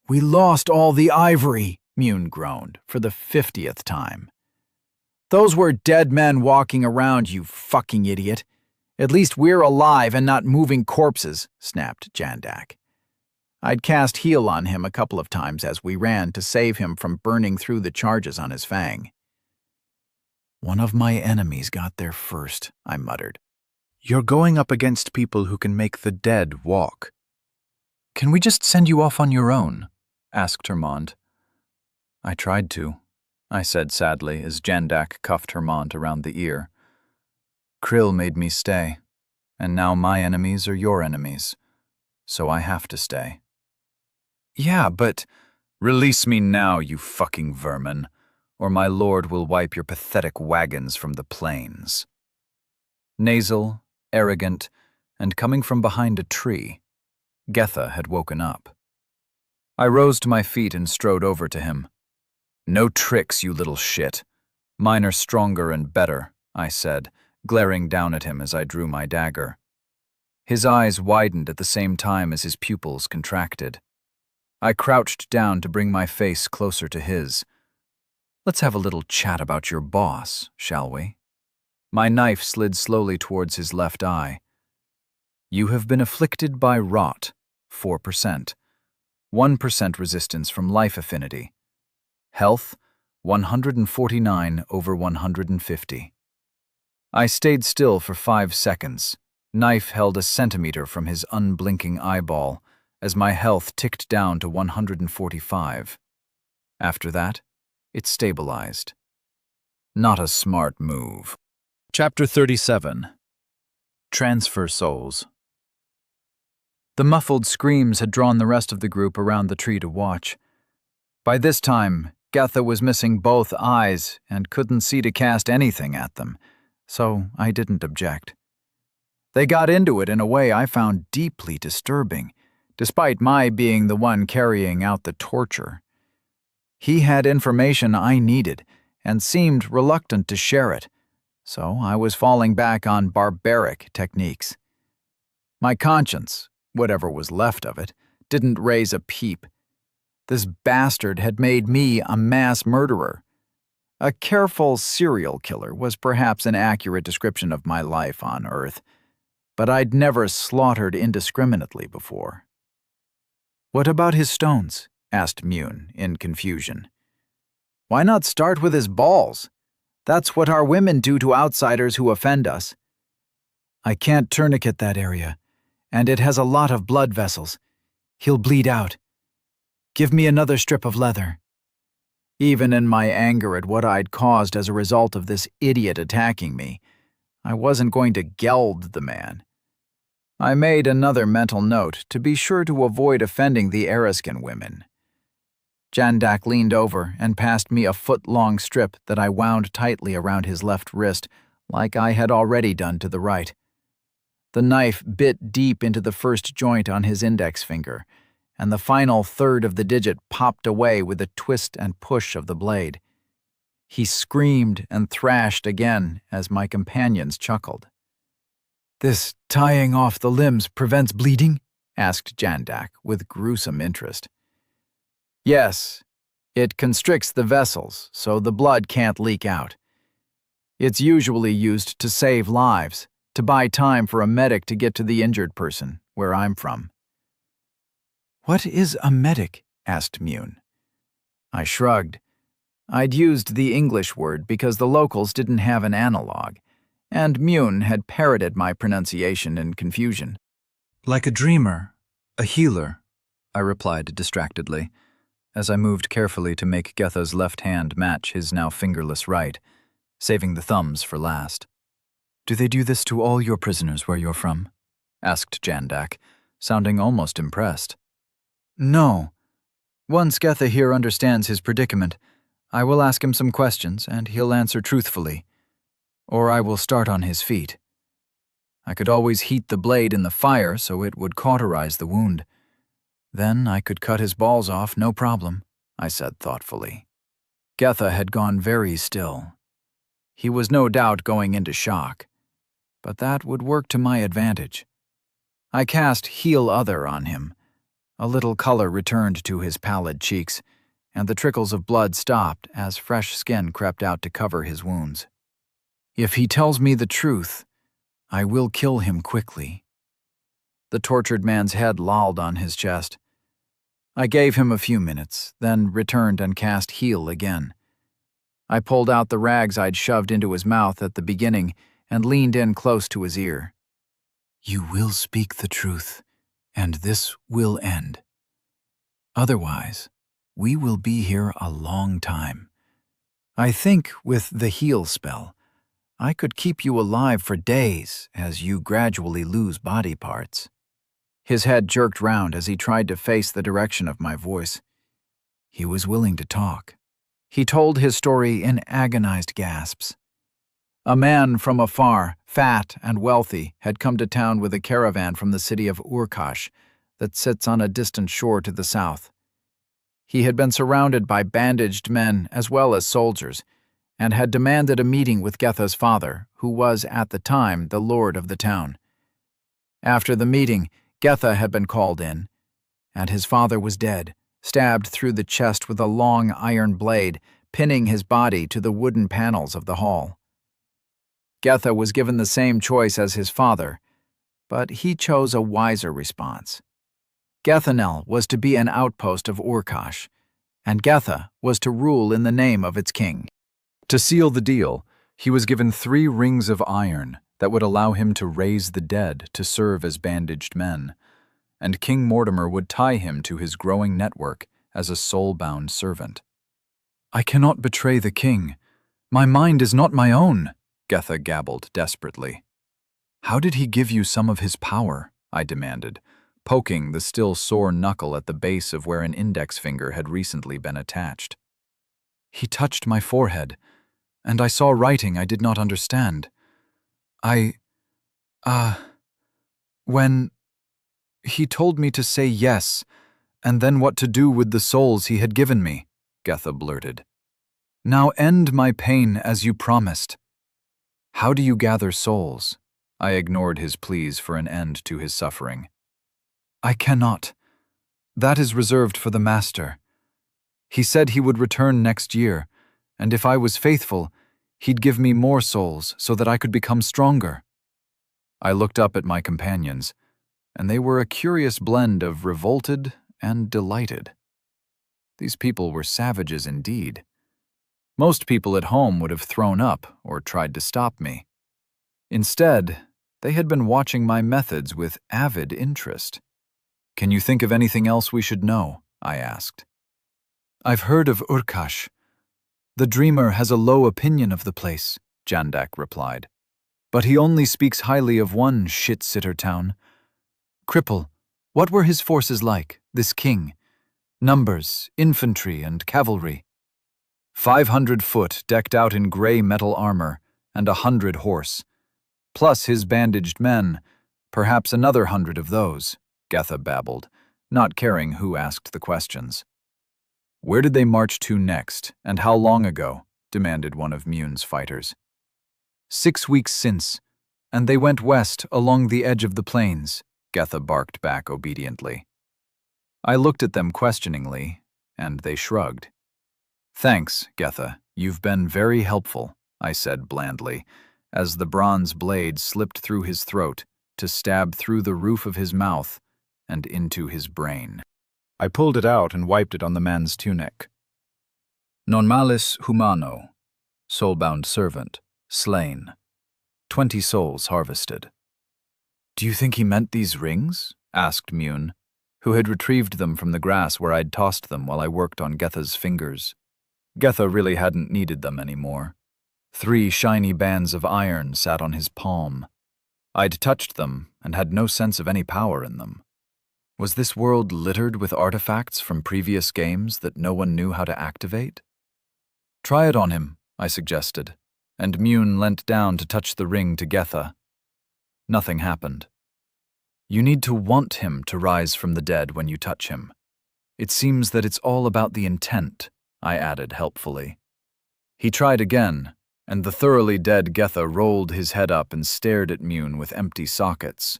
"We lost all the ivory," Mune groaned, for the 50th time. "Those were dead men walking around, you fucking idiot. At least we're alive and not moving corpses," snapped Jandak. I'd cast heal on him a couple of times as we ran to save him from burning through the charges on his fang. "One of my enemies got there first," I muttered. You're going up against people who can make the dead walk. Can we just send you off on your own? Asked Hermond. I tried to, I said sadly as Jandak cuffed Hermond around the ear. Krill made me stay, and now my enemies are your enemies, so I have to stay. Yeah, but release me now, you fucking vermin, or my lord will wipe your pathetic wagons from the plains. Nasal, arrogant, and coming from behind a tree, Getha had woken up. I rose to my feet and strode over to him. No tricks, you little shit. Mine are stronger and better, I said, glaring down at him as I drew my dagger. His eyes widened at the same time as his pupils contracted. I crouched down to bring my face closer to his. Let's have a little chat about your boss, shall we? My knife slid slowly towards his left eye. You have been afflicted by rot, 4%. 1% resistance from life affinity. Health, 149 over 150. I stayed still for 5 seconds, knife held a centimeter from his unblinking eyeball, as my health ticked down to 145. After that, it stabilized. Not a smart move. Chapter 37. Transfer Souls. The muffled screams had drawn the rest of the group around the tree to watch. By this time, Getha was missing both eyes and couldn't see to cast anything at them, so I didn't object. They got into it in a way I found deeply disturbing, despite my being the one carrying out the torture. He had information I needed and seemed reluctant to share it, so I was falling back on barbaric techniques. My conscience, whatever was left of it, didn't raise a peep. This bastard had made me a mass murderer. A careful serial killer was perhaps an accurate description of my life on Earth, but I'd never slaughtered indiscriminately before. "What about his stones?" asked Mune, in confusion. "Why not start with his balls? That's what our women do to outsiders who offend us." "I can't tourniquet that area, and it has a lot of blood vessels. He'll bleed out. Give me another strip of leather." Even in my anger at what I'd caused as a result of this idiot attacking me, I wasn't going to geld the man. I made another mental note to be sure to avoid offending the Eriskin women. Jandak leaned over and passed me a foot-long strip that I wound tightly around his left wrist, like I had already done to the right. The knife bit deep into the first joint on his index finger, and the final third of the digit popped away with a twist and push of the blade. He screamed and thrashed again as my companions chuckled. "This tying off the limbs prevents bleeding?" asked Jandak with gruesome interest. Yes, it constricts the vessels so the blood can't leak out. It's usually used to save lives, to buy time for a medic to get to the injured person, where I'm from. What is a medic? Asked Mune. I shrugged. I'd used the English word because the locals didn't have an analog, and Mune had parroted my pronunciation in confusion. Like a dreamer, a healer, I replied distractedly, as I moved carefully to make Getha's left hand match his now fingerless right, saving the thumbs for last. Do they do this to all your prisoners where you're from? Asked Jandak, sounding almost impressed. No. Once Getha here understands his predicament, I will ask him some questions and he'll answer truthfully, or I will start on his feet. I could always heat the blade in the fire so it would cauterize the wound. Then I could cut his balls off, no problem, I said thoughtfully. Getha had gone very still. He was no doubt going into shock, but that would work to my advantage. I cast Heal Other on him. A little color returned to his pallid cheeks, and the trickles of blood stopped as fresh skin crept out to cover his wounds. If he tells me the truth, I will kill him quickly. The tortured man's head lolled on his chest. I gave him a few minutes, then returned and cast Heal again. I pulled out the rags I'd shoved into his mouth at the beginning and leaned in close to his ear. You will speak the truth, and this will end. Otherwise, we will be here a long time. I think with the heal spell, I could keep you alive for days as you gradually lose body parts. His head jerked round as he tried to face the direction of my voice. He was willing to talk. He told his story in agonized gasps. A man from afar, fat and wealthy, had come to town with a caravan from the city of Urkash that sits on a distant shore to the south. He had been surrounded by bandaged men as well as soldiers, and had demanded a meeting with Getha's father, who was at the time the lord of the town. After the meeting, Getha had been called in, and his father was dead, stabbed through the chest with a long iron blade, pinning his body to the wooden panels of the hall. Getha was given the same choice as his father, but he chose a wiser response. Gethanel was to be an outpost of Urkash, and Getha was to rule in the name of its king. To seal the deal, he was given 3 rings of iron that would allow him to raise the dead to serve as bandaged men, and King Mortimer would tie him to his growing network as a soul-bound servant. I cannot betray the king. My mind is not my own, Getha gabbled desperately. How did he give you some of his power? I demanded, poking the still sore knuckle at the base of where an index finger had recently been attached. He touched my forehead, and I saw writing I did not understand. When he told me to say yes, and then what to do with the souls he had given me, Getha blurted. Now end my pain as you promised. How do you gather souls? I ignored his pleas for an end to his suffering. I cannot. That is reserved for the master. He said he would return next year, and if I was faithful, he'd give me more souls so that I could become stronger. I looked up at my companions, and they were a curious blend of revolted and delighted. These people were savages indeed. Most people at home would have thrown up or tried to stop me. Instead, they had been watching my methods with avid interest. Can you think of anything else we should know? I asked. I've heard of Urkash. The dreamer has a low opinion of the place, Jandak replied. But he only speaks highly of one shit-sitter town. Cripple, what were his forces like, this king? Numbers, infantry, and cavalry. 500 foot decked out in gray metal armor, and 100 horse. Plus his bandaged men, perhaps another 100 of those, Getha babbled, not caring who asked the questions. Where did they march to next, and how long ago? Demanded one of Mune's fighters. 6 weeks since, and they went west along the edge of the plains, Getha barked back obediently. I looked at them questioningly, and they shrugged. Thanks, Getha. You've been very helpful, I said blandly, as the bronze blade slipped through his throat to stab through the roof of his mouth and into his brain. I pulled it out and wiped it on the man's tunic. Non malis humano, soulbound servant, slain. 20 souls harvested. Do you think he meant these rings? Asked Mune, who had retrieved them from the grass where I'd tossed them while I worked on Getha's fingers. Getha really hadn't needed them anymore. 3 shiny bands of iron sat on his palm. I'd touched them and had no sense of any power in them. Was this world littered with artifacts from previous games that no one knew how to activate? Try it on him, I suggested, and Mune leant down to touch the ring to Getha. Nothing happened. You need to want him to rise from the dead when you touch him. It seems that it's all about the intent, I added helpfully. He tried again, and the thoroughly dead Getha rolled his head up and stared at Mune with empty sockets.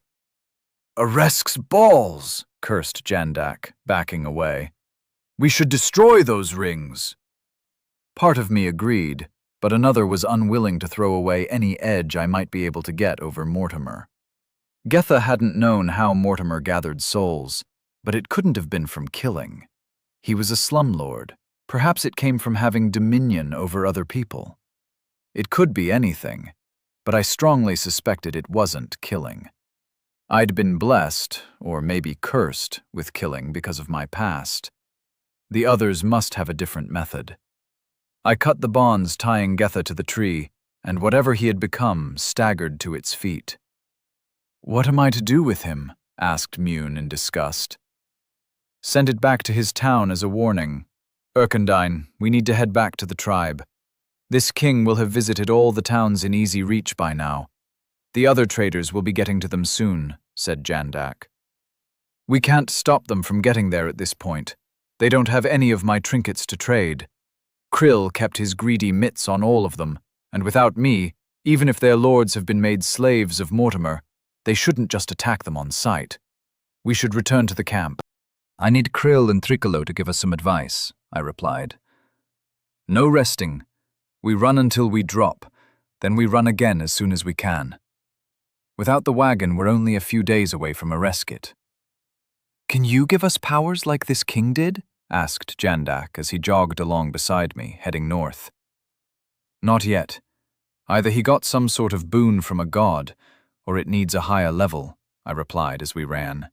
Aresk's balls, cursed Jandak, backing away. We should destroy those rings. Part of me agreed, but another was unwilling to throw away any edge I might be able to get over Mortimer. Getha hadn't known how Mortimer gathered souls, but it couldn't have been from killing. He was a slumlord. Perhaps it came from having dominion over other people. It could be anything, but I strongly suspected it wasn't killing. I'd been blessed, or maybe cursed, with killing because of my past. The others must have a different method. I cut the bonds tying Getha to the tree, and whatever he had become staggered to its feet. What am I to do with him? Asked Mune in disgust. Send it back to his town as a warning. Erkendine, we need to head back to the tribe. This king will have visited all the towns in easy reach by now. The other traders will be getting to them soon, said Jandak. We can't stop them from getting there at this point. They don't have any of my trinkets to trade. Krill kept his greedy mitts on all of them, and without me, even if their lords have been made slaves of Mortimer, they shouldn't just attack them on sight. We should return to the camp. I need Krill and Tricolo to give us some advice, I replied. No resting. We run until we drop, then we run again as soon as we can. Without the wagon, we're only a few days away from Areskit. Can you give us powers like this king did? Asked Jandak as he jogged along beside me, heading north. Not yet. Either he got some sort of boon from a god, or it needs a higher level, I replied as we ran.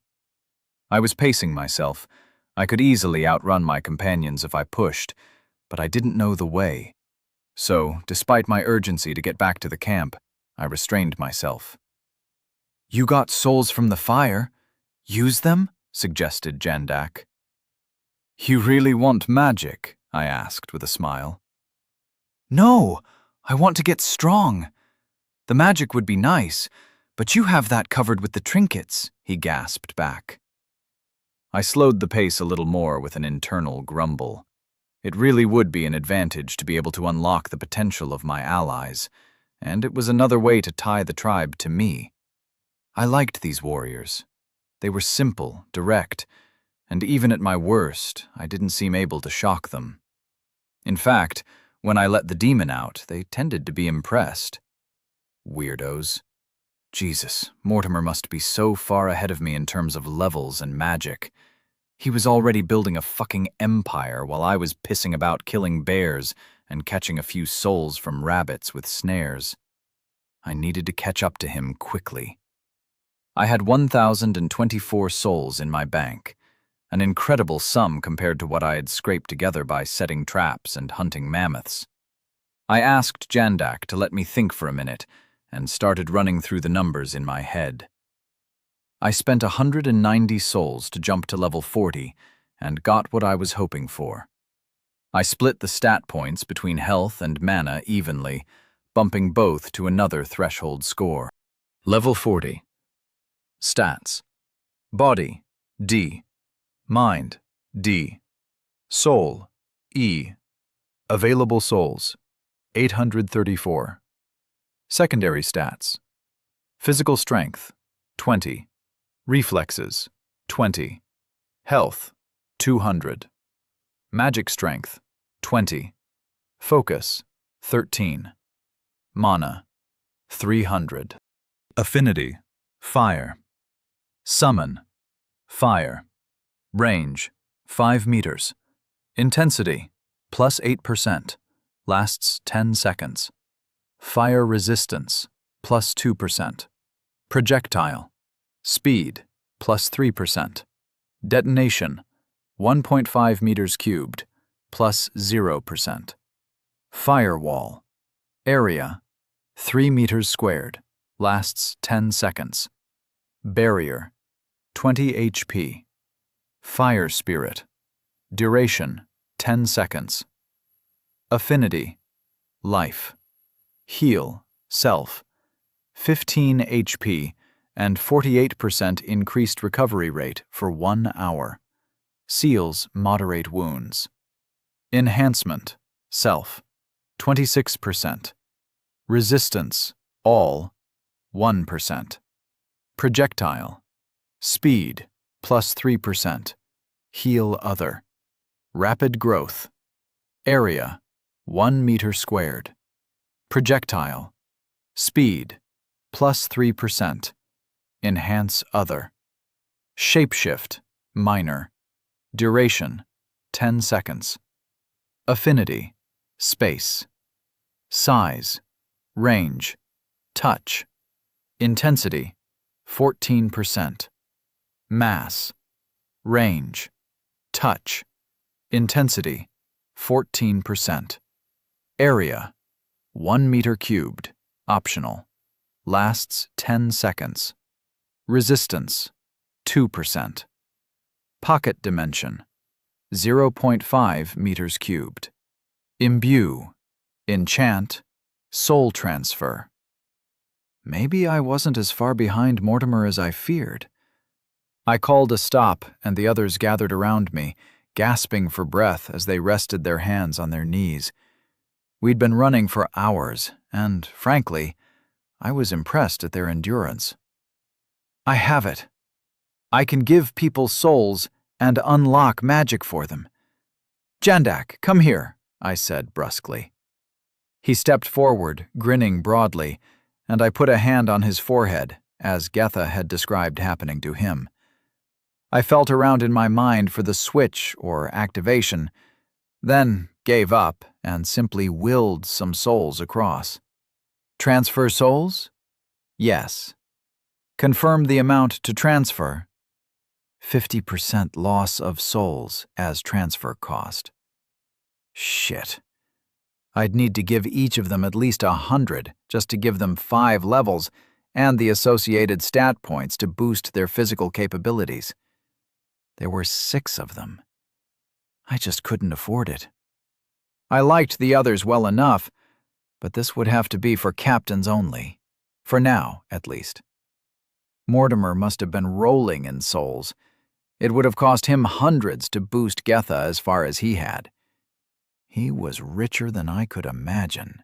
I was pacing myself. I could easily outrun my companions if I pushed, but I didn't know the way. So, despite my urgency to get back to the camp, I restrained myself. You got souls from the fire. Use them? Suggested Jandak. You really want magic? I asked with a smile. No, I want to get strong. The magic would be nice, but you have that covered with the trinkets, he gasped back. I slowed the pace a little more with an internal grumble. It really would be an advantage to be able to unlock the potential of my allies, and it was another way to tie the tribe to me. I liked these warriors. They were simple, direct, and even at my worst, I didn't seem able to shock them. In fact, when I let the demon out, they tended to be impressed. Weirdos. Jesus, Mortimer must be so far ahead of me in terms of levels and magic. He was already building a fucking empire while I was pissing about killing bears and catching a few souls from rabbits with snares. I needed to catch up to him quickly. I had 1,024 souls in my bank, an incredible sum compared to what I had scraped together by setting traps and hunting mammoths. I asked Jandak to let me think for a minute and started running through the numbers in my head. I spent 190 souls to jump to level 40 and got what I was hoping for. I split the stat points between health and mana evenly, bumping both to another threshold score. Level 40. Stats. Body, D. Mind, D. Soul, E. Available souls, 834. Secondary stats. Physical strength, 20. Reflexes, 20. Health, 200. Magic strength, 20. Focus, 13. Mana, 300. Affinity, fire. Summon, fire. Range, 5 meters. Intensity, plus 8%. Lasts 10 seconds. Fire resistance, plus 2%. Projectile. Speed, plus 3%. Detonation, 1.5 meters cubed, plus 0%. Firewall. Area, 3 meters squared, lasts 10 seconds. Barrier, 20 HP. Fire spirit. Duration, 10 seconds. Affinity. Life. Heal, self. 15 HP and 48% increased recovery rate for 1 hour. Seals moderate wounds. Enhancement, self. 26%. Resistance, all, 1%. Projectile. Speed, plus 3%. Heal other. Rapid growth. Area, 1 meter squared. Projectile. Speed, plus 3%. Enhance other. Shapeshift, minor. Duration, 10 seconds. Affinity, space. Size, range, touch. Intensity, 14%. Mass, range, touch. Intensity, 14%. Area, 1 meter cubed, optional. Lasts 10 seconds. Resistance, 2%. Pocket dimension, 0.5 meters cubed. Imbue, enchant, soul transfer. Maybe I wasn't as far behind Mortimer as I feared. I called a stop, and the others gathered around me, gasping for breath as they rested their hands on their knees. We'd been running for hours, and, frankly, I was impressed at their endurance. I have it. I can give people souls and unlock magic for them. Jandak, come here, I said brusquely. He stepped forward, grinning broadly, and I put a hand on his forehead, as Getha had described happening to him. I felt around in my mind for the switch or activation, then gave up and simply willed some souls across. Transfer souls? Yes. Confirm the amount to transfer. 50% loss of souls as transfer cost. Shit. I'd need to give each of them at least 100 just to give them 5 levels and the associated stat points to boost their physical capabilities. There were 6 of them. I just couldn't afford it. I liked the others well enough, but this would have to be for captains only. For now, at least. Mortimer must have been rolling in souls. It would have cost him hundreds to boost Getha as far as he had. He was richer than I could imagine.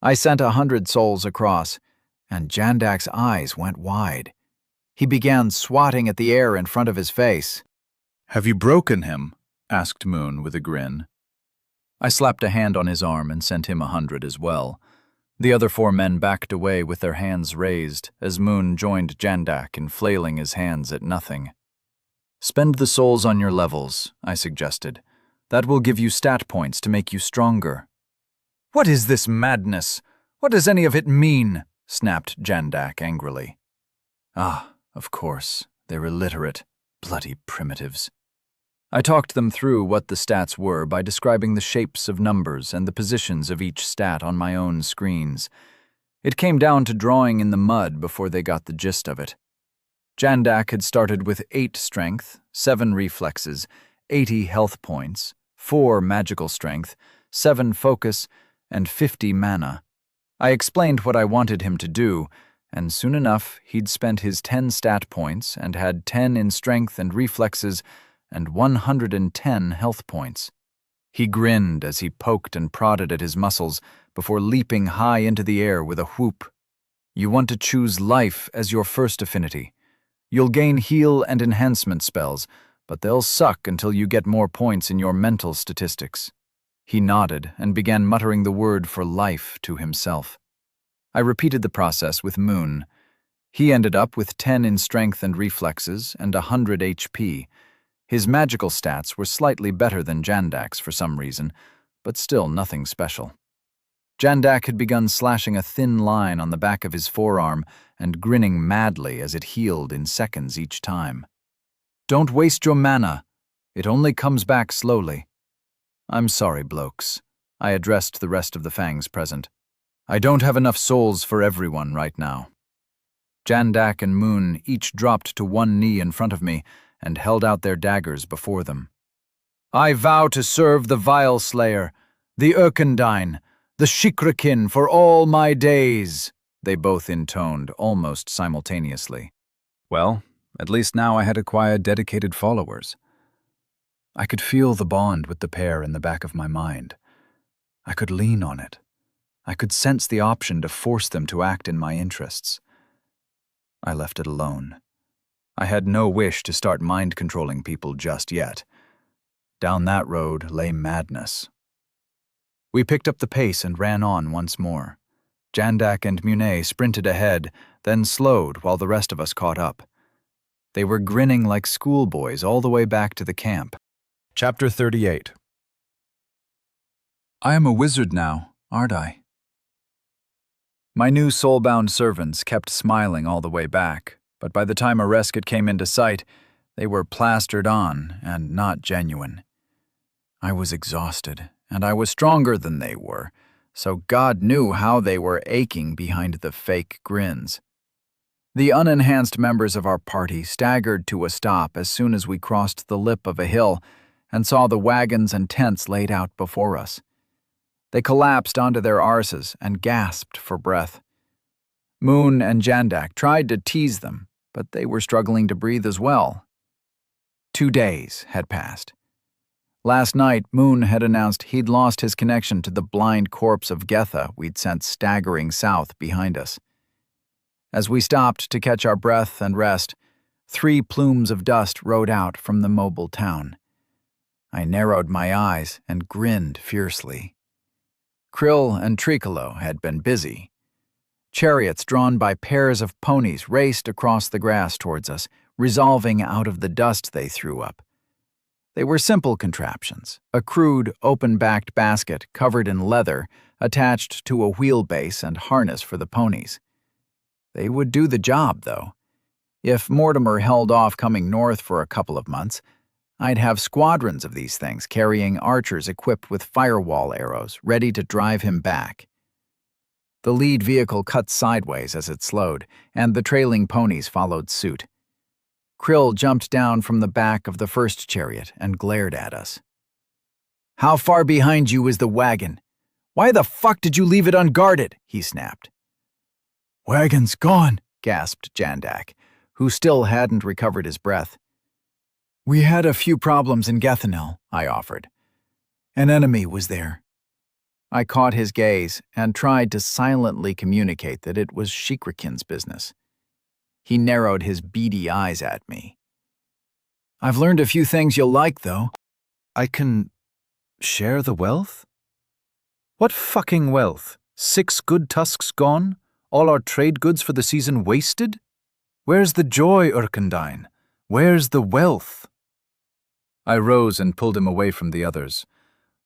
I sent 100 souls across, and Jandak's eyes went wide. He began swatting at the air in front of his face. Have you broken him? Asked Moon with a grin. I slapped a hand on his arm and sent him 100 as well. The other 4 men backed away with their hands raised as Moon joined Jandak in flailing his hands at nothing. Spend the souls on your levels, I suggested. That will give you stat points to make you stronger. What is this madness? What does any of it mean? Snapped Jandak angrily. Ah, of course, they're illiterate, bloody primitives. I talked them through what the stats were by describing the shapes of numbers and the positions of each stat on my own screens. It came down to drawing in the mud before they got the gist of it. Jandak had started with 8 strength, 7 reflexes, 80 health points, 4 magical strength, 7 focus, and 50 mana. I explained what I wanted him to do, and soon enough he'd spent his 10 stat points and had 10 in strength and reflexes and 110 health points. He grinned as he poked and prodded at his muscles before leaping high into the air with a whoop. You want to choose life as your first affinity. You'll gain heal and enhancement spells, but they'll suck until you get more points in your mental statistics." He nodded and began muttering the word for life to himself. I repeated the process with Moon. He ended up with 10 in strength and reflexes and 100 HP. His magical stats were slightly better than Jandak's for some reason, but still nothing special. Jandak had begun slashing a thin line on the back of his forearm and grinning madly as it healed in seconds each time. "Don't waste your mana. It only comes back slowly." "I'm sorry, blokes," I addressed the rest of the fangs present. "I don't have enough souls for everyone right now." Jandak and Moon each dropped to one knee in front of me and held out their daggers before them. "I vow to serve the Vile Slayer, the Erkendine, the Shikrakin for all my days," they both intoned almost simultaneously. Well, at least now I had acquired dedicated followers. I could feel the bond with the pair in the back of my mind. I could lean on it. I could sense the option to force them to act in my interests. I left it alone. I had no wish to start mind-controlling people just yet. Down that road lay madness. We picked up the pace and ran on once more. Jandak and Munet sprinted ahead, then slowed while the rest of us caught up. They were grinning like schoolboys all the way back to the camp. Chapter 38. I am a wizard now, aren't I? My new soul-bound servants kept smiling all the way back, but by the time Areskit came into sight, they were plastered on and not genuine. I was exhausted, and I was stronger than they were, so God knew how they were aching behind the fake grins. The unenhanced members of our party staggered to a stop as soon as we crossed the lip of a hill and saw the wagons and tents laid out before us. They collapsed onto their arses and gasped for breath. Moon and Jandak tried to tease them, but they were struggling to breathe as well. 2 days had passed. Last night, Moon had announced he'd lost his connection to the blind corpse of Getha we'd sent staggering south behind us. As we stopped to catch our breath and rest, 3 plumes of dust rode out from the mobile town. I narrowed my eyes and grinned fiercely. Krill and Tricolo had been busy. Chariots drawn by pairs of ponies raced across the grass towards us, resolving out of the dust they threw up. They were simple contraptions, a crude, open-backed basket covered in leather attached to a wheelbase and harness for the ponies. They would do the job, though. If Mortimer held off coming north for a couple of months, I'd have squadrons of these things carrying archers equipped with firewall arrows ready to drive him back. The lead vehicle cut sideways as it slowed, and the trailing ponies followed suit. Krill jumped down from the back of the first chariot and glared at us. "How far behind you is the wagon? Why the fuck did you leave it unguarded?" he snapped. "Wagon's gone," gasped Jandak, who still hadn't recovered his breath. "We had a few problems in Gethanel," I offered. "An enemy was there." I caught his gaze and tried to silently communicate that it was Shikrakin's business. He narrowed his beady eyes at me. "I've learned a few things you'll like, though." "I can share the wealth?" "What fucking wealth? 6 good tusks gone? All our trade goods for the season wasted? Where's the joy, Erkendine? Where's the wealth?" I rose and pulled him away from the others.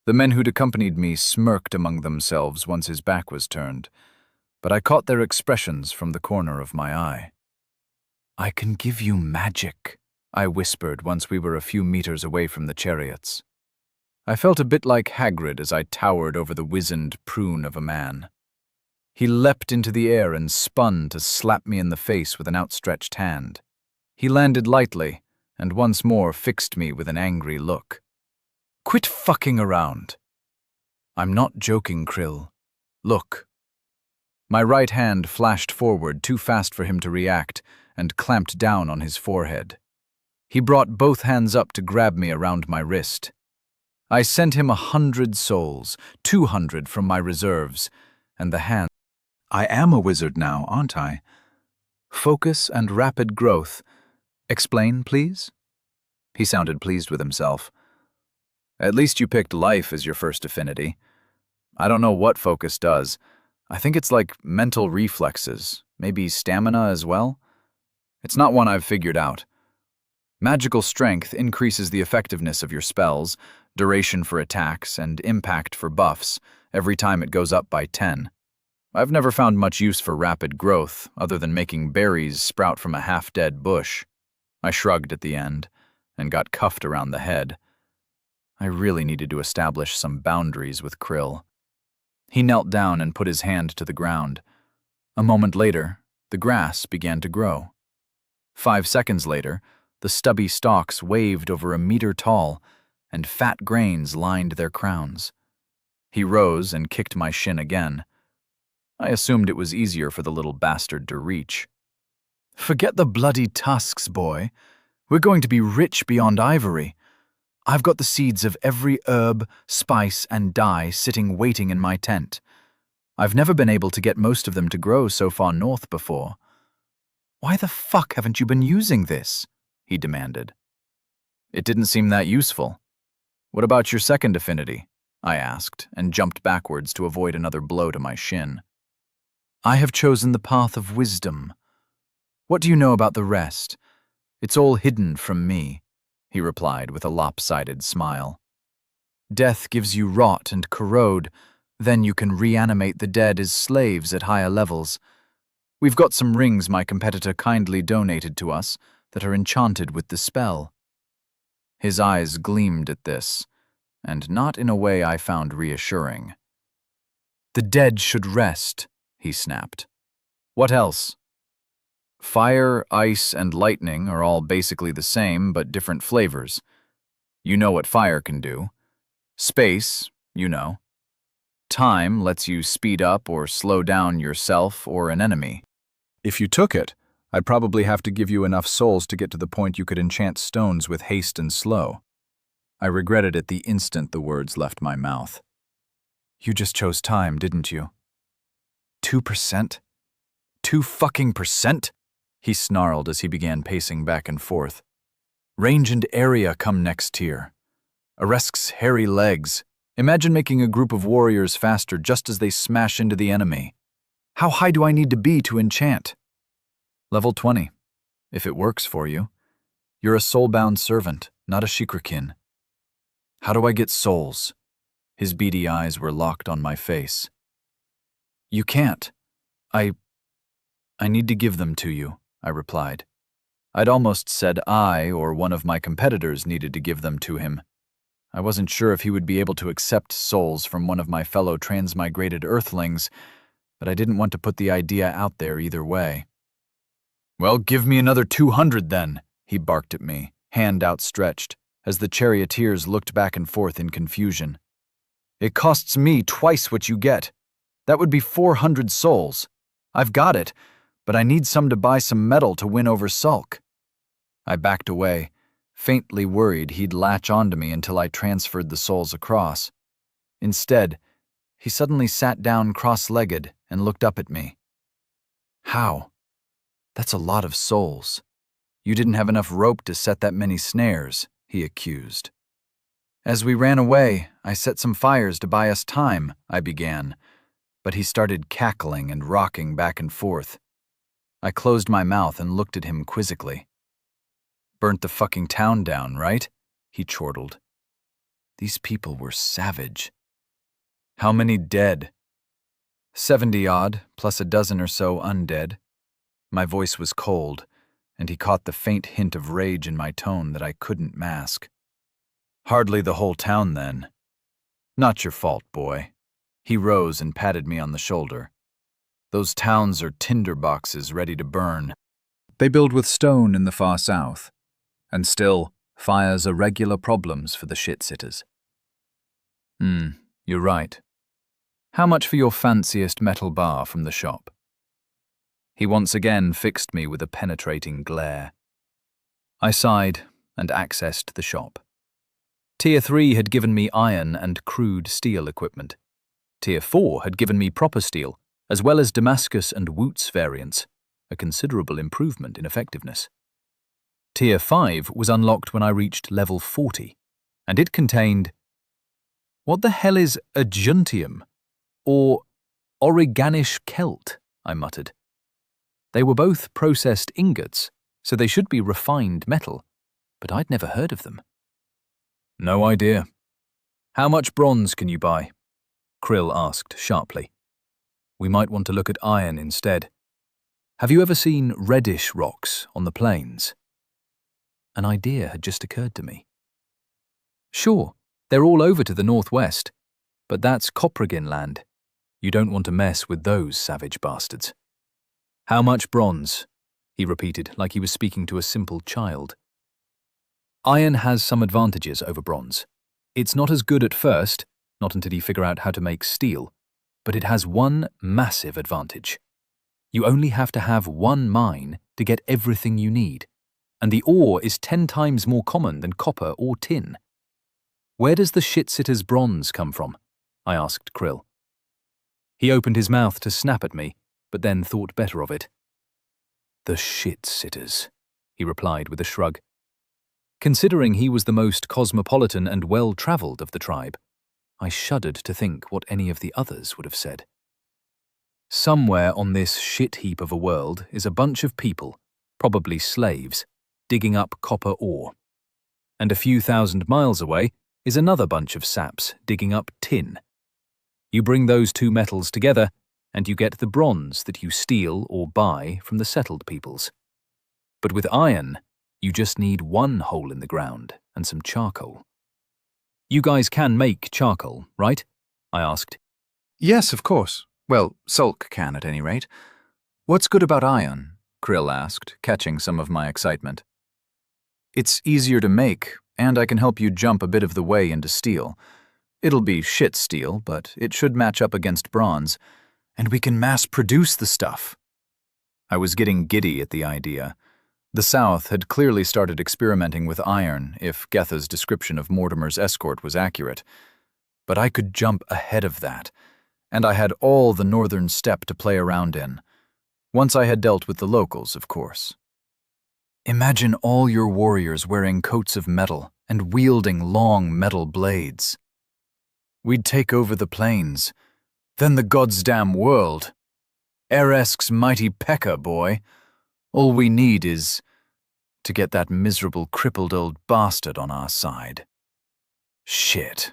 The men who'd accompanied me smirked among themselves once his back was turned, but I caught their expressions from the corner of my eye. "I can give you magic," I whispered once we were a few meters away from the chariots. I felt a bit like Hagrid as I towered over the wizened prune of a man. He leapt into the air and spun to slap me in the face with an outstretched hand. He landed lightly, and once more fixed me with an angry look. "Quit fucking around." "I'm not joking, Krill. Look." My right hand flashed forward too fast for him to react and clamped down on his forehead. He brought both hands up to grab me around my wrist. I sent him 100 souls, 200 from my reserves, and the hand. I am a wizard now, aren't I? Focus and rapid growth, Explain, please? He sounded pleased with himself. At least you picked life as your first affinity. I don't know what focus does. I think it's like mental reflexes, maybe stamina as well. It's not one I've figured out. Magical strength increases the effectiveness of your spells, duration for attacks, and impact for buffs every time it goes up by 10. I've never found much use for rapid growth other than making berries sprout from a half-dead bush. I shrugged at the end and got cuffed around the head. I really needed to establish some boundaries with Krill. He knelt down and put his hand to the ground. A moment later, the grass began to grow. 5 seconds later, the stubby stalks waved over a meter tall, and fat grains lined their crowns. He rose and kicked my shin again. I assumed it was easier for the little bastard to reach. Forget the bloody tusks, boy. We're going to be rich beyond ivory. I've got the seeds of every herb, spice, and dye sitting waiting in my tent. I've never been able to get most of them to grow so far north before. Why the fuck haven't you been using this? He demanded. It didn't seem that useful. What about your second affinity? I asked, and jumped backwards to avoid another blow to my shin. I have chosen the path of wisdom. What do you know about the rest? It's all hidden from me, he replied with a lopsided smile. Death gives you rot and corrode, then you can reanimate the dead as slaves at higher levels. We've got some rings my competitor kindly donated to us that are enchanted with the spell. His eyes gleamed at this, and not in a way I found reassuring. The dead should rest, he snapped. What else? Fire, ice, and lightning are all basically the same, but different flavors. You know what fire can do. Space, you know. Time lets you speed up or slow down yourself or an enemy. If you took it, I'd probably have to give you enough souls to get to the point you could enchant stones with haste and slow. I regretted it the instant the words left my mouth. You just chose time, didn't you? 2%? 2%? He snarled as he began pacing back and forth. Range and area come next tier. Aresk's hairy legs. Imagine making a group of warriors faster just as they smash into the enemy. How high do I need to be to enchant? Level 20, if it works for you. You're a soul-bound servant, not a Shikrakin. How do I get souls? His beady eyes were locked on my face. You can't. I need to give them to you, I replied. I'd almost said I or one of my competitors needed to give them to him. I wasn't sure if he would be able to accept souls from one of my fellow transmigrated earthlings, but I didn't want to put the idea out there either way. Well, give me another 200 then, he barked at me, hand outstretched, as the charioteers looked back and forth in confusion. It costs me twice what you get. That would be 400 souls. I've got it, but I need some to buy some metal to win over Sulk. I backed away, faintly worried he'd latch onto me until I transferred the souls across. Instead, he suddenly sat down cross-legged and looked up at me. How? That's a lot of souls. You didn't have enough rope to set that many snares, he accused. As we ran away, I set some fires to buy us time, I began, but he started cackling and rocking back and forth. I closed my mouth and looked at him quizzically. Burnt the fucking town down, right? He chortled. These people were savage. How many dead? 70-odd, plus a dozen or so undead. My voice was cold, and he caught the faint hint of rage in my tone that I couldn't mask. Hardly the whole town, then. Not your fault, boy. He rose and patted me on the shoulder. Those towns are tinder boxes ready to burn. They build with stone in the far south, and still, fires are regular problems for the shit-sitters. You're right. How much for your fanciest metal bar from the shop? He once again fixed me with a penetrating glare. I sighed and accessed the shop. Tier 3 had given me iron and crude steel equipment. Tier 4 had given me proper steel, as well as Damascus and Wootz variants, a considerable improvement in effectiveness. Tier 5 was unlocked when I reached level 40, and it contained... What the hell is Adjuntium? Or Oreganish Celt? I muttered. They were both processed ingots, so they should be refined metal, but I'd never heard of them. No idea. How much bronze can you buy? Krill asked sharply. We might want to look at iron instead. Have you ever seen reddish rocks on the plains? An idea had just occurred to me. Sure, they're all over to the northwest, but that's Coprigin land. You don't want to mess with those savage bastards. How much bronze? He repeated like he was speaking to a simple child. Iron has some advantages over bronze. It's not as good at first, not until you figure out how to make steel, but it has one massive advantage. You only have to have one mine to get everything you need, and the ore is 10 times more common than copper or tin. Where does the shit-sitter's bronze come from? I asked Krill. He opened his mouth to snap at me, but then thought better of it. The shit-sitters, he replied with a shrug. Considering he was the most cosmopolitan and well-travelled of the tribe, I shuddered to think what any of the others would have said. Somewhere on this shit heap of a world is a bunch of people, probably slaves, digging up copper ore. And a few thousand miles away is another bunch of saps digging up tin. You bring those two metals together, and you get the bronze that you steal or buy from the settled peoples. But with iron, you just need one hole in the ground and some charcoal. You guys can make charcoal, right? I asked. Yes, of course. Well, Sulk can at any rate. What's good about iron? Krill asked, catching some of my excitement. It's easier to make, and I can help you jump a bit of the way into steel. It'll be shit steel, but it should match up against bronze, and we can mass-produce the stuff. I was getting giddy at the idea. The South had clearly started experimenting with iron, if Getha's description of Mortimer's escort was accurate. But I could jump ahead of that, and I had all the northern steppe to play around in. Once I had dealt with the locals, of course. Imagine all your warriors wearing coats of metal and wielding long metal blades. We'd take over the plains, then the goddamn world. Eresk's mighty Pekka, boy. All we need is to get that miserable, crippled old bastard on our side. Shit.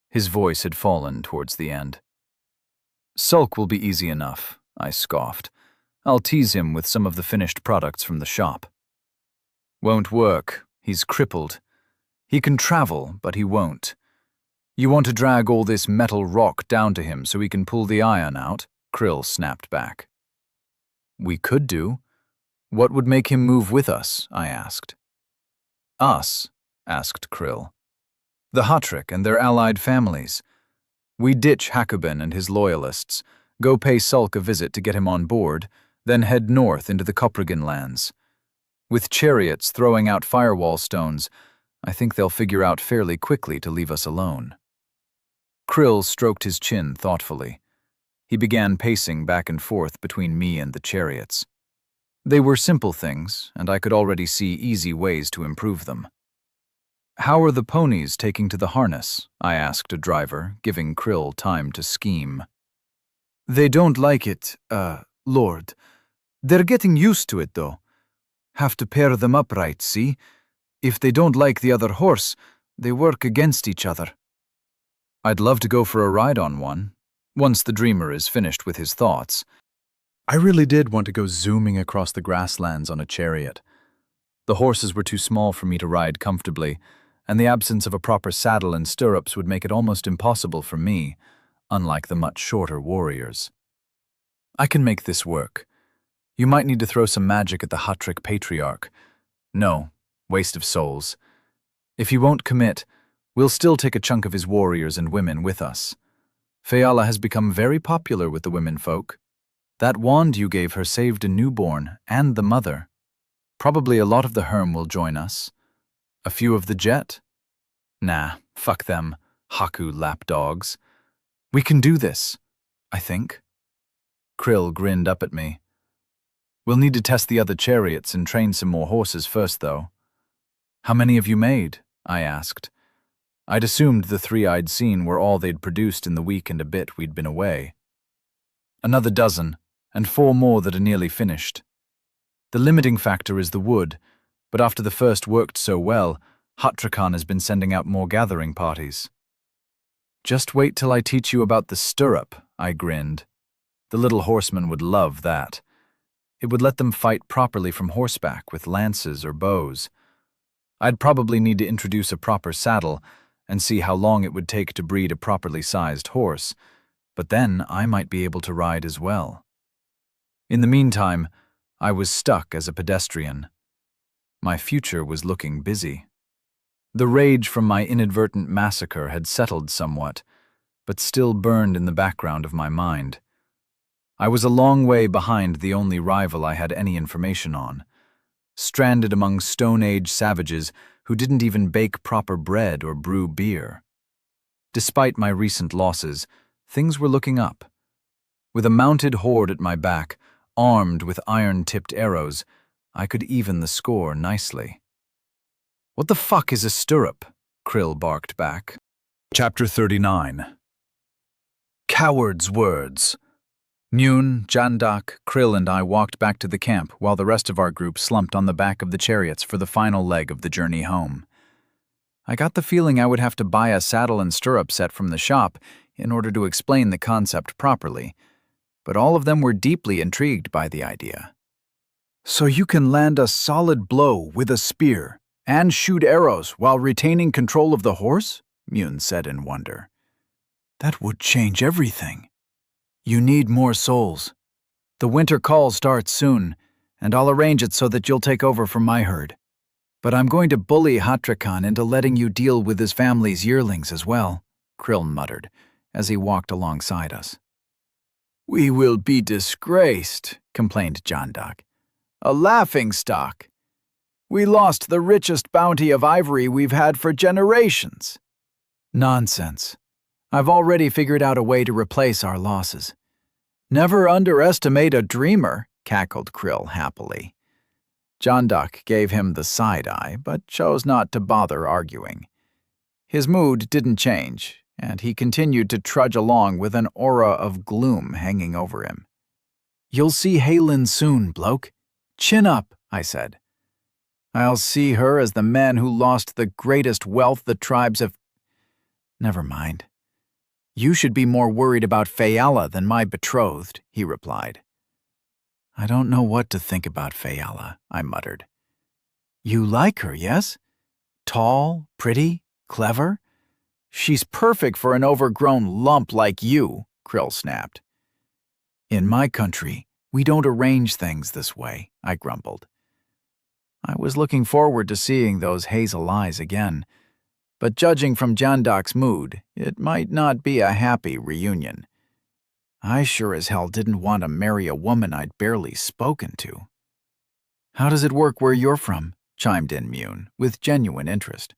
His voice had fallen towards the end. Sulk will be easy enough, I scoffed. I'll tease him with some of the finished products from the shop. Won't work. He's crippled. He can travel, but he won't. You want to drag all this metal rock down to him so he can pull the iron out? Krill snapped back. We could do. What would make him move with us? I asked. Us? Asked Krill. The Hotrik and their allied families. We ditch Hakubin and his loyalists, go pay Sulk a visit to get him on board, then head north into the Coprigin lands. With chariots throwing out firewall stones, I think they'll figure out fairly quickly to leave us alone. Krill stroked his chin thoughtfully. He began pacing back and forth between me and the chariots. They were simple things, and I could already see easy ways to improve them. How are the ponies taking to the harness? I asked a driver, giving Krill time to scheme. They don't like it, Lord. They're getting used to it, though. Have to pair them up right, see? If they don't like the other horse, they work against each other. I'd love to go for a ride on one, once the dreamer is finished with his thoughts. I really did want to go zooming across the grasslands on a chariot. The horses were too small for me to ride comfortably, and the absence of a proper saddle and stirrups would make it almost impossible for me, unlike the much shorter warriors. I can make this work. You might need to throw some magic at the Hotrik Patriarch. No, waste of souls. If he won't commit, we'll still take a chunk of his warriors and women with us. Fayala has become very popular with the women folk. That wand you gave her saved a newborn and the mother. Probably a lot of the Herm will join us. A few of the Jet? Nah, fuck them, Haku lapdogs. We can do this, I think. Krill grinned up at me. We'll need to test the other chariots and train some more horses first, though. How many have you made? I asked. I'd assumed the 3 I'd seen were all they'd produced in the week and a bit we'd been away. Another dozen, and 4 more that are nearly finished. The limiting factor is the wood, but after the first worked so well, Hatrakan has been sending out more gathering parties. Just wait till I teach you about the stirrup, I grinned. The little horsemen would love that. It would let them fight properly from horseback with lances or bows. I'd probably need to introduce a proper saddle and see how long it would take to breed a properly sized horse, but then I might be able to ride as well. In the meantime, I was stuck as a pedestrian. My future was looking busy. The rage from my inadvertent massacre had settled somewhat, but still burned in the background of my mind. I was a long way behind the only rival I had any information on, stranded among Stone Age savages who didn't even bake proper bread or brew beer. Despite my recent losses, things were looking up. With a mounted horde at my back, armed with iron-tipped arrows, I could even the score nicely. "What the fuck is a stirrup?" Krill barked back. Chapter 39. Coward's words. Mune, Jandak, Krill, and I walked back to the camp while the rest of our group slumped on the back of the chariots for the final leg of the journey home. I got the feeling I would have to buy a saddle and stirrup set from the shop in order to explain the concept properly, but all of them were deeply intrigued by the idea. "So you can land a solid blow with a spear and shoot arrows while retaining control of the horse?" Mune said in wonder. "That would change everything." "You need more souls. The winter call starts soon, and I'll arrange it so that you'll take over from my herd. But I'm going to bully Hatrakan into letting you deal with his family's yearlings as well," Krill muttered as he walked alongside us. "We will be disgraced," complained Jandak. "A laughingstock. We lost the richest bounty of ivory we've had for generations." "Nonsense. I've already figured out a way to replace our losses." "Never underestimate a dreamer," cackled Krill happily. Jandak gave him the side-eye, but chose not to bother arguing. His mood didn't change, and he continued to trudge along with an aura of gloom hanging over him. "You'll see Haylin soon, bloke. Chin up," I said. "I'll see her as the man who lost the greatest wealth the tribes have—" "Never mind. You should be more worried about Fayala than my betrothed," he replied. "I don't know what to think about Fayala," I muttered. "You like her, yes? Tall, pretty, clever? She's perfect for an overgrown lump like you," Krill snapped. "In my country, we don't arrange things this way," I grumbled. I was looking forward to seeing those hazel eyes again, but judging from Jandak's mood, it might not be a happy reunion. I sure as hell didn't want to marry a woman I'd barely spoken to. "How does it work where you're from?" chimed in Mune, with genuine interest.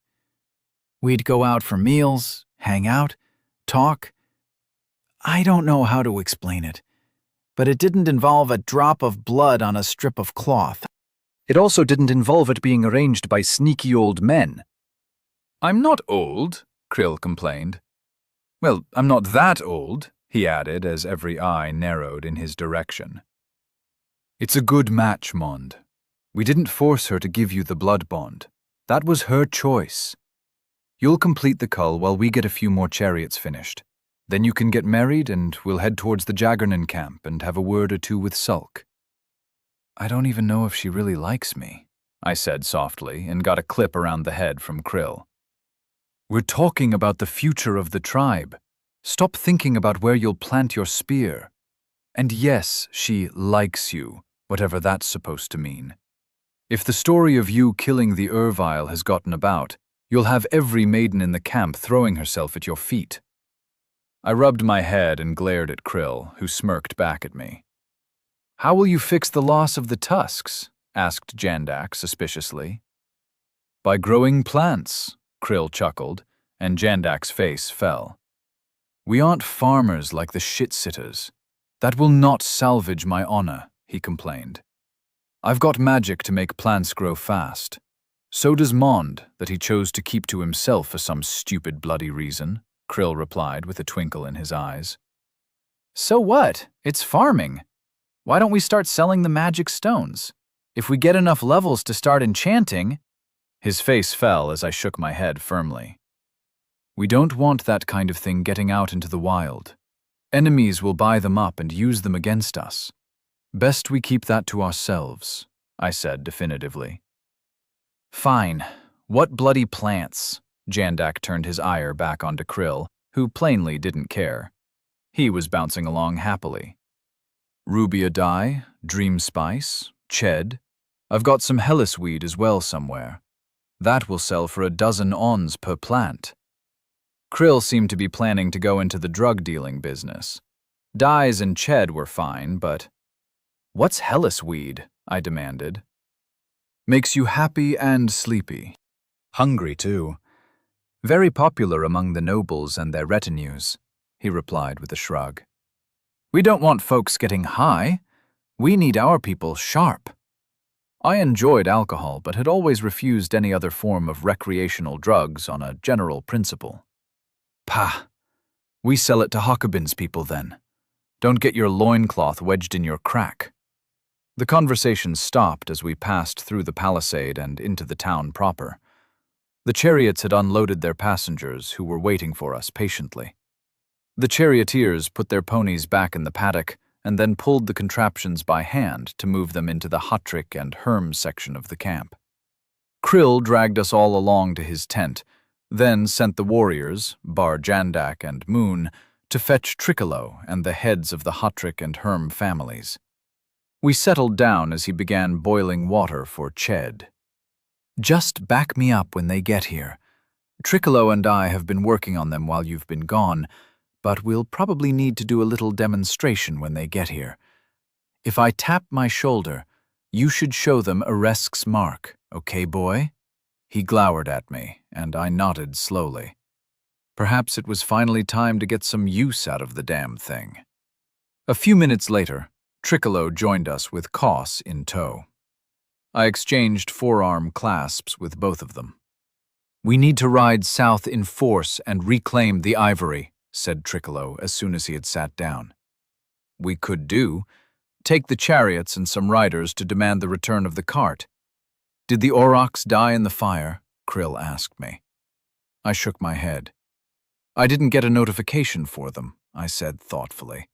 "We'd go out for meals, hang out, talk. I don't know how to explain it, but it didn't involve a drop of blood on a strip of cloth. It also didn't involve it being arranged by sneaky old men." "I'm not old," Krill complained. "Well, I'm not that old," he added as every eye narrowed in his direction. "It's a good match, Mond. We didn't force her to give you the blood bond. That was her choice. You'll complete the cull while we get a few more chariots finished. Then you can get married and we'll head towards the Jaggernon camp and have a word or two with Sulk." "I don't even know if she really likes me," I said softly and got a clip around the head from Krill. "We're talking about the future of the tribe. Stop thinking about where you'll plant your spear. And yes, she likes you, whatever that's supposed to mean. If the story of you killing the Ervile has gotten about, you'll have every maiden in the camp throwing herself at your feet." I rubbed my head and glared at Krill, who smirked back at me. "How will you fix the loss of the tusks?" asked Jandak suspiciously. "By growing plants," Krill chuckled, and Jandak's face fell. "We aren't farmers like the shit-sitters. That will not salvage my honor," he complained. I've got magic to make plants grow fast. So does Mond, that he chose to keep to himself for some stupid bloody reason, Krill replied with a twinkle in his eyes. So what? It's farming. Why don't we start selling the magic stones? If we get enough levels to start enchanting— His face fell as I shook my head firmly. We don't want that kind of thing getting out into the wild. Enemies will buy them up and use them against us. Best we keep that to ourselves, I said definitively. Fine. What bloody plants? Jandak turned his ire back onto Krill, who plainly didn't care. He was bouncing along happily. Rubia dye, dream spice, ched. I've got some hellas weed as well somewhere. That will sell for 12 ons per plant. Krill seemed to be planning to go into the drug-dealing business. Dyes and ched were fine, but— What's hellas weed? I demanded. Makes you happy and sleepy. Hungry, too. Very popular among the nobles and their retinues, he replied with a shrug. We don't want folks getting high. We need our people sharp. I enjoyed alcohol, but had always refused any other form of recreational drugs on a general principle. Pah! We sell it to Hockabin's people then. Don't get your loincloth wedged in your crack. The conversation stopped as we passed through the palisade and into the town proper. The chariots had unloaded their passengers, who were waiting for us patiently. The charioteers put their ponies back in the paddock and then pulled the contraptions by hand to move them into the Hottrick and Herm section of the camp. Krill dragged us all along to his tent, then sent the warriors, bar Jandak and Moon, to fetch Trickolo and the heads of the Hottrick and Herm families. We settled down as he began boiling water for ched. Just back me up when they get here. Trickolo and I have been working on them while you've been gone, but we'll probably need to do a little demonstration when they get here. If I tap my shoulder, you should show them Aresk's mark, okay, boy? He glowered at me, and I nodded slowly. Perhaps it was finally time to get some use out of the damn thing. A few minutes later, Trickolo joined us with Koss in tow. I exchanged forearm clasps with both of them. We need to ride south in force and reclaim the ivory, said Trickolo as soon as he had sat down. We could take the chariots and some riders to demand the return of the cart. Did the aurochs die in the fire? Krill asked me. I shook my head. I didn't get a notification for them, I said thoughtfully.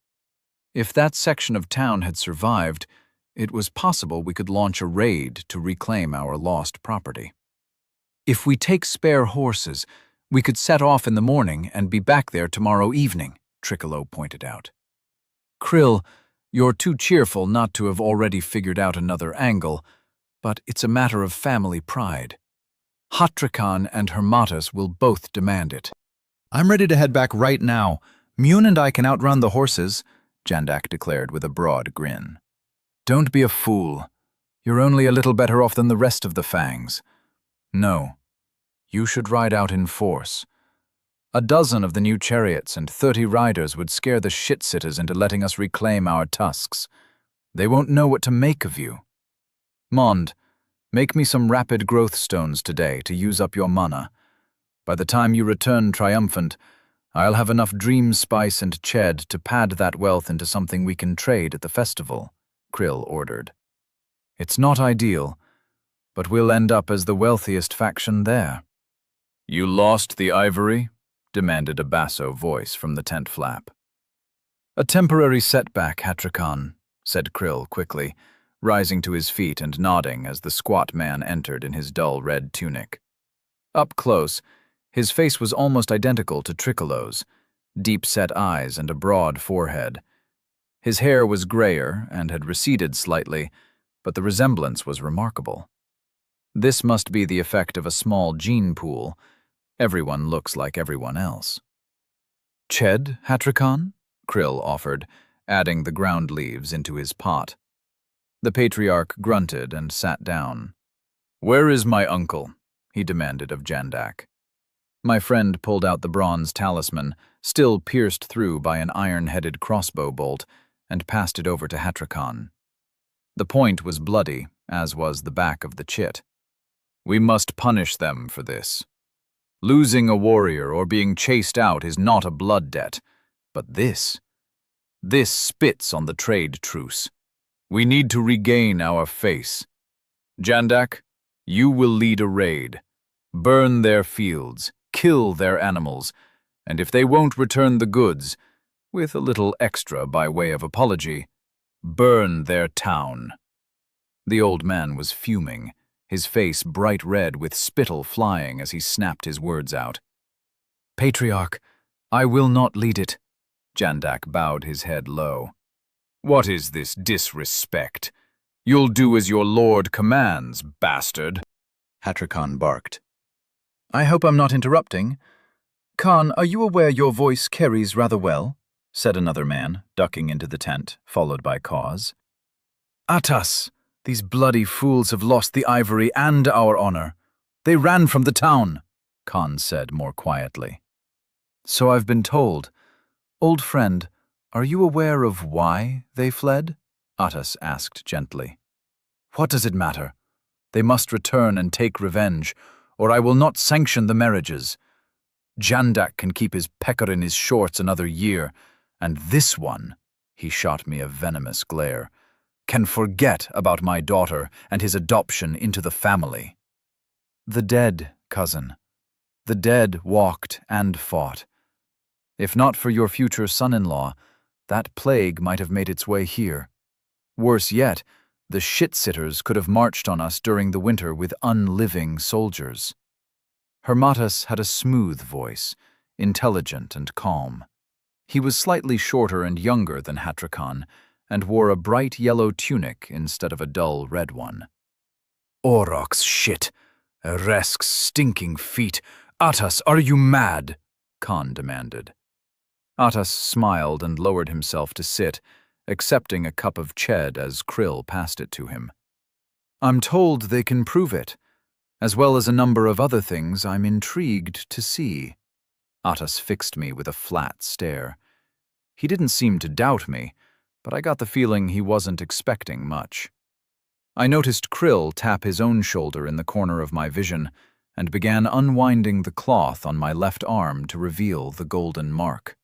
If that section of town had survived, it was possible we could launch a raid to reclaim our lost property. If we take spare horses, we could set off in the morning and be back there tomorrow evening, Trickolo pointed out. Krill, you're too cheerful not to have already figured out another angle, but it's a matter of family pride. Hottrikan and Hermatus will both demand it. I'm ready to head back right now. Mune and I can outrun the horses, Jandak declared with a broad grin. Don't be a fool. You're only a little better off than the rest of the Fangs. No, you should ride out in force. 12 of the new chariots and 30 riders would scare the shit-sitters into letting us reclaim our tusks. They won't know what to make of you. Mond, make me some rapid growth stones today to use up your mana. By the time you return triumphant, I'll have enough dream spice and ched to pad that wealth into something we can trade at the festival, Krill ordered. It's not ideal, but we'll end up as the wealthiest faction there. You lost the ivory? Demanded a basso voice from the tent flap. A temporary setback, Hatrikan, said Krill quickly, rising to his feet and nodding as the squat man entered in his dull red tunic. Up close, his face was almost identical to Trickolo's, deep-set eyes and a broad forehead. His hair was grayer and had receded slightly, but the resemblance was remarkable. This must be the effect of a small gene pool. Everyone looks like everyone else. Ched, Hatrikan? Krill offered, adding the ground leaves into his pot. The patriarch grunted and sat down. Where is my uncle? He demanded of Jandak. My friend pulled out the bronze talisman, still pierced through by an iron-headed crossbow bolt, and passed it over to Hatrikan. The point was bloody, as was the back of the chit. "We must punish them for this. Losing a warrior or being chased out is not a blood debt, but this spits on the trade truce. We need to regain our face. Jandak, you will lead a raid. Burn their fields, kill their animals, and if they won't return the goods, with a little extra by way of apology, burn their town." The old man was fuming, his face bright red with spittle flying as he snapped his words out. "Patriarch, I will not lead it." Jandak bowed his head low. "What is this disrespect? You'll do as your lord commands, bastard," Hatrakan barked. "I hope I'm not interrupting. Khan, are you aware your voice carries rather well?" said another man, ducking into the tent, followed by Cause. "Atas! These bloody fools have lost the ivory and our honor. They ran from the town," Khan said more quietly. "So I've been told. Old friend, are you aware of why they fled?" Atas asked gently. "What does it matter? They must return and take revenge, or I will not sanction the marriages. Jandak can keep his pecker in his shorts another year, and this one," he shot me a venomous glare, "can forget about my daughter and his adoption into the family." "The dead, cousin. The dead walked and fought. If not for your future son-in-law, that plague might have made its way here. Worse yet, the shit-sitters could have marched on us during the winter with unliving soldiers." Hermatas had a smooth voice, intelligent and calm. He was slightly shorter and younger than Hatrakan, and wore a bright yellow tunic instead of a dull red one. "Aurochs shit! Eresk's stinking feet! Atas, are you mad?" Khan demanded. Atas smiled and lowered himself to sit, accepting a cup of ched as Krill passed it to him. "I'm told they can prove it, as well as a number of other things I'm intrigued to see." Atas fixed me with a flat stare. He didn't seem to doubt me, but I got the feeling he wasn't expecting much. I noticed Krill tap his own shoulder in the corner of my vision and began unwinding the cloth on my left arm to reveal the golden mark.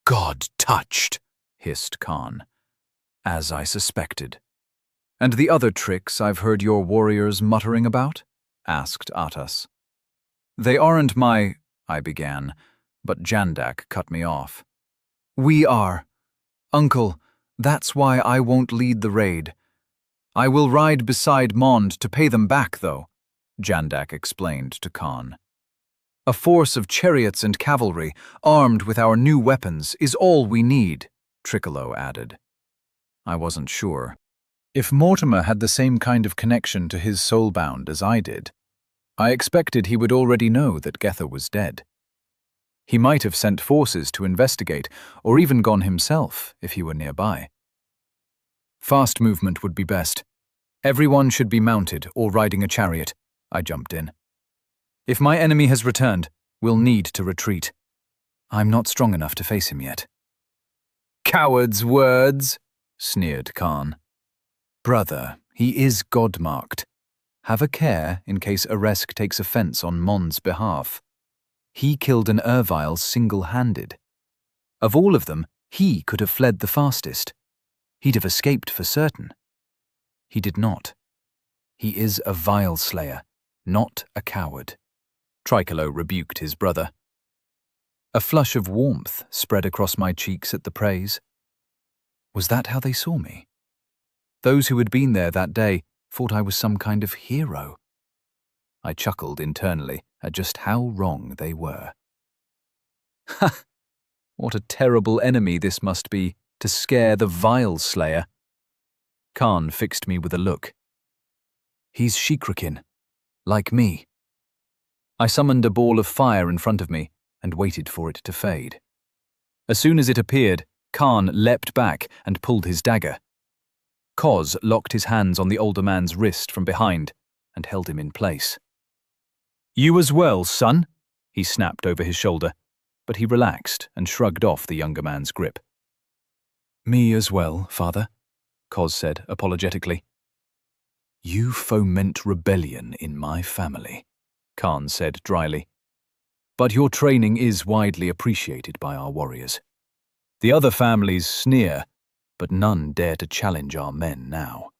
"God-touched," hissed Khan. "As I suspected." "And the other tricks I've heard your warriors muttering about?" asked Atas. "They aren't my—" I began, but Jandak cut me off. "We are. Uncle, that's why I won't lead the raid. I will ride beside Mond to pay them back, though," Jandak explained to Khan. "A force of chariots and cavalry, armed with our new weapons, is all we need," Triccolo added. I wasn't sure. If Mortimer had the same kind of connection to his soulbound as I did, I expected he would already know that Getha was dead. He might have sent forces to investigate, or even gone himself if he were nearby. "Fast movement would be best. Everyone should be mounted or riding a chariot," I jumped in. "If my enemy has returned, we'll need to retreat. I'm not strong enough to face him yet." "Coward's words," sneered Khan. "Brother, he is God-marked. Have a care in case Eresk takes offense on Mon's behalf. He killed an Ervile single-handed. Of all of them, he could have fled the fastest. He'd have escaped for certain. He did not. He is a vile slayer, not a coward." Triccolo rebuked his brother. A flush of warmth spread across my cheeks at the praise. Was that how they saw me? Those who had been there that day thought I was some kind of hero. I chuckled internally at just how wrong they were. Ha! What a terrible enemy this must be, to scare the vile slayer. Khan fixed me with a look. "He's Shikrikin, like me." I summoned a ball of fire in front of me and waited for it to fade. As soon as it appeared, Khan leapt back and pulled his dagger. Koz locked his hands on the older man's wrist from behind and held him in place. "You as well, son," he snapped over his shoulder, but he relaxed and shrugged off the younger man's grip. "Me as well, father," Koz said apologetically. You foment rebellion in my family, Khan said dryly. But your training is widely appreciated by our warriors. The other families sneer, but none dare to challenge our men now.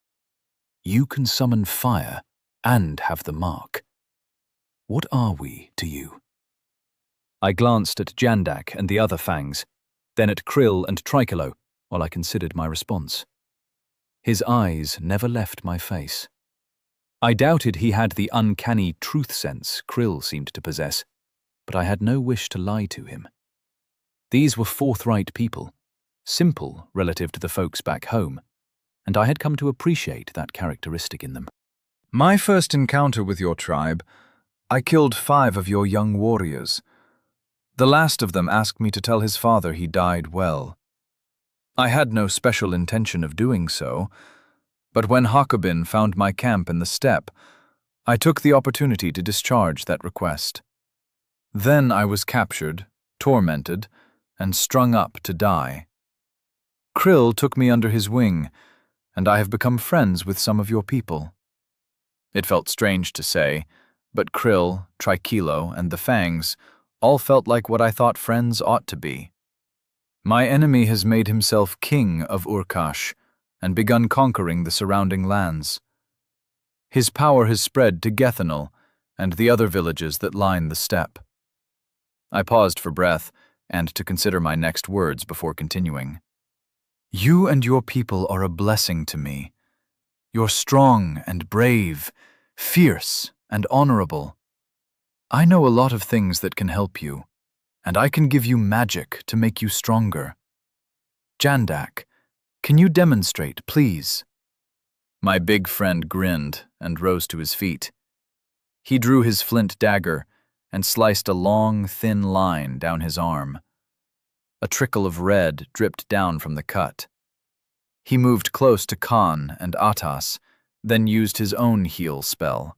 You can summon fire and have the mark. What are we to you? I glanced at Jandak and the other fangs, then at Krill and Tricolo, while I considered my response. His eyes never left my face. I doubted he had the uncanny truth sense Krill seemed to possess, but I had no wish to lie to him. These were forthright people, simple relative to the folks back home, and I had come to appreciate that characteristic in them. My first encounter with your tribe, I killed 5 of your young warriors. The last of them asked me to tell his father he died well. I had no special intention of doing so, but when Hakobin found my camp in the steppe, I took the opportunity to discharge that request. Then I was captured, tormented, and strung up to die. Krill took me under his wing, and I have become friends with some of your people. It felt strange to say, but Krill, Tricolo, and the Fangs all felt like what I thought friends ought to be. My enemy has made himself king of Urkash and begun conquering the surrounding lands. His power has spread to Gethanal and the other villages that line the steppe. I paused for breath and to consider my next words before continuing. You and your people are a blessing to me. You're strong and brave, fierce and honorable. I know a lot of things that can help you, and I can give you magic to make you stronger. Jandak, can you demonstrate, please? My big friend grinned and rose to his feet. He drew his flint dagger and sliced a long, thin line down his arm. A trickle of red dripped down from the cut. He moved close to Khan and Atas, then used his own heal spell.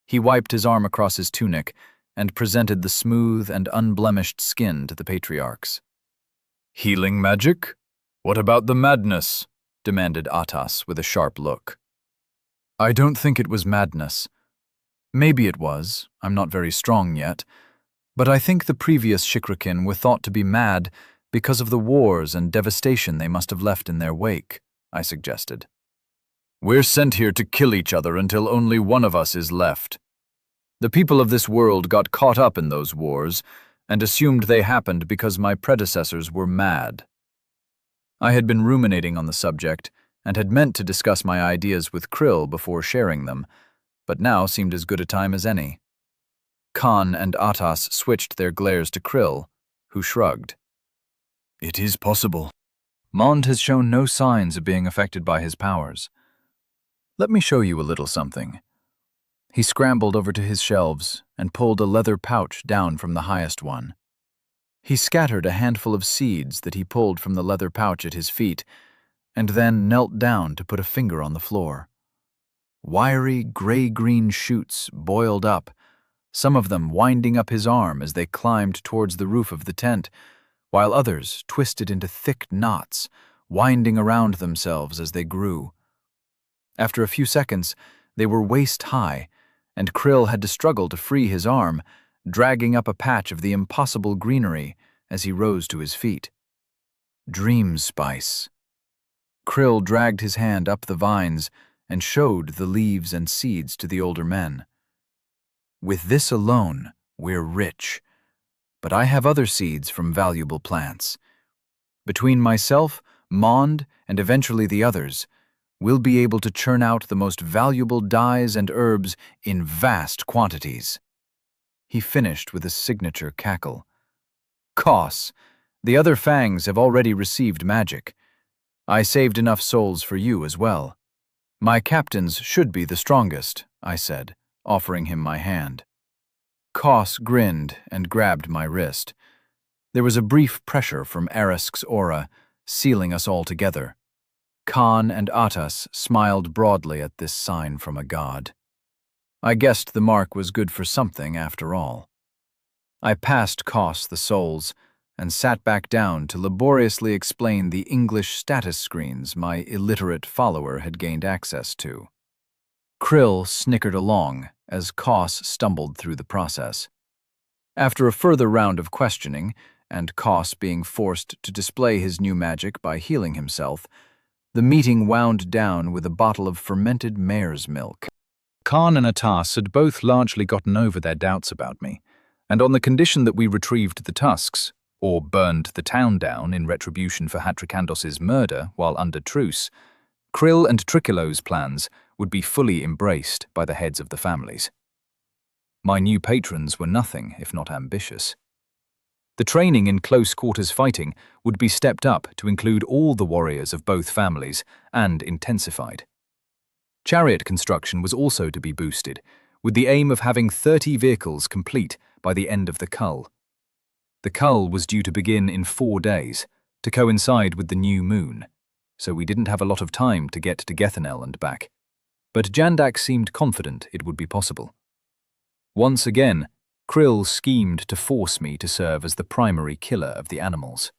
He wiped his arm across his tunic and presented the smooth and unblemished skin to the patriarchs. Healing magic? What about the madness? Demanded Atas with a sharp look. I don't think it was madness. Maybe it was, I'm not very strong yet, but I think the previous Shikrikin were thought to be mad because of the wars and devastation they must have left in their wake, I suggested. We're sent here to kill each other until only one of us is left. The people of this world got caught up in those wars and assumed they happened because my predecessors were mad. I had been ruminating on the subject and had meant to discuss my ideas with Krill before sharing them, but now seemed as good a time as any. Khan and Atas switched their glares to Krill, who shrugged. It is possible. Mond has shown no signs of being affected by his powers. Let me show you a little something. He scrambled over to his shelves and pulled a leather pouch down from the highest one. He scattered a handful of seeds that he pulled from the leather pouch at his feet, and then knelt down to put a finger on the floor. Wiry, gray-green shoots boiled up, some of them winding up his arm as they climbed towards the roof of the tent, while others twisted into thick knots, winding around themselves as they grew. After a few seconds, they were waist-high, and Krill had to struggle to free his arm, dragging up a patch of the impossible greenery as he rose to his feet. Dream spice. Krill dragged his hand up the vines and showed the leaves and seeds to the older men. With this alone, we're rich, but I have other seeds from valuable plants. Between myself, Mond, and eventually the others, we'll be able to churn out the most valuable dyes and herbs in vast quantities. He finished with a signature cackle. Koss, the other fangs have already received magic. I saved enough souls for you as well. My captains should be the strongest, I said, offering him my hand. Koss grinned and grabbed my wrist. There was a brief pressure from Arisk's aura, sealing us all together. Khan and Atas smiled broadly at this sign from a god. I guessed the mark was good for something after all. I passed Koss the souls and sat back down to laboriously explain the English status screens my illiterate follower had gained access to. Krill snickered along as Koss stumbled through the process. After a further round of questioning, and Koss being forced to display his new magic by healing himself, the meeting wound down with a bottle of fermented mare's milk. Khan and Atas had both largely gotten over their doubts about me, and on the condition that we retrieved the tusks, or burned the town down in retribution for Hatrikandos's murder while under truce, Krill and Trikilo's plans would be fully embraced by the heads of the families. My new patrons were nothing if not ambitious. The training in close-quarters fighting would be stepped up to include all the warriors of both families and intensified. Chariot construction was also to be boosted, with the aim of having 30 vehicles complete by the end of the cull. The cull was due to begin in 4 days, to coincide with the new moon, so we didn't have a lot of time to get to Gethanel and back. But Jandak seemed confident it would be possible. Once again, Krill schemed to force me to serve as the primary killer of the animals.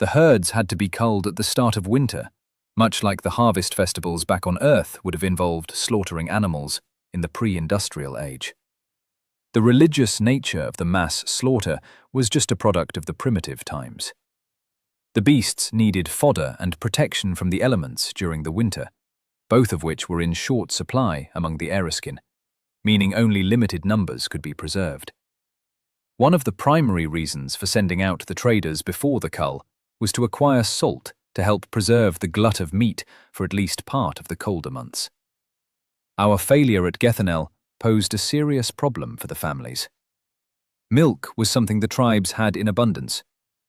The herds had to be culled at the start of winter, much like the harvest festivals back on Earth would have involved slaughtering animals in the pre-industrial age. The religious nature of the mass slaughter was just a product of the primitive times. The beasts needed fodder and protection from the elements during the winter, both of which were in short supply among the Ereskine, meaning only limited numbers could be preserved. One of the primary reasons for sending out the traders before the cull was to acquire salt to help preserve the glut of meat for at least part of the colder months. Our failure at Gethanel posed a serious problem for the families. Milk was something the tribes had in abundance,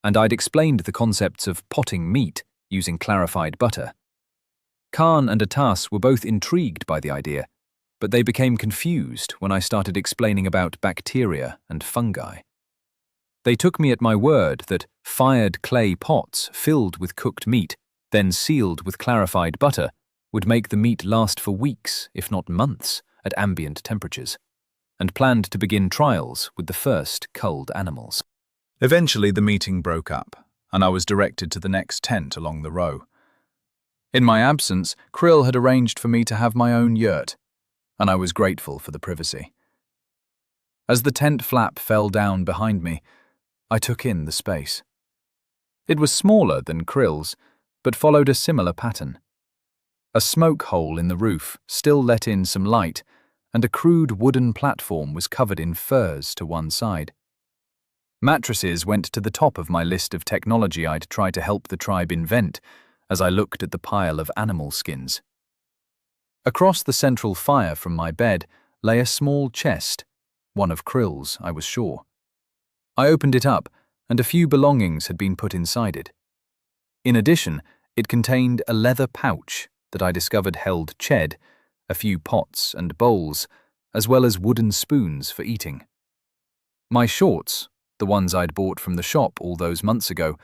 and I'd explained the concepts of potting meat using clarified butter. Khan and Atas were both intrigued by the idea, but they became confused when I started explaining about bacteria and fungi. They took me at my word that fired clay pots filled with cooked meat, then sealed with clarified butter, would make the meat last for weeks, if not months, at ambient temperatures, and planned to begin trials with the first culled animals. Eventually the meeting broke up, and I was directed to the next tent along the row. In my absence, Krill had arranged for me to have my own yurt, and I was grateful for the privacy. As the tent flap fell down behind me, I took in the space. It was smaller than Krill's, but followed a similar pattern. A smoke hole in the roof still let in some light, and a crude wooden platform was covered in furs to one side. Mattresses went to the top of my list of technology I'd try to help the tribe invent as I looked at the pile of animal skins. Across the central fire from my bed lay a small chest, one of Krill's, I was sure. I opened it up, and a few belongings had been put inside it. In addition, it contained a leather pouch that I discovered held ched, a few pots and bowls, as well as wooden spoons for eating. My shorts, the ones I'd bought from the shop all those months ago,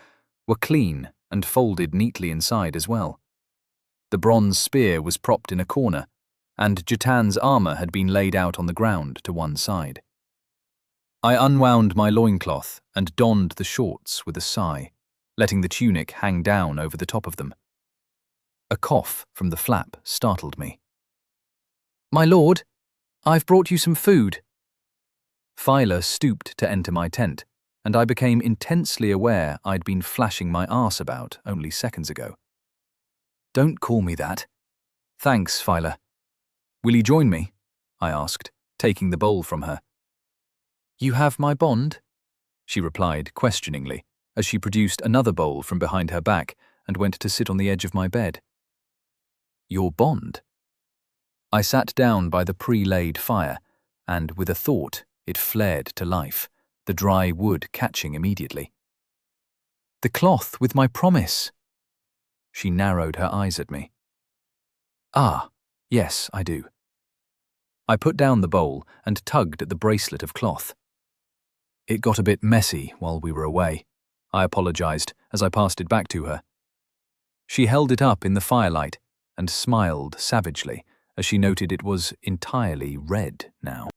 were clean and folded neatly inside as well. The bronze spear was propped in a corner, and Jatan's armor had been laid out on the ground to one side. I unwound my loincloth and donned the shorts with a sigh, letting the tunic hang down over the top of them. A cough from the flap startled me. "My lord, I've brought you some food." Phyla stooped to enter my tent, and I became intensely aware I'd been flashing my arse about only seconds ago. "Don't call me that." "Thanks, Phyla. Will you join me?" I asked, taking the bowl from her. "You have my bond?" she replied questioningly, as she produced another bowl from behind her back and went to sit on the edge of my bed. "Your bond?" I sat down by the pre-laid fire, and with a thought, it flared to life, the dry wood catching immediately. "The cloth with my promise." She narrowed her eyes at me. "Ah, yes, I do." I put down the bowl and tugged at the bracelet of cloth. "It got a bit messy while we were away," I apologized as I passed it back to her. She held it up in the firelight and smiled savagely as she noted it was entirely red now.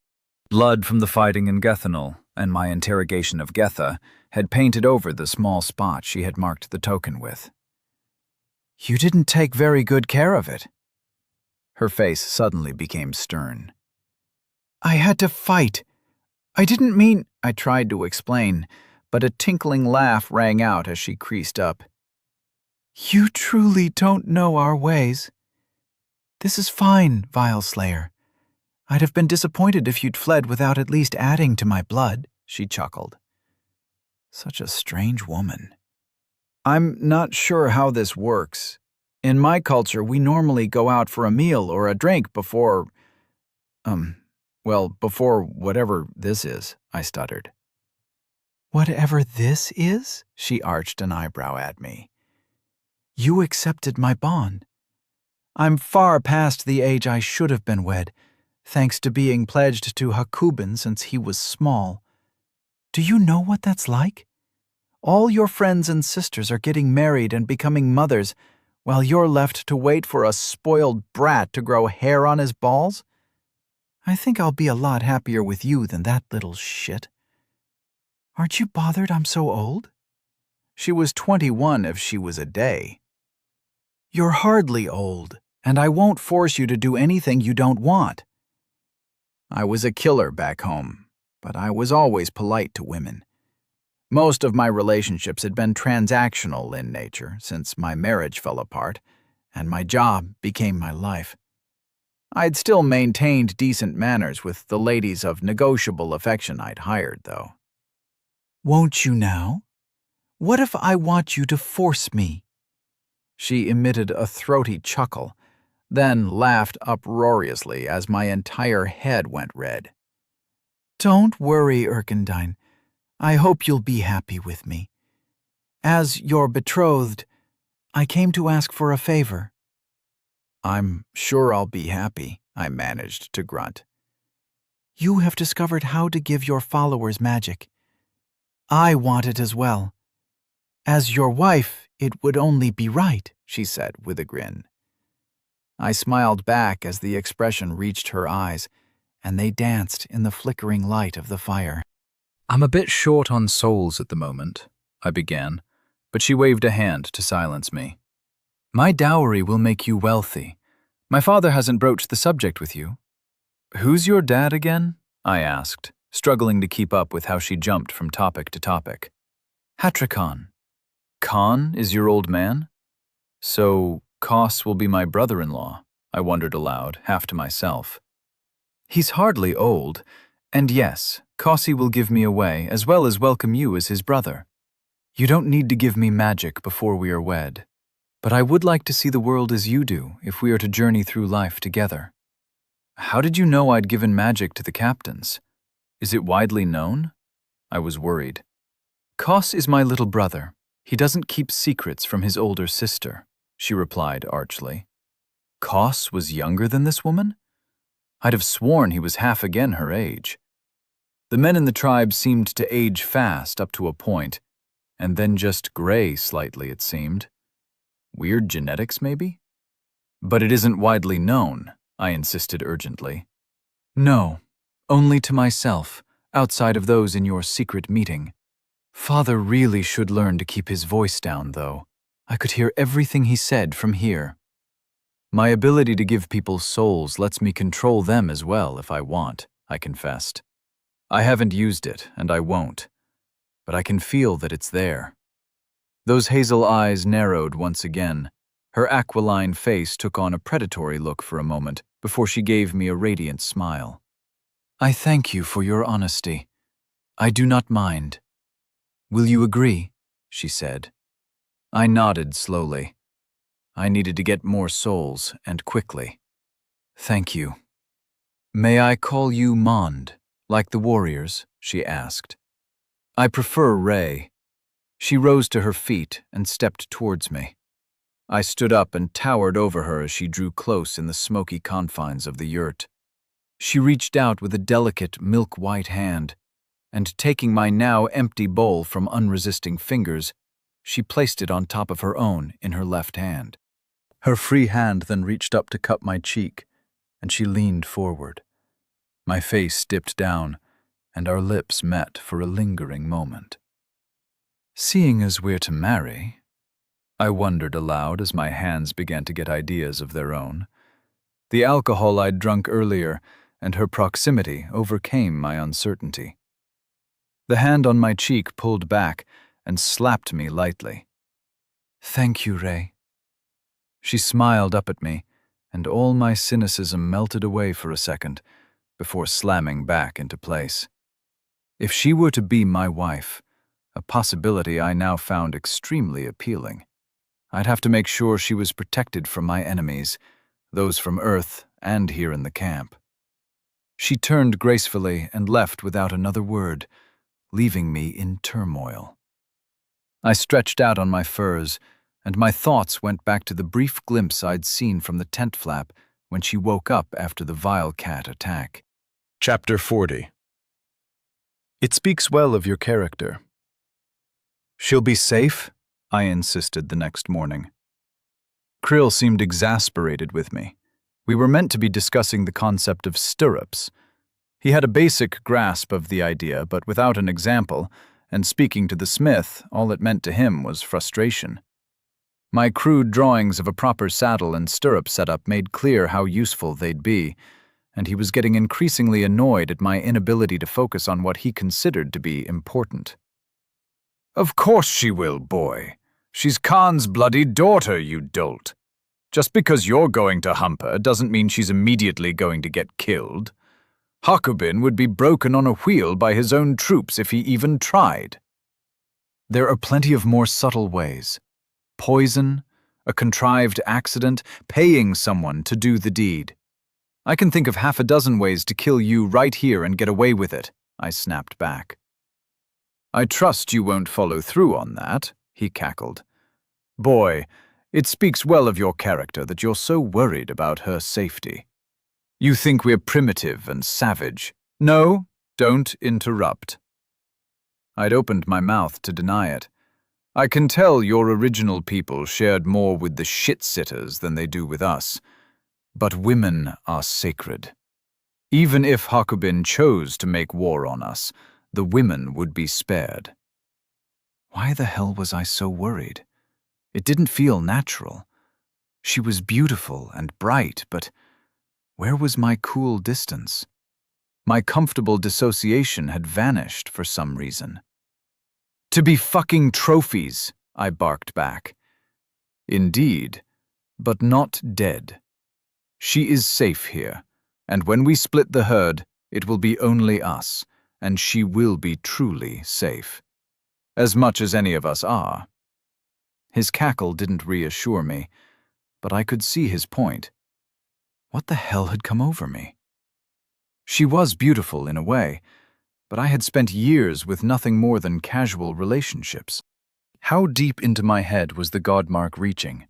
Blood from the fighting in Gethanel and my interrogation of Getha had painted over the small spot she had marked the token with. "You didn't take very good care of it." Her face suddenly became stern. I had to fight. I didn't mean— I tried to explain, but a tinkling laugh rang out as she creased up. You truly don't know our ways. This is fine, Vile Slayer. I'd have been disappointed if you'd fled without at least adding to my blood, she chuckled. Such a strange woman. I'm not sure how this works. In my culture, we normally go out for a meal or a drink before before whatever this is, I stuttered. Whatever this is? She arched an eyebrow at me. You accepted my bond. I'm far past the age I should have been wed, thanks to being pledged to Hakuben since he was small. Do you know what that's like? All your friends and sisters are getting married and becoming mothers, while you're left to wait for a spoiled brat to grow hair on his balls? I think I'll be a lot happier with you than that little shit. Aren't you bothered I'm so old? She was 21 if she was a day. You're hardly old, and I won't force you to do anything you don't want. I was a killer back home, but I was always polite to women. Most of my relationships had been transactional in nature since my marriage fell apart, and my job became my life. I'd still maintained decent manners with the ladies of negotiable affection I'd hired, though. Won't you now? What if I want you to force me? She emitted a throaty chuckle, then laughed uproariously as my entire head went red. Don't worry, Erkendine. I hope you'll be happy with me. As your betrothed, I came to ask for a favor. I'm sure I'll be happy, I managed to grunt. You have discovered how to give your followers magic. I want it as well. As your wife, it would only be right, she said with a grin. I smiled back as the expression reached her eyes, and they danced in the flickering light of the fire. I'm a bit short on souls at the moment, I began, but she waved a hand to silence me. My dowry will make you wealthy. My father hasn't broached the subject with you. Who's your dad again? I asked, struggling to keep up with how she jumped from topic to topic. Hatrikan. Khan is your old man? So Kos will be my brother-in-law, I wondered aloud, half to myself. He's hardly old, and yes, Kossi will give me away as well as welcome you as his brother. You don't need to give me magic before we are wed, but I would like to see the world as you do if we are to journey through life together. How did you know I'd given magic to the captains? Is it widely known? I was worried. Kos is my little brother. He doesn't keep secrets from his older sister, she replied archly. Kos was younger than this woman? I'd have sworn he was half again her age. The men in the tribe seemed to age fast up to a point, and then just gray slightly, it seemed. Weird genetics, maybe? But it isn't widely known, I insisted urgently. No, only to myself, outside of those in your secret meeting. Father really should learn to keep his voice down, though. I could hear everything he said from here. My ability to give people souls lets me control them as well if I want, I confessed. I haven't used it, and I won't. But I can feel that it's there. Those hazel eyes narrowed once again. Her aquiline face took on a predatory look for a moment before she gave me a radiant smile. I thank you for your honesty. I do not mind. Will you agree? She said. I nodded slowly. I needed to get more souls, and quickly. Thank you. May I call you Mond, like the warriors? She asked. I prefer Ray. She rose to her feet and stepped towards me. I stood up and towered over her as she drew close in the smoky confines of the yurt. She reached out with a delicate, milk-white hand, and taking my now empty bowl from unresisting fingers, she placed it on top of her own in her left hand. Her free hand then reached up to cup my cheek, and she leaned forward. My face dipped down, and our lips met for a lingering moment. Seeing as we're to marry, I wondered aloud as my hands began to get ideas of their own, The alcohol I'd drunk earlier and her proximity overcame my uncertainty. The hand on my cheek pulled back and slapped me lightly. "Thank you, Ray." She smiled up at me, and all my cynicism melted away for a second before slamming back into place. If she were to be my wife, a possibility I now found extremely appealing, I'd have to make sure she was protected from my enemies, those from Earth and here in the camp. She turned gracefully and left without another word, leaving me in turmoil. I stretched out on my furs, and my thoughts went back to the brief glimpse I'd seen from the tent flap when she woke up after the vile cat attack. Chapter 40. It speaks well of your character. "She'll be safe?" I insisted the next morning. Krill seemed exasperated with me. We were meant to be discussing the concept of stirrups. He had a basic grasp of the idea, but without an example, and speaking to the smith, all it meant to him was frustration. My crude drawings of a proper saddle and stirrup setup made clear how useful they'd be, and he was getting increasingly annoyed at my inability to focus on what he considered to be important. "Of course she will, boy. She's Khan's bloody daughter, you dolt. Just because you're going to hump her doesn't mean she's immediately going to get killed. Hakubin would be broken on a wheel by his own troops if he even tried." There are plenty of more subtle ways. Poison, a contrived accident, paying someone to do the deed. I can think of half a dozen ways to kill you right here and get away with it, I snapped back. "I trust you won't follow through on that," he cackled. "Boy, it speaks well of your character that you're so worried about her safety. You think we're primitive and savage. No, don't interrupt." I'd opened my mouth to deny it. "I can tell your original people shared more with the shit-sitters than they do with us. But women are sacred. Even if Hakubin chose to make war on us, the women would be spared." Why the hell was I so worried? It didn't feel natural. She was beautiful and bright, but where was my cool distance? My comfortable dissociation had vanished for some reason. "To be fucking trophies," I barked back. "Indeed, but not dead. She is safe here, and when we split the herd, it will be only us, and she will be truly safe. As much as any of us are." His cackle didn't reassure me, but I could see his point. What the hell had come over me? She was beautiful in a way, but I had spent years with nothing more than casual relationships. How deep into my head was the Godmark reaching?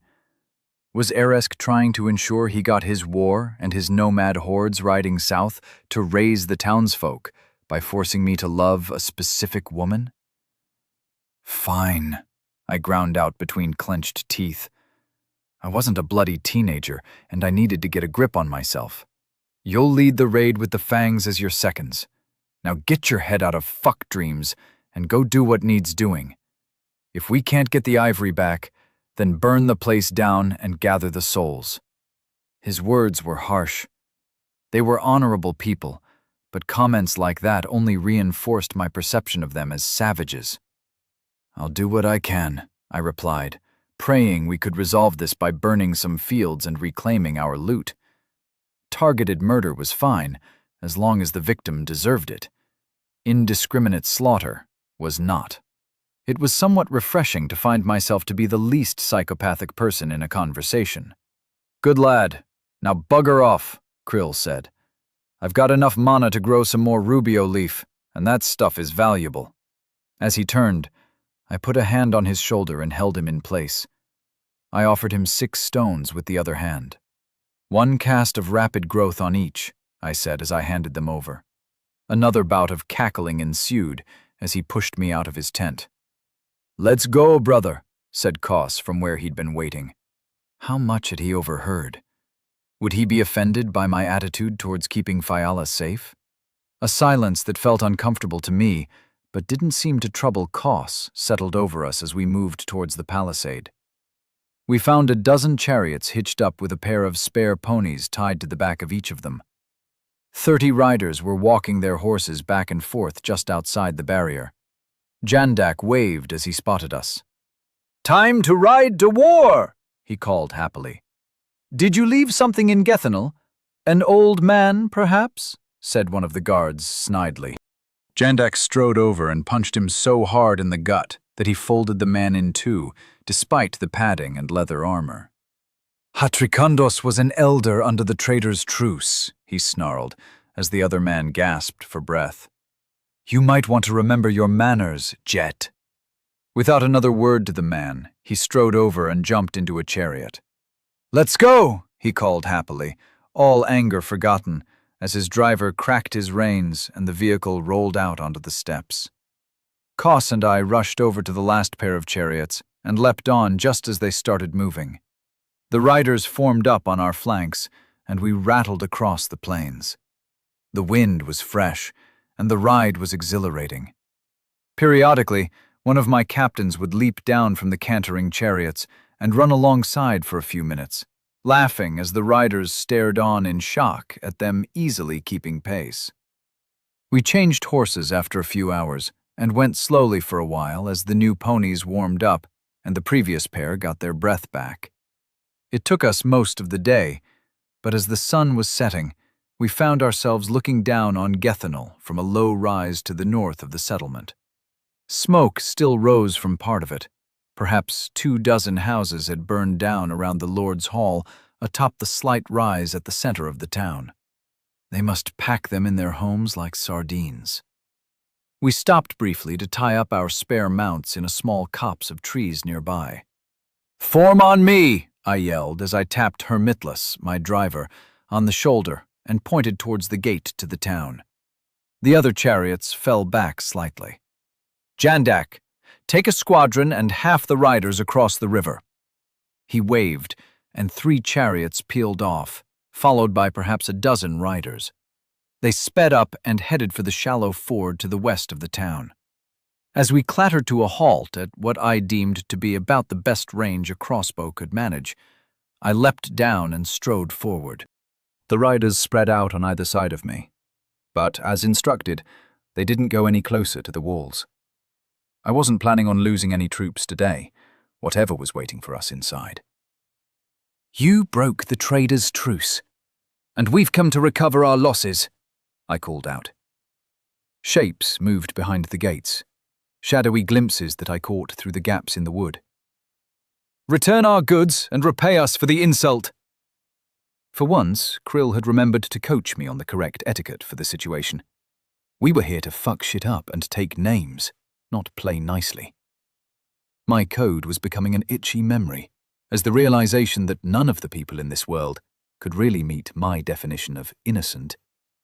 Was Eresk trying to ensure he got his war and his nomad hordes riding south to raise the townsfolk by forcing me to love a specific woman? "Fine," I ground out between clenched teeth. I wasn't a bloody teenager, and I needed to get a grip on myself. "You'll lead the raid with the Fangs as your seconds. Now get your head out of fuck dreams and go do what needs doing. If we can't get the ivory back, then burn the place down and gather the souls." His words were harsh. They were honorable people, but comments like that only reinforced my perception of them as savages. "I'll do what I can," I replied, praying we could resolve this by burning some fields and reclaiming our loot. Targeted murder was fine, as long as the victim deserved it. Indiscriminate slaughter was not. It was somewhat refreshing to find myself to be the least psychopathic person in a conversation. "Good lad. Now bugger off," Krill said. "I've got enough mana to grow some more Rubio leaf, and that stuff is valuable." As he turned, I put a hand on his shoulder and held him in place. I offered him 6 stones with the other hand. "One cast of rapid growth on each," I said as I handed them over. Another bout of cackling ensued as he pushed me out of his tent. "Let's go, brother," said Koss from where he'd been waiting. How much had he overheard? Would he be offended by my attitude towards keeping Fiala safe? A silence that felt uncomfortable to me, but didn't seem to trouble Koss, settled over us as we moved towards the palisade. We found a dozen chariots hitched up with a pair of spare ponies tied to the back of each of them. 30 riders were walking their horses back and forth just outside the barrier. Jandak waved as he spotted us. "Time to ride to war!" he called happily. "Did you leave something in Gethanel? An old man, perhaps?" said one of the guards snidely. Jandak strode over and punched him so hard in the gut that he folded the man in two, despite the padding and leather armor. "Hatrikandos was an elder under the trader's truce," he snarled, as the other man gasped for breath. "You might want to remember your manners, Jet." Without another word to the man, he strode over and jumped into a chariot. "Let's go!" he called happily, all anger forgotten, as his driver cracked his reins and the vehicle rolled out onto the steps. Koss and I rushed over to the last pair of chariots and leapt on just as they started moving. The riders formed up on our flanks, and we rattled across the plains. The wind was fresh, and the ride was exhilarating. Periodically, one of my captains would leap down from the cantering chariots and run alongside for a few minutes, laughing as the riders stared on in shock at them easily keeping pace. We changed horses after a few hours and went slowly for a while as the new ponies warmed up and the previous pair got their breath back. It took us most of the day, but as the sun was setting, we found ourselves looking down on Gethanel from a low rise to the north of the settlement. Smoke still rose from part of it. Perhaps 24 houses had burned down around the Lord's Hall atop the slight rise at the center of the town. They must pack them in their homes like sardines. We stopped briefly to tie up our spare mounts in a small copse of trees nearby. "Form on me!" I yelled as I tapped Hermitless, my driver, on the shoulder and pointed towards the gate to the town. The other chariots fell back slightly. "Jandak, take a squadron and half the riders across the river." He waved, and 3 chariots peeled off, followed by perhaps a dozen riders. They sped up and headed for the shallow ford to the west of the town. As we clattered to a halt at what I deemed to be about the best range a crossbow could manage, I leapt down and strode forward. The riders spread out on either side of me, but, as instructed, they didn't go any closer to the walls. I wasn't planning on losing any troops today, whatever was waiting for us inside. "You broke the trader's truce, and we've come to recover our losses," I called out. Shapes moved behind the gates, shadowy glimpses that I caught through the gaps in the wood. "Return our goods and repay us for the insult." For once, Krill had remembered to coach me on the correct etiquette for the situation. We were here to fuck shit up and take names, not play nicely. My code was becoming an itchy memory, as the realization that none of the people in this world could really meet my definition of innocent,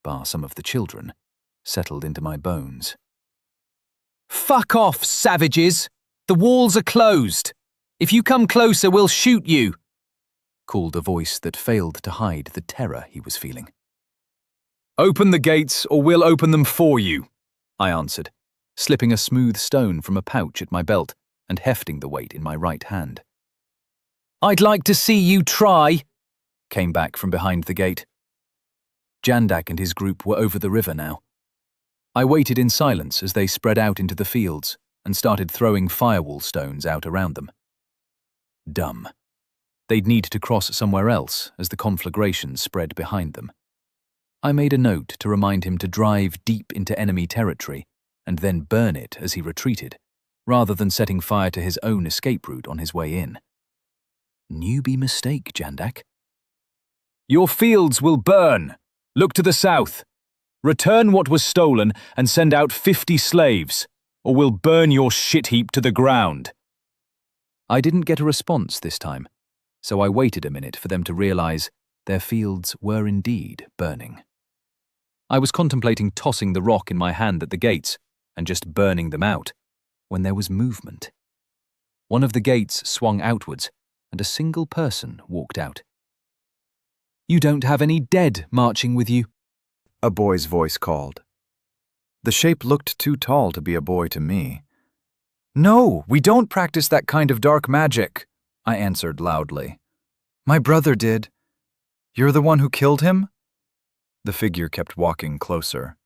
bar some of the children, settled into my bones. "Fuck off, savages! The walls are closed! If you come closer, we'll shoot you!" called a voice that failed to hide the terror he was feeling. "Open the gates, or we'll open them for you," I answered, slipping a smooth stone from a pouch at my belt and hefting the weight in my right hand. "I'd like to see you try," came back from behind the gate. Jandak and his group were over the river now. I waited in silence as they spread out into the fields and started throwing firewall stones out around them. Dumb. They'd need to cross somewhere else as the conflagration spread behind them. I made a note to remind him to drive deep into enemy territory and then burn it as he retreated, rather than setting fire to his own escape route on his way in. Newbie mistake, Jandak. "Your fields will burn. Look to the south. Return what was stolen and send out 50 slaves, or we'll burn your shit heap to the ground." I didn't get a response this time, so I waited a minute for them to realize their fields were indeed burning. I was contemplating tossing the rock in my hand at the gates and just burning them out, when there was movement. One of the gates swung outwards, and a single person walked out. "You don't have any dead marching with you," a boy's voice called. The shape looked too tall to be a boy to me. "No, we don't practice that kind of dark magic," I answered loudly. My brother did. You're the one who killed him? The figure kept walking closer.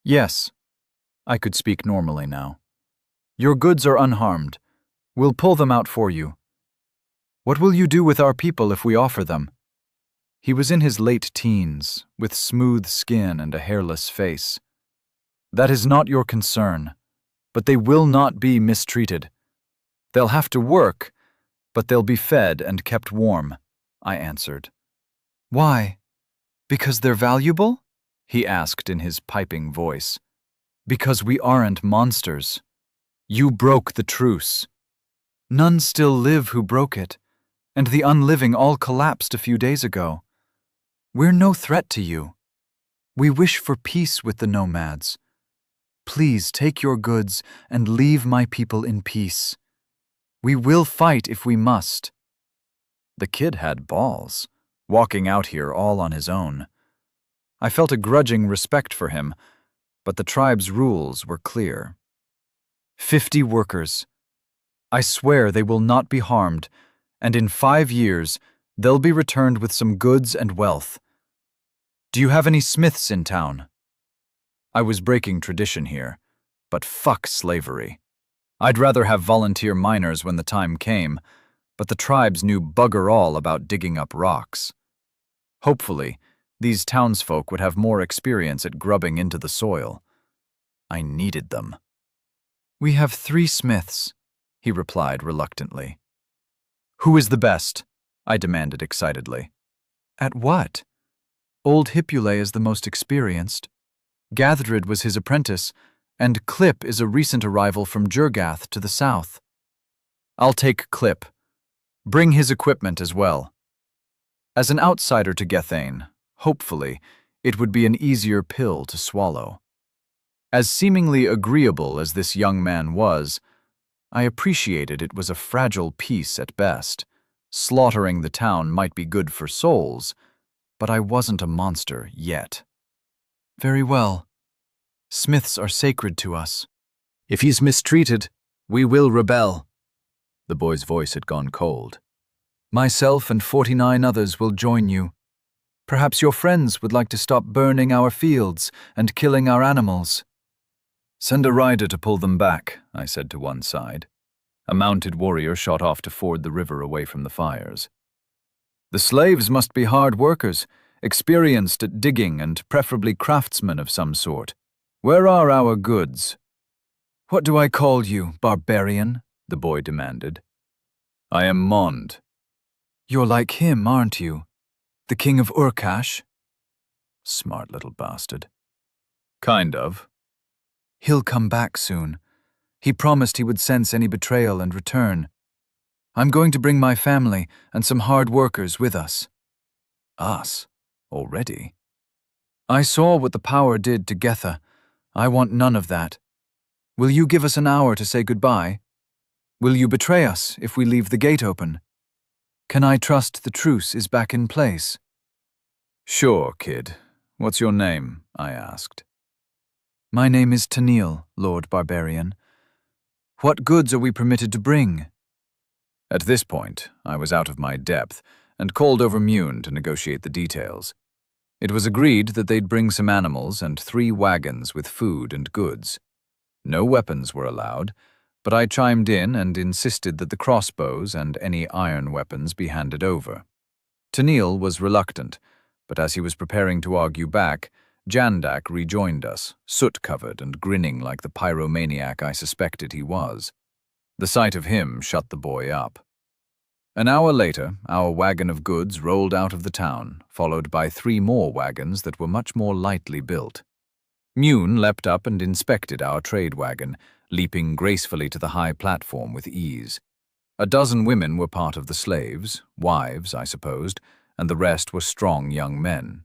Yes. I could speak normally now. Your goods are unharmed. We'll pull them out for you. What will you do with our people if we offer them? He was in his late teens, with smooth skin and a hairless face. That is not your concern, but they will not be mistreated. They'll have to work, but they'll be fed and kept warm, I answered. Why? Because they're valuable? He asked in his piping voice. Because we aren't monsters. You broke the truce. None still live who broke it, and the unliving all collapsed a few days ago. We're no threat to you. We wish for peace with the nomads. Please take your goods and leave my people in peace. We will fight if we must. The kid had balls, walking out here all on his own. I felt a grudging respect for him, but the tribe's rules were clear. 50 workers. I swear they will not be harmed, and in 5 years, they'll be returned with some goods and wealth. Do you have any smiths in town? I was breaking tradition here, but fuck slavery. I'd rather have volunteer miners when the time came, but the tribes knew bugger all about digging up rocks. Hopefully, these townsfolk would have more experience at grubbing into the soil. I needed them. We have 3 smiths, he replied reluctantly. Who is the best? I demanded excitedly. At what? Old Hipule is the most experienced. Gathrid was his apprentice, and Clip is a recent arrival from Jurgath to the south. I'll take Clip. Bring his equipment as well. As an outsider to Gethane, hopefully, it would be an easier pill to swallow. As seemingly agreeable as this young man was, I appreciated it was a fragile peace at best. Slaughtering the town might be good for souls, but I wasn't a monster yet. Very well. Smiths are sacred to us. If he's mistreated, we will rebel. The boy's voice had gone cold. Myself and 49 others will join you. Perhaps your friends would like to stop burning our fields and killing our animals. Send a rider to pull them back, I said to one side. A mounted warrior shot off to ford the river away from the fires. The slaves must be hard workers, experienced at digging and preferably craftsmen of some sort. Where are our goods? What do I call you, barbarian? The boy demanded. I am Mond. You're like him, aren't you? The king of Urkash? Smart little bastard. Kind of. He'll come back soon. He promised he would sense any betrayal and return. I'm going to bring my family and some hard workers with us. Us? Already? I saw what the power did to Getha. I want none of that. Will you give us an hour to say goodbye? Will you betray us if we leave the gate open? Can I trust the truce is back in place? Sure, kid. What's your name? I asked. My name is Tennille, Lord Barbarian. What goods are we permitted to bring? At this point, I was out of my depth and called over Mune to negotiate the details. It was agreed that they'd bring some animals and 3 wagons with food and goods. No weapons were allowed, but I chimed in and insisted that the crossbows and any iron weapons be handed over. Tennille was reluctant, but as he was preparing to argue back, Jandak rejoined us, soot-covered and grinning like the pyromaniac I suspected he was. The sight of him shut the boy up. An hour later, our wagon of goods rolled out of the town, followed by 3 more wagons that were much more lightly built. Mune leapt up and inspected our trade wagon, leaping gracefully to the high platform with ease. A dozen women were part of the slaves, wives, I supposed, and the rest were strong young men.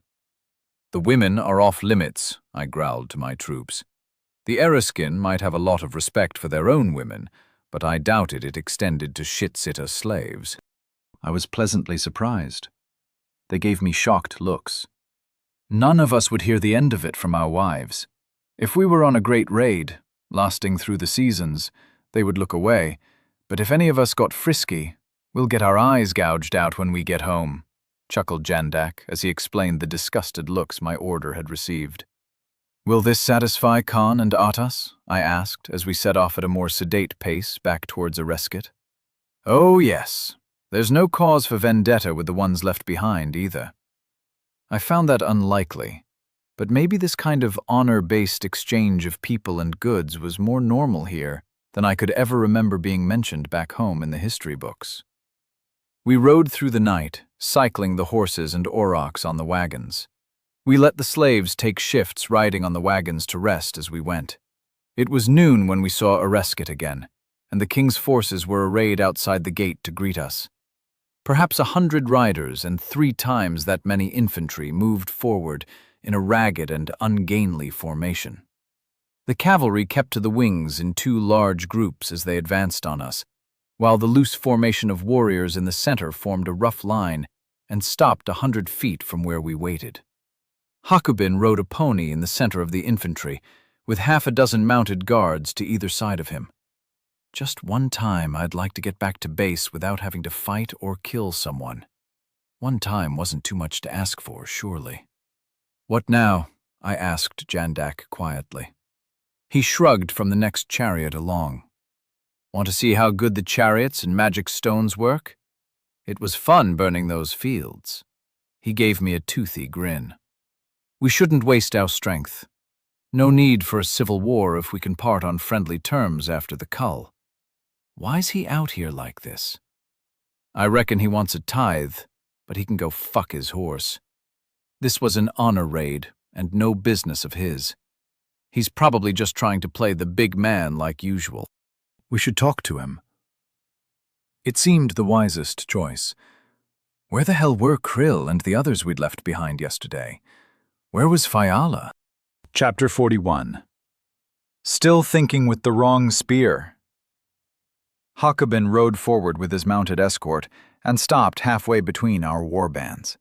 The women are off limits, I growled to my troops. The Ereskine might have a lot of respect for their own women, but I doubted it extended to shit-sitter slaves. I was pleasantly surprised. They gave me shocked looks. None of us would hear the end of it from our wives. If we were on a great raid, lasting through the seasons, they would look away, but if any of us got frisky, We'll get our eyes gouged out when we get home, chuckled Jandak as he explained the disgusted looks my order had received. Will this satisfy Khan and Atas? I asked as we set off at a more sedate pace back towards Areskit. Oh yes, there's no cause for vendetta with the ones left behind either. I found that unlikely, but maybe this kind of honor-based exchange of people and goods was more normal here than I could ever remember being mentioned back home in the history books. We rode through the night, cycling the horses and aurochs on the wagons. We let the slaves take shifts riding on the wagons to rest as we went. It was noon when we saw Areskit again, and the king's forces were arrayed outside the gate to greet us. Perhaps 100 riders and 3 times that many infantry moved forward in a ragged and ungainly formation. The cavalry kept to the wings in 2 large groups as they advanced on us, while the loose formation of warriors in the center formed a rough line and stopped 100 feet from where we waited. Hakubin rode a pony in the center of the infantry, with half a dozen mounted guards to either side of him. Just one time I'd like to get back to base without having to fight or kill someone. One time wasn't too much to ask for, surely. What now? I asked Jandak quietly. He shrugged from the next chariot along. Want to see how good the chariots and magic stones work? It was fun burning those fields. He gave me a toothy grin. We shouldn't waste our strength. No need for a civil war if we can part on friendly terms after the cull. Why's he out here like this? I reckon he wants a tithe, but he can go fuck his horse. This was an honor raid, and no business of his. He's probably just trying to play the big man like usual. We should talk to him. It seemed the wisest choice. Where the hell were Krill and the others we'd left behind yesterday? Where was Fiala? Chapter 41. Still thinking with the wrong spear. Hakubin rode forward with his mounted escort and stopped halfway between our warbands.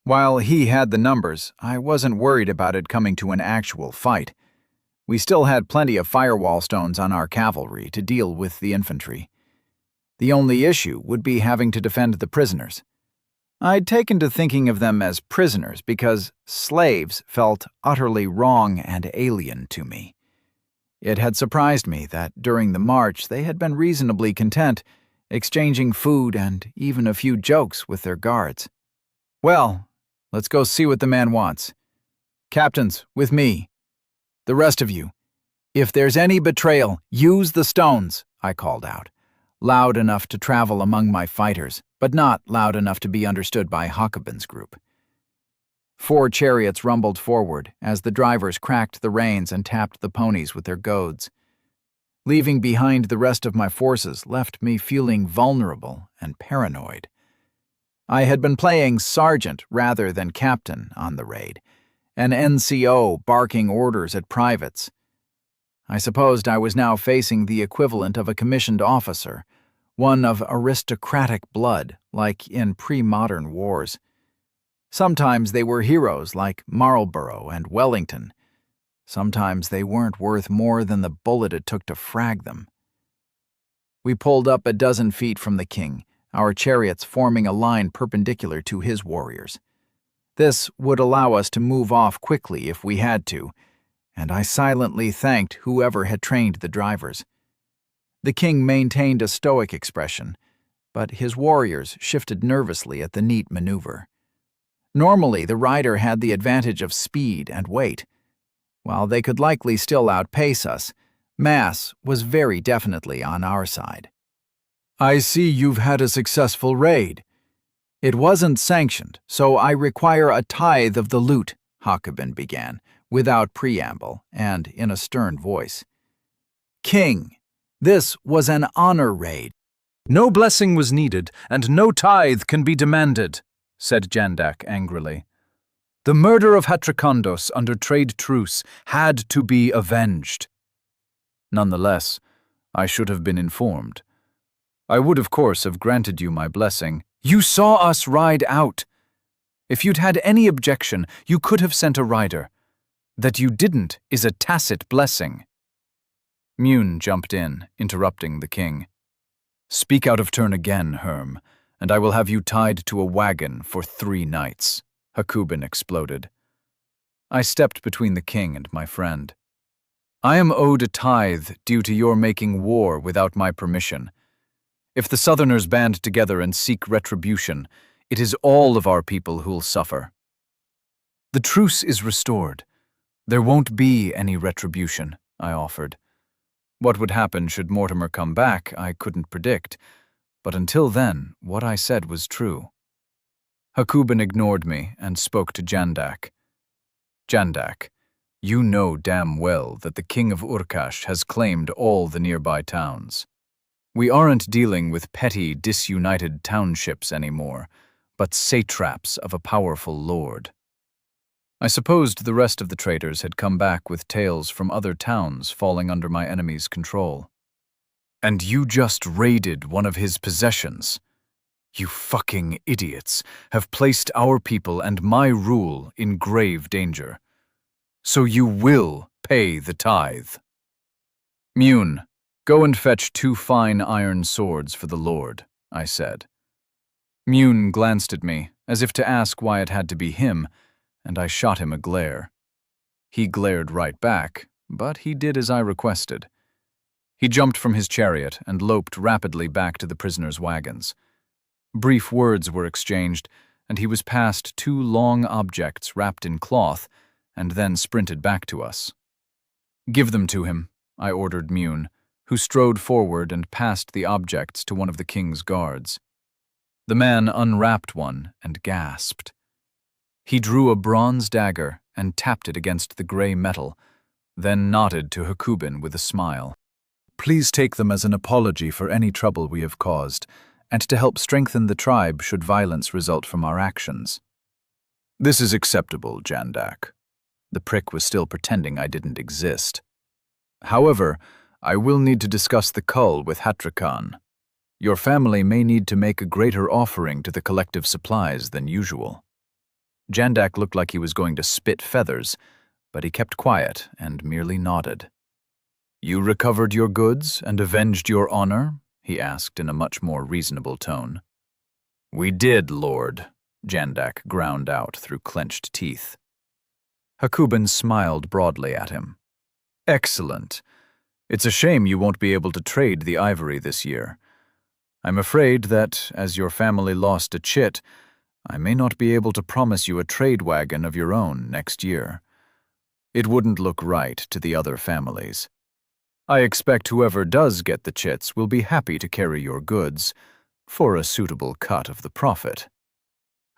While he had the numbers, I wasn't worried about it coming to an actual fight. We still had plenty of firewall stones on our cavalry to deal with the infantry. The only issue would be having to defend the prisoners. I'd taken to thinking of them as prisoners because slaves felt utterly wrong and alien to me. It had surprised me that during the march they had been reasonably content, exchanging food and even a few jokes with their guards. Well, let's go see what the man wants. Captains, with me. The rest of you, if there's any betrayal, use the stones, I called out, loud enough to travel among my fighters, but not loud enough to be understood by Hakubin's group. 4 chariots rumbled forward as the drivers cracked the reins and tapped the ponies with their goads. Leaving behind the rest of my forces left me feeling vulnerable and paranoid. I had been playing sergeant rather than captain on the raid, an NCO barking orders at privates. I supposed I was now facing the equivalent of a commissioned officer, one of aristocratic blood, like in pre-modern wars. Sometimes they were heroes like Marlborough and Wellington. Sometimes they weren't worth more than the bullet it took to frag them. We pulled up a dozen feet from the king, our chariots forming a line perpendicular to his warriors. This would allow us to move off quickly if we had to, and I silently thanked whoever had trained the drivers. The king maintained a stoic expression, but his warriors shifted nervously at the neat maneuver. Normally, the rider had the advantage of speed and weight. While they could likely still outpace us, mass was very definitely on our side. I see you've had a successful raid. It wasn't sanctioned, so I require a tithe of the loot, Hakubin began, without preamble and in a stern voice. King, this was an honor raid. No blessing was needed, and no tithe can be demanded, said Jandak angrily. The murder of Hatrikondos under trade truce had to be avenged. Nonetheless, I should have been informed. I would, of course, have granted you my blessing. You saw us ride out. If you'd had any objection, you could have sent a rider. That you didn't is a tacit blessing. Mune jumped in, interrupting the king. Speak out of turn again, Herm, and I will have you tied to a wagon for 3 nights, Hakubin exploded. I stepped between the king and my friend. I am owed a tithe due to your making war without my permission. If the Southerners band together and seek retribution, it is all of our people who'll suffer. The truce is restored. There won't be any retribution, I offered. What would happen should Mortimer come back, I couldn't predict, but until then, what I said was true. Hakubin ignored me and spoke to Jandak. Jandak, you know damn well that the king of Urkash has claimed all the nearby towns. We aren't dealing with petty, disunited townships anymore, but satraps of a powerful lord. I supposed the rest of the traders had come back with tales from other towns falling under my enemy's control. And you just raided one of his possessions. You fucking idiots have placed our people and my rule in grave danger. So you will pay the tithe. Mune, go and fetch 2 fine iron swords for the lord, I said. Mune glanced at me, as if to ask why it had to be him, and I shot him a glare. He glared right back, but he did as I requested. He jumped from his chariot and loped rapidly back to the prisoners' wagons. Brief words were exchanged, and he was passed 2 long objects wrapped in cloth, and then sprinted back to us. Give them to him, I ordered Mune, who strode forward and passed the objects to one of the king's guards. The man unwrapped one and gasped. He drew a bronze dagger and tapped it against the gray metal, then nodded to Hakubin with a smile. Please take them as an apology for any trouble we have caused, and to help strengthen the tribe should violence result from our actions. This is acceptable, Jandak. The prick was still pretending I didn't exist. However, I will need to discuss the cull with Hatrakan. Your family may need to make a greater offering to the collective supplies than usual. Jandak looked like he was going to spit feathers, but he kept quiet and merely nodded. You recovered your goods and avenged your honor? He asked in a much more reasonable tone. We did, Lord, Jandak ground out through clenched teeth. Hakubin smiled broadly at him. Excellent. It's a shame you won't be able to trade the ivory this year. I'm afraid that, as your family lost a chit, I may not be able to promise you a trade wagon of your own next year. It wouldn't look right to the other families. I expect whoever does get the chits will be happy to carry your goods, for a suitable cut of the profit.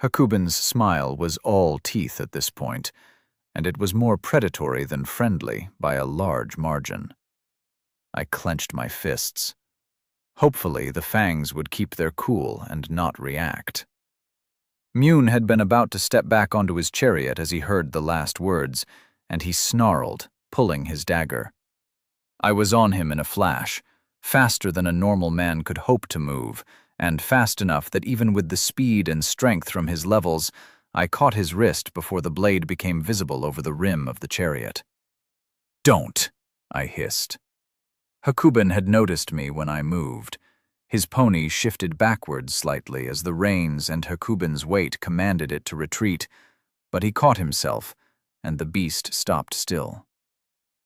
Hakubin's smile was all teeth at this point, and it was more predatory than friendly by a large margin. I clenched my fists. Hopefully the fangs would keep their cool and not react. Mune had been about to step back onto his chariot as he heard the last words, and he snarled, pulling his dagger. I was on him in a flash, faster than a normal man could hope to move, and fast enough that even with the speed and strength from his levels, I caught his wrist before the blade became visible over the rim of the chariot. Don't, I hissed. Hakubin had noticed me when I moved. His pony shifted backwards slightly as the reins and Hakubin's weight commanded it to retreat, but he caught himself, and the beast stopped still.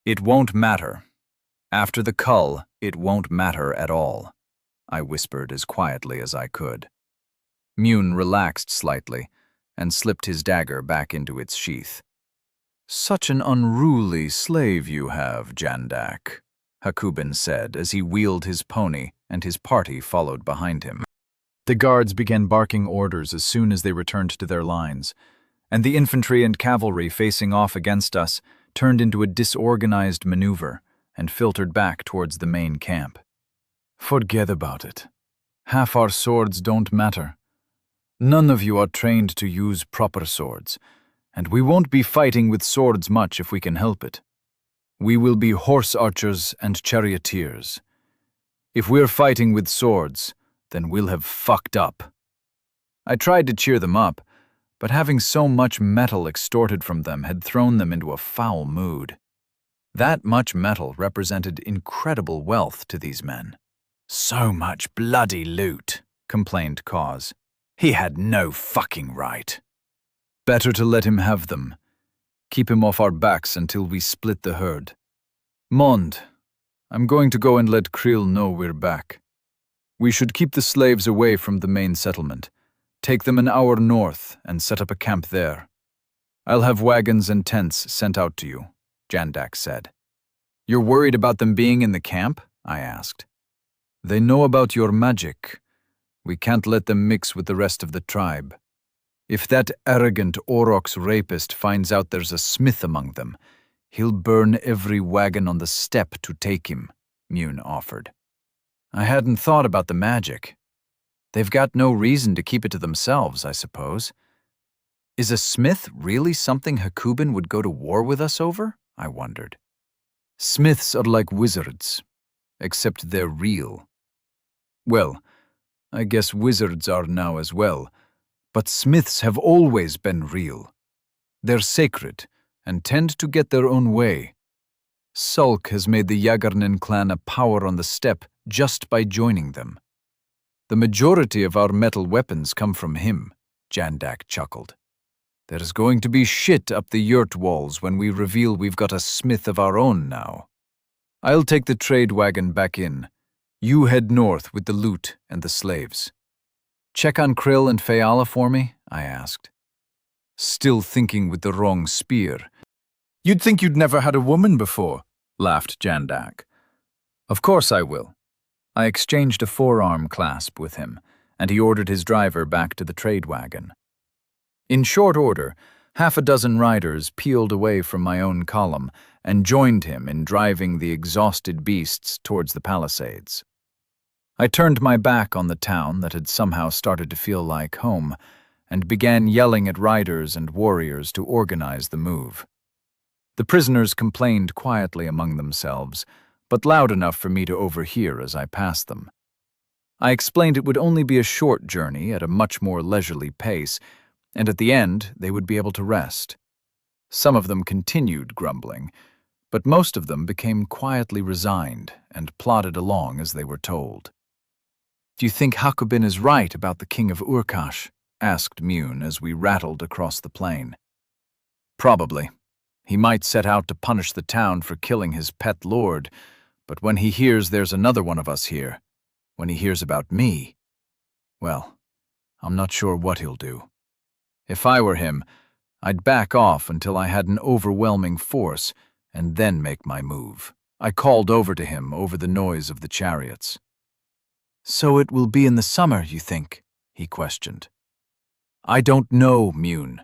It won't matter. After the cull, it won't matter at all, I whispered as quietly as I could. Mune relaxed slightly and slipped his dagger back into its sheath. Such an unruly slave you have, Jandak, Hakubin said as he wheeled his pony and his party followed behind him. The guards began barking orders as soon as they returned to their lines, and the infantry and cavalry facing off against us turned into a disorganized maneuver and filtered back towards the main camp. Forget about it. Half our swords don't matter. None of you are trained to use proper swords, and we won't be fighting with swords much if we can help it. We will be horse archers and charioteers. If we're fighting with swords, then we'll have fucked up. I tried to cheer them up, but having so much metal extorted from them had thrown them into a foul mood. That much metal represented incredible wealth to these men. So much bloody loot, complained Cause. He had no fucking right. Better to let him have them. Keep him off our backs until we split the herd. Mond, I'm going to go and let Krill know we're back. We should keep the slaves away from the main settlement. Take them an hour north and set up a camp there. I'll have wagons and tents sent out to you, Jandak said. You're worried about them being in the camp? I asked. They know about your magic. We can't let them mix with the rest of the tribe. If that arrogant Aurochs rapist finds out there's a smith among them, he'll burn every wagon on the steppe to take him, Mune offered. I hadn't thought about the magic. They've got no reason to keep it to themselves, I suppose. Is a smith really something Hakuben would go to war with us over? I wondered. Smiths are like wizards, except they're real. Well, I guess wizards are now as well, but smiths have always been real. They're sacred and tend to get their own way. Sulk has made the Yagarnen clan a power on the steppe just by joining them. The majority of our metal weapons come from him, Jandak chuckled. There's going to be shit up the yurt walls when we reveal we've got a smith of our own now. I'll take the trade wagon back in. You head north with the loot and the slaves. Check on Krill and Fayala for me? I asked. Still thinking with the wrong spear. You'd think you'd never had a woman before, laughed Jandak. Of course I will. I exchanged a forearm clasp with him, and he ordered his driver back to the trade wagon. In short order, half a dozen riders peeled away from my own column and joined him in driving the exhausted beasts towards the palisades. I turned my back on the town that had somehow started to feel like home and began yelling at riders and warriors to organize the move. The prisoners complained quietly among themselves, but loud enough for me to overhear as I passed them. I explained it would only be a short journey at a much more leisurely pace, and at the end they would be able to rest. Some of them continued grumbling, but most of them became quietly resigned and plodded along as they were told. Do you think Hakuben is right about the king of Urkash? Asked Mune as we rattled across the plain. Probably. He might set out to punish the town for killing his pet lord, but when he hears there's another one of us here, when he hears about me, well, I'm not sure what he'll do. If I were him, I'd back off until I had an overwhelming force and then make my move. I called over to him over the noise of the chariots. So it will be in the summer, you think? He questioned. I don't know, Mune.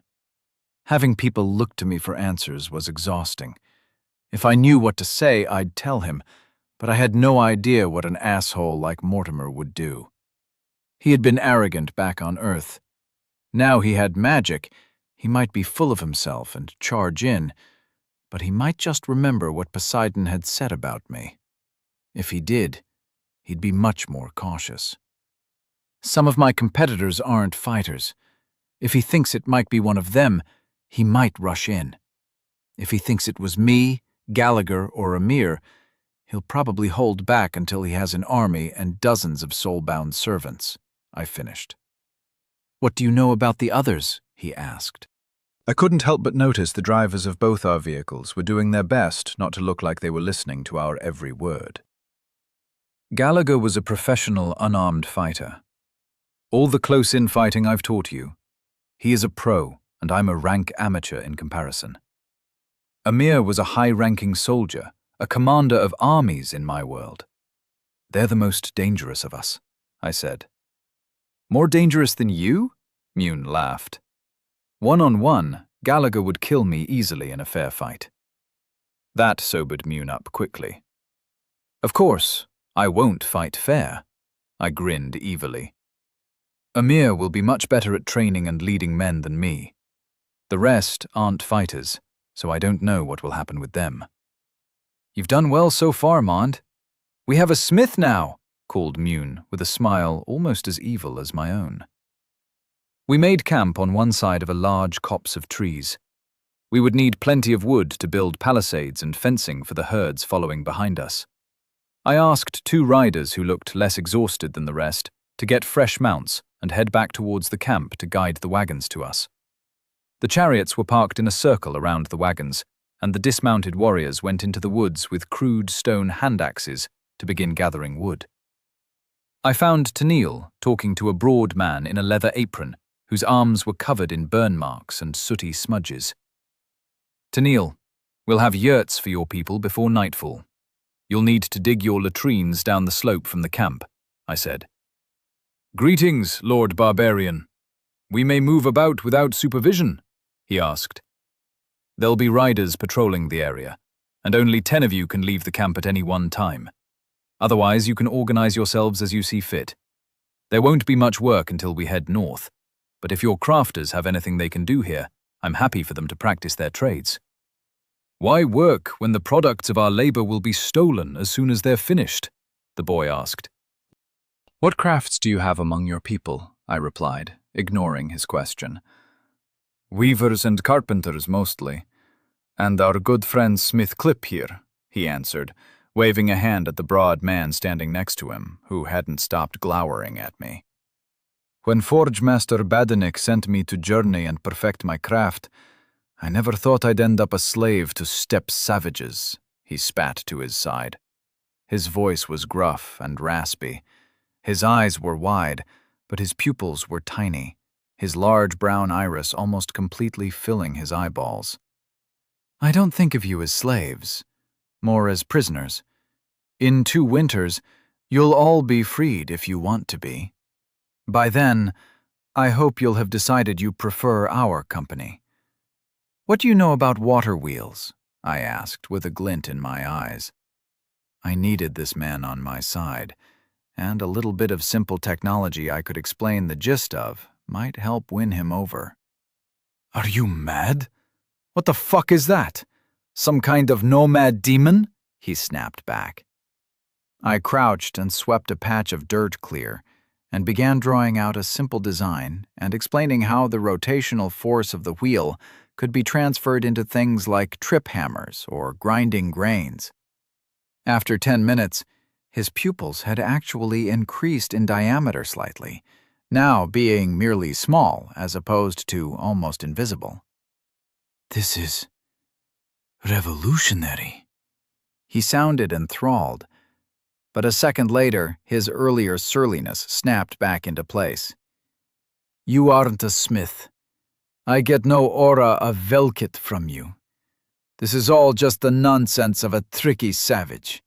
Having people look to me for answers was exhausting. If I knew what to say, I'd tell him, but I had no idea what an asshole like Mortimer would do. He had been arrogant back on Earth. Now he had magic. He might be full of himself and charge in, but he might just remember what Poseidon had said about me. If he did, he'd be much more cautious. Some of my competitors aren't fighters. If he thinks it might be one of them, he might rush in. If he thinks it was me, Gallagher, or Amir, he'll probably hold back until he has an army and dozens of soul-bound servants, I finished. What do you know about the others? He asked. I couldn't help but notice the drivers of both our vehicles were doing their best not to look like they were listening to our every word. Gallagher was a professional, unarmed fighter. All the close-in fighting I've taught you. He is a pro, and I'm a rank amateur in comparison. Amir was a high-ranking soldier, a commander of armies in my world. They're the most dangerous of us, I said. More dangerous than you? Mune laughed. One-on-one, Gallagher would kill me easily in a fair fight. That sobered Mune up quickly. Of course, I won't fight fair, I grinned evilly. Amir will be much better at training and leading men than me. The rest aren't fighters, so I don't know what will happen with them. You've done well so far, Mond. We have a smith now, called Mune with a smile almost as evil as my own. We made camp on one side of a large copse of trees. We would need plenty of wood to build palisades and fencing for the herds following behind us. I asked 2 riders who looked less exhausted than the rest to get fresh mounts and head back towards the camp to guide the wagons to us. The chariots were parked in a circle around the wagons, and the dismounted warriors went into the woods with crude stone hand axes to begin gathering wood. I found Tennille talking to a broad man in a leather apron whose arms were covered in burn marks and sooty smudges. Tennille, we'll have yurts for your people before nightfall. You'll need to dig your latrines down the slope from the camp, I said. Greetings, Lord Barbarian. We may move about without supervision, he asked. There'll be riders patrolling the area, and only 10 of you can leave the camp at any one time. Otherwise, you can organize yourselves as you see fit. There won't be much work until we head north, but if your crafters have anything they can do here, I'm happy for them to practice their trades. Why work when the products of our labor will be stolen as soon as they're finished? The boy asked. What crafts do you have among your people? I replied, ignoring his question. Weavers and carpenters mostly, and our good friend Smith Clip here, he answered, waving a hand at the broad man standing next to him, who hadn't stopped glowering at me. When Forge Master Badenick sent me to journey and perfect my craft, I never thought I'd end up a slave to steppe savages, he spat to his side. His voice was gruff and raspy. His eyes were wide, but his pupils were tiny, his large brown iris almost completely filling his eyeballs. I don't think of you as slaves, more as prisoners. In 2 winters, you'll all be freed if you want to be. By then, I hope you'll have decided you prefer our company. What do you know about water wheels? I asked with a glint in my eyes. I needed this man on my side, and a little bit of simple technology I could explain the gist of might help win him over. Are you mad? What the fuck is that? Some kind of nomad demon? He snapped back. I crouched and swept a patch of dirt clear, and began drawing out a simple design and explaining how the rotational force of the wheel could be transferred into things like trip hammers or grinding grains. After 10 minutes, his pupils had actually increased in diameter slightly, now being merely small as opposed to almost invisible. This is revolutionary. He sounded enthralled, but a second later, his earlier surliness snapped back into place. You aren't a smith. I get no aura of Velkit from you. This is all just the nonsense of a tricky savage.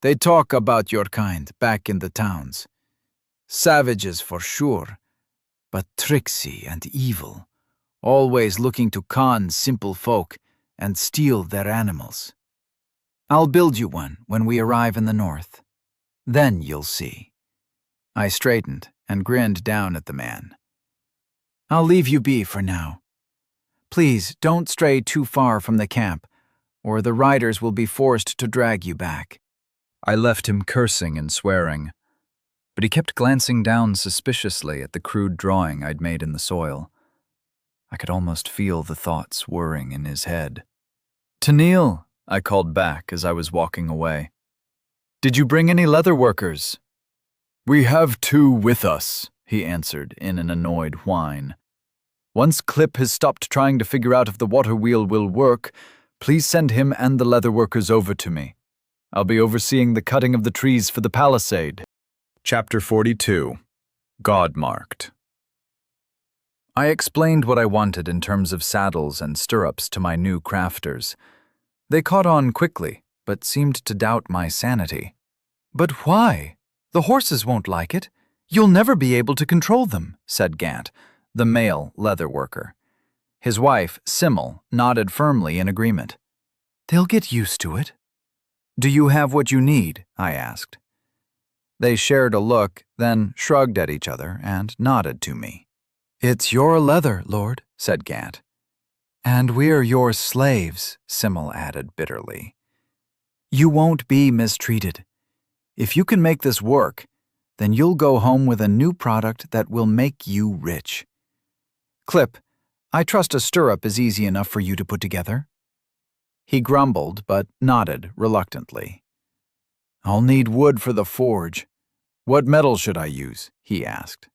They talk about your kind back in the towns. Savages for sure, but tricksy and evil, always looking to con simple folk and steal their animals. I'll build you one when we arrive in the north. Then you'll see. I straightened and grinned down at the man. I'll leave you be for now. Please don't stray too far from the camp, or the riders will be forced to drag you back. I left him cursing and swearing, but he kept glancing down suspiciously at the crude drawing I'd made in the soil. I could almost feel the thoughts whirring in his head. Tennille, I called back as I was walking away. Did you bring any leather workers? We have 2 with us, he answered in an annoyed whine. Once Clip has stopped trying to figure out if the water wheel will work, please send him and the leather workers over to me. I'll be overseeing the cutting of the trees for the palisade. Chapter 42. God-marked. I explained what I wanted in terms of saddles and stirrups to my new crafters. They caught on quickly, but seemed to doubt my sanity. But why? The horses won't like it. You'll never be able to control them, said Gant, the male leather worker. His wife, Simmel, nodded firmly in agreement. They'll get used to it. Do you have what you need? I asked. They shared a look, then shrugged at each other and nodded to me. It's your leather, Lord, said Gant. And we're your slaves, Simmel added bitterly. You won't be mistreated. If you can make this work, then you'll go home with a new product that will make you rich. Clip, I trust a stirrup is easy enough for you to put together. He grumbled, but nodded reluctantly. I'll need wood for the forge. What metal should I use? He asked.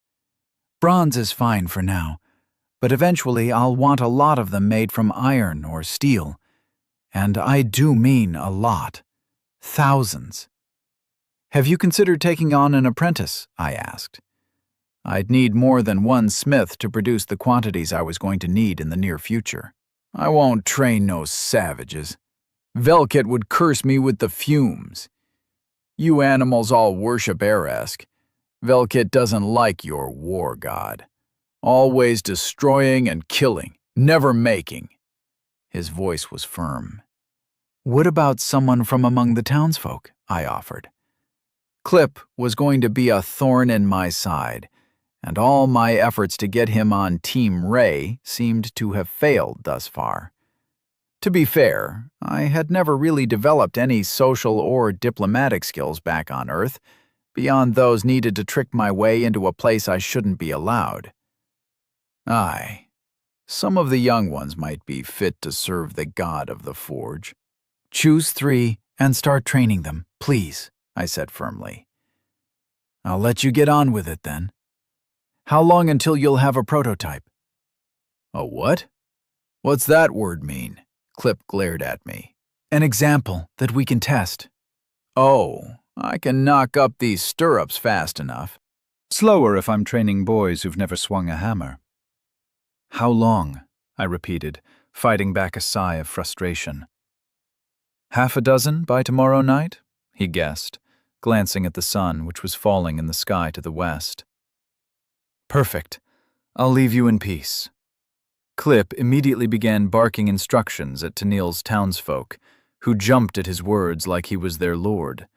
Bronze is fine for now, but eventually I'll want a lot of them made from iron or steel. And I do mean a lot. Thousands. Have you considered taking on an apprentice? I asked. I'd need more than one smith to produce the quantities I was going to need in the near future. I won't train no savages. Velket would curse me with the fumes. You animals all worship Eresk. Velket doesn't like your war god. Always destroying and killing, never making. His voice was firm. What about someone from among the townsfolk? I offered. Clip was going to be a thorn in my side, and all my efforts to get him on Team Ray seemed to have failed thus far. To be fair, I had never really developed any social or diplomatic skills back on Earth, beyond those needed to trick my way into a place I shouldn't be allowed. Aye, some of the young ones might be fit to serve the god of the forge. Choose 3 and start training them, please, I said firmly. I'll let you get on with it then. How long until you'll have a prototype? A what? What's that word mean? Clip glared at me. An example that we can test. Oh, I can knock up these stirrups fast enough. Slower if I'm training boys who've never swung a hammer. How long? I repeated, fighting back a sigh of frustration. 6 by tomorrow night? He guessed, glancing at the sun which was falling in the sky to the west. Perfect. I'll leave you in peace. Clip immediately began barking instructions at Tennille's townsfolk, who jumped at his words like he was their lord.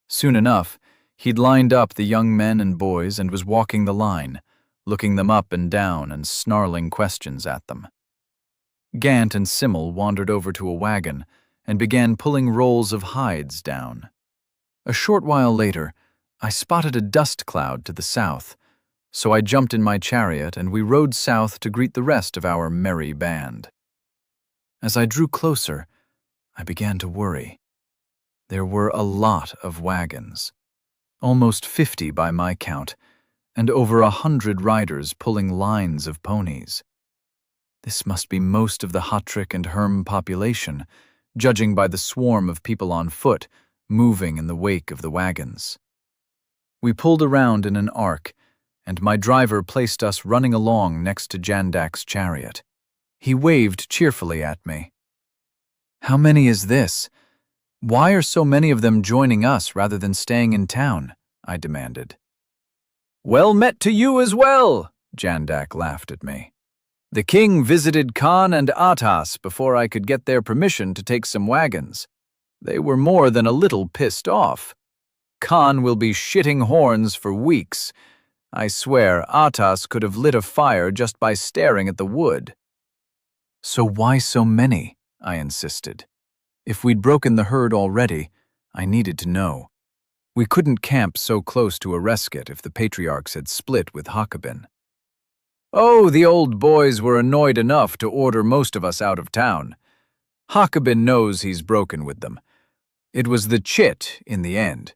Soon enough, he'd lined up the young men and boys and was walking the line, looking them up and down and snarling questions at them. Gant and Simmel wandered over to a wagon and began pulling rolls of hides down. A short while later, I spotted a dust cloud to the south, so I jumped in my chariot and we rode south to greet the rest of our merry band. As I drew closer, I began to worry. There were a lot of wagons, almost 50 by my count, and over 100 riders pulling lines of ponies. This must be most of the Hottrick and Herm population, judging by the swarm of people on foot moving in the wake of the wagons. We pulled around in an arc, and my driver placed us running along next to Jandak's chariot. He waved cheerfully at me. How many is this? Why are so many of them joining us rather than staying in town? I demanded. Well met to you as well, Jandak laughed at me. The king visited Khan and Atas before I could get their permission to take some wagons. They were more than a little pissed off. Khan will be shitting horns for weeks. I swear Atas could have lit a fire just by staring at the wood. So why so many? I insisted. If we'd broken the herd already, I needed to know. We couldn't camp so close to Ereskit if the patriarchs had split with Hakabin. Oh, the old boys were annoyed enough to order most of us out of town. Hakabin knows he's broken with them. It was the chit in the end,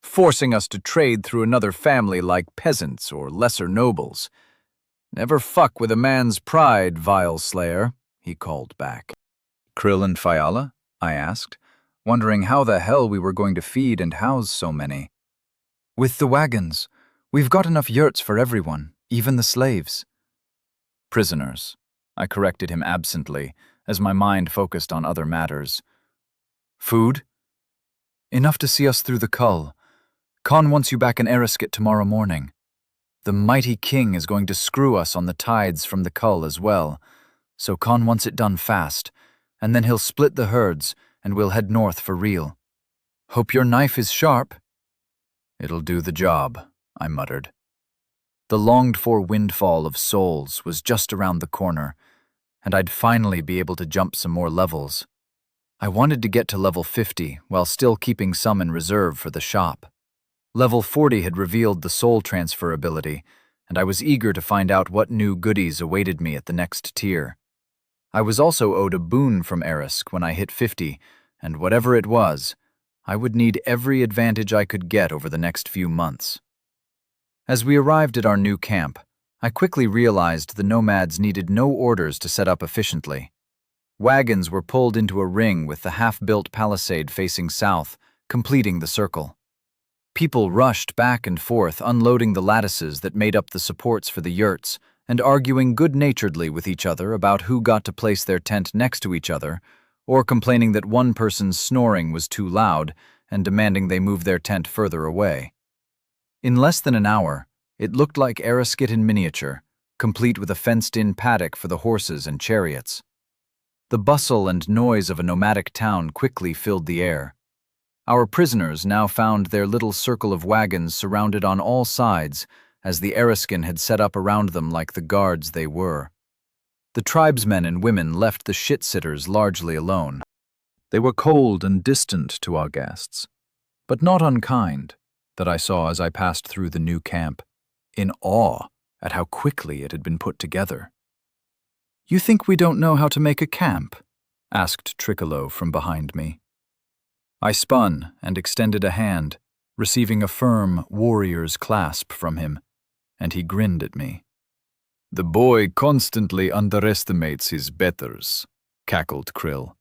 forcing us to trade through another family like peasants or lesser nobles. Never fuck with a man's pride, vile slayer, he called back. Krill and Fiala? I asked, wondering how the hell we were going to feed and house so many. With the wagons, we've got enough yurts for everyone, even the slaves. Prisoners, I corrected him absently, as my mind focused on other matters. Food? Enough to see us through the cull. Khan wants you back in Ereskit tomorrow morning. The mighty king is going to screw us on the tides from the cull as well, so Khan wants it done fast, and then he'll split the herds and we'll head north for real. Hope your knife is sharp. It'll do the job, I muttered. The longed-for windfall of souls was just around the corner, and I'd finally be able to jump some more levels. I wanted to get to level 50 while still keeping some in reserve for the shop. Level 40 had revealed the soul transfer ability, and I was eager to find out what new goodies awaited me at the next tier. I was also owed a boon from Erisk when I hit 50, and whatever it was, I would need every advantage I could get over the next few months. As we arrived at our new camp, I quickly realized the nomads needed no orders to set up efficiently. Wagons were pulled into a ring with the half-built palisade facing south, completing the circle. People rushed back and forth, unloading the lattices that made up the supports for the yurts, and arguing good-naturedly with each other about who got to place their tent next to each other, or complaining that one person's snoring was too loud and demanding they move their tent further away. In less than an hour, it looked like Ariskit in miniature, complete with a fenced-in paddock for the horses and chariots. The bustle and noise of a nomadic town quickly filled the air. Our prisoners now found their little circle of wagons surrounded on all sides, as the Ariskin had set up around them like the guards they were. The tribesmen and women left the shit-sitters largely alone. They were cold and distant to our guests, but not unkind, that I saw as I passed through the new camp, in awe at how quickly it had been put together. "You think we don't know how to make a camp?" asked Tricolo from behind me. I spun and extended a hand, receiving a firm warrior's clasp from him, and he grinned at me. "The boy constantly underestimates his betters," cackled Krill.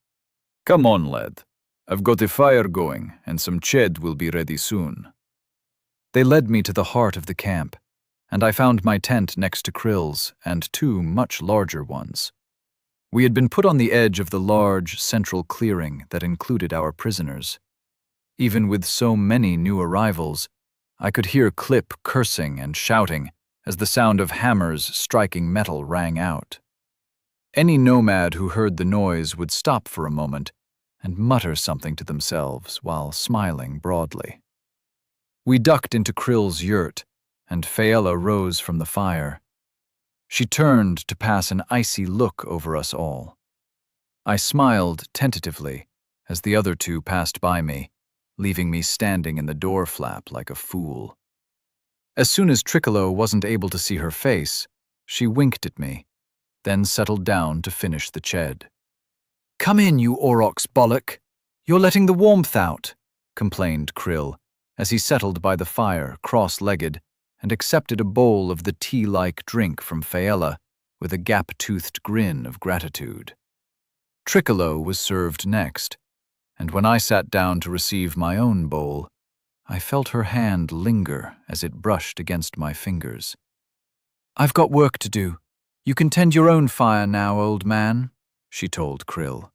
"Come on, lad. I've got a fire going, and some ched will be ready soon." They led me to the heart of the camp, and I found my tent next to Krill's and two much larger ones. We had been put on the edge of the large, central clearing that included our prisoners. Even with so many new arrivals, I could hear Clip cursing and shouting as the sound of hammers striking metal rang out. Any nomad who heard the noise would stop for a moment and mutter something to themselves while smiling broadly. We ducked into Krill's yurt, and Faella rose from the fire. She turned to pass an icy look over us all. I smiled tentatively as the other two passed by me, leaving me standing in the door flap like a fool. As soon as Tricolo wasn't able to see her face, she winked at me, then settled down to finish the ched. "Come in, you aurochs bollock. You're letting the warmth out," complained Krill, as he settled by the fire, cross-legged, and accepted a bowl of the tea-like drink from Faella with a gap-toothed grin of gratitude. Tricolo was served next, and when I sat down to receive my own bowl, I felt her hand linger as it brushed against my fingers. "I've got work to do. You can tend your own fire now, old man," she told Krill.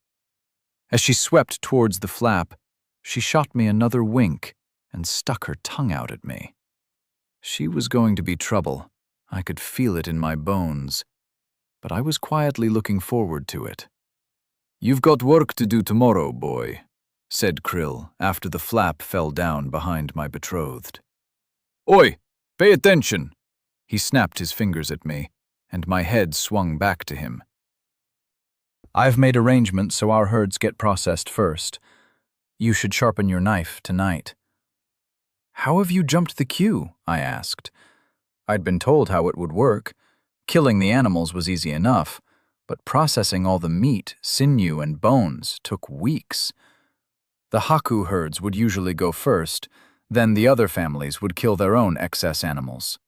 As she swept towards the flap, she shot me another wink and stuck her tongue out at me. She was going to be trouble. I could feel it in my bones, but I was quietly looking forward to it. "You've got work to do tomorrow, boy," said Krill after the flap fell down behind my betrothed. "Oi, pay attention!" He snapped his fingers at me, and my head swung back to him. "I've made arrangements so our herds get processed first. You should sharpen your knife tonight." "How have you jumped the queue?" I asked. I'd been told how it would work. Killing the animals was easy enough, but processing all the meat, sinew, and bones took weeks. The Haku herds would usually go first, then the other families would kill their own excess animals.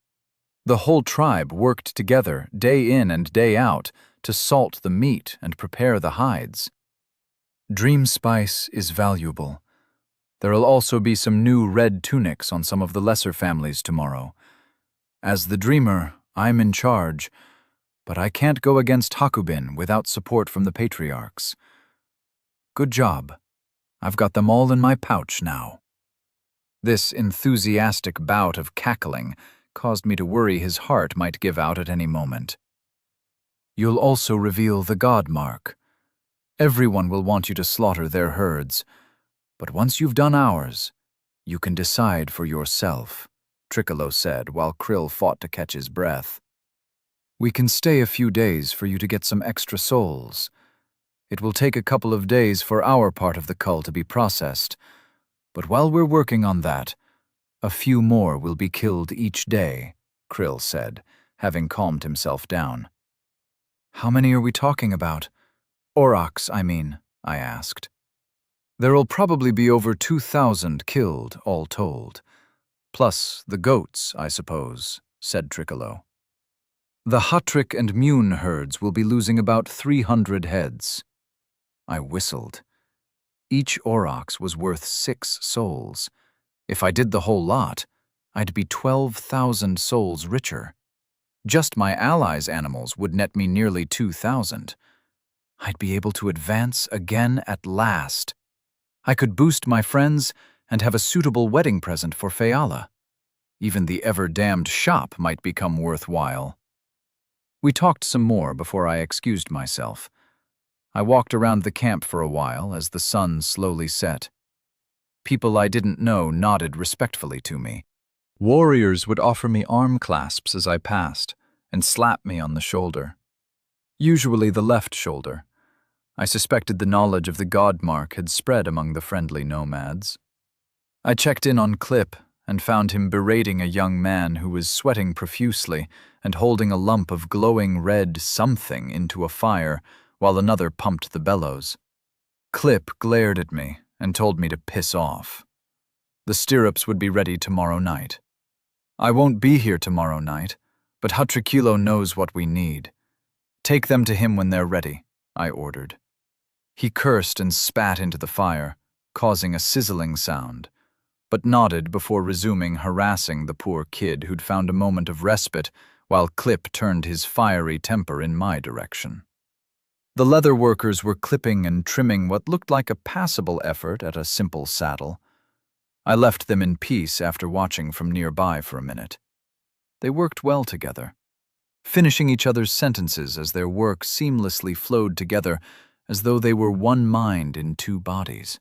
The whole tribe worked together, day in and day out, to salt the meat and prepare the hides. Dream spice is valuable. There'll also be some new red tunics on some of the lesser families tomorrow. As the dreamer, I'm in charge, but I can't go against Hakubin without support from the patriarchs. Good job. I've got them all in my pouch now. This enthusiastic bout of cackling caused me to worry his heart might give out at any moment. "You'll also reveal the god mark. Everyone will want you to slaughter their herds, but once you've done ours, you can decide for yourself," Tricolo said while Krill fought to catch his breath. "We can stay a few days for you to get some extra souls. It will take a couple of days for our part of the cull to be processed, but while we're working on that, a few more will be killed each day," Krill said, having calmed himself down. "How many are we talking about? Aurochs, I mean," I asked. There'll probably be over 2,000 killed, all told. Plus the goats, I suppose, said Trickolo. The Huttrick and Mune herds will be losing about 300 heads. I whistled. Each aurochs was worth 6 souls. If I did the whole lot, I'd be 12,000 souls richer. Just my allies' animals would net me nearly 2,000. I'd be able to advance again at last. I could boost my friends and have a suitable wedding present for Feala. Even the ever-damned shop might become worthwhile. We talked some more before I excused myself. I walked around the camp for a while as the sun slowly set. People I didn't know nodded respectfully to me. Warriors would offer me arm clasps as I passed and slap me on the shoulder. Usually the left shoulder. I suspected the knowledge of the god mark had spread among the friendly nomads. I checked in on Clip and found him berating a young man who was sweating profusely and holding a lump of glowing red something into a fire while another pumped the bellows. Clip glared at me and told me to piss off. The stirrups would be ready tomorrow night. I won't be here tomorrow night, but Huttricilo knows what we need. Take them to him when they're ready, I ordered. He cursed and spat into the fire, causing a sizzling sound, but nodded before resuming harassing the poor kid who'd found a moment of respite while Clip turned his fiery temper in my direction. The leather workers were clipping and trimming what looked like a passable effort at a simple saddle. I left them in peace after watching from nearby for a minute. They worked well together, finishing each other's sentences as their work seamlessly flowed together as though they were one mind in 2 bodies.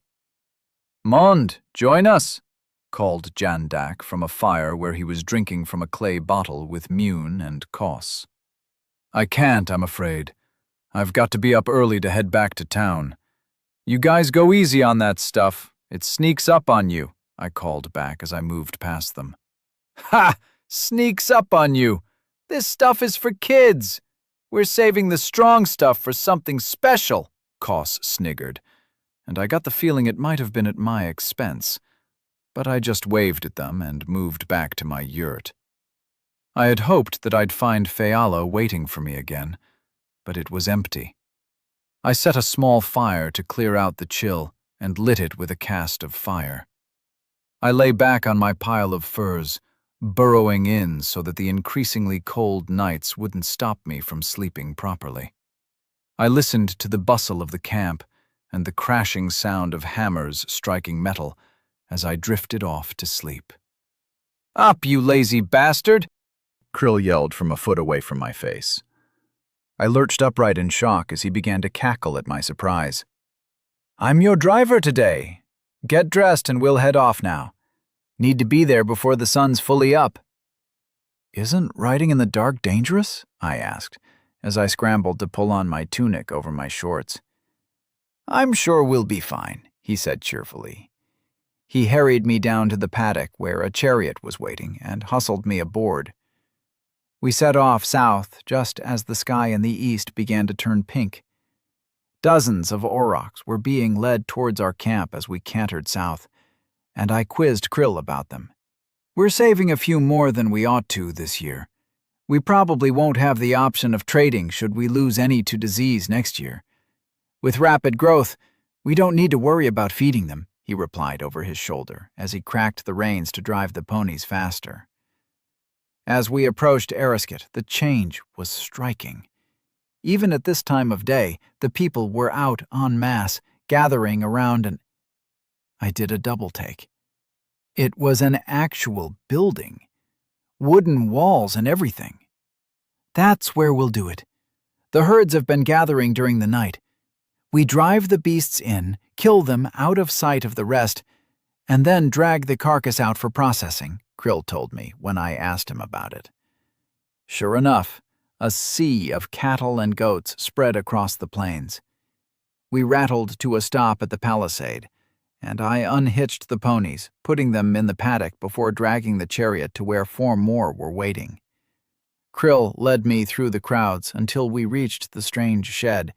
"Mond, join us," called Jandak from a fire where he was drinking from a clay bottle with Mune and Koss. "I can't, I'm afraid. I've got to be up early to head back to town. You guys go easy on that stuff. It sneaks up on you," I called back as I moved past them. "Ha! Sneaks up on you! This stuff is for kids. We're saving the strong stuff for something special," Koss sniggered, and I got the feeling it might have been at my expense, but I just waved at them and moved back to my yurt. I had hoped that I'd find Feala waiting for me again, but it was empty. I set a small fire to clear out the chill and lit it with a cast of fire. I lay back on my pile of furs, burrowing in so that the increasingly cold nights wouldn't stop me from sleeping properly. I listened to the bustle of the camp and the crashing sound of hammers striking metal as I drifted off to sleep. "Up, you lazy bastard!" Krill yelled from a foot away from my face. I lurched upright in shock as he began to cackle at my surprise. "I'm your driver today. Get dressed and we'll head off now. Need to be there before the sun's fully up." "Isn't riding in the dark dangerous?" I asked, as I scrambled to pull on my tunic over my shorts. "I'm sure we'll be fine," he said cheerfully. He harried me down to the paddock where a chariot was waiting and hustled me aboard. We set off south just as the sky in the east began to turn pink. Dozens of aurochs were being led towards our camp as we cantered south, and I quizzed Krill about them. "We're saving a few more than we ought to this year. We probably won't have the option of trading should we lose any to disease next year. With rapid growth, we don't need to worry about feeding them," he replied over his shoulder as he cracked the reins to drive the ponies faster. As we approached Erisket, the change was striking. Even at this time of day, the people were out en masse, gathering around and I did a double take. It was an actual building. Wooden walls and everything. "That's where we'll do it. The herds have been gathering during the night. We drive the beasts in, kill them out of sight of the rest, and then drag the carcass out for processing," Krill told me when I asked him about it. Sure enough, a sea of cattle and goats spread across the plains. We rattled to a stop at the palisade, and I unhitched the ponies, putting them in the paddock before dragging the chariot to where 4 more were waiting. Krill led me through the crowds until we reached the strange shed.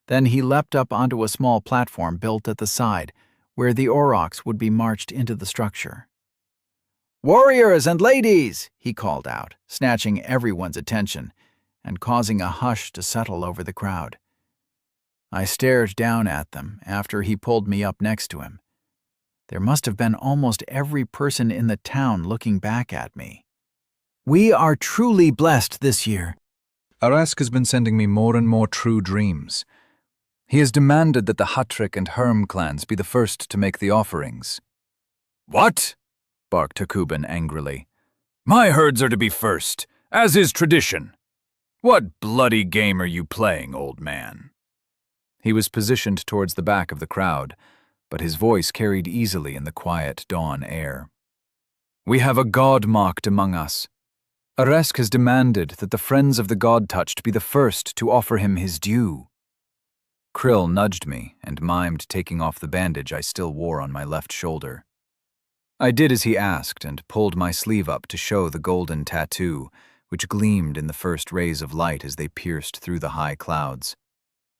Then he leapt up onto a small platform built at the side, where the aurochs would be marched into the structure. "Warriors and ladies!" he called out, snatching everyone's attention and causing a hush to settle over the crowd. I stared down at them after he pulled me up next to him. There must have been almost every person in the town looking back at me. "We are truly blessed this year." Arask has been sending me more and more true dreams. He has demanded that the Hattrick and Herm clans be the first to make the offerings. "What?" barked Hakuben angrily. "My herds are to be first, as is tradition. What bloody game are you playing, old man?" He was positioned towards the back of the crowd, but his voice carried easily in the quiet dawn air. "We have a god mocked among us. Arask has demanded that the friends of the god-touched be the first to offer him his due." Krill nudged me and mimed taking off the bandage I still wore on my left shoulder. I did as he asked and pulled my sleeve up to show the golden tattoo, which gleamed in the first rays of light as they pierced through the high clouds.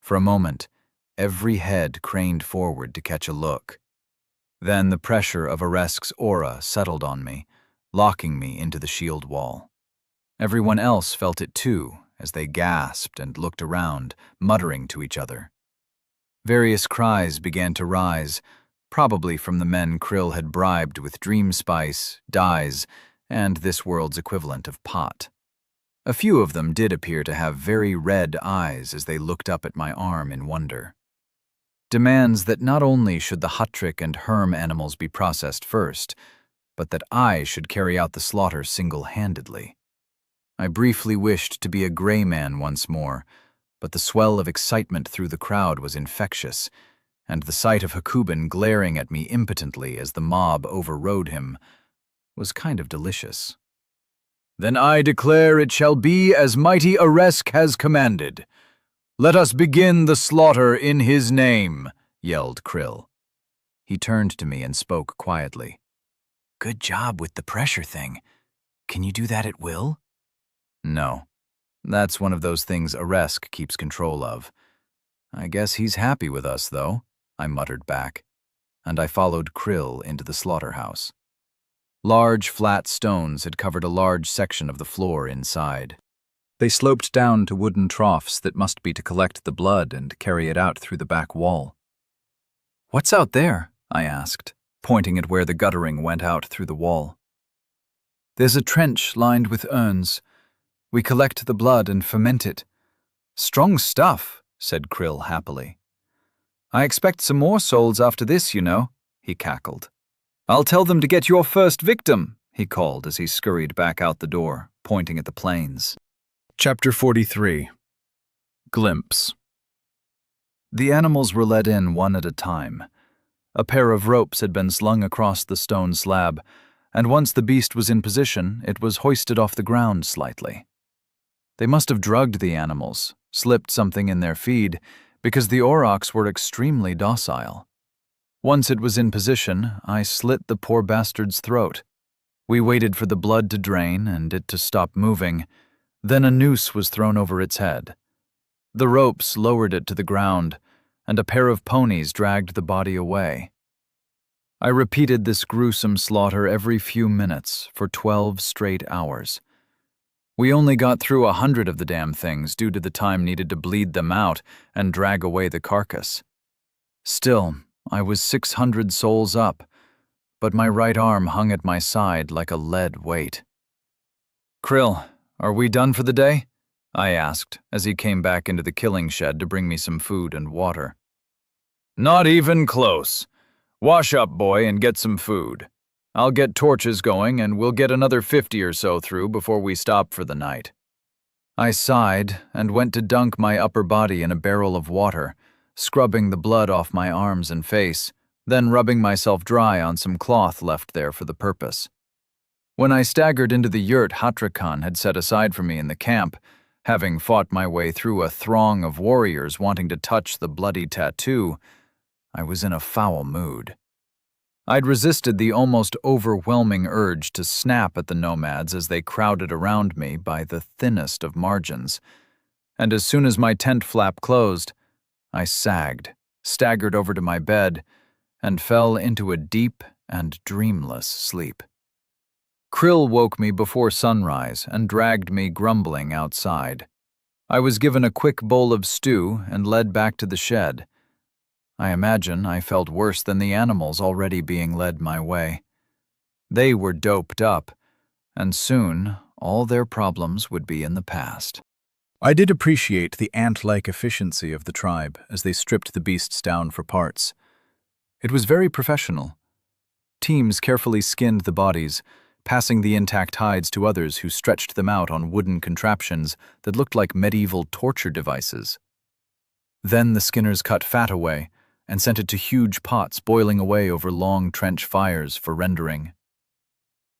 For a moment, every head craned forward to catch a look. Then the pressure of Aresk's aura settled on me, locking me into the shield wall. Everyone else felt it too, as they gasped and looked around, muttering to each other. Various cries began to rise, probably from the men Krill had bribed with dream spice, dyes, and this world's equivalent of pot. A few of them did appear to have very red eyes as they looked up at my arm in wonder. Demands that not only should the Hattrick and Herm animals be processed first, but that I should carry out the slaughter single-handedly. I briefly wished to be a gray man once more, but the swell of excitement through the crowd was infectious, and the sight of Hakuben glaring at me impotently as the mob overrode him was kind of delicious. "Then I declare it shall be as mighty Aresk has commanded. Let us begin the slaughter in his name," yelled Krill. He turned to me and spoke quietly. "Good job with the pressure thing. Can you do that at will?" "No. That's one of those things Aresk keeps control of. I guess he's happy with us, though," I muttered back, and I followed Krill into the slaughterhouse. Large, flat stones had covered a large section of the floor inside. They sloped down to wooden troughs that must be to collect the blood and carry it out through the back wall. "What's out there?" I asked, pointing at where the guttering went out through the wall. "There's a trench lined with urns. We collect the blood and ferment it. Strong stuff," said Krill happily. "I expect some more souls after this, you know," he cackled. "I'll tell them to get your first victim," he called as he scurried back out the door, pointing at the plains. Chapter 43. Glimpse. The animals were led in one at a time. A pair of ropes had been slung across the stone slab, and once the beast was in position, it was hoisted off the ground slightly. They must have drugged the animals, slipped something in their feed, because the aurochs were extremely docile. Once it was in position, I slit the poor bastard's throat. We waited for the blood to drain and it to stop moving. Then a noose was thrown over its head. The ropes lowered it to the ground, and a pair of ponies dragged the body away. I repeated this gruesome slaughter every few minutes for 12 straight hours. We only got through 100 of the damn things due to the time needed to bleed them out and drag away the carcass. Still, I was 600 souls up, but my right arm hung at my side like a lead weight. "Krill, are we done for the day?" I asked as he came back into the killing shed to bring me some food and water. "Not even close. Wash up, boy, and get some food. I'll get torches going and we'll get another 50 or so through before we stop for the night." I sighed and went to dunk my upper body in a barrel of water, scrubbing the blood off my arms and face, then rubbing myself dry on some cloth left there for the purpose. When I staggered into the yurt Hatrakan had set aside for me in the camp, having fought my way through a throng of warriors wanting to touch the bloody tattoo, I was in a foul mood. I'd resisted the almost overwhelming urge to snap at the nomads as they crowded around me by the thinnest of margins, and as soon as my tent flap closed, I sagged, staggered over to my bed, and fell into a deep and dreamless sleep. Krill woke me before sunrise and dragged me grumbling outside. I was given a quick bowl of stew and led back to the shed. I imagine I felt worse than the animals already being led my way. They were doped up, and soon all their problems would be in the past. I did appreciate the ant-like efficiency of the tribe as they stripped the beasts down for parts. It was very professional. Teams carefully skinned the bodies, passing the intact hides to others who stretched them out on wooden contraptions that looked like medieval torture devices. Then the skinners cut fat away and sent it to huge pots boiling away over long trench fires for rendering.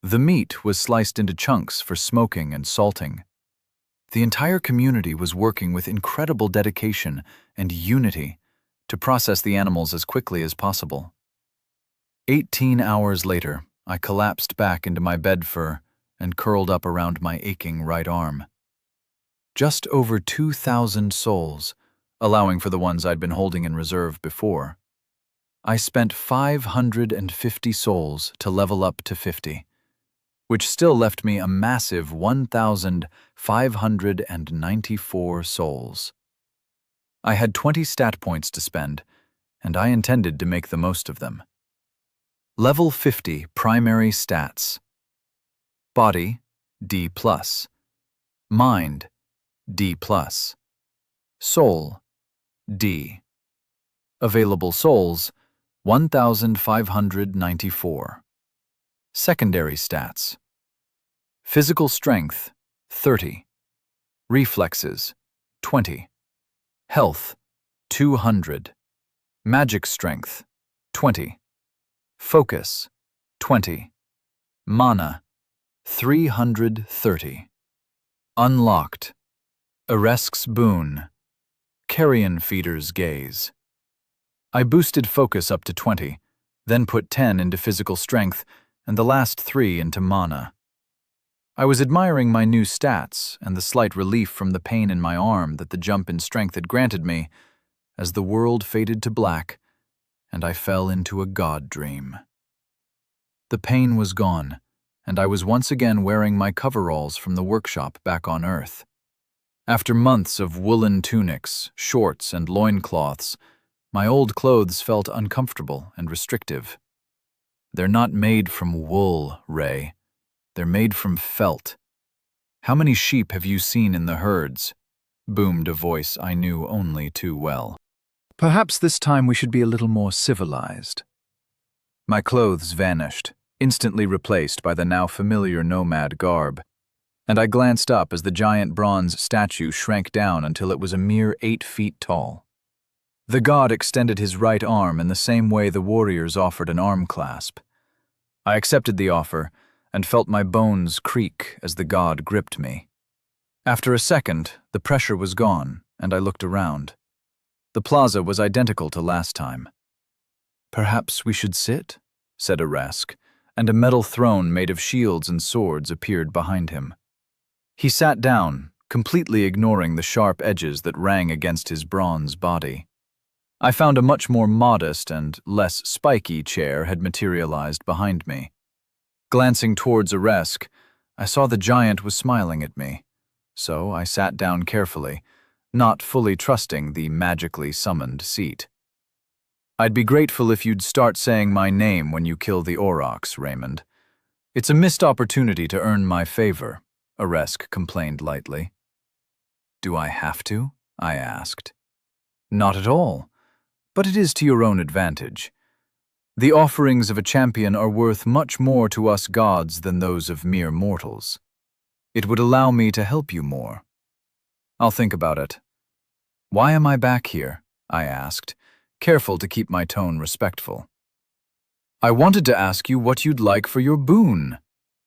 The meat was sliced into chunks for smoking and salting. The entire community was working with incredible dedication and unity to process the animals as quickly as possible. 18 hours later, I collapsed back into my bed fur and curled up around my aching right arm. Just over 2,000 souls, allowing for the ones I'd been holding in reserve before. I spent 550 souls to level up to 50. Which still left me a massive 1,594 souls. I had 20 stat points to spend, and I intended to make the most of them. Level 50 primary stats. Body, D+. Mind, D+. Soul, D. Available souls, 1,594. Secondary stats. Physical strength, 30. Reflexes, 20. Health, 200. Magic strength, 20. Focus, 20. Mana, 330. Unlocked. Eresk's Boon. Carrion Feeder's Gaze. I boosted focus up to 20, then put 10 into physical strength, and the last 3 into mana. I was admiring my new stats and the slight relief from the pain in my arm that the jump in strength had granted me, as the world faded to black, and I fell into a god dream. The pain was gone, and I was once again wearing my coveralls from the workshop back on Earth. After months of woolen tunics, shorts, and loincloths, my old clothes felt uncomfortable and restrictive. They're not made from wool, Ray. They're made from felt. How many sheep have you seen in the herds? Boomed a voice I knew only too well. Perhaps this time we should be a little more civilized. My clothes vanished, instantly replaced by the now familiar nomad garb, and I glanced up as the giant bronze statue shrank down until it was a mere 8 feet tall. The god extended his right arm in the same way the warriors offered an arm clasp. I accepted the offer and felt my bones creak as the god gripped me. After a second, the pressure was gone, and I looked around. The plaza was identical to last time. "Perhaps we should sit?" said Eresk, and a metal throne made of shields and swords appeared behind him. He sat down, completely ignoring the sharp edges that rang against his bronze body. I found a much more modest and less spiky chair had materialized behind me. Glancing towards Eresk, I saw the giant was smiling at me, so I sat down carefully, not fully trusting the magically summoned seat. "I'd be grateful if you'd start saying my name when you kill the aurochs, Raymond. It's a missed opportunity to earn my favor," Eresk complained lightly. "Do I have to?" I asked. "Not at all. But it is to your own advantage. The offerings of a champion are worth much more to us gods than those of mere mortals. It would allow me to help you more." "I'll think about it." "Why am I back here?" I asked, careful to keep my tone respectful. "I wanted to ask you what you'd like for your boon.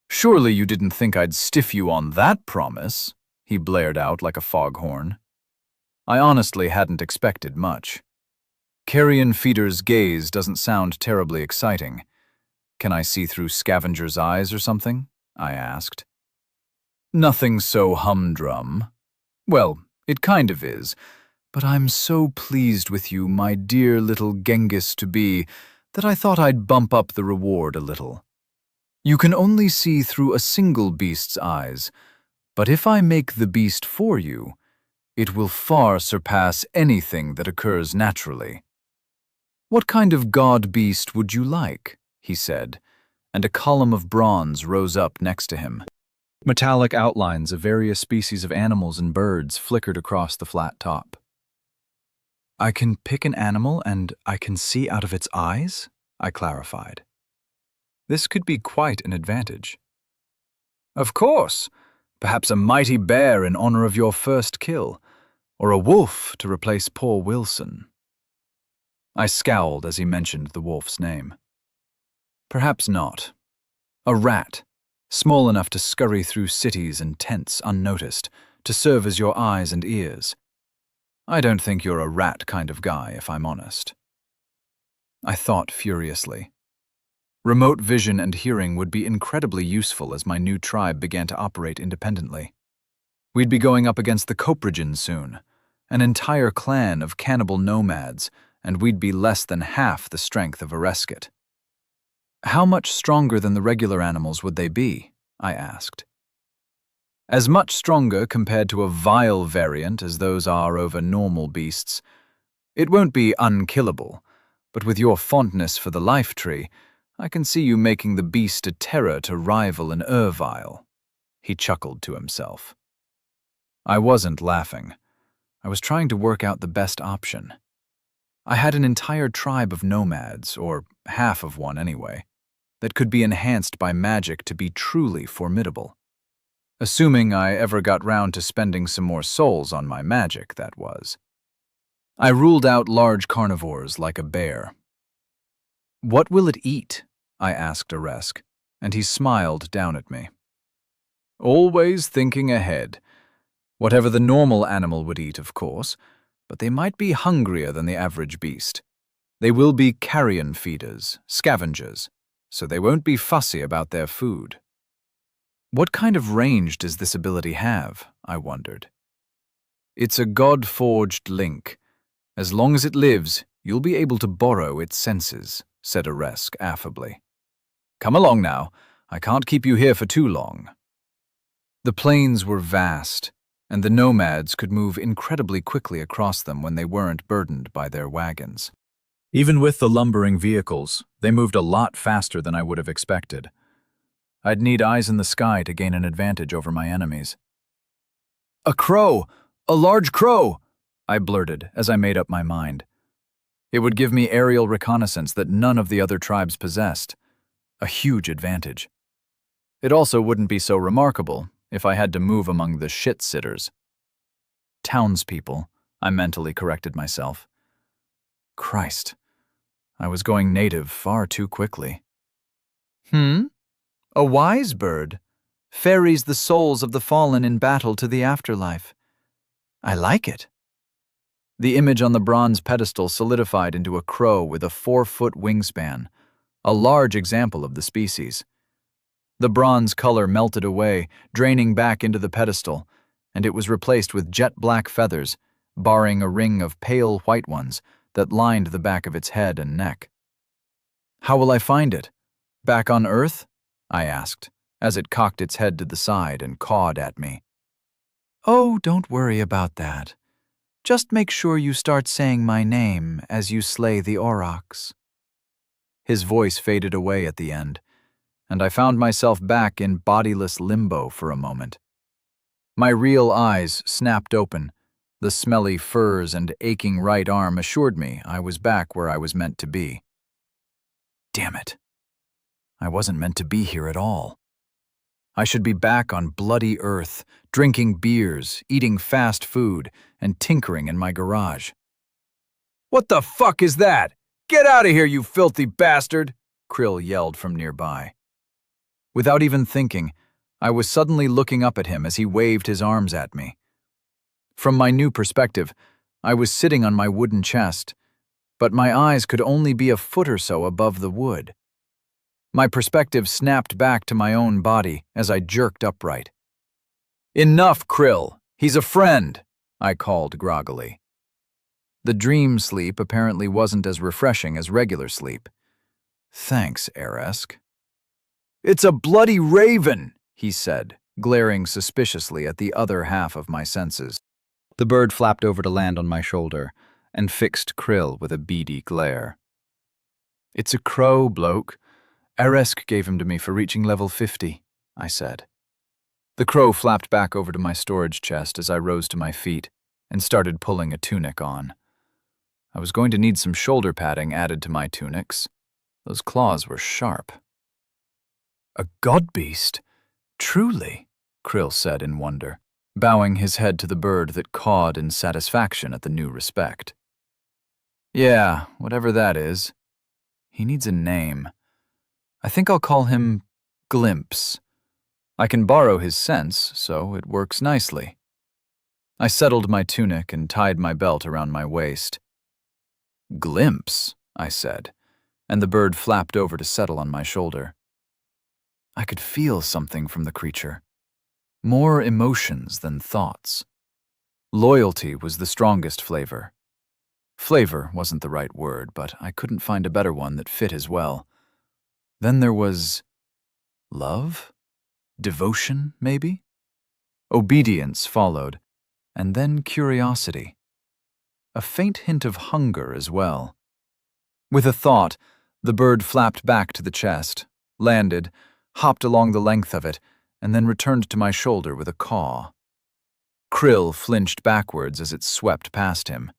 Surely you didn't think I'd stiff you on that promise," he blared out like a foghorn. I honestly hadn't expected much. Carrion Feeder's Gaze doesn't sound terribly exciting. "Can I see through scavengers' eyes or something?" I asked. "Nothing so humdrum. Well, it kind of is, but I'm so pleased with you, my dear little Genghis-to-be, that I thought I'd bump up the reward a little. You can only see through a single beast's eyes, but if I make the beast for you, it will far surpass anything that occurs naturally. What kind of god beast would you like? He said, and a column of bronze rose up next to him. Metallic outlines of various species of animals and birds flickered across the flat top. I can pick an animal and I can see out of its eyes? I clarified. This could be quite an advantage. Of course. Perhaps a mighty bear in honor of your first kill, or a wolf to replace poor Wilson. I scowled as he mentioned the wolf's name. Perhaps not. A rat, small enough to scurry through cities and tents unnoticed, to serve as your eyes and ears. I don't think you're a rat kind of guy, if I'm honest. I thought furiously. Remote vision and hearing would be incredibly useful as my new tribe began to operate independently. We'd be going up against the Coprigens soon, an entire clan of cannibal nomads, and we'd be less than half the strength of a Resket. How much stronger than the regular animals would they be? I asked. As much stronger compared to a vile variant as those are over normal beasts. It won't be unkillable, but with your fondness for the life tree, I can see you making the beast a terror to rival an Ervile. He chuckled to himself. I wasn't laughing. I was trying to work out the best option. I had an entire tribe of nomads, or half of one anyway, that could be enhanced by magic to be truly formidable. Assuming I ever got round to spending some more souls on my magic, that was. I ruled out large carnivores like a bear. What will it eat? I asked Aresk, and he smiled down at me. Always thinking ahead. Whatever the normal animal would eat, of course, but they might be hungrier than the average beast. They will be carrion feeders, scavengers, so they won't be fussy about their food. What kind of range does this ability have? I wondered. It's a god-forged link. As long as it lives, you'll be able to borrow its senses, said Aresk affably. Come along now. I can't keep you here for too long. The plains were vast, and the nomads could move incredibly quickly across them when they weren't burdened by their wagons. Even with the lumbering vehicles, they moved a lot faster than I would have expected. I'd need eyes in the sky to gain an advantage over my enemies. A crow! A large crow! I blurted as I made up my mind. It would give me aerial reconnaissance that none of the other tribes possessed. A huge advantage. It also wouldn't be so remarkable if I had to move among the shit-sitters. Townspeople, I mentally corrected myself. Christ, I was going native far too quickly. A wise bird. Ferries the souls of the fallen in battle to the afterlife. I like it. The image on the bronze pedestal solidified into a crow with a 4-foot wingspan, a large example of the species. The bronze color melted away, draining back into the pedestal, and it was replaced with jet-black feathers, barring a ring of pale white ones that lined the back of its head and neck. How will I find it? Back on Earth? I asked, as it cocked its head to the side and cawed at me. Oh, don't worry about that. Just make sure you start saying my name as you slay the aurochs. His voice faded away at the end, and I found myself back in bodiless limbo for a moment. My real eyes snapped open. The smelly furs and aching right arm assured me I was back where I was meant to be. Damn it. I wasn't meant to be here at all. I should be back on bloody Earth, drinking beers, eating fast food, and tinkering in my garage. What the fuck is that? Get out of here, you filthy bastard! Krill yelled from nearby. Without even thinking, I was suddenly looking up at him as he waved his arms at me. From my new perspective, I was sitting on my wooden chest, but my eyes could only be a foot or so above the wood. My perspective snapped back to my own body as I jerked upright. Enough, Krill! He's a friend! I called groggily. The dream sleep apparently wasn't as refreshing as regular sleep. Thanks, Eresk. It's a bloody raven, he said, glaring suspiciously at the other half of my senses. The bird flapped over to land on my shoulder and fixed Krill with a beady glare. It's a crow, bloke. Eresk gave him to me for reaching level 50, I said. The crow flapped back over to my storage chest as I rose to my feet and started pulling a tunic on. I was going to need some shoulder padding added to my tunics. Those claws were sharp. A god beast? Truly, Krill said in wonder, bowing his head to the bird that cawed in satisfaction at the new respect. Yeah, whatever that is. He needs a name. I think I'll call him Glimpse. I can borrow his sense, so it works nicely. I settled my tunic and tied my belt around my waist. Glimpse, I said, and the bird flapped over to settle on my shoulder. I could feel something from the creature. More emotions than thoughts. Loyalty was the strongest flavor. Flavor wasn't the right word, but I couldn't find a better one that fit as well. Then there was love? Devotion, maybe? Obedience followed, and then curiosity. A faint hint of hunger as well. With a thought, the bird flapped back to the chest, landed, hopped along the length of it, and then returned to my shoulder with a caw. Krill flinched backwards as it swept past him.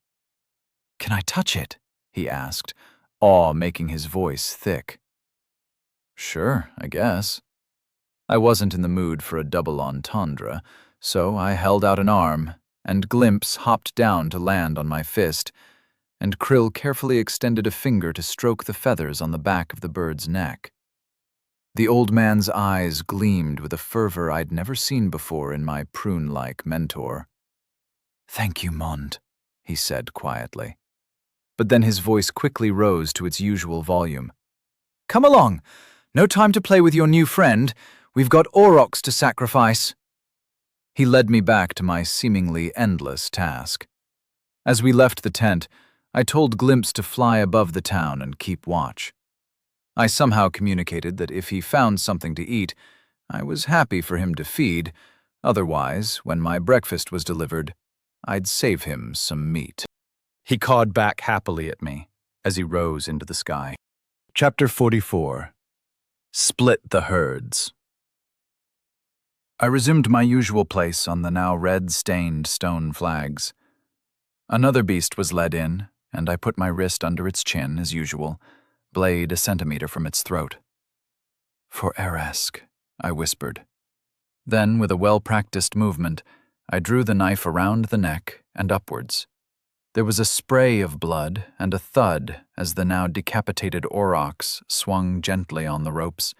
"Can I touch it?" he asked, awe making his voice thick. Sure, I guess. I wasn't in the mood for a double entendre, so I held out an arm, and Glimpse hopped down to land on my fist, and Krill carefully extended a finger to stroke the feathers on the back of the bird's neck. The old man's eyes gleamed with a fervor I'd never seen before in my prune-like mentor. "Thank you, Mond," he said quietly. But then his voice quickly rose to its usual volume. "Come along! No time to play with your new friend. We've got aurochs to sacrifice." He led me back to my seemingly endless task. As we left the tent, I told Glimpse to fly above the town and keep watch. I somehow communicated that if he found something to eat, I was happy for him to feed. Otherwise, when my breakfast was delivered, I'd save him some meat. He cawed back happily at me as he rose into the sky. Chapter 44. Split the Herds. I resumed my usual place on the now red-stained stone flags. Another beast was led in, and I put my wrist under its chin as usual, blade a centimeter from its throat. "For Eresk," I whispered. Then, with a well-practiced movement, I drew the knife around the neck and upwards. There was a spray of blood and a thud as the now decapitated aurochs swung gently on the ropes,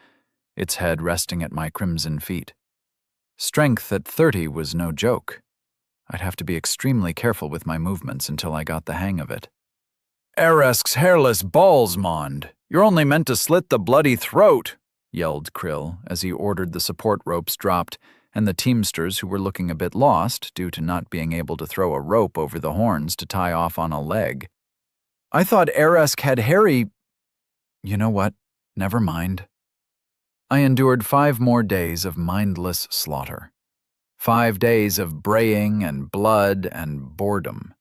its head resting at my crimson feet. Strength at 30 was no joke. I'd have to be extremely careful with my movements until I got the hang of it. "Eresk's hairless balls, Mond! You're only meant to slit the bloody throat!" yelled Krill as he ordered the support ropes dropped and the teamsters who were looking a bit lost due to not being able to throw a rope over the horns to tie off on a leg. "I thought Eresk had hairy—" You know what? Never mind. I endured 5 more days of mindless slaughter. 5 days of braying and blood and boredom.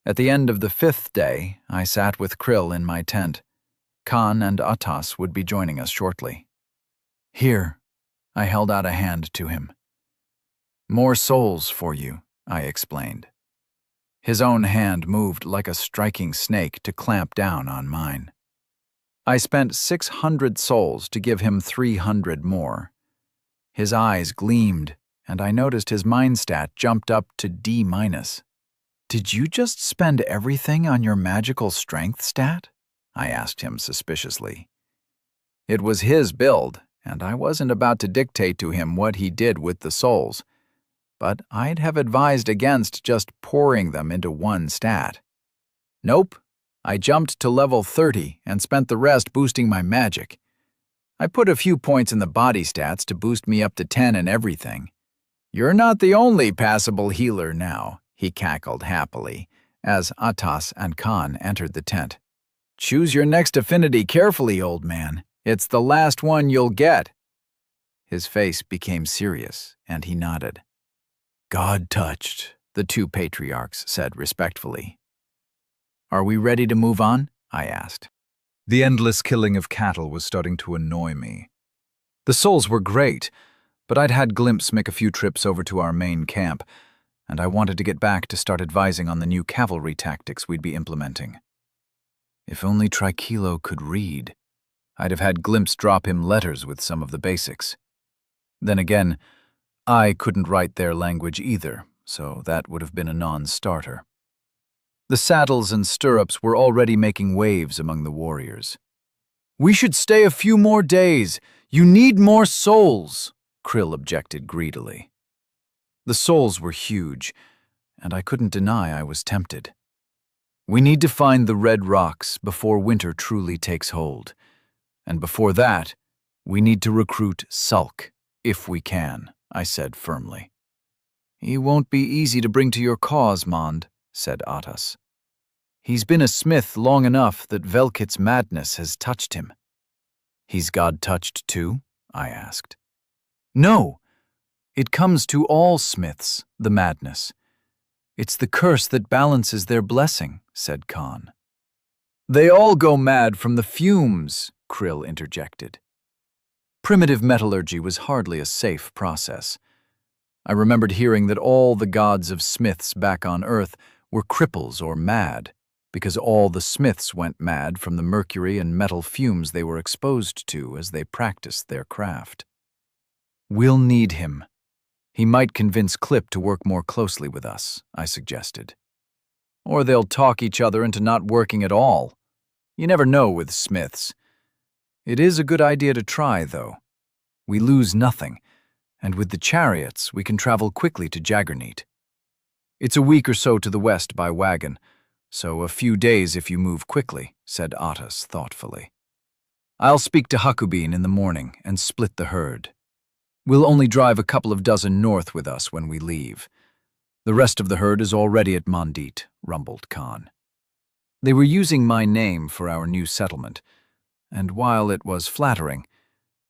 At the end of the 5th day, I sat with Krill in my tent. Khan and Atas would be joining us shortly. "Here," I held out a hand to him. "More souls for you," I explained. His own hand moved like a striking snake to clamp down on mine. I spent 600 souls to give him 300 more. His eyes gleamed, and I noticed his mind stat jumped up to D-. "Did you just spend everything on your magical strength stat?" I asked him suspiciously. It was his build, and I wasn't about to dictate to him what he did with the souls, but I'd have advised against just pouring them into one stat. Nope, I jumped to level 30 and spent the rest boosting my magic. I put a few points in the body stats to boost me up to 10 and everything. "You're not the only passable healer now," he cackled happily, as Atas and Khan entered the tent. Choose your next affinity carefully, old man. It's the last one you'll get. His face became serious, and he nodded. God-touched, the two patriarchs said respectfully. Are we ready to move on? I asked. The endless killing of cattle was starting to annoy me. The souls were great, but I'd had Glimpse make a few trips over to our main camp, and I wanted to get back to start advising on the new cavalry tactics we'd be implementing. If only Trikilo could read, I'd have had Glimpse drop him letters with some of the basics. Then again, I couldn't write their language either, so that would have been a non-starter. The saddles and stirrups were already making waves among the warriors. "We should stay a few more days. You need more souls," Krill objected greedily. The souls were huge, and I couldn't deny I was tempted. We need to find the red rocks before winter truly takes hold. And before that, we need to recruit Sulk, if we can, I said firmly. He won't be easy to bring to your cause, Mond, said Atas. He's been a smith long enough that Velkit's madness has touched him. He's God-touched too? I asked. No, it comes to all smiths, the madness. It's the curse that balances their blessing, said Khan. They all go mad from the fumes, Krill interjected. Primitive metallurgy was hardly a safe process. I remembered hearing that all the gods of smiths back on Earth were cripples or mad, because all the smiths went mad from the mercury and metal fumes they were exposed to as they practiced their craft. We'll need him. He might convince Clip to work more closely with us, I suggested. Or they'll talk each other into not working at all. You never know with smiths. It is a good idea to try, though. We lose nothing, and with the chariots we can travel quickly to Jaggerneet. It's a week or so to the west by wagon, so a few days if you move quickly, said Atas thoughtfully. I'll speak to Hakubin in the morning and split the herd. We'll only drive a couple of dozen north with us when we leave. The rest of the herd is already at Mondit, rumbled Khan. They were using my name for our new settlement, and while it was flattering,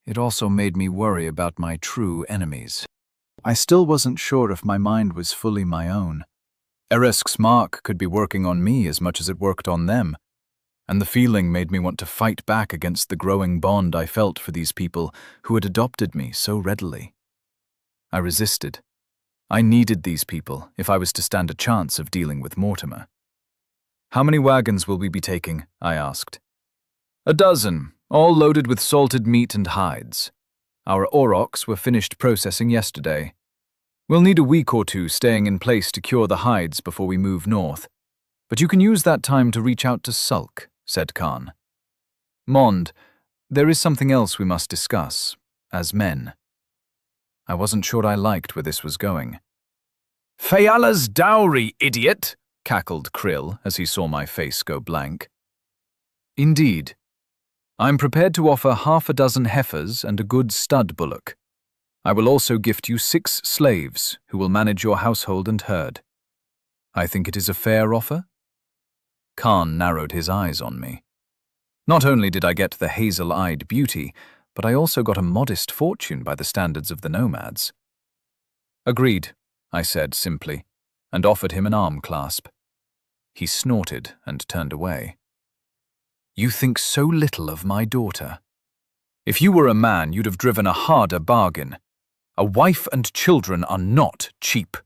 it also made me worry about my true enemies. I still wasn't sure if my mind was fully my own. Eresk's mark could be working on me as much as it worked on them, and the feeling made me want to fight back against the growing bond I felt for these people who had adopted me so readily. I resisted. I needed these people if I was to stand a chance of dealing with Mortimer. How many wagons will we be taking? I asked. 12, all loaded with salted meat and hides. Our aurochs were finished processing yesterday. We'll need a week or two staying in place to cure the hides before we move north, but you can use that time to reach out to Sulk, said Khan. Mond, there is something else we must discuss, as men. I wasn't sure I liked where this was going. Fayala's dowry, idiot, cackled Krill as he saw my face go blank. Indeed. I'm prepared to offer 6 heifers and a good stud bullock. I will also gift you 6 slaves who will manage your household and herd. I think it is a fair offer? Khan narrowed his eyes on me. Not only did I get the hazel-eyed beauty, but I also got a modest fortune by the standards of the nomads. Agreed, I said simply, and offered him an arm clasp. He snorted and turned away. You think so little of my daughter. If you were a man, you'd have driven a harder bargain. A wife and children are not cheap.